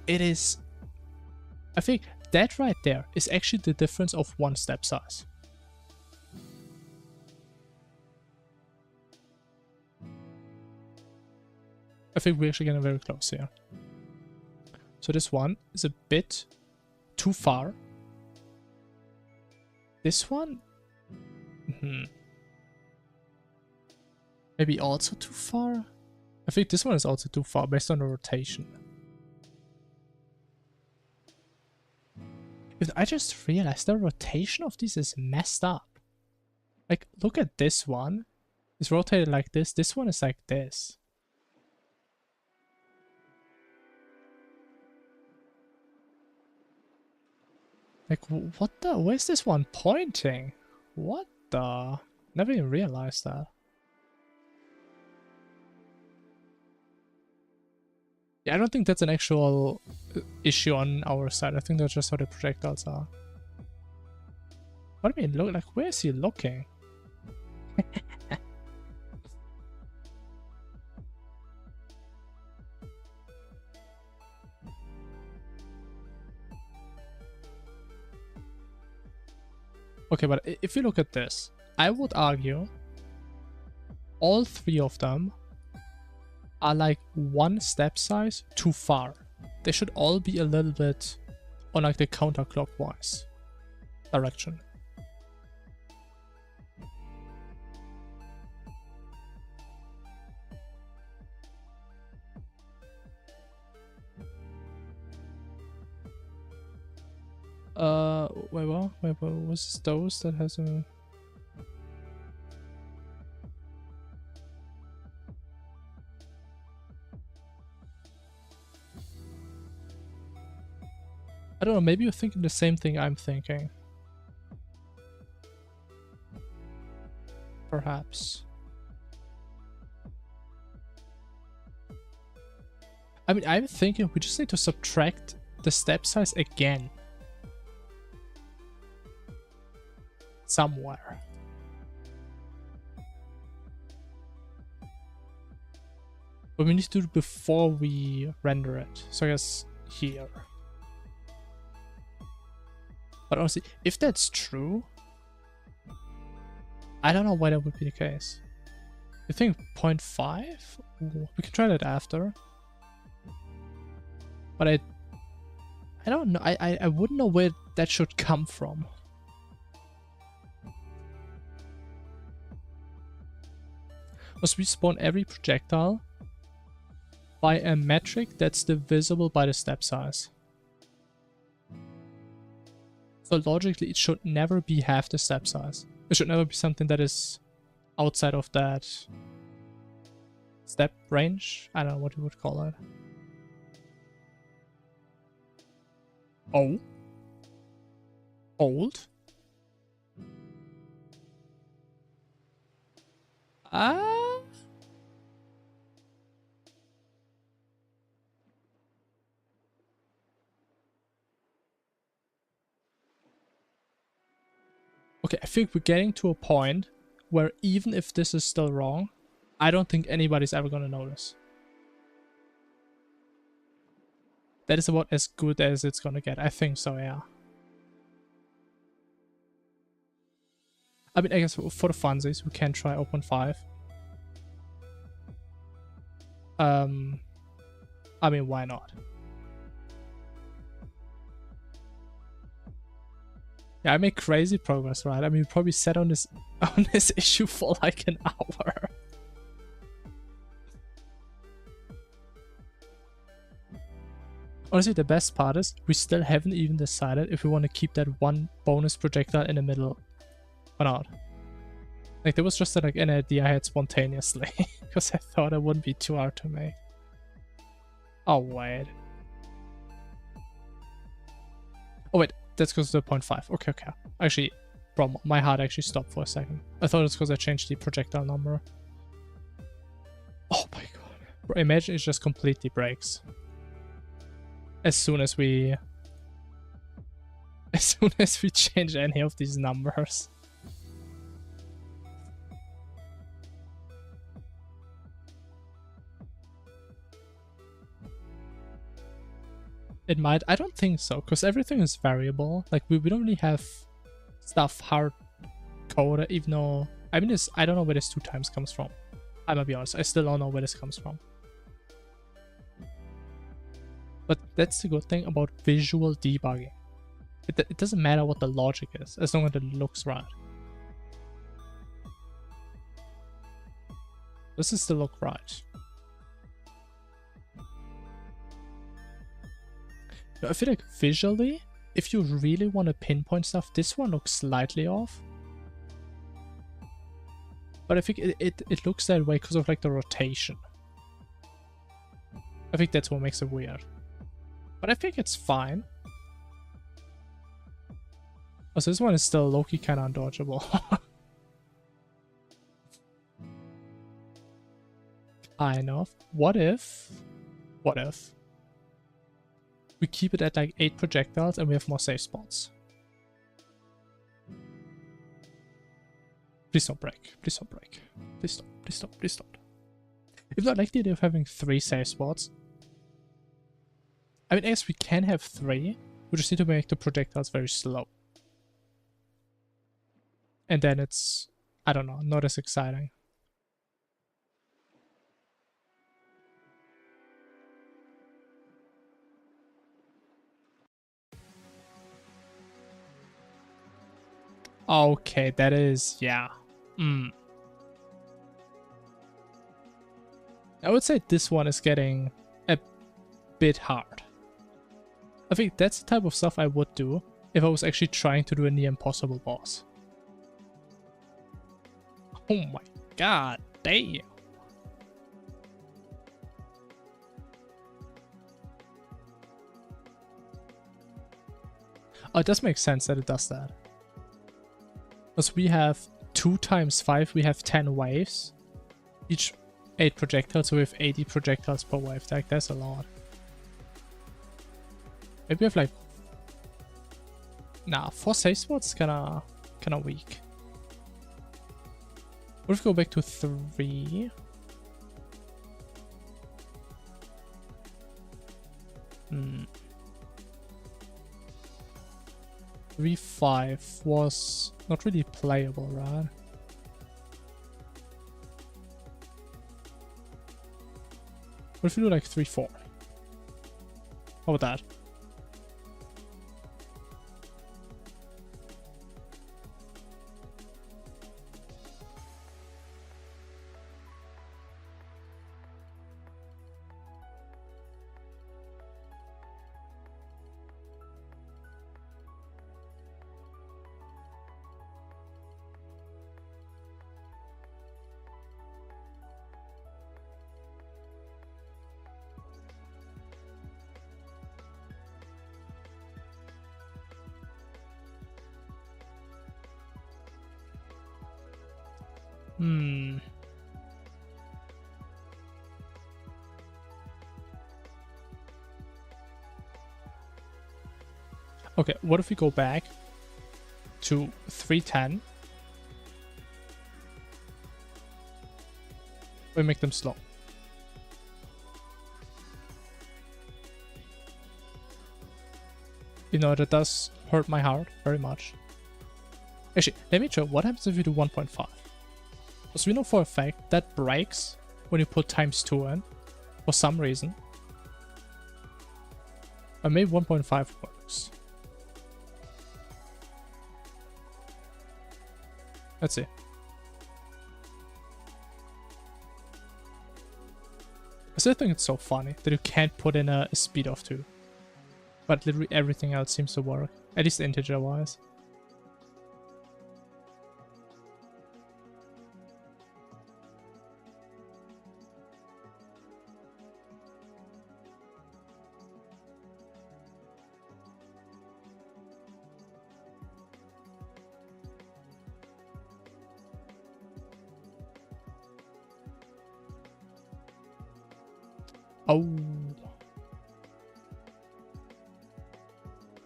is. I think that right there is actually the difference of one step size. I think we're actually getting very close here. So this one is a bit too far. This one? Maybe also too far? I think this one is also too far based on the rotation. I just realized the rotation of this is messed up. Like, look at this one. It's rotated like this. This one is like this. Like, what the? Where's this one pointing? What the? Never even realized that. Yeah, I don't think that's an actual issue on our side. I think that's just how the projectiles are. What do you mean? Look, like, where is he looking? Okay, but if you look at this, I would argue all three of them are like one step size too far. They should all be a little bit on like the counterclockwise direction. Wait, what was those that has a... I don't know, maybe you're thinking the same thing I'm thinking. Perhaps. I mean, I'm thinking we just need to subtract the step size again. Somewhere. But we need to do it before we render it. So I guess here. But honestly, if that's true, I don't know why that would be the case. You think 0.5? Ooh, we can try that after. But I don't know. I wouldn't know where that should come from. Because we spawn every projectile by a metric that's divisible by the step size. So logically, it should never be half the step size. It should never be something that is outside of that step range. I don't know what you would call it. Oh? Old? Okay, I think we're getting to a point where even if this is still wrong, I don't think anybody's ever gonna notice. That is about as good as it's gonna get. I think so, yeah. I mean, I guess for the funsies, we can try 0.5. I mean, why not? Yeah, I make crazy progress, right? I mean, we probably sat on this issue for like an hour. Honestly, the best part is we still haven't even decided if we want to keep that one bonus projectile in the middle or not. Like, there was just like an idea I had spontaneously because I thought it wouldn't be too hard to make. Oh, wait. Oh, wait. That's because of the 0.5. Okay, okay. Actually, bro, my heart actually stopped for a second. I thought it's because I changed the projectile number. Oh my god. Bro, imagine it just completely breaks. As soon as we change any of these numbers. It might. I don't think so, because everything is variable. Like, we don't really have stuff hard coded, even though... I mean, I don't know where this 2 times comes from. I'm gonna be honest, I still don't know where this comes from. But that's the good thing about visual debugging. It doesn't matter what the logic is, as long as it looks right. This is the look right. I feel like visually, if you really want to pinpoint stuff, this one looks slightly off. But I think it looks that way because of like the rotation. I think that's what makes it weird. But I think it's fine. Oh, so this one is still low-key kind of undodgeable. Kind of. What if we keep it at like 8 projectiles and we have more safe spots? Please don't break. Please don't break. Please don't. Please don't. Please don't. If not, I like the idea of having 3 safe spots. I mean, I guess we can have 3. We just need to make the projectiles very slow. And then it's, I don't know, not as exciting. Okay, that is, yeah. I would say this one is getting a bit hard. I think that's the type of stuff I would do if I was actually trying to do a near impossible boss. Oh my god, damn. Oh, it does make sense that it does that. Because we have 2 times 5, we have 10 waves. Each 8 projectiles, so we have 80 projectiles per wave. Like, that's a lot. Maybe we have like... Nah, 4 safe spots kinda weak. What if we go back to 3? Hmm. 3-5 was not really playable, right? What if we do like 3-4? How about that? Okay, what if we go back to 310. We make them slow. You know, that does hurt my heart very much. Actually, let me check what happens if you do 1.5. Because we know for a fact that breaks when you put ×2 in, for some reason. Or maybe 1.5 works. Let's see. I still think it's so funny that you can't put in a speed of 2. But literally everything else seems to work, at least integer-wise. Oh.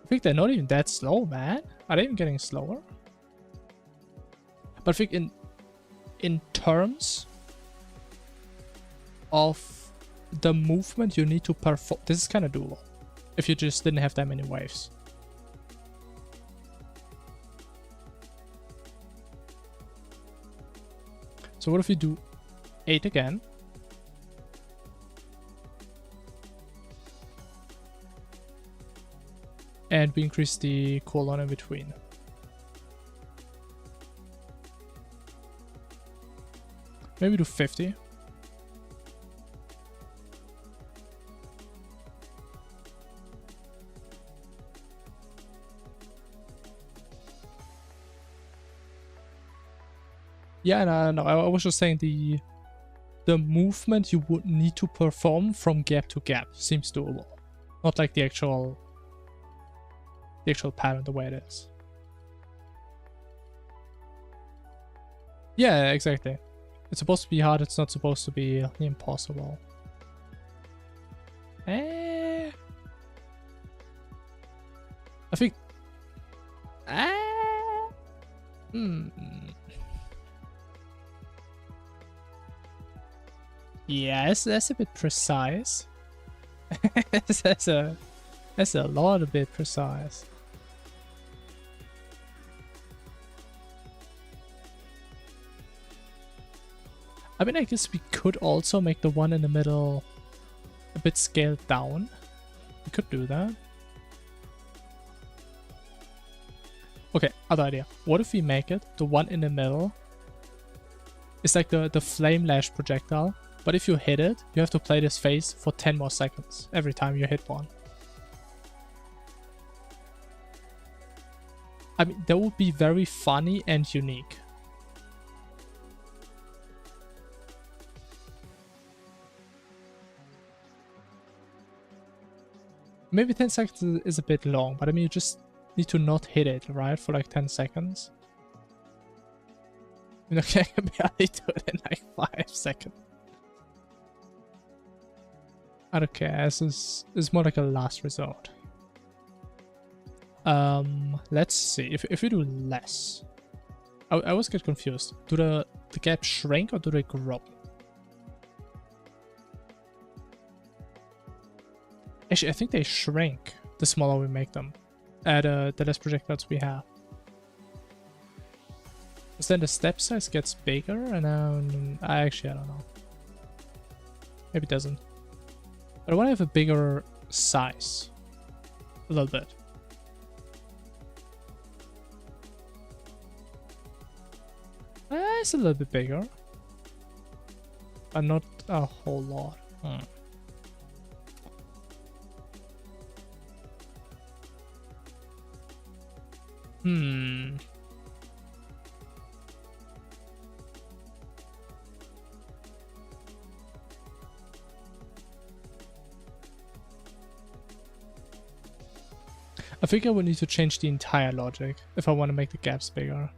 I think they're not even that slow, man. Are they even getting slower? But I think in terms of the movement you need to perform, this is kind of doable. If you just didn't have that many waves. So what if we do 8 again? And we increase the cooldown in between. Maybe do 50. Yeah, no, I was just saying the movement you would need to perform from gap to gap seems doable. Not like the actual pattern the way it is. Yeah, exactly. It's supposed to be hard, it's not supposed to be impossible. I think... Yes, that's a bit precise. that's a lot a bit precise. I mean, I guess we could also make the one in the middle a bit scaled down. We could do that. Okay, other idea. What if we make it, the one in the middle is like the flame lash projectile, but if you hit it, you have to play this phase for 10 more seconds every time you hit one. I mean, that would be very funny and unique. Maybe 10 seconds is a bit long, but I mean, you just need to not hit it, right? For like 10 seconds. I mean, okay, I can barely do it in like 5 seconds. I don't care, this is more like a last resort. Let's see, if we do less. I always get confused. Do the gaps shrink or do they grow? Actually, I think they shrink the smaller we make them. The less projectiles we have. Because then the step size gets bigger and I don't know. Maybe it doesn't. But I want to have a bigger size. A little bit. It's a little bit bigger. But not a whole lot. I think I would need to change the entire logic if I want to make the gaps bigger.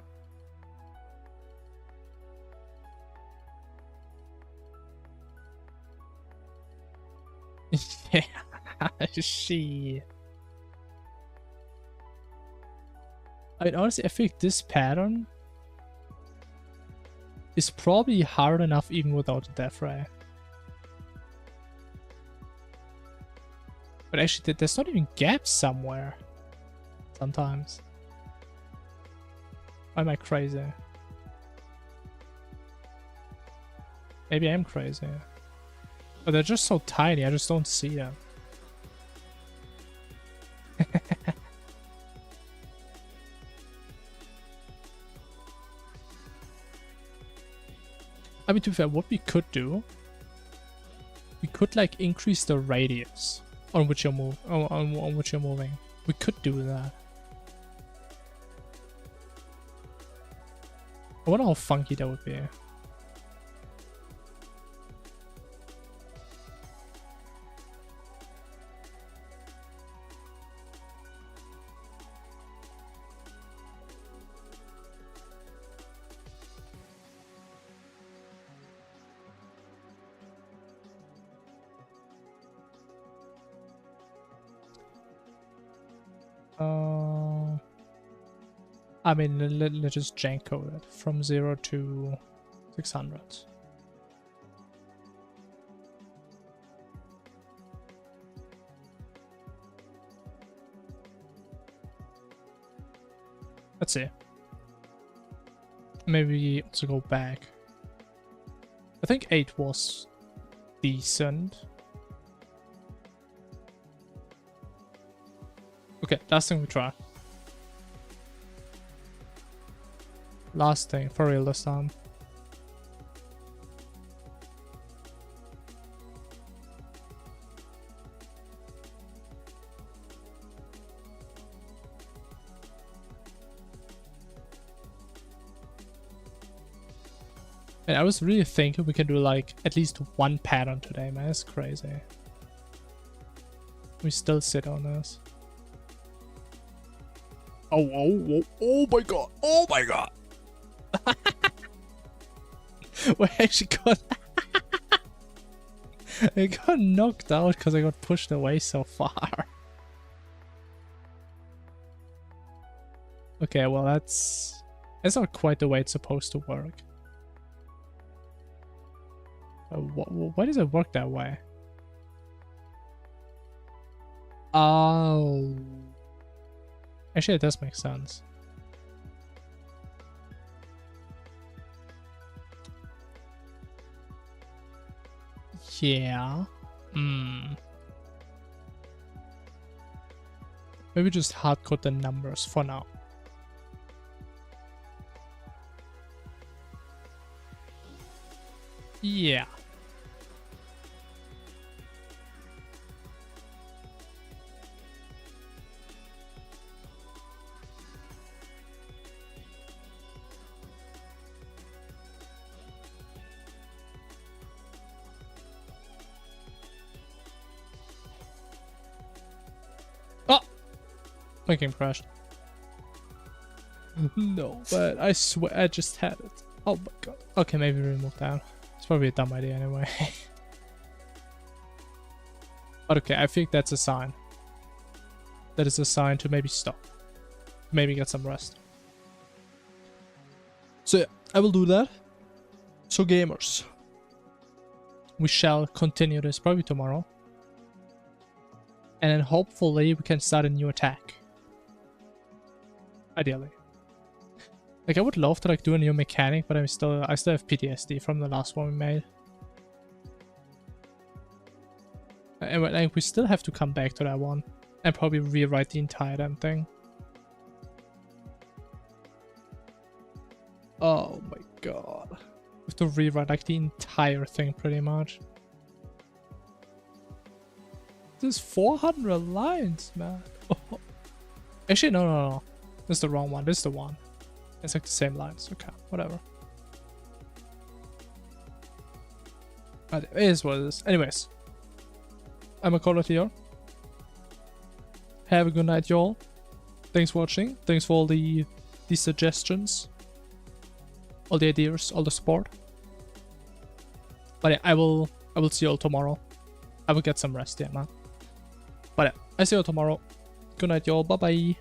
Yeah, she. I mean, honestly, I think this pattern is probably hard enough even without the death ray. But actually, there's not even gaps somewhere. Sometimes. Why am I crazy? Maybe I am crazy. But they're just so tiny, I just don't see them. I mean, to be fair, what we could do, we could like increase the radius on which you're on which you're moving. We could do that. I wonder how funky that would be. I mean, let's just jank code it from 0 to 600. Let's see. Maybe also go back. I think 8 was decent. Okay, last thing we try. Last thing, for real this time. And I was really thinking we can do like at least one pattern today, man. It's crazy. We still sit on this. Oh my god. Oh my god. We actually got I got knocked out because I got pushed away so far. Okay, well that's not quite the way it's supposed to work. Why does it work that way? Oh. Actually, it does make sense. Yeah. Maybe just hardcode the numbers for now. Yeah. Oh! My game crashed. No, but I swear I just had it. Oh my god. Okay, maybe remove that. It's probably a dumb idea anyway. But okay, I think that's a sign. That is a sign to maybe stop. Maybe get some rest. So yeah, I will do that. So gamers, we shall continue this probably tomorrow. And then hopefully we can start a new attack. Ideally. Like I would love to like do a new mechanic, but I still have PTSD from the last one we made. And like we still have to come back to that one and probably rewrite the entire damn thing. Oh my god. We have to rewrite like the entire thing pretty much. This is 400 lines, man. Oh. Actually, no. This is the wrong one. This is the one. It's like the same lines. Okay, whatever. But it is what it is. Anyways, I'm a caller here. Have a good night, y'all. Thanks for watching. Thanks for all the suggestions, all the ideas, all the support. But yeah, I will see you all tomorrow. I will get some rest, yeah, man. But yeah, I see you all tomorrow. Good night, y'all. Bye bye.